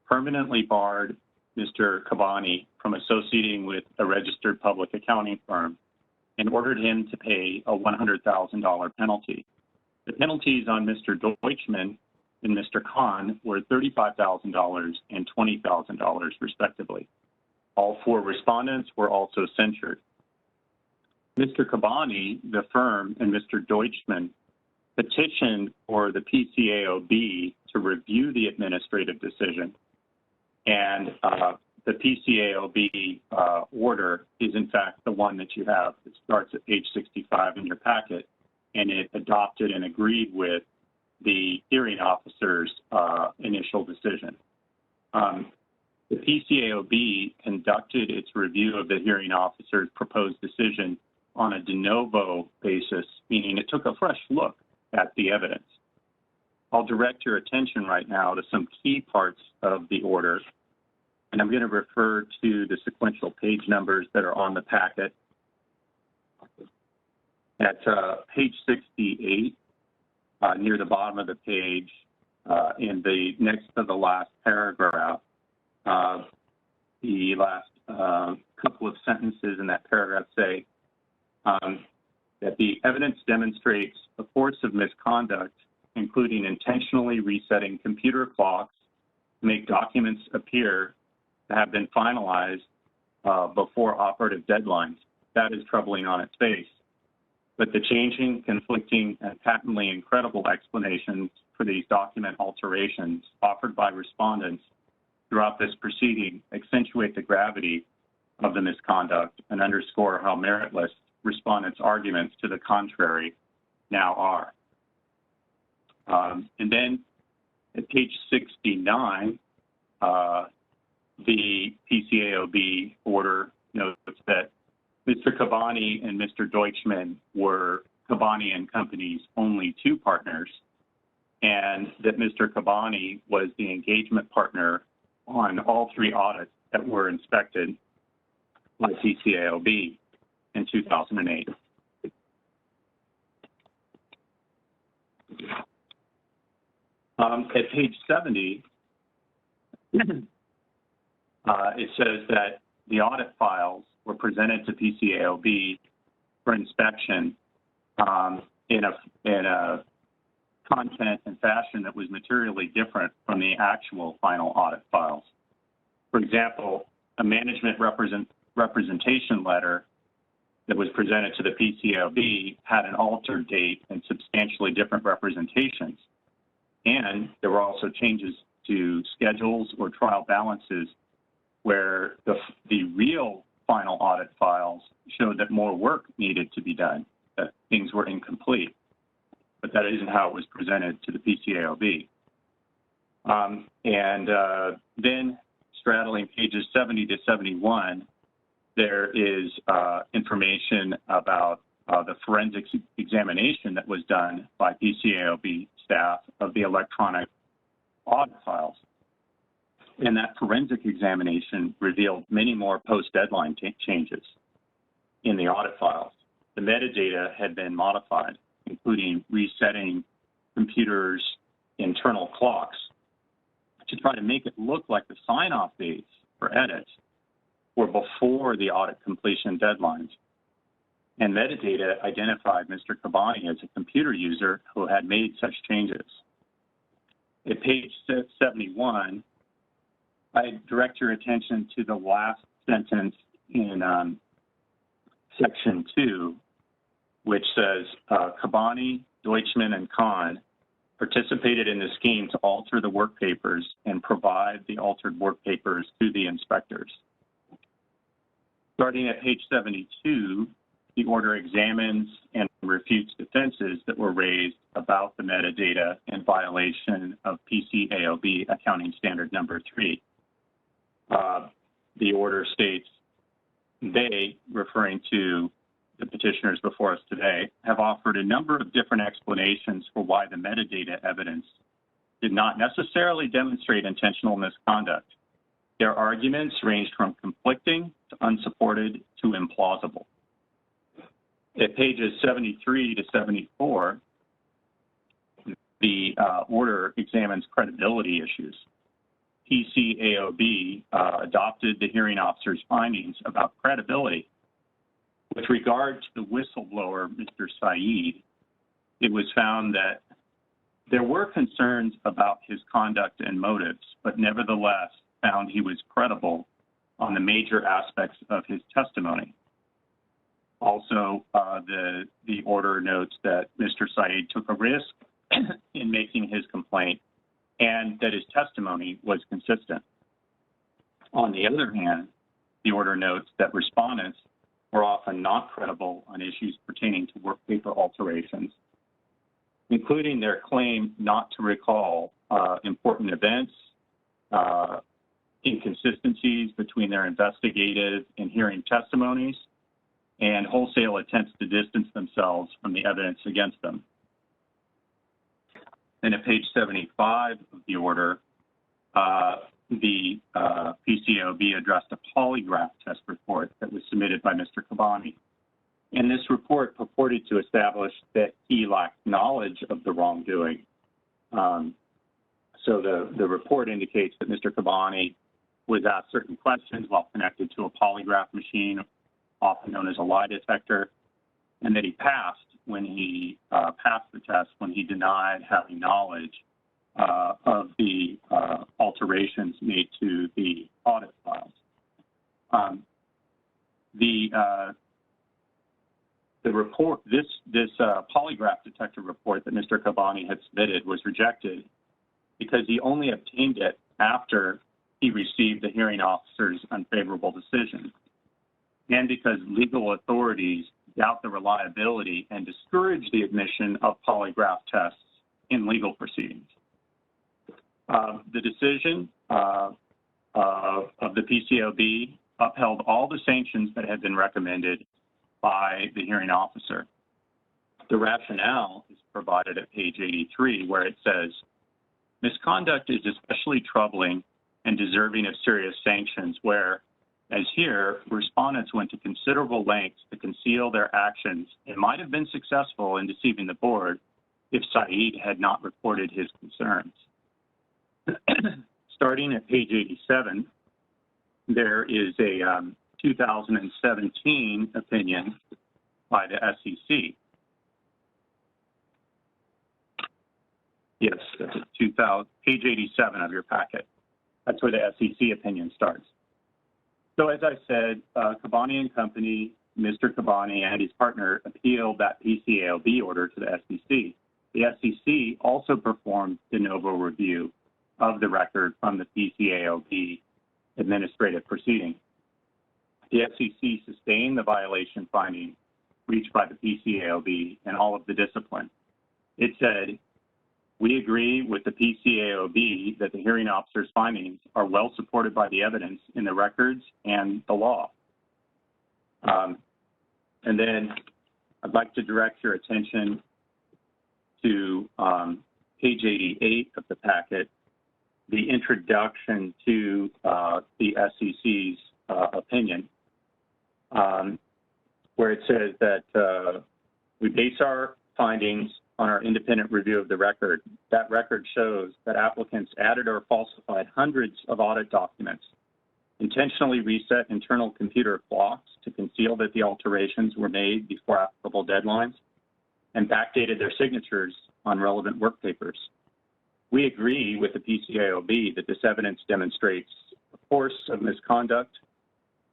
permanently barred Mr. Kabani from associating with a registered public accounting firm and ordered him to pay a $100,000 penalty. The penalties on Mr. Deutschman and Mr. Kahn were $35,000 and $20,000 respectively. All four respondents were also censured. Mr. Kabani, the firm, and Mr. Deutschman petitioned for the PCAOB to review the administrative decision, and the PCAOB order is in fact the one that you have. It starts at page 65 in your packet, and it adopted and agreed with the hearing officer's initial decision. The PCAOB conducted its review of the hearing officer's proposed decision on a de novo basis, meaning it took a fresh look at the evidence. I'll direct your attention right now to some key parts of the order, and I'm going to refer to the sequential page numbers that are on the packet. At page 68, near the bottom of the page, in the next to the last paragraph, the last couple of sentences in that paragraph say that the evidence demonstrates a course of misconduct, including intentionally resetting computer clocks to make documents appear to have been finalized before operative deadlines. That is troubling on its face. But the changing, conflicting, and patently incredible explanations for these document alterations offered by respondents throughout this proceeding accentuate the gravity of the misconduct and underscore how meritless respondents' arguments to the contrary now are. And then at page 69, the PCAOB order notes that Mr. Kabani and Mr. Deutschman were Kabani and Company's only two partners, and that Mr. Kabani was the engagement partner on all three audits that were inspected by PCAOB in 2008. At page 70, it says that the audit files were presented to PCAOB for inspection in a content and fashion that was materially different from the actual final audit files. For example, a management representation letter that was presented to the PCAOB had an altered date and substantially different representations. And there were also changes to schedules or trial balances where the real final audit files showed that more work needed to be done, that things were incomplete. But that isn't how it was presented to the PCAOB. Then straddling pages 70 to 71, there is information about the forensics examination that was done by PCAOB staff of the electronic audit files. And that forensic examination revealed many more post-deadline changes in the audit files. The metadata had been modified, including resetting computers' internal clocks to try to make it look like the sign-off dates for edits were before the audit completion deadlines. And metadata identified Mr. Kabani as a computer user who had made such changes. At page 71, I direct your attention to the last sentence in section 2, which says, Kabani, Deutschman, and Kahn participated in the scheme to alter the work papers and provide the altered work papers to the inspectors. Starting at page 72, the order examines and refutes defenses that were raised about the metadata in violation of PCAOB Accounting Standard Number 3. The order states, they, referring to the petitioners before us today, have offered a number of different explanations for why the metadata evidence did not necessarily demonstrate intentional misconduct. Their arguments ranged from conflicting to unsupported to implausible. At pages 73 to 74, the order examines credibility issues. PCAOB adopted the hearing officer's findings about credibility. With regard to the whistleblower, Mr. Saeed, it was found that there were concerns about his conduct and motives, but nevertheless found he was credible on the major aspects of his testimony. Also, the order notes that Mr. Saeed took a risk in making his complaint and that his testimony was consistent. On the other hand, the order notes that respondents were often not credible on issues pertaining to work paper alterations, including their claim not to recall important events, inconsistencies between their investigative and hearing testimonies, and wholesale attempts to distance themselves from the evidence against them. And at page 75 of the order, the PCAOB addressed a polygraph test report that was submitted by Mr. Kabani. And this report purported to establish that he lacked knowledge of the wrongdoing. So the report indicates that Mr. Kabani was asked certain questions while connected to a polygraph machine, often known as a lie detector, and that he passed when he passed the test when he denied having knowledge of the alterations made to the audit files. The report, this polygraph detector report that Mr. Kabani had submitted was rejected because he only obtained it after he received the hearing officer's unfavorable decision, and because legal authorities doubt the reliability and discourage the admission of polygraph tests in legal proceedings. The decision of the PCAOB upheld all the sanctions that had been recommended by the hearing officer. The rationale is provided at page 83, where it says, misconduct is especially troubling and deserving of serious sanctions where, as here, respondents went to considerable lengths to conceal their actions and might have been successful in deceiving the board if Saeed had not reported his concerns. Starting at page 87, there is a 2017 opinion by the SEC. Yes, that's page 87 of your packet. That's where the SEC opinion starts. So as I said, Kabani and Company, Mr. Kabani and his partner appealed that PCAOB order to the SEC. The SEC also performed de novo review of the record from the PCAOB administrative proceeding. The SEC sustained the violation finding reached by the PCAOB and all of the discipline. It said, we agree with the PCAOB that the hearing officer's findings are well supported by the evidence in the records and the law. And then I'd like to direct your attention to page 88 of the packet, the introduction to the SEC's opinion, where it says that we base our findings on our independent review of the record. That record shows that applicants added or falsified hundreds of audit documents, intentionally reset internal computer clocks to conceal that the alterations were made before applicable deadlines, and backdated their signatures on relevant work papers. We agree with the PCAOB that this evidence demonstrates a course of misconduct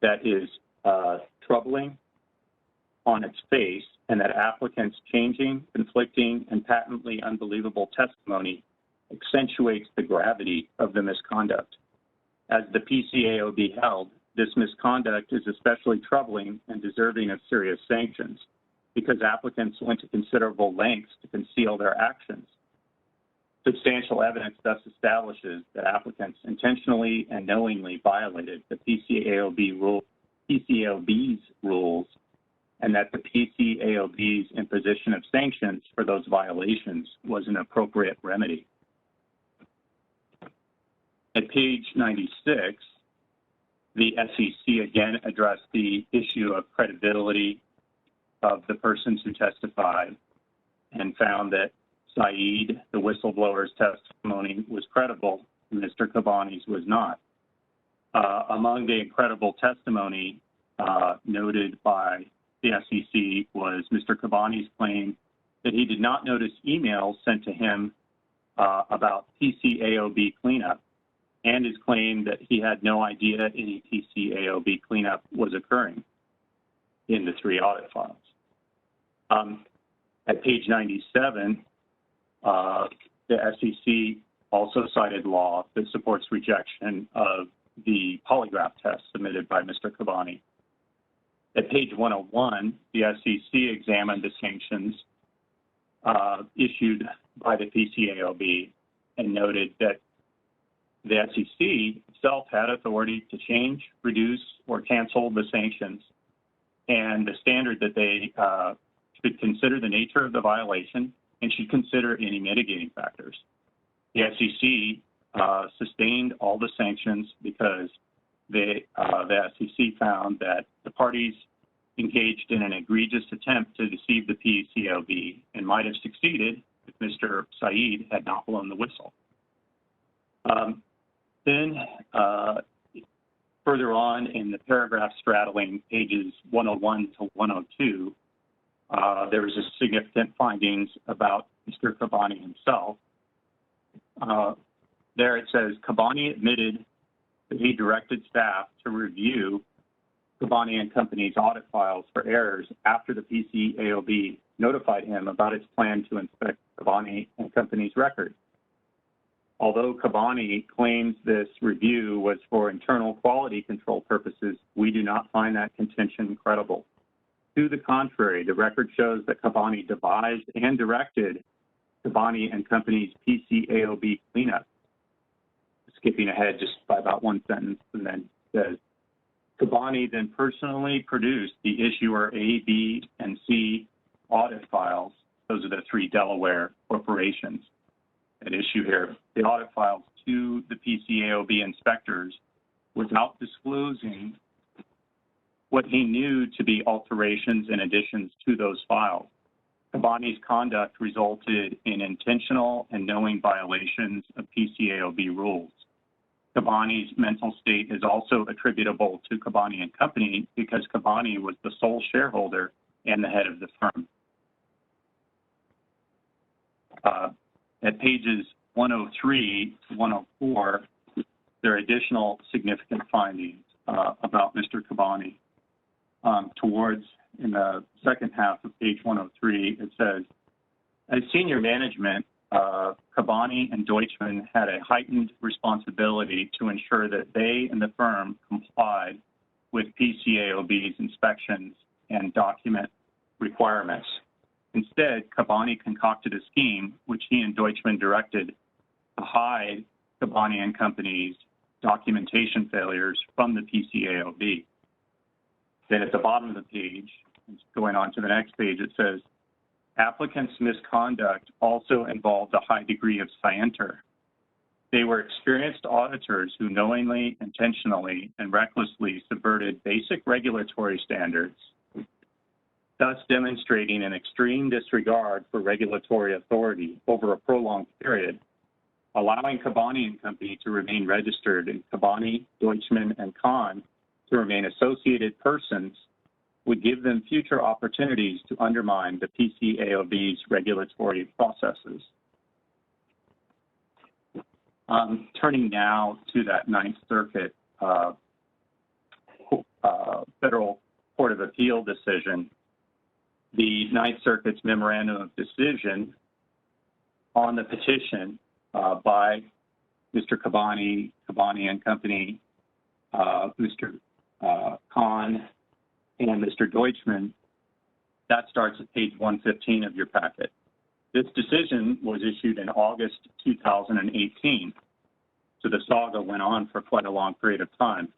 that is troubling on its face, and that applicants' changing, conflicting, and patently unbelievable testimony accentuates the gravity of the misconduct. As the PCAOB held, this misconduct is especially troubling and deserving of serious sanctions because applicants went to considerable lengths to conceal their actions. Substantial evidence thus establishes that applicants intentionally and knowingly violated the PCAOB's rules, and that the PCAOB's imposition of sanctions for those violations was an appropriate remedy. At page 96, the SEC again addressed the issue of credibility of the persons who testified and found that Saeed, the whistleblower's testimony, was credible Mr. Cabani's was not. Among the incredible testimony noted by the SEC was Mr. Cabani's claim that he did not notice emails sent to him about PCAOB cleanup, and his claim that he had no idea any PCAOB cleanup was occurring in the 3 audit files. At page 97, the SEC also cited law that supports rejection of the polygraph test submitted by Mr. Cabani. At page 101, the SEC examined the sanctions issued by the PCAOB and noted that the SEC itself had authority to change, reduce, or cancel the sanctions, and the standard that they should consider the nature of the violation and should consider any mitigating factors. The SEC sustained all the sanctions because the SEC found that the parties engaged in an egregious attempt to deceive the PCAOB and might have succeeded if Mr. Saeed had not blown the whistle. Then further on in the paragraph straddling pages 101 to 102, there was a significant findings about Mr. Cabani himself. There it says, Cabani admitted that he directed staff to review Cabani and Company's audit files for errors after the PCAOB notified him about its plan to inspect Cabani and Company's records. Although Cabani claims this review was for internal quality control purposes, we do not find that contention credible. To the contrary, the record shows that Cabani devised and directed Cabani and Company's PCAOB cleanup. Skipping ahead just by about one sentence, and then says, Cabani then personally produced the issuer A, B, and C audit files. Those are the 3 Delaware corporations at issue here. The audit files to the PCAOB inspectors without disclosing what he knew to be alterations and additions to those files. Cabani's conduct resulted in intentional and knowing violations of PCAOB rules. Cabani's mental state is also attributable to Cabani and Company because Cabani was the sole shareholder and the head of the firm. At pages 103 to 104, there are additional significant findings about Mr. Cabani. Towards, in the second half of page 103, it says, as senior management, Cabani and Deutschman had a heightened responsibility to ensure that they and the firm complied with PCAOB's inspections and document requirements. Instead, Cabani concocted a scheme which he and Deutschman directed to hide Cabani and Company's documentation failures from the PCAOB. Then at the bottom of the page, going on to the next page, it says, applicants' misconduct also involved a high degree of scienter. They were experienced auditors who knowingly, intentionally, and recklessly subverted basic regulatory standards, thus demonstrating an extreme disregard for regulatory authority over a prolonged period, allowing Cabani and Company to remain registered and Cabani, Deutschman, and Kahn to remain associated persons would give them future opportunities to undermine the PCAOB's regulatory processes. Turning now to that Ninth Circuit Federal Court of Appeal decision, the Ninth Circuit's memorandum of decision on the petition by Mr. Cabani, Cabani and Company, Mr. Kahn, and Mr. Deutschman, that starts at page 115 of your packet. This decision was issued in August 2018, so the saga went on for quite a long period of time.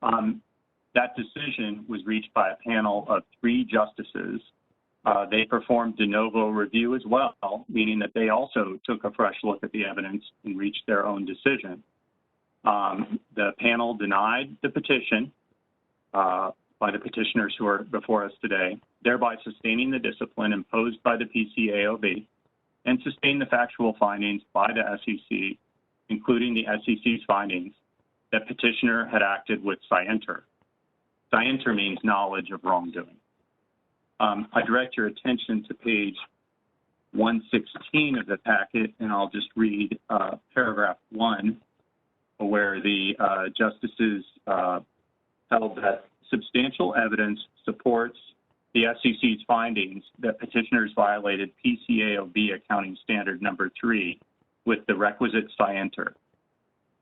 That decision was reached by a panel of 3 justices. They performed de novo review as well, meaning that they also took a fresh look at the evidence and reached their own decision. The panel denied the petition by the petitioners who are before us today, thereby sustaining the discipline imposed by the PCAOB and sustained the factual findings by the SEC including the SEC's findings, that petitioner had acted with scienter. Scienter means knowledge of wrongdoing. I direct your attention to page 116 of the packet, and I'll just read paragraph 1, where the justices held that substantial evidence supports the SEC's findings that petitioners violated PCAOB accounting standard number 3 with the requisite scienter.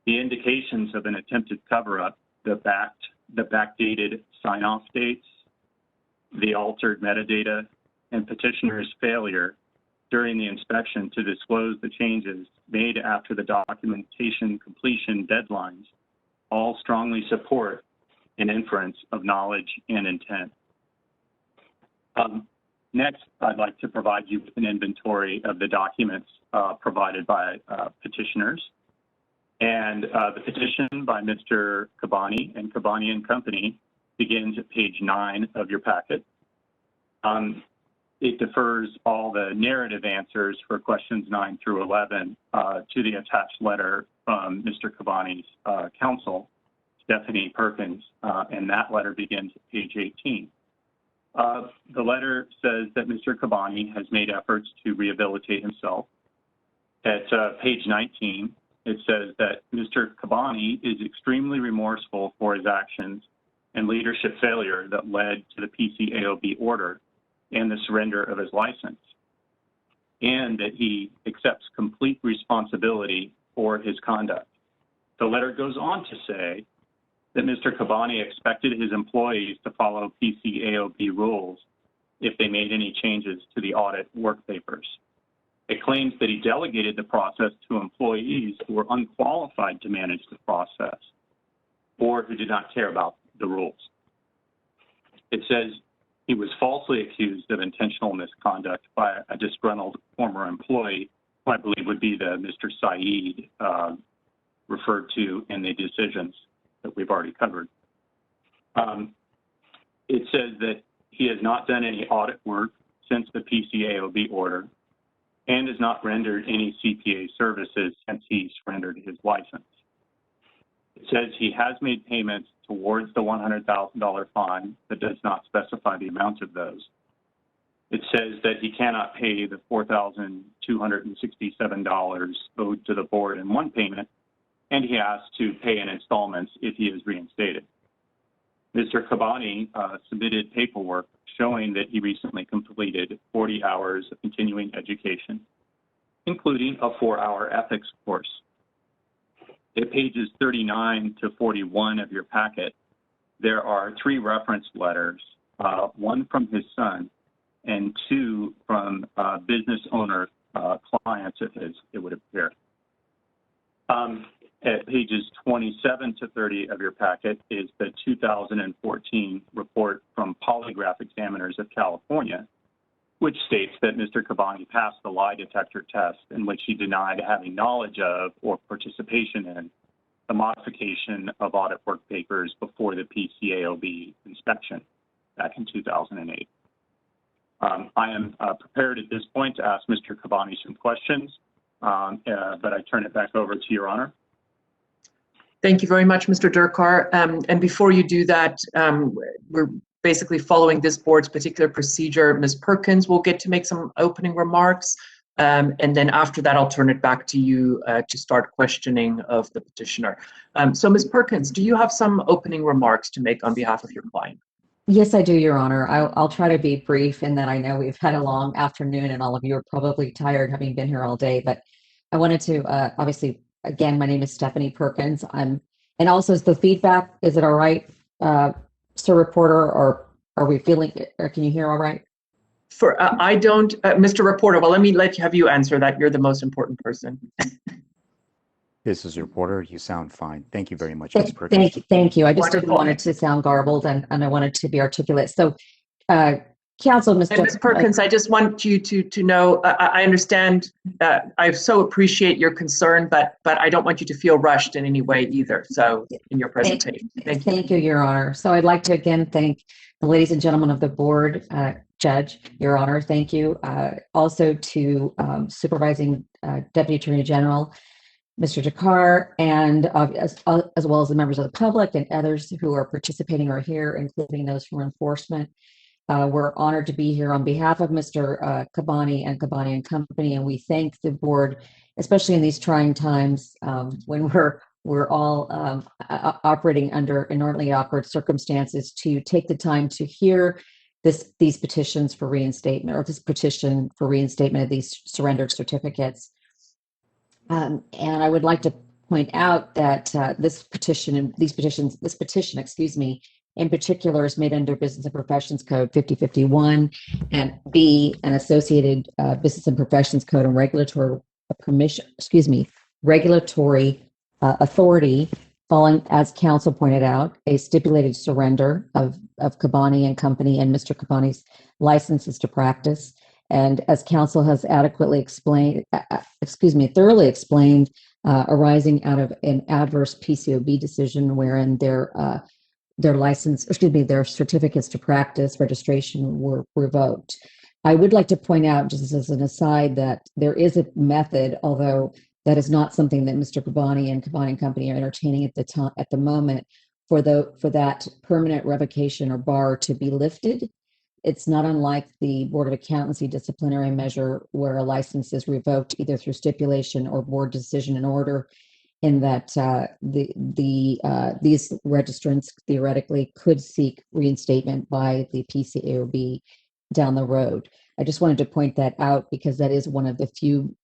The indications of an attempted cover-up, the backdated sign-off dates, the altered metadata, and petitioner's failure during the inspection to disclose the changes made after the documentation completion deadlines all strongly support an inference of knowledge and intent. Next, I'd like to provide you with an inventory of the documents provided by petitioners. And the petition by Mr. Cabani and Cabani and Company begins at page 9 of your packet. It defers all the narrative answers for questions 9 through 11 to the attached letter from Mr. Cabani's counsel, Stephanie Perkins, and that letter begins at page 18. The letter says that Mr. Cabani has made efforts to rehabilitate himself. At page 19, it says that Mr. Cabani is extremely remorseful for his actions and leadership failure that led to the PCAOB order and the surrender of his license, and that he accepts complete responsibility for his conduct. The letter goes on to say that Mr. Cabani expected his employees to follow PCAOB rules if they made any changes to the audit work papers. It claims that he delegated the process to employees who were unqualified to manage the process or who did not care about the rules. It says he was falsely accused of intentional misconduct by a disgruntled former employee, who I believe would be the Mr. Saeed referred to in the decisions that we've already covered. It says that he has not done any audit work since the PCAOB order and has not rendered any CPA services since he surrendered his license. It says he has made payments towards the $100,000 fine, but does not specify the amount of those. It says that he cannot pay the $4,267 owed to the board in one payment, and he has to pay in installments if he is reinstated. Mr. Cabani submitted paperwork showing that he recently completed 40 hours of continuing education, including a 4-hour ethics course. At pages 39 to 41 of your packet, there are 3 reference letters, one from his son and 2 from business owner clients of his, it would appear. At pages 27 to 30 of your packet is the 2014 report from Polygraph Examiners of California, which states that Mr. Cabani passed the lie detector test in which he denied having knowledge of or participation in the modification of audit work papers before the PCAOB inspection back in 2008. I am prepared at this point to ask Mr. Cabani some questions, but I turn it back over to Your Honor. Thank you very much, Mr. Durkar. And before you do that, we're basically following this board's particular procedure. Ms. Perkins will get to make some opening remarks, and then after that, I'll turn it back to you to start questioning of the petitioner. So Ms. Perkins, do you have some opening remarks to make on behalf of your client? Yes, I do, Your Honor. I'll try to be brief in that I know we've had a long afternoon and all of you are probably tired having been here all day, but I wanted to obviously, again, my name is Stephanie Perkins. And also is the feedback, is it all right, Sir Reporter, or are we feeling, or can you hear all right? I don't, Mr. Reporter, well, let me have you answer that. You're the most important person. This is a reporter. You sound fine. Thank you very much, Ms. Perkins. Thank you. I just Wonderful. didn't want it to sound garbled, and I wanted to be articulate. So, Counsel, Mr. And Ms. Perkins, I just want you to know, I understand, I so appreciate your concern, but I don't want you to feel rushed in any way either, so in your presentation. Thank you, Your Honor. So I'd like to again thank the ladies and gentlemen of the board, Judge, Your Honor, thank you. Also to Supervising Deputy Attorney General, Mr. Dakar, and as well as the members of the public and others who are participating or here, including those from enforcement. We're honored to be here on behalf of Mr. Kabani and Kabani and Company, and we thank the board, especially in these trying times when we're all operating under inordinately awkward circumstances, to take the time to hear these petitions for reinstatement, or this petition for reinstatement of these surrendered certificates. And I would like to point out that this petition, excuse me, in particular is made under Business and Professions Code 5051, and B, an associated Business and Professions Code and regulatory regulatory authority, following, as counsel pointed out, a stipulated surrender of Kabani and Company and Mr. Kabani's licenses to practice. And as counsel has adequately explained, thoroughly explained, arising out of an adverse PCOB decision wherein their certificates to practice registration were revoked. I would like to point out, just as an aside, that there is a method, although that is not something that Mr. Kabani and Kabani and Company are entertaining at the moment, for that permanent revocation or bar to be lifted. It's not unlike the Board of Accountancy disciplinary measure, where a license is revoked either through stipulation or board decision and order, in that these registrants theoretically could seek reinstatement by the PCAOB down the road. I just wanted to point that out because that is one of the few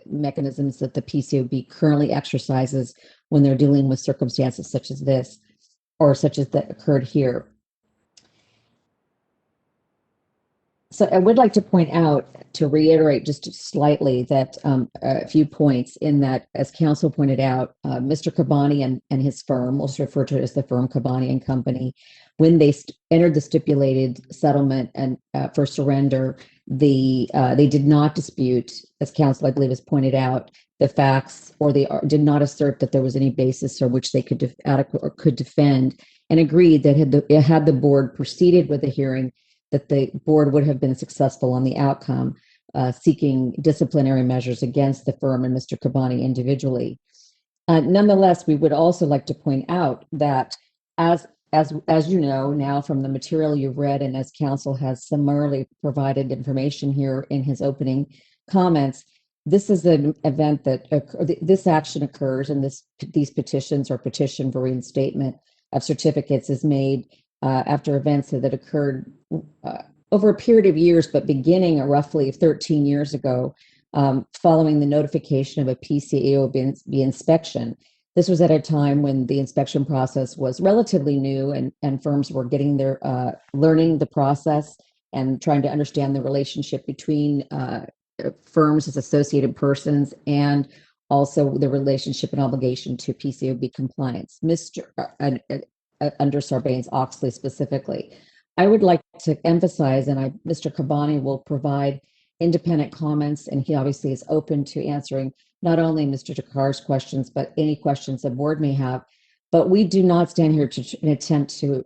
mechanisms that the PCAOB currently exercises when they're dealing with circumstances such as this, or such as that occurred here. So I would like to point out, to reiterate just slightly, that a few points in that, as counsel pointed out, Mr. Kabani and his firm, we'll just refer to it as the firm Kabani and Company, when they entered the stipulated settlement and for surrender, they did not dispute, as counsel I believe has pointed out, the facts, or they did not assert that there was any basis for which they could defend, and agreed that had the board proceeded with the hearing, that the board would have been successful on the outcome, seeking disciplinary measures against the firm and Mr. Kabani individually. Nonetheless, we would also like to point out that, as you know now from the material you've read, and as counsel has summarily provided information here in his opening comments, this is an event that this action occurs, and these petitions, or petition for reinstatement of certificates, is made after events that occurred over a period of years, but beginning roughly 13 years ago, following the notification of a PCAOB inspection. This was at a time when the inspection process was relatively new, and firms were getting their learning the process and trying to understand the relationship between firms as associated persons, and also the relationship and obligation to PCAOB compliance. Under Sarbanes-Oxley specifically. I would like to emphasize, and Mr. Kabani will provide independent comments, and he obviously is open to answering not only Mr. Dakar's questions, but any questions the board may have. But we do not stand here stand here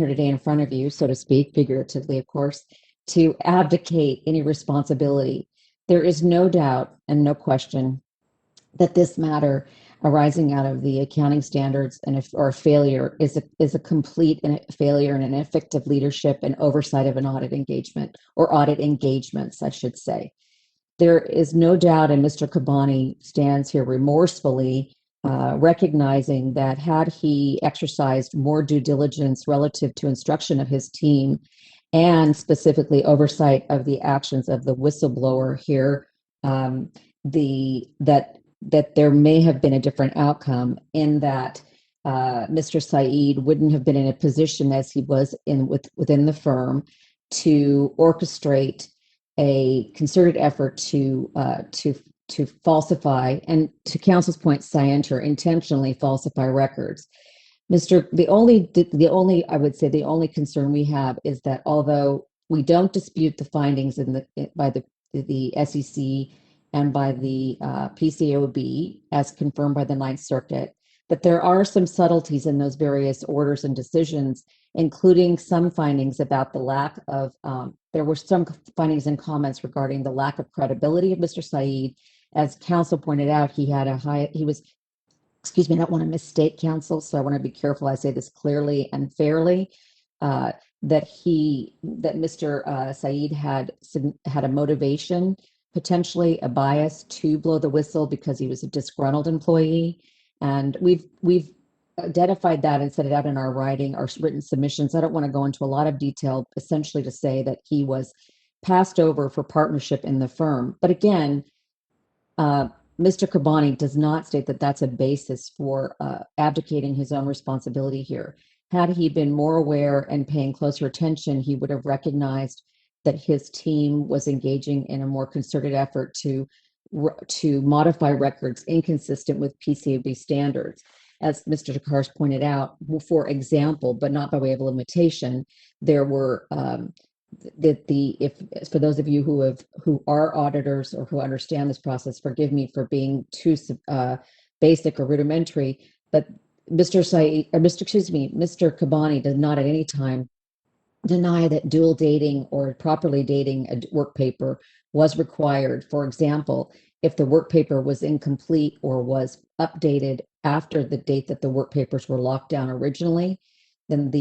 today in front of you, so to speak, figuratively, of course, to abdicate any responsibility. There is no doubt and no question that this matter arising out of the accounting standards or failure is a complete failure and an ineffective leadership and oversight of an audit engagement, or audit engagements, I should say. There is no doubt, and Mr. Kabani stands here remorsefully, recognizing that had he exercised more due diligence relative to instruction of his team, and specifically oversight of the actions of the whistleblower here, that there may have been a different outcome, in that Mr. Saeed wouldn't have been in a position, as he was within the firm, to orchestrate a concerted effort to falsify, and to counsel's point, scienter, intentionally falsify records. The only concern we have is that, although we don't dispute the findings by the SEC and by the PCAOB, as confirmed by the Ninth Circuit, that there are some subtleties in those various orders and decisions, including some findings about the lack of, there were some findings and comments regarding the lack of credibility of Mr. Saeed, As counsel pointed out, he was, excuse me, I don't want to misstate counsel, so I want to be careful I say this clearly and fairly, that Mr. Saeed had a motivation, potentially a bias to blow the whistle because he was a disgruntled employee. And we've identified that and set it out in our written submissions. I don't want to go into a lot of detail, essentially to say that he was passed over for partnership in the firm. But again, Mr. Kabani does not state that that's a basis for abdicating his own responsibility here. Had he been more aware and paying closer attention, he would have recognized that his team was engaging in a more concerted effort to modify records inconsistent with PCAOB standards. As Mr. Dakars pointed out, for example, but not by way of limitation, there were for those of you who are auditors or who understand this process, forgive me for being too basic or rudimentary, but Mr. Kabani does not at any time deny that dual dating or properly dating a work paper was required. For example, if the work paper was incomplete or was updated after the date that the work papers were locked down originally, then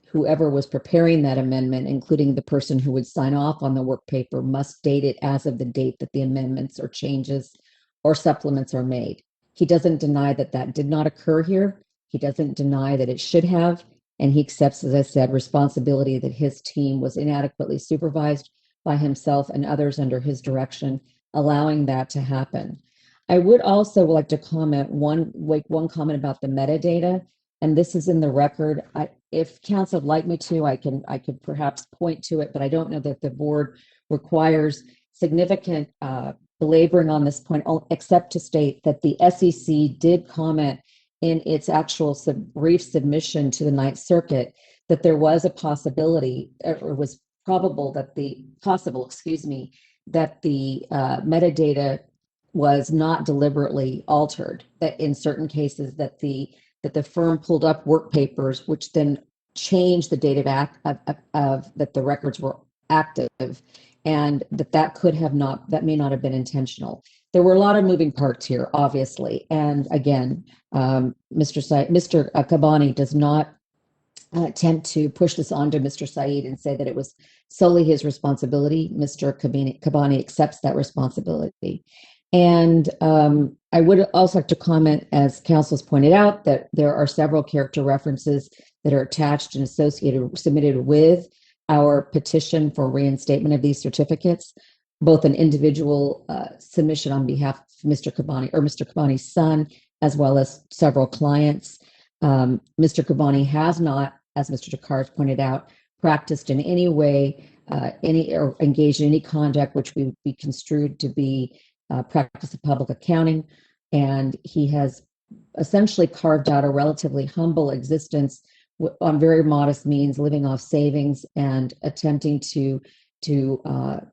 whoever was preparing that amendment, including the person who would sign off on the work paper, must date it as of the date that the amendments or changes or supplements are made. He doesn't deny that that did not occur here. He doesn't deny that it should have, and he accepts, as I said, responsibility that his team was inadequately supervised by himself and others under his direction, allowing that to happen. I would also like to comment one comment about the metadata, and this is in the record. If counsel would like me to, I could perhaps point to it, but I don't know that the board requires significant belaboring on this point, except to state that the SEC did comment in its actual brief submission to the Ninth Circuit that there was a possibility, or was possible, that the metadata was not deliberately altered, that in certain cases that the firm pulled up work papers, which then changed the date of that the records were active, and that may not have been intentional. There were a lot of moving parts here, obviously, and again, Mr. Kabani does not attempt to push this onto Mr. Saeed and say that it was solely his responsibility. Mr. Kabani accepts that responsibility. And I would also like to comment, as counsel has pointed out, that there are several character references that are attached and submitted with our petition for reinstatement of these certificates, both an individual submission on behalf of Mr. Kabani or Mr. Kabani's son, as well as several clients. Mr. Kabani has not, as Mr. Dakars pointed out, practiced in any way, or engaged in any conduct which we construed to be practice of public accounting, and he has essentially carved out a relatively humble existence on very modest means, living off savings and attempting to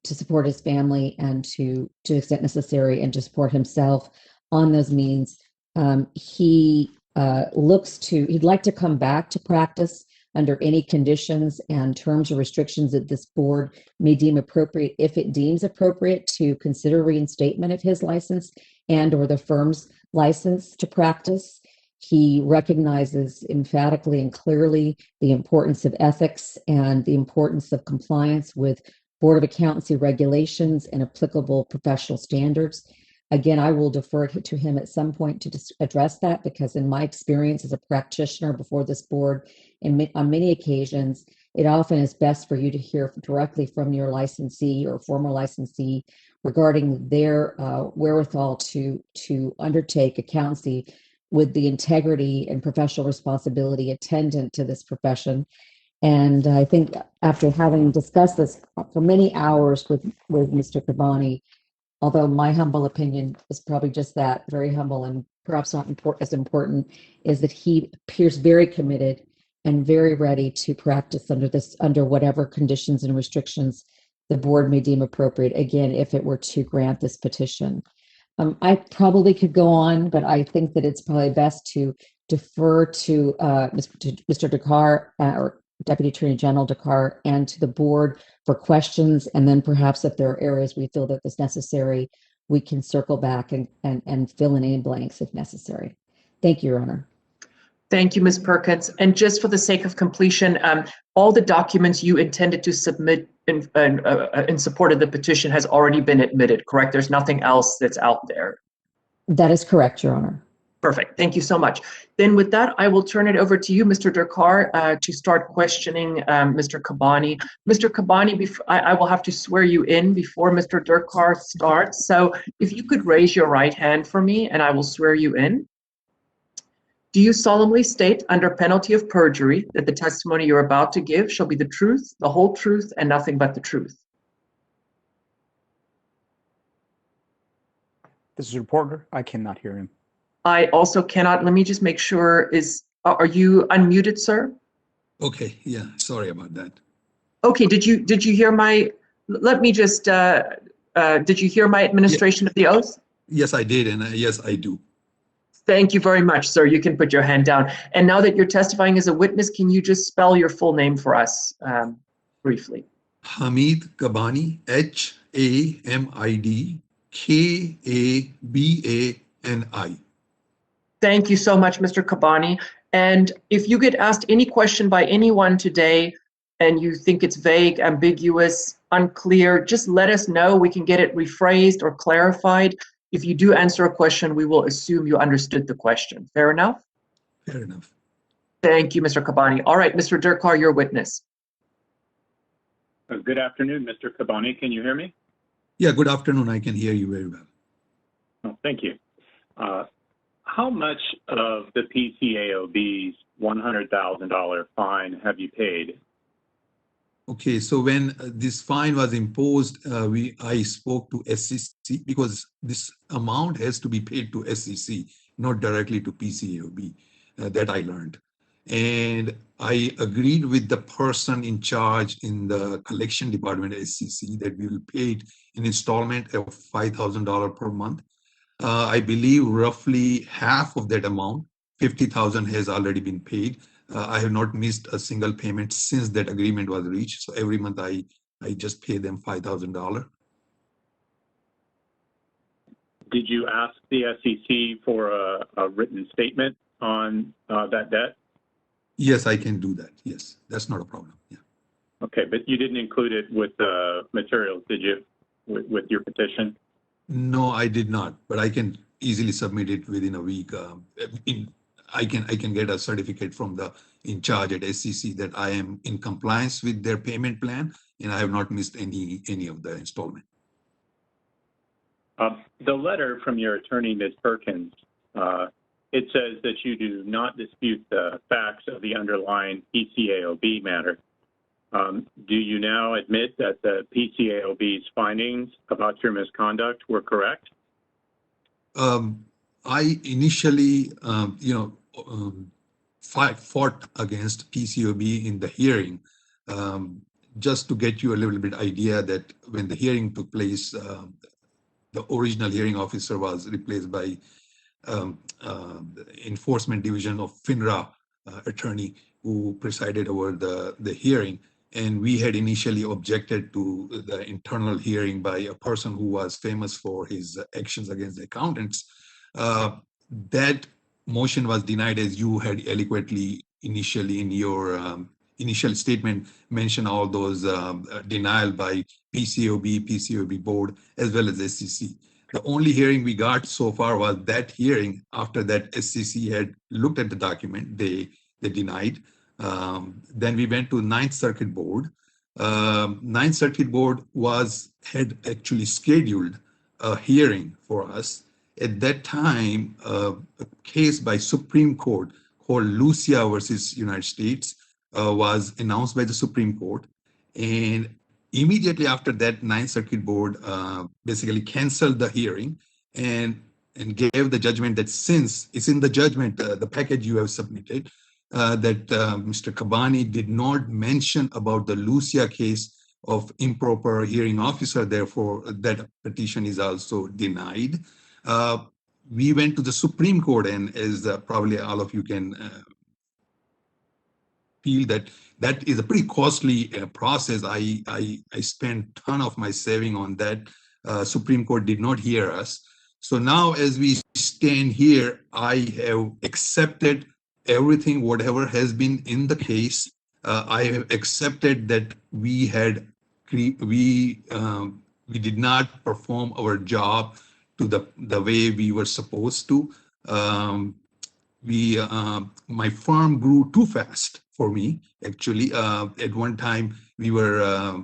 support his family and to the extent necessary, and to support himself on those means. He'd like to come back to practice under any conditions and terms or restrictions that this board may deem appropriate, if it deems appropriate, to consider reinstatement of his license and or the firm's license to practice. He recognizes emphatically and clearly the importance of ethics and the importance of compliance with Board of Accountancy regulations and applicable professional standards. Again, I will defer to him at some point to address that, because in my experience as a practitioner before this board, on many occasions, it often is best for you to hear directly from your licensee or former licensee regarding their wherewithal to undertake accountancy with the integrity and professional responsibility attendant to this profession. And I think after having discussed this for many hours with Mr. Kabani, although my humble opinion is probably just that, very humble and perhaps not as important, is that he appears very committed and very ready to practice under whatever conditions and restrictions the board may deem appropriate, again, if it were to grant this petition. I probably could go on, but I think that it's probably best to defer to Mr. Dakar, or Deputy Attorney General Dakar, and to the board for questions, and then perhaps if there are areas we feel that it's necessary we can circle back and fill in any blanks if necessary. Thank you, Your Honor. Thank you, Ms. Perkins. And just for the sake of completion, all the documents you intended to submit in support of the petition has already been admitted, correct? There's nothing else that's out there. That is correct, Your Honor. Perfect. Thank you so much. Then with that, I will turn it over to you, Mr. Durkar, to start questioning Mr. Kabani. Mr. Kabani, I will have to swear you in before Mr. Durkar starts. So if you could raise your right hand for me and I will swear you in. Do you solemnly state under penalty of perjury that the testimony you're about to give shall be the truth, the whole truth, and nothing but the truth? This is a reporter. I cannot hear him. I also cannot. Let me just make sure. Are you unmuted, sir? Okay. Yeah. Sorry about that. Okay. Did you hear my? Let me just. Did you hear my administration of the oath? Yes, I did, and yes, I do. Thank you very much, sir. You can put your hand down. And now that you're testifying as a witness, can you just spell your full name for us briefly? Hamid Kabani, Hamid Kabani. Thank you so much, Mr. Kabani. And if you get asked any question by anyone today and you think it's vague, ambiguous, unclear, just let us know. We can get it rephrased or clarified. If you do answer a question, we will assume you understood the question. Fair enough? Fair enough. Thank you, Mr. Kabani. All right, Mr. Durkar, your witness. Good afternoon, Mr. Kabani. Can you hear me? Yeah, good afternoon. I can hear you very well. Oh, thank you. How much of the PCAOB's $100,000 fine have you paid? Okay, so when this fine was imposed, I spoke to SEC because this amount has to be paid to SEC, not directly to PCAOB. That I learned. And I agreed with the person in charge in the collection department at SEC that we will pay it in installment of $5,000 per month. I believe roughly half of that amount, $50,000, has already been paid. I have not missed a single payment since that agreement was reached. So every month I just pay them $5,000. Did you ask the SEC for a written statement on that debt? Yes, I can do that. Yes, that's not a problem. Yeah. Okay, but you didn't include it with the materials, did you, with your petition? No, I did not, but I can easily submit it within a week. I can get a certificate from the in charge at SEC that I am in compliance with their payment plan and I have not missed any of the installment. The letter from your attorney, Ms. Perkins, it says that you do not dispute the facts of the underlying PCAOB matter. Do you now admit that the PCAOB's findings about your misconduct were correct? I initially, fought against PCAOB in the hearing, just to get you a little bit idea that when the hearing took place, the original hearing officer was replaced by the Enforcement Division of FINRA attorney who presided over the hearing. And we had initially objected to the internal hearing by a person who was famous for his actions against the accountants. That motion was denied, as you had eloquently initially in your initial statement mentioned all those denial by PCAOB board, as well as SEC. The only hearing we got so far was that hearing. After that, SEC had looked at the document, they denied. Then we went to Ninth Circuit Board. Ninth Circuit Board had actually scheduled a hearing for us. At that time, a case by Supreme Court called Lucia versus United States was announced by the Supreme Court. And immediately after that, Ninth Circuit Board basically canceled the hearing and gave the judgment that since it's in the judgment, the package you have submitted, that Mr. Kabani did not mention about the Lucia case of improper hearing officer, therefore that petition is also denied. We went to the Supreme Court, and as probably all of you can feel that is a pretty costly process. I spent a ton of my saving on that. Supreme Court did not hear us. So now as we stand here, I have accepted everything, whatever has been in the case. I have accepted that we did not perform our job to the way we were supposed to. My firm grew too fast for me, actually. At one time, we were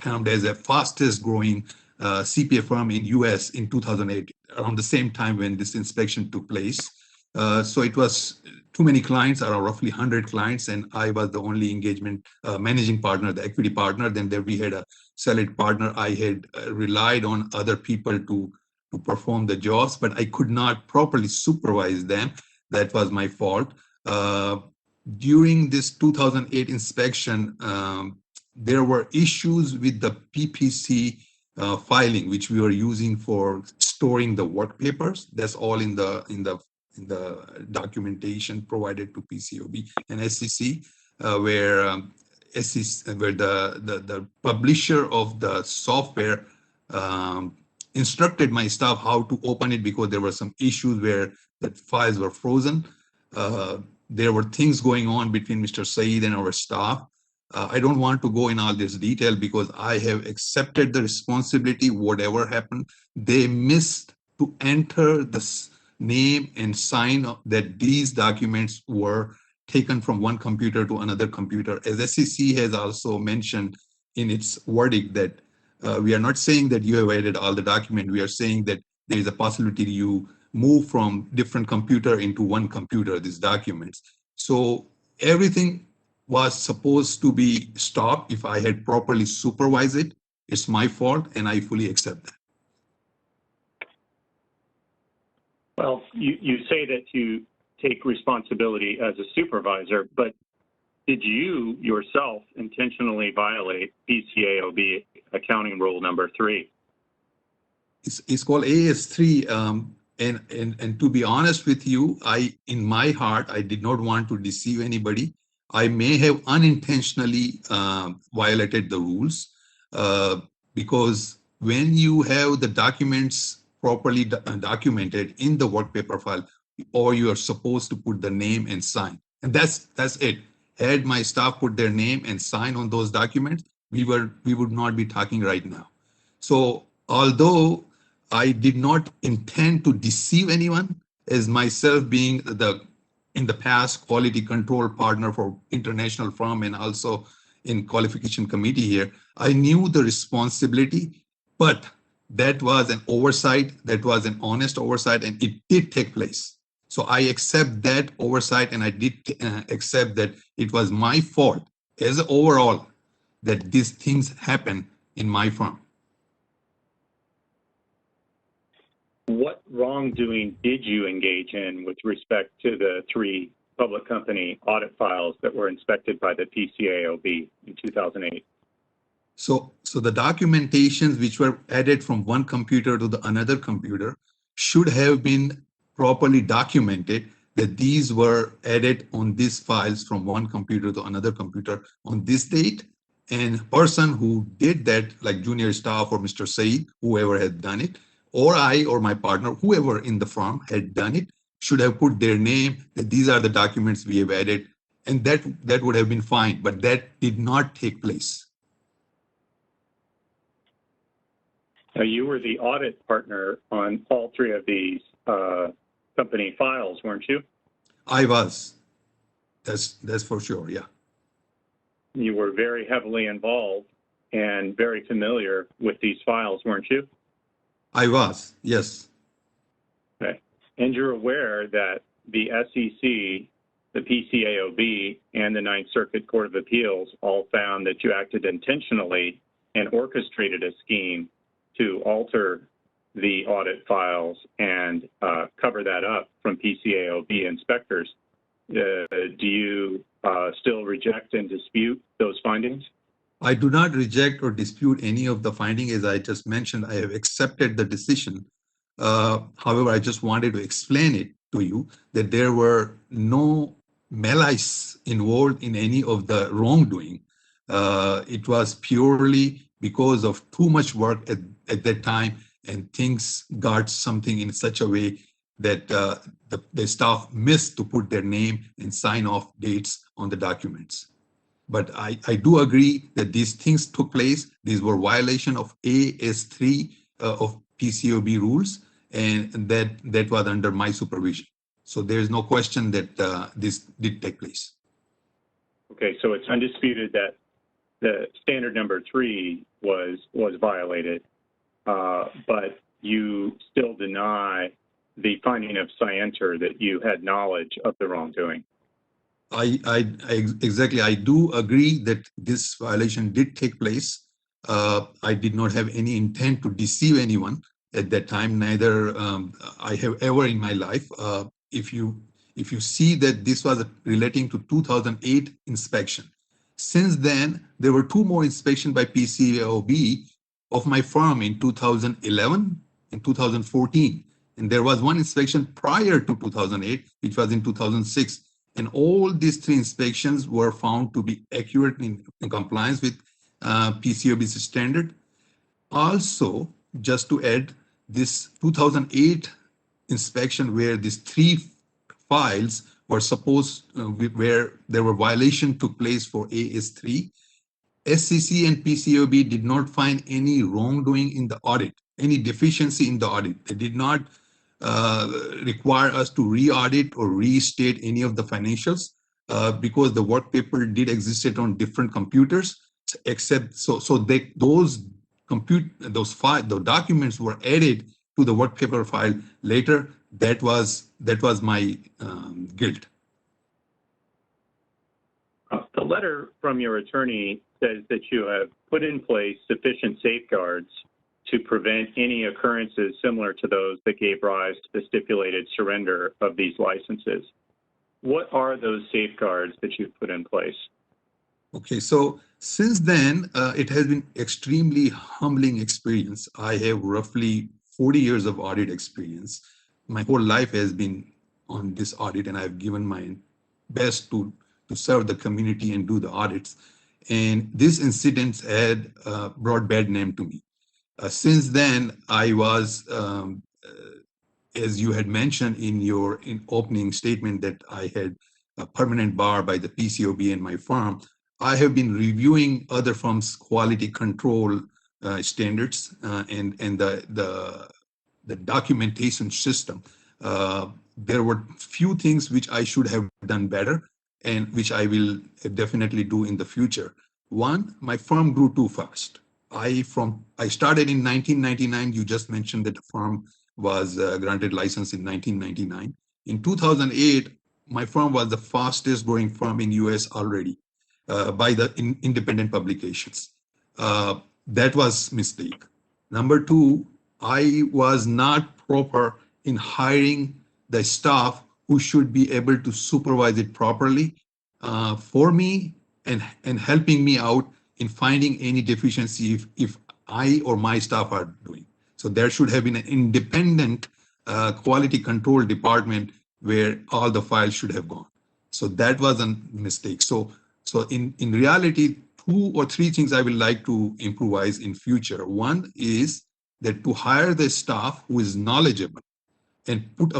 termed as the fastest growing CPA firm in US in 2008, around the same time when this inspection took place. So it was too many clients, around roughly 100 clients, and I was the only engagement managing partner, the equity partner. Then there we had a salaried partner. I had relied on other people to perform the jobs, but I could not properly supervise them. That was my fault. During this 2008 inspection, there were issues with the PPC filing, which we were using for storing the work papers. That's all in the documentation provided to PCAOB and SEC, where the publisher of the software instructed my staff how to open it because there were some issues where the files were frozen. There were things going on between Mr. Saeed and our staff. I don't want to go in all this detail because I have accepted the responsibility, whatever happened. They missed to enter the name and sign that these documents were taken from one computer to another computer. As SEC has also mentioned in its verdict that we are not saying that you have added all the document. We are saying that there is a possibility you move from different computer into one computer, these documents. So everything was supposed to be stopped if I had properly supervised it. It's my fault, and I fully accept that. Well, you say that you take responsibility as a supervisor, but did you yourself intentionally violate PCAOB accounting rule number 3? It's called AS3. And to be honest with you, in my heart, I did not want to deceive anybody. I may have unintentionally violated the rules because when you have the documents properly documented in the work paper file, or you are supposed to put the name and sign, and that's it. Had my staff put their name and sign on those documents, we would not be talking right now. So although I did not intend to deceive anyone, as myself being in the past quality control partner for international firm and also in qualification committee here, I knew the responsibility, but that was an oversight, that was an honest oversight, and it did take place. So I accept that oversight, and I did accept that it was my fault as overall that these things happen in my firm. What wrongdoing did you engage in with respect to the 3 public company audit files that were inspected by the PCAOB in 2008? So the documentations which were added from one computer to the another computer should have been properly documented that these were added on these files from one computer to another computer on this date. And person who did that, like junior staff or Mr. Saeed, whoever had done it, or I or my partner, whoever in the firm had done it, should have put their name, that these are the documents we have added, and that would have been fine, but that did not take place. Now, you were the audit partner on all 3 of these company files, weren't you? I was. That's for sure, yeah. You were very heavily involved and very familiar with these files, weren't you? I was, yes. Okay. And you're aware that the SEC, the PCAOB, and the Ninth Circuit Court of Appeals all found that you acted intentionally and orchestrated a scheme to alter the audit files and cover that up from PCAOB inspectors. Do you still reject and dispute those findings? I do not reject or dispute any of the findings. As I just mentioned, I have accepted the decision. However, I just wanted to explain it to you that there were no malice involved in any of the wrongdoing. It was purely because of too much work at that time, and things got something in such a way that the staff missed to put their name and sign off dates on the documents. But I do agree that these things took place. These were violation of AS3 of PCOB rules, and that was under my supervision. So there's no question that this did take place. Okay, so it's undisputed that the standard number 3 was violated, but you still deny the finding of scienter that you had knowledge of the wrongdoing. Exactly. I do agree that this violation did take place. I did not have any intent to deceive anyone at that time. Neither I have ever in my life. If you see that this was relating to 2008 inspection. Since then, there were 2 more inspections by PCOB of my firm in 2011 and 2014. And there was 1 inspection prior to 2008, which was in 2006. And all these 3 inspections were found to be accurate in compliance with PCOB's standard. Also, just to add, this 2008 inspection where these 3 files were supposed, where there were violation took place for AS3, SCC and PCOB did not find any wrongdoing in the audit, any deficiency in the audit. They did not require us to re-audit or restate any of the financials because the work paper did exist on different computers, except those documents were added to the work paper file later. That was my guilt. The letter from your attorney says that you have put in place sufficient safeguards to prevent any occurrences similar to those that gave rise to the stipulated surrender of these licenses. What are those safeguards that you've put in place? Okay, so since then, it has been extremely humbling experience. I have roughly 40 years of audit experience. My whole life has been on this audit, and I've given my best to serve the community and do the audits. And this incident had brought bad name to me. Since then, I was, as you had mentioned in your opening statement, that I had a permanent bar by the PCOB and my firm. I have been reviewing other firms' quality control standards and the documentation system. There were few things which I should have done better and which I will definitely do in the future. One, my firm grew too fast. I started in 1999. You just mentioned that the firm was granted license in 1999. In 2008, my firm was the fastest growing firm in US already by the independent publications. That was mistake. Number 2, I was not proper in hiring the staff who should be able to supervise it properly for me and helping me out in finding any deficiency if I or my staff are doing. So there should have been an independent quality control department where all the files should have gone. So that was a mistake. So in reality, 2 or 3 things I would like to improvise in future. One is that to hire the staff who is knowledgeable and put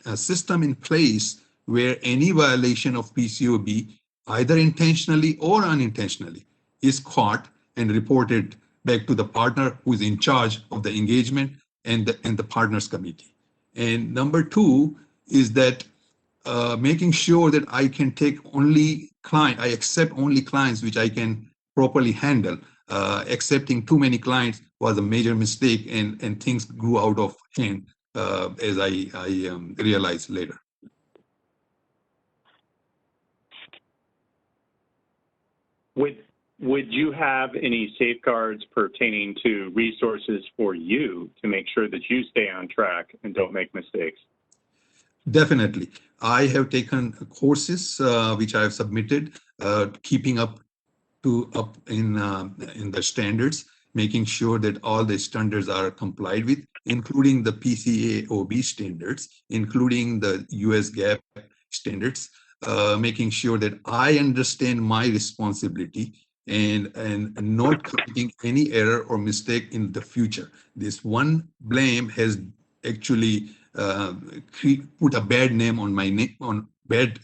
a system in place where any violation of PCOB, either intentionally or unintentionally, is caught and reported back to the partner who is in charge of the engagement and the partners committee. And number 2 is that making sure that I can take I accept only clients which I can properly handle. Accepting too many clients was a major mistake, and things grew out of hand as I realized later. Would you have any safeguards pertaining to resources for you to make sure that you stay on track and don't make mistakes? Definitely. I have taken courses which I have submitted, keeping up in the standards, making sure that all the standards are complied with, including the PCAOB standards, including the US GAAP standards, making sure that I understand my responsibility and not committing any error or mistake in the future. This one blame has actually put a bad name on my name, on bad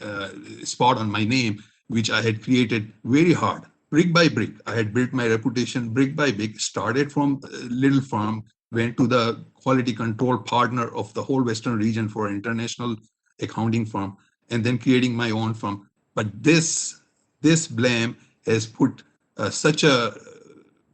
spot on my name, which I had created very hard, brick by brick. I had built my reputation brick by brick, started from a little firm, went to the quality control partner of the whole Western region for an international accounting firm, and then creating my own firm. But this blame has put such a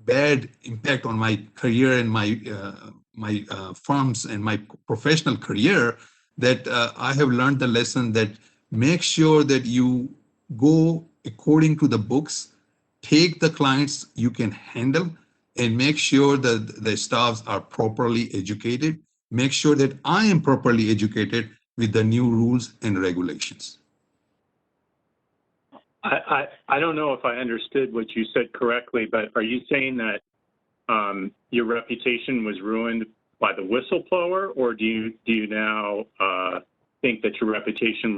bad impact on my career and my firms and my professional career that I have learned the lesson that make sure that you go according to the books, take the clients you can handle, and make sure that the staffs are properly educated. Make sure that I am properly educated with the new rules and regulations. I don't know if I understood what you said correctly, but are you saying that your reputation was ruined by the whistleblower, or do you now think that your reputation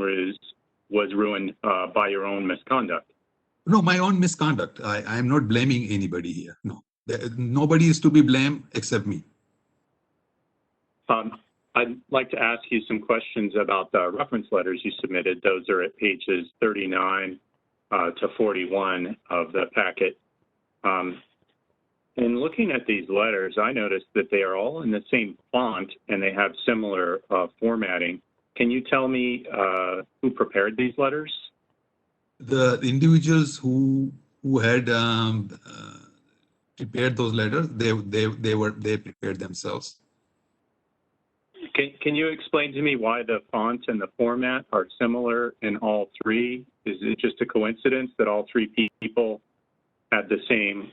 was ruined by your own misconduct? No, my own misconduct. I am not blaming anybody here. No, nobody is to be blamed except me. I'd like to ask you some questions about the reference letters you submitted. Those are at pages 39 to 41 of the packet. In looking at these letters, I noticed that they are all in the same font and they have similar formatting. Can you tell me who prepared these letters? The individuals who had prepared those letters, they prepared themselves. Can you explain to me why the font and the format are similar in all three? Is it just a coincidence that all three people had the same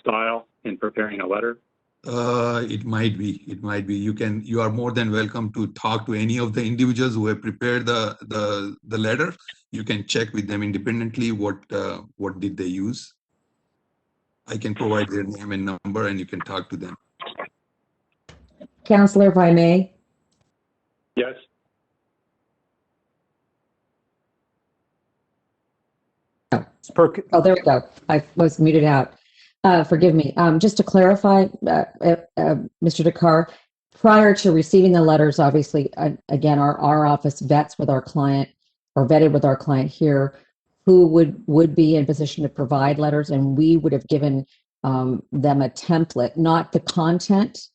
style in preparing a letter? It might be. It might be. You are more than welcome to talk to any of the individuals who have prepared the letter. You can check with them independently what did they use. I can provide their name and number, and you can talk to them. Counselor, if I may. Yes. Oh, there we go. I was muted out. Forgive me. Just to clarify, Mr. Dakar, prior to receiving the letters, obviously, again, our office vets with our client or vetted with our client here who would be in position to provide letters, and we would have given them a template, not the content,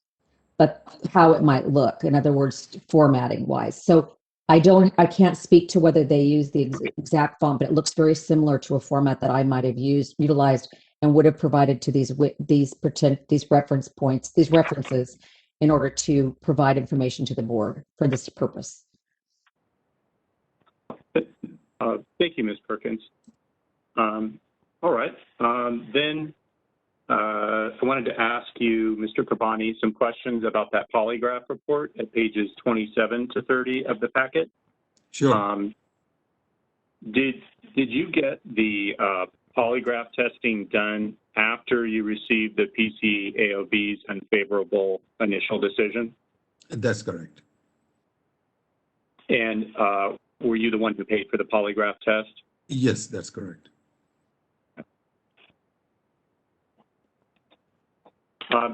but how it might look. In other words, formatting wise. So I can't speak to whether they use the exact font, but it looks very similar to a format that I might have utilized and would have provided to these reference points, these references, in order to provide information to the board for this purpose. Thank you, Ms. Perkins. All right. Then I wanted to ask you, Mr. Kabani, some questions about that polygraph report at pages 27 to 30 of the packet. Sure. Did you get the polygraph testing done after you received the PCAOB's unfavorable initial decision? That's correct. And were you the one who paid for the polygraph test? Yes, that's correct. I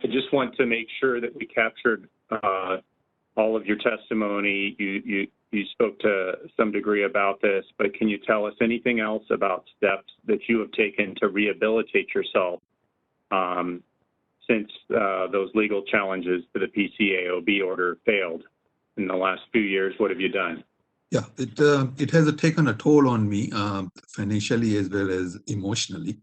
just want to make sure that we captured all of your testimony. You spoke to some degree about this, but can you tell us anything else about steps that you have taken to rehabilitate yourself since those legal challenges to the PCAOB order failed in the last few years? What have you done? Yeah, it has taken a toll on me financially as well as emotionally.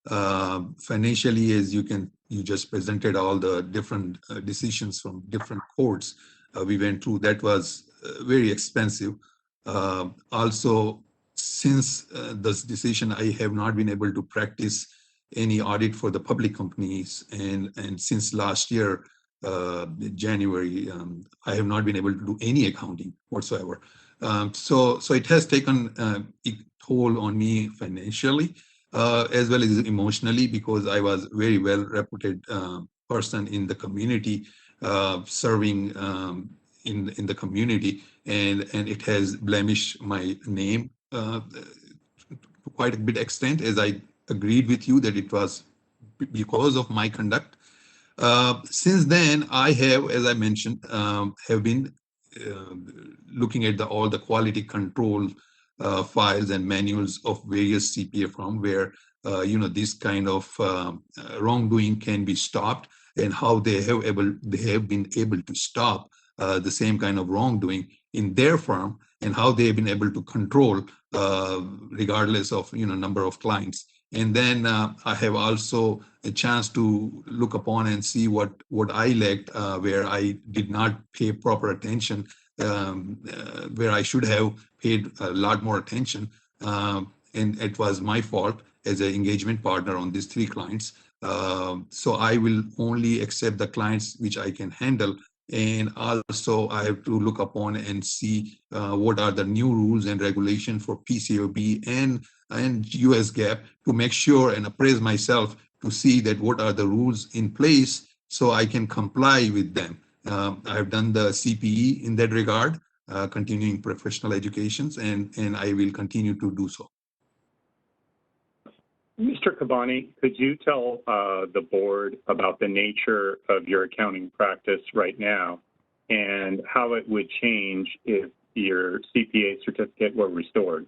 Financially, as you just presented all the different decisions from different courts we went through. That was very expensive. Also, since this decision, I have not been able to practice any audit for the public companies, and since last year, January, I have not been able to do any accounting whatsoever. So it has taken a toll on me financially. As well as emotionally, because I was very well reputed person in the community, serving in the community, and it has blemished my name quite a bit extent, as I agreed with you that it was because of my conduct. Since then, I have, as I mentioned, have been looking at all the quality control files and manuals of various CPA firms where this kind of wrongdoing can be stopped, and how they have been able to stop the same kind of wrongdoing in their firm, and how they have been able to control regardless of number of clients. And then I have also a chance to look upon and see what I lacked, where I did not pay proper attention, where I should have paid a lot more attention. And it was my fault as an engagement partner on these 3 clients. So I will only accept the clients which I can handle. And also I have to look upon and see what are the new rules and regulations for PCAOB and US GAAP to make sure and appraise myself to see that what are the rules in place so I can comply with them. I have done the CPE in that regard, continuing professional educations, and I will continue to do so. Mr. Kabani, could you tell the board about the nature of your accounting practice right now and how it would change if your CPA certificate were restored?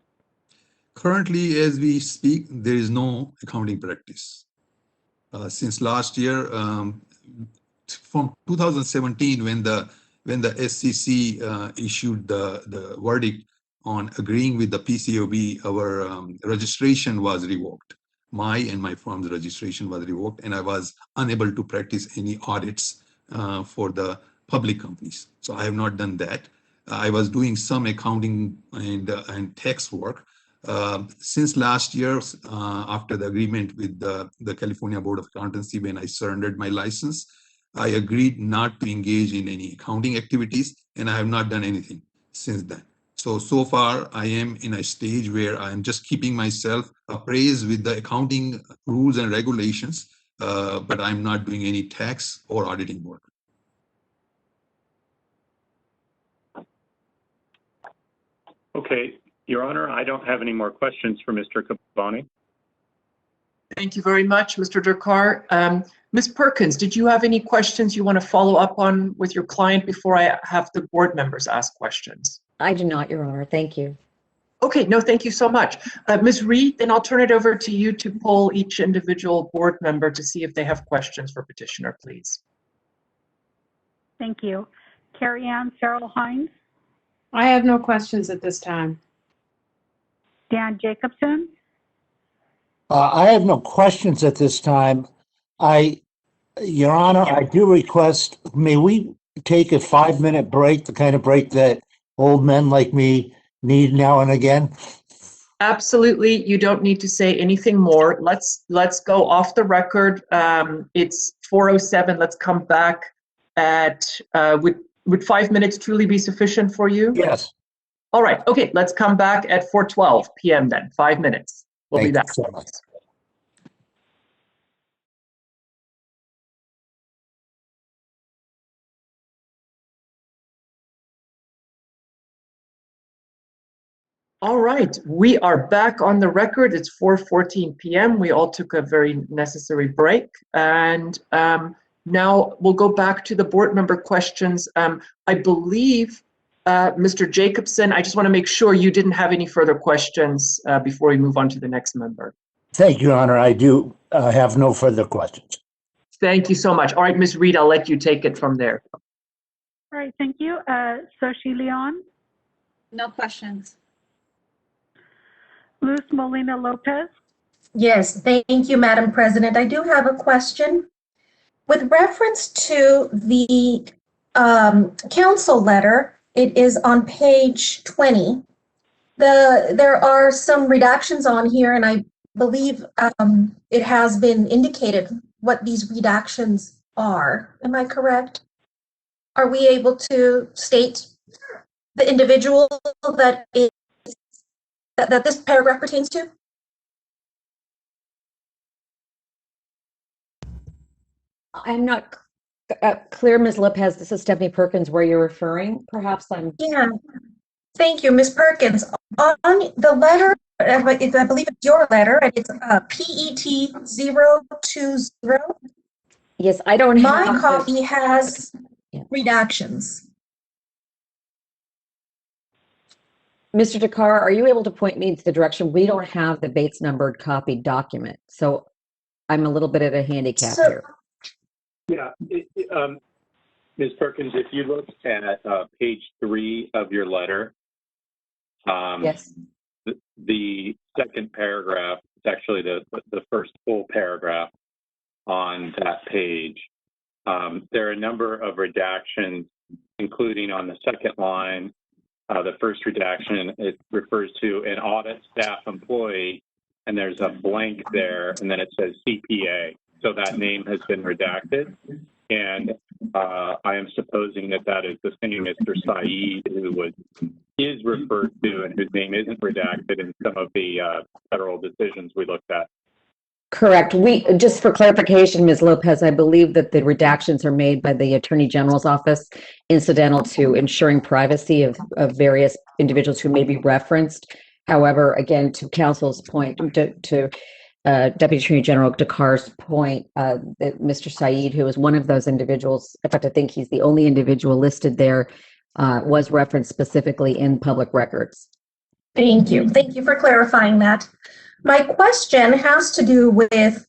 Currently, as we speak, there is no accounting practice. Since last year, from 2017, when the SCC issued the verdict on agreeing with the PCAOB, our registration was revoked. My and my firm's registration was revoked, and I was unable to practice any audits for the public companies. So I have not done that. I was doing some accounting and tax work. Since last year, after the agreement with the California Board of Accountancy, when I surrendered my license, I agreed not to engage in any accounting activities, and I have not done anything since then. So far, I am in a stage where I am just keeping myself appraised with the accounting rules and regulations, but I'm not doing any tax or auditing work. Okay, Your Honor, I don't have any more questions for Mr. Kabani. Thank you very much, Mr. Durkar. Ms. Perkins, did you have any questions you want to follow up on with your client before I have the board members ask questions? I do not, Your Honor. Thank you. Okay, no, thank you so much. Ms. Reed, then I'll turn it over to you to poll each individual board member to see if they have questions for petitioner, please. Thank you. Carrie Ann Farrell Hines, I have no questions at this time. Dan Jacobson, I have no questions at this time. Your Honor, I do request, may we take a 5-minute break, the kind of break that old men like me need now and again? Absolutely, you don't need to say anything more. Let's go off the record. It's 4:07. Let's come back at would 5 minutes truly be sufficient for you? Yes. All right. Okay. Let's come back at 4:12 p.m. then. 5 minutes. We'll be back. Thank you so much. All right, we are back on the record. It's 4:14 p.m. We all took a very necessary break, and now we'll go back to the board member questions. I believe, Mr. Jacobson, I just want to make sure you didn't have any further questions before we move on to the next member. Thank you, Your Honor. I do have no further questions. Thank you so much. All right, Ms. Reed, I'll let you take it from there. all right, thank you. Soshi Leon, No questions. Luz Molina Lopez, Yes, thank you, Madam President. I do have a question. With reference to the council letter, it is on page 20. There are some redactions on here, and I believe it has been indicated what these redactions are. Am I correct? Are we able to state the individual that this paragraph pertains to? I'm not clear, Ms. Lopez. This is Stephanie Perkins, where you're referring. Perhaps I'm... Yeah, thank you, Ms. Perkins. On the letter I believe it's your letter, and it's PET 020. Yes, I don't My have. copy has Yeah. redactions. Mr. Dakar, are you able to point me to the direction? We don't have the Bates numbered copy document, so I'm a little bit at a handicap here. Yeah, Ms. Perkins, if you look at page 3 of your letter, Yes. the second paragraph, it's actually the first full paragraph on that page. There are a number of redactions, including on the second line. The first redaction, it refers to an audit staff employee, and there's a blank there, and then it says CPA. So that name has been redacted. And I am supposing that that is the same Mr. Saeed who is referred to and whose name isn't redacted in some of the federal decisions we looked at. Correct. Just for clarification, Ms. Lopez, I believe that the redactions are made by the Attorney General's office, incidental to ensuring privacy of various individuals who may be referenced. However, again, to Council's point, to Deputy Attorney General Dakar's point, that Mr. Saeed, who is one of those individuals, in fact, I think he's the only individual listed there, was referenced specifically in public records. Thank you. Thank you for clarifying that. My question has to do with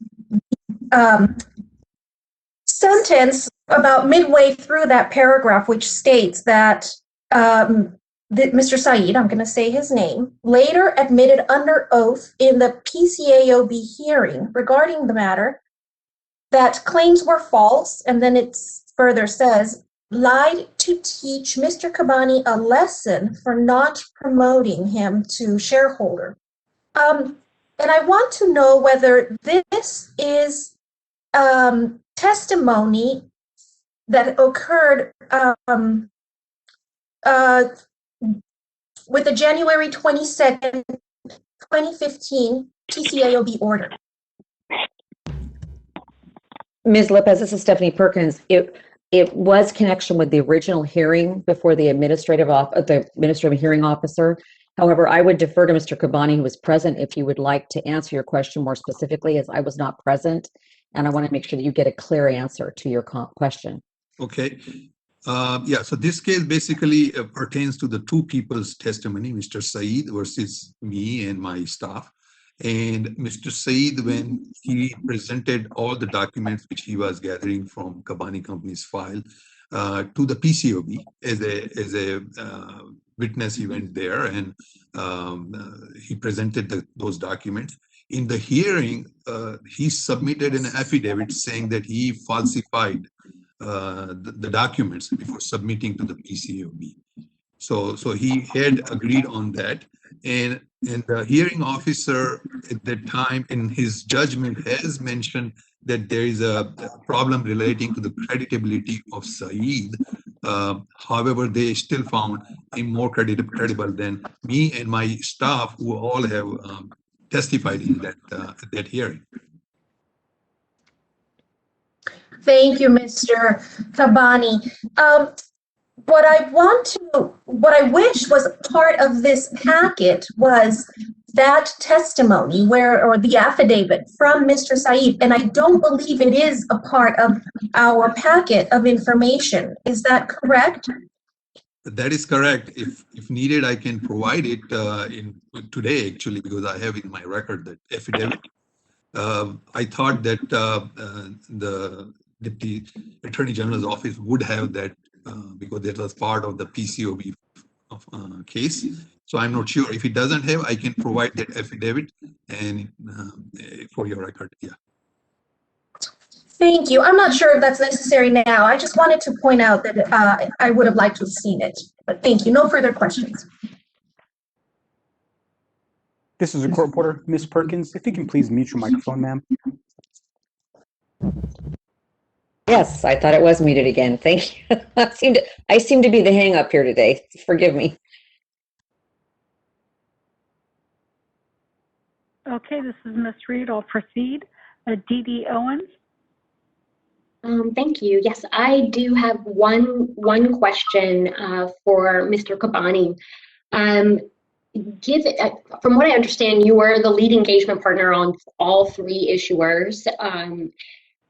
sentence about midway through that paragraph, which states that Mr. Saeed, I'm going to say his name, later admitted under oath in the PCAOB hearing regarding the matter that claims were false, and then it further says, lied to teach Mr. Kabani a lesson for not promoting him to shareholder. And I want to know whether this is testimony that occurred with the January 22nd, 2015 PCAOB order. Ms. Lopez, this is Stephanie Perkins. It was connection with the original hearing before the administrative hearing officer. However, I would defer to Mr. Kabani, who was present, if you would like to answer your question more specifically, as I was not present, and I want to make sure that you get a clear answer to your question. Okay. Yeah, so this case basically pertains to the two people's testimony, Mr. Saeed versus me and my staff. And Mr. Saeed, when he presented all the documents which he was gathering from Kabani Company's file to the PCAOB as a witness, he went there and he presented those documents. In the hearing, he submitted an affidavit saying that he falsified the documents before submitting to the PCAOB. So he had agreed on that, and the hearing officer at that time in his judgment has mentioned that there is a problem relating to the creditability of Saeed. However, they still found him more credible than me and my staff, who all have testified in that hearing. Thank you, Mr. Kabani. What I wish was part of this packet was that testimony or the affidavit from Mr. Saeed, and I don't believe it is a part of our packet of information. Is that correct? That is correct. If needed, I can provide it today, actually, because I have in my record that affidavit. I thought that the Deputy Attorney General's office would have that because that was part of the PCAOB case. So I'm not sure. If it doesn't have, I can provide that affidavit and for your record. Yeah. Thank you. I'm not sure if that's necessary now. I just wanted to point out that I would have liked to have seen it. But thank you. No further questions. This is a court reporter, Ms. Perkins. If you can please mute your microphone, ma'am. Yes, I thought it was muted again. Thank you. I seem to be the hang up here today. Forgive me. Okay, this is Ms. Reed. I'll proceed. Dee Owens. Thank you. Yes, I do have one question for Mr. Kabani. from what I understand, you were the lead engagement partner on all three issuers.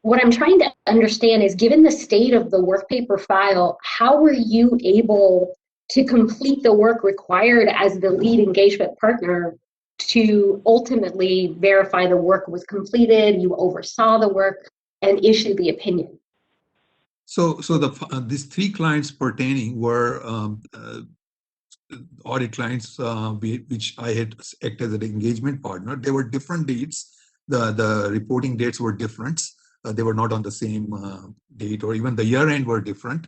What I'm trying to understand is, given the state of the work paper file, how were you able to complete the work required as the lead engagement partner to ultimately verify the work was completed, you oversaw the work, and issue the opinion? So these three clients pertaining were audit clients, which I had acted as an engagement partner. They were different dates. The reporting dates were different. They were not on the same date, or even the year end were different.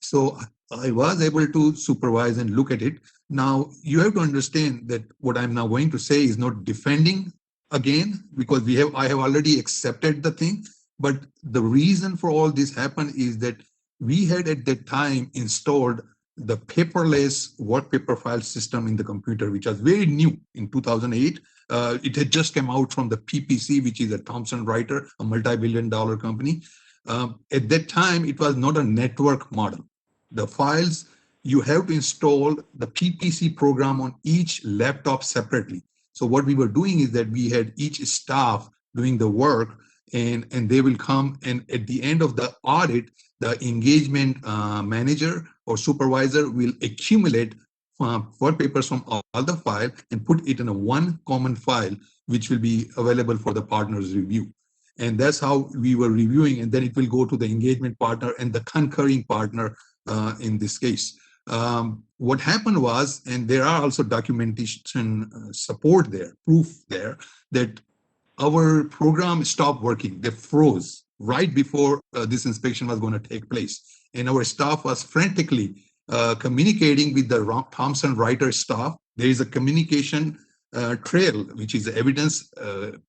So I was able to supervise and look at it. Now, you have to understand that what I'm now going to say is not defending again, because I have already accepted the thing. But the reason for all this happened is that we had at that time installed the paperless work paper file system in the computer, which was very new in 2008. It had just come out from the PPC, which is a Thomson Reuters, a multi-billion-dollar company. At that time, it was not a network model. The files, you have to install the PPC program on each laptop separately. So what we were doing is that we had each staff doing the work, and they will come, and at the end of the audit, the engagement manager or supervisor will accumulate work papers from all the file and put it in a one common file, which will be available for the partner's review. And that's how we were reviewing, and then it will go to the engagement partner and the concurring partner in this case. What happened was, and there are also documentation support there, proof there, that our program stopped working. They froze right before this inspection was going to take place. And our staff was frantically communicating with the Thomson Reuters staff. There is a communication trail, which is evidence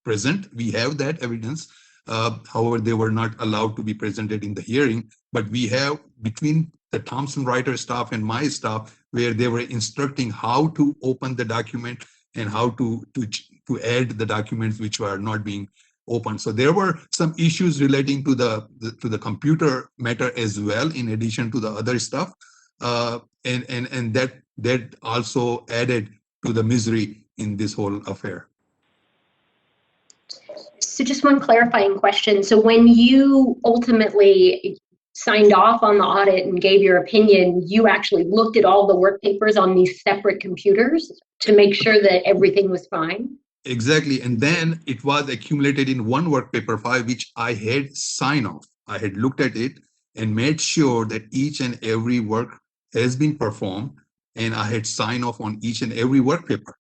present. We have that evidence. However, they were not allowed to be presented in the hearing. But we have between the Thomson Reuters staff and my staff, where they were instructing how to open the document and how to add the documents which were not being opened. So there were some issues relating to the computer matter as well, in addition to the other stuff, and that also added to the misery in this whole affair. So just one clarifying question. So when you ultimately signed off on the audit and gave your opinion, you actually looked at all the work papers on these separate computers to make sure that everything was fine? Exactly. And then it was accumulated in one work paper file, which I had signed off. I had looked at it and made sure that each and every work has been performed, and I had signed off on each and every work paper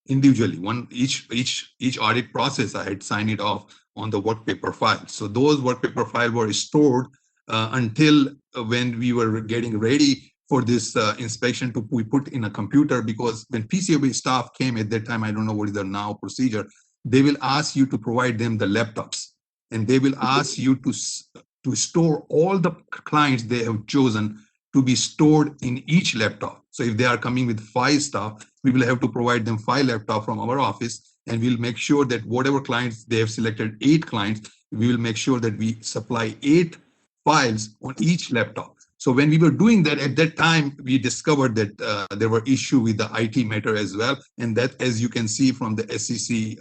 individually. Each audit process, I had signed it off on the work paper file. So those work paper files were stored until when we were getting ready for this inspection we put in a computer, because when PCOB staff came at that time, I don't know what is the now procedure, they will ask you to provide them the laptops, and they will ask you to store all the clients they have chosen to be stored in each laptop. So if they are coming with 5 staff, we will have to provide them 5 laptops from our office, and we'll make sure that whatever clients they have selected, 8 clients, we will make sure that we supply 8 files on each laptop. So when we were doing that, at that time, we discovered that there were issues with the IT matter as well. And that, as you can see from the SEC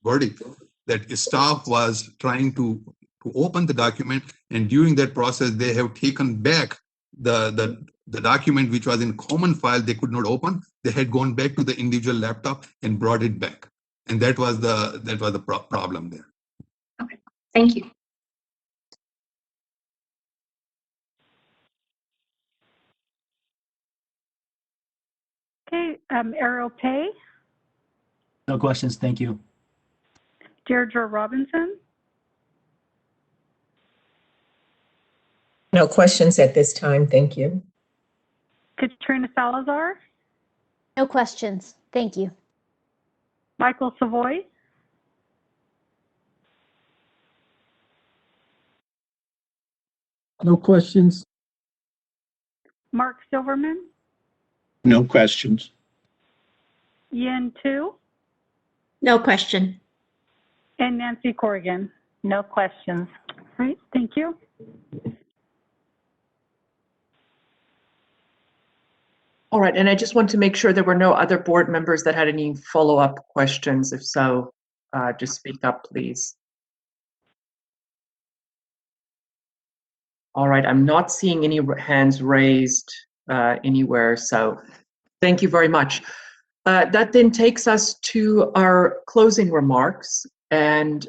verdict, that staff was trying to open the document. And during that process, they have taken back the document which was in common file they could not open. They had gone back to the individual laptop and brought it back. And that was the problem there. Okay, thank you. Okay, Errol Pay, No questions, thank you. Deirdre Robinson, No questions at this time, thank you. Katrina Salazar, No questions. Thank you. Michael Savoy, No questions. Mark Silverman, No questions. Yin Tu, No question. and Nancy Corrigan. No questions. All right, thank you. All right, and I just want to make sure there were no other board members that had any follow-up questions. If so, just speak up, please. All right, I'm not seeing any hands raised anywhere, so thank you very much. That then takes us to our closing remarks, and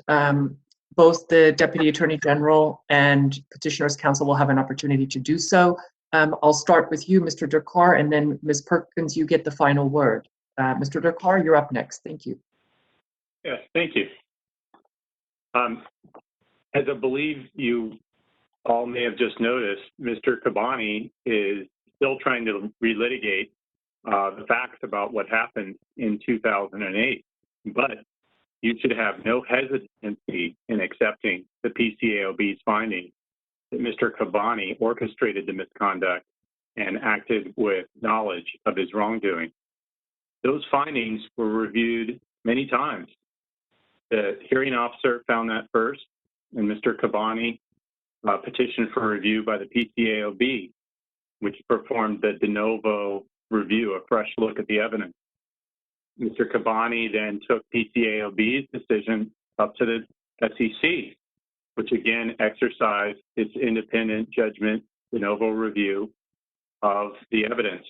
both the Deputy Attorney General and Petitioners Counsel will have an opportunity to do so. I'll start with you, Mr. Durkar, and then Ms. Perkins, you get the final word. Mr. Durkar, you're up next. Thank you. Yes, thank you. As I believe you all may have just noticed, Mr. Kabani is still trying to relitigate the facts about what happened in 2008, but you should have no hesitancy in accepting the PCAOB's finding that Mr. Kabani orchestrated the misconduct and acted with knowledge of his wrongdoing. Those findings were reviewed many times. The hearing officer found that first, and Mr. Kabani petitioned for review by the PCAOB, which performed the de novo review, a fresh look at the evidence. Mr. Kabani then took PCAOB's decision up to the SEC, which again exercised its independent judgment de novo review of the evidence,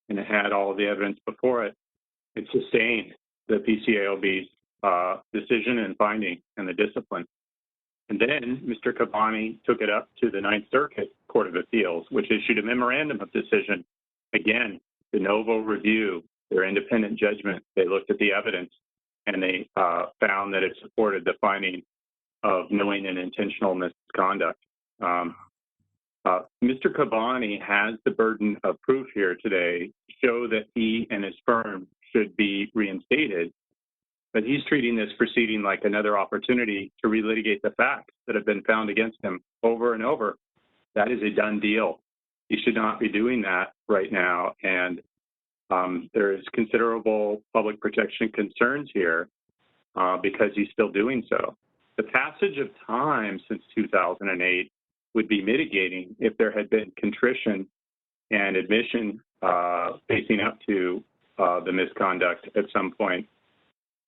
and it had all of the evidence before it. It sustained the PCAOB's decision and finding and the discipline. And then Mr. Kabani took it up to the Ninth Circuit Court of Appeals, which issued a memorandum of decision. Again, de novo review, their independent judgment. They looked at the evidence and they found that it supported the finding of knowing and intentional misconduct. Mr. Kabani has the burden of proof here today to show that he and his firm should be reinstated, but he's treating this proceeding like another opportunity to relitigate the facts that have been found against him over and over. That is a done deal. He should not be doing that right now, and there is considerable public protection concerns here because he's still doing so. The passage of time since 2008 would be mitigating if there had been contrition and admission facing up to the misconduct at some point.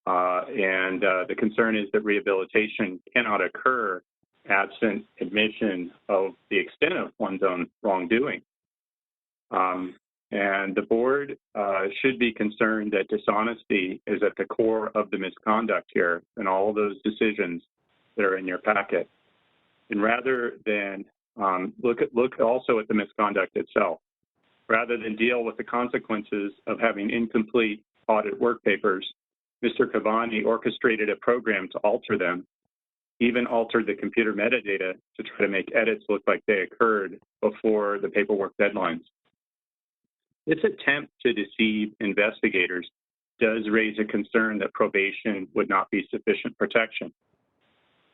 The concern is that rehabilitation cannot occur absent admission of the extent of one's own wrongdoing. And the board should be concerned that dishonesty is at the core of the misconduct here and all of those decisions that are in your packet. And rather than look also at the misconduct itself, rather than deal with the consequences of having incomplete audit work papers, Mr. Kabani orchestrated a program to alter them, even altered the computer metadata to try to make edits look like they occurred before the paperwork deadlines. This attempt to deceive investigators does raise a concern that probation would not be sufficient protection.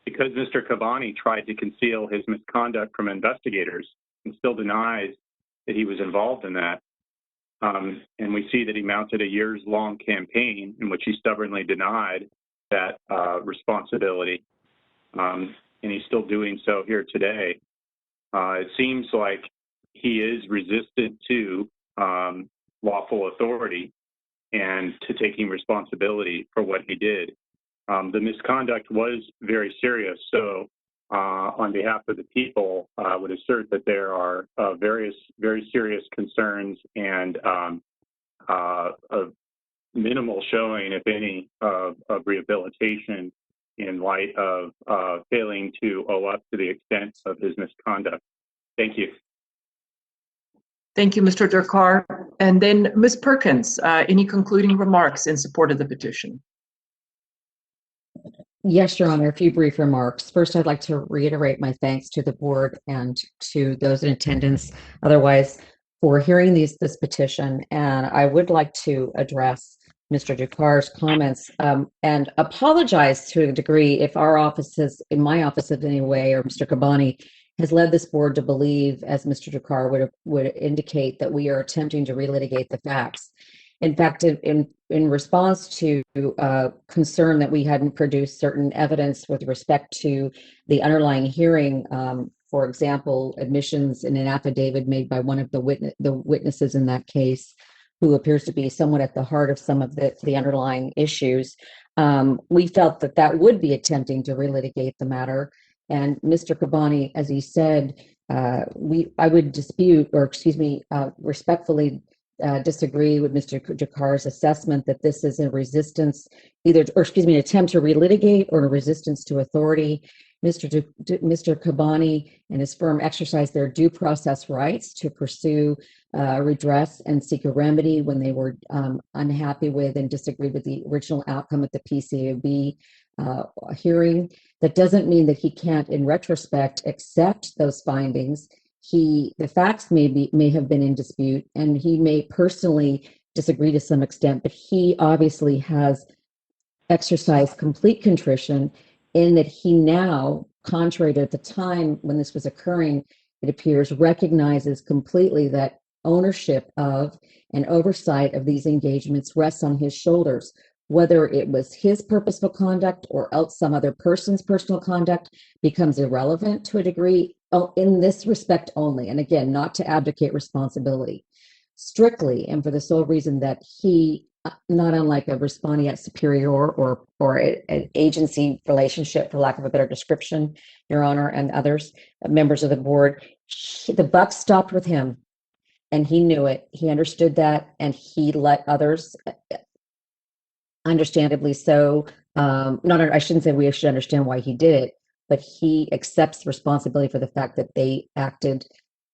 Because Mr. Kabani tried to conceal his misconduct from investigators and still denies that he was involved in that, and we see that he mounted a years-long campaign in which he stubbornly denied that responsibility, and he's still doing so here today. It seems like he is resistant to lawful authority and to taking responsibility for what he did. The misconduct was very serious, so on behalf of the people, I would assert that there are very serious concerns and a minimal showing, if any, of rehabilitation in light of failing to owe up to the extent of his misconduct. Thank you. Thank you, Mr. Durkar. And then Ms. Perkins, any concluding remarks in support of the petition? Yes, Your Honor, a few brief remarks. First, I'd like to reiterate my thanks to the board and to those in attendance otherwise for hearing this petition. And I would like to address Mr. Durkar's comments and apologize to a degree if our offices, in my office in any way, or Mr. Kabani, has led this board to believe, as Mr. Durkar would indicate, that we are attempting to relitigate the facts. In fact, in response to concern that we hadn't produced certain evidence with respect to the underlying hearing For example, admissions in an affidavit made by one of the witnesses in that case, who appears to be somewhat at the heart of some of the underlying issues. We felt that that would be attempting to relitigate the matter. And Mr. Kabani, as he said, I would dispute, or excuse me, respectfully disagree with Mr. Jakar's assessment that this is a resistance, an attempt to relitigate or a resistance to authority. Mr. Kabani and his firm exercised their due process rights to pursue redress and seek a remedy when they were unhappy with and disagreed with the original outcome of the PCAOB hearing. That doesn't mean that he can't, in retrospect, accept those findings. The facts may have been in dispute, and he may personally disagree to some extent, but he obviously has exercised complete contrition in that he now, contrary to at the time when this was occurring, it appears, recognizes completely that ownership of and oversight of these engagements rests on his shoulders. Whether it was his purposeful conduct or else some other person's personal conduct becomes irrelevant to a degree in this respect only. And again, not to abdicate responsibility. Strictly, and for the sole reason that he, not unlike a respondeat superior or an agency relationship, for lack of a better description, Your Honor, and others, members of the board, the buck stopped with him. And he knew it. He understood that, and he let others, understandably so. I shouldn't say we should understand why he did it, but he accepts responsibility for the fact that they acted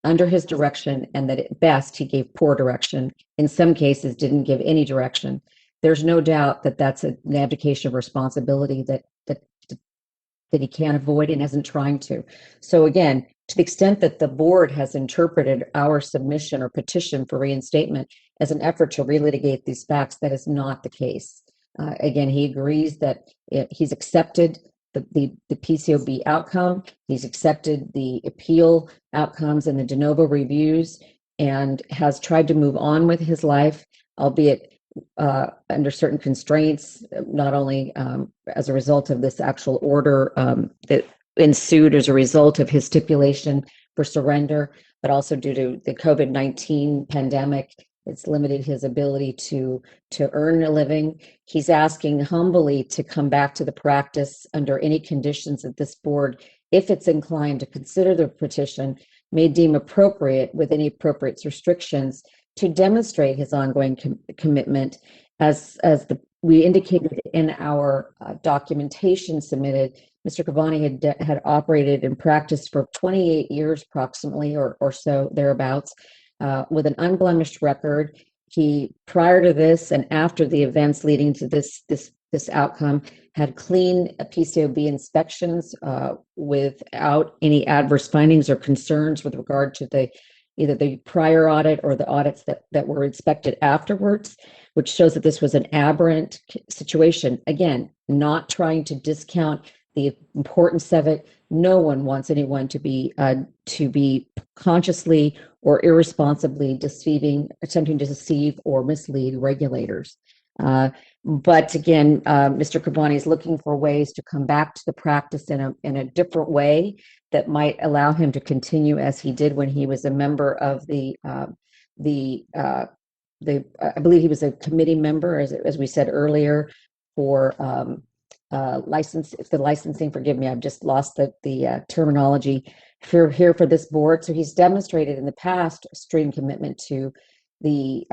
under his direction, and that at best he gave poor direction. In some cases, didn't give any direction. There's no doubt that that's an abdication of responsibility that he can't avoid and isn't trying to. So again, to the extent that the board has interpreted our submission or petition for reinstatement as an effort to relitigate these facts, that is not the case. Again, he agrees that he's accepted the PCOB outcome, he's accepted the appeal outcomes and the de novo reviews, and has tried to move on with his life, albeit under certain constraints, not only as a result of this actual order that ensued as a result of his stipulation for surrender, but also due to the COVID-19 pandemic. It's limited his ability to earn a living. He's asking humbly to come back to the practice under any conditions that this board, if it's inclined to consider the petition, may deem appropriate with any appropriate restrictions to demonstrate his ongoing commitment. As we indicated in our documentation submitted, Mr. Kabani had operated in practice for 28 years approximately, or so thereabouts, with an unblemished record. He, prior to this and after the events leading to this outcome, had clean PCOB inspections without any adverse findings or concerns with regard to either the prior audit or the audits that were inspected afterwards, which shows that this was an aberrant situation. Again, not trying to discount the importance of it. No one wants anyone to be consciously or irresponsibly attempting to deceive or mislead regulators. But again, Mr. Kabani is looking for ways to come back to the practice in a different way that might allow him to continue as he did when he was a member of I believe he was a committee member, as we said earlier, for licensing. Forgive me, I've just lost the terminology here for this board. So he's demonstrated in the past extreme commitment to the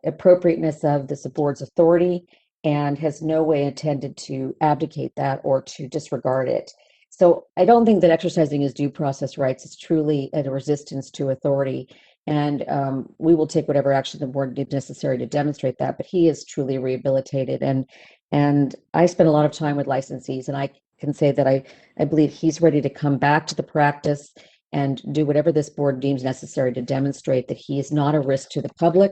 appropriateness of this board's authority, and has no way intended to abdicate that or to disregard it. So I don't think that exercising his due process rights is truly a resistance to authority, and we will take whatever action the board deems necessary to demonstrate that. But he is truly rehabilitated, and I spend a lot of time with licensees, and I can say that I believe he's ready to come back to the practice and do whatever this board deems necessary to demonstrate that he is not a risk to the public,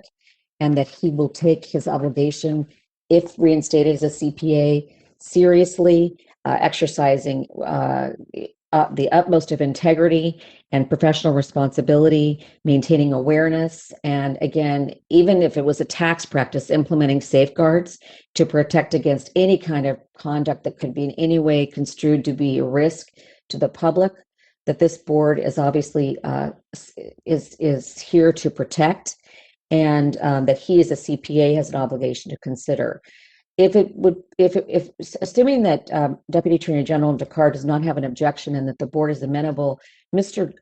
and that he will take his obligation, if reinstated as a CPA, seriously, exercising the utmost of integrity and professional responsibility, maintaining awareness, and again, even if it was a tax practice, implementing safeguards to protect against any kind of conduct that could be in any way construed to be a risk to the public. that this board is obviously is here to protect, and that he as a CPA has an obligation to consider. If assuming that Deputy Attorney General Dakar does not have an objection and that the board is amenable, Mr.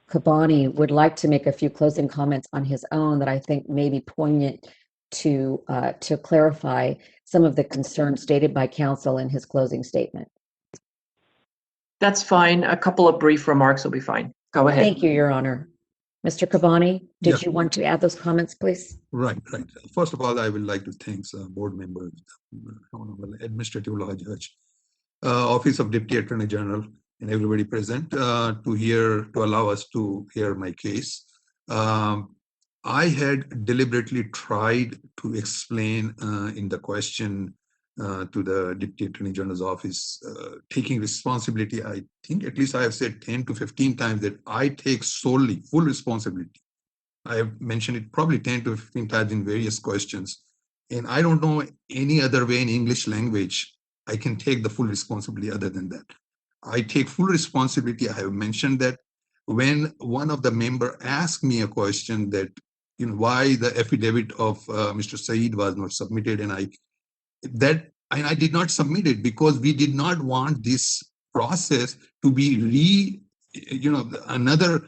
Kabani would like to make a few closing comments on his own that I think may be poignant to clarify some of the concerns stated by counsel in his closing statement. That's fine. A couple of brief remarks will be fine. Go ahead. Thank you, Your Honor. Mr. Kabani, did you want to add those comments, please? Right. First of all, I would like to thank board members, Honorable Administrative Law Judge, Office of Deputy Attorney General, and everybody present to allow us to hear my case. I had deliberately tried to explain in the question to the Deputy Attorney General's office, taking responsibility. I think at least I have said 10 to 15 times that I take solely full responsibility. I have mentioned it probably 10 to 15 times in various questions. And I don't know any other way in English language I can take the full responsibility other than that. I take full responsibility. I have mentioned that when one of the member asked me a question that, why the affidavit of Mr. Saeed was not submitted, and I did not submit it because we did not want this process to be another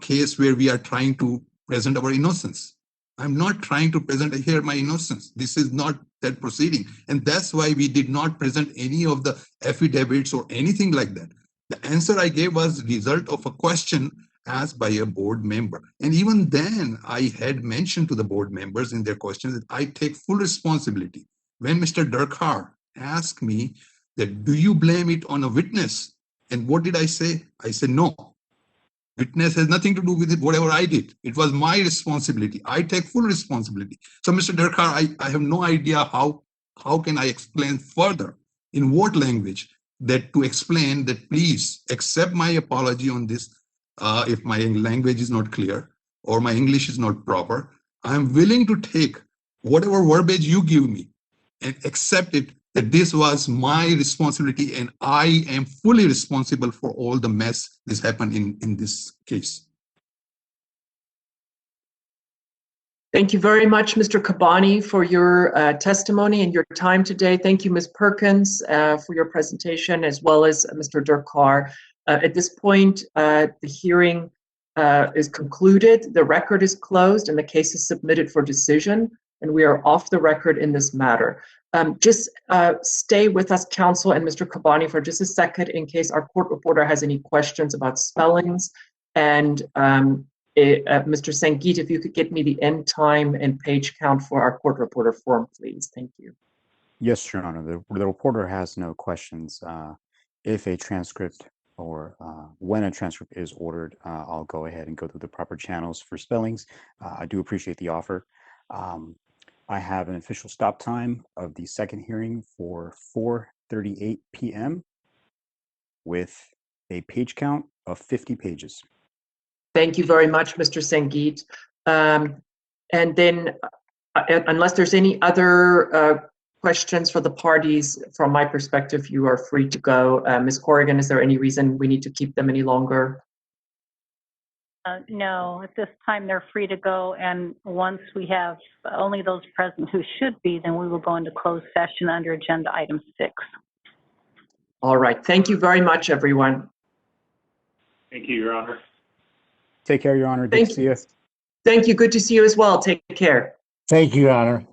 case where we are trying to present our innocence. I'm not trying to present here my innocence. This is not that proceeding. And that's why we did not present any of the affidavits or anything like that. The answer I gave was result of a question asked by a board member. And even then, I had mentioned to the board members in their questions that I take full responsibility. When Mr. Durkar asked me that, do you blame it on a witness? And what did I say? I said, no. Witness has nothing to do with it, whatever I did. It was my responsibility. I take full responsibility. So, Mr. Durkar, I have no idea how can I explain further, in what language, that to explain that please accept my apology on this. If my language is not clear or my English is not proper, I'm willing to take whatever verbiage you give me and accept it, that this was my responsibility and I am fully responsible for all the mess that's happened in this case. Thank you very much, Mr. Kabani, for your testimony and your time today. Thank you, Ms. Perkins, for your presentation, as well as Mr. Durkar. At this point, the hearing is concluded, the record is closed, and the case is submitted for decision, and we are off the record in this matter. Just stay with us, counsel, and Mr. Kabani for just a second in case our court reporter has any questions about spellings. And Mr. Sangeet, if you could get me the end time and page count for our court reporter form, please. Thank you. Yes, Your Honor. The reporter has no questions. If a transcript or when a transcript is ordered, I'll go ahead and go through the proper channels for spellings. I do appreciate the offer. I have an official stop time of the second hearing for 4:38 p.m. with a page count of 50 pages. Thank you very much, Mr. Sangeet. And then, unless there's any other questions for the parties, from my perspective, you are free to go. Ms. Corrigan, is there any reason we need to keep them any longer? No, at this time they're free to go. And once we have only those present who should be, then we will go into closed session under agenda item 6. All right. Thank you very much, everyone. Thank you, Your Honor. Take care, Your Honor. Good to see you. Thank you. Good to see you as well. Take care. Thank you, Your Honor.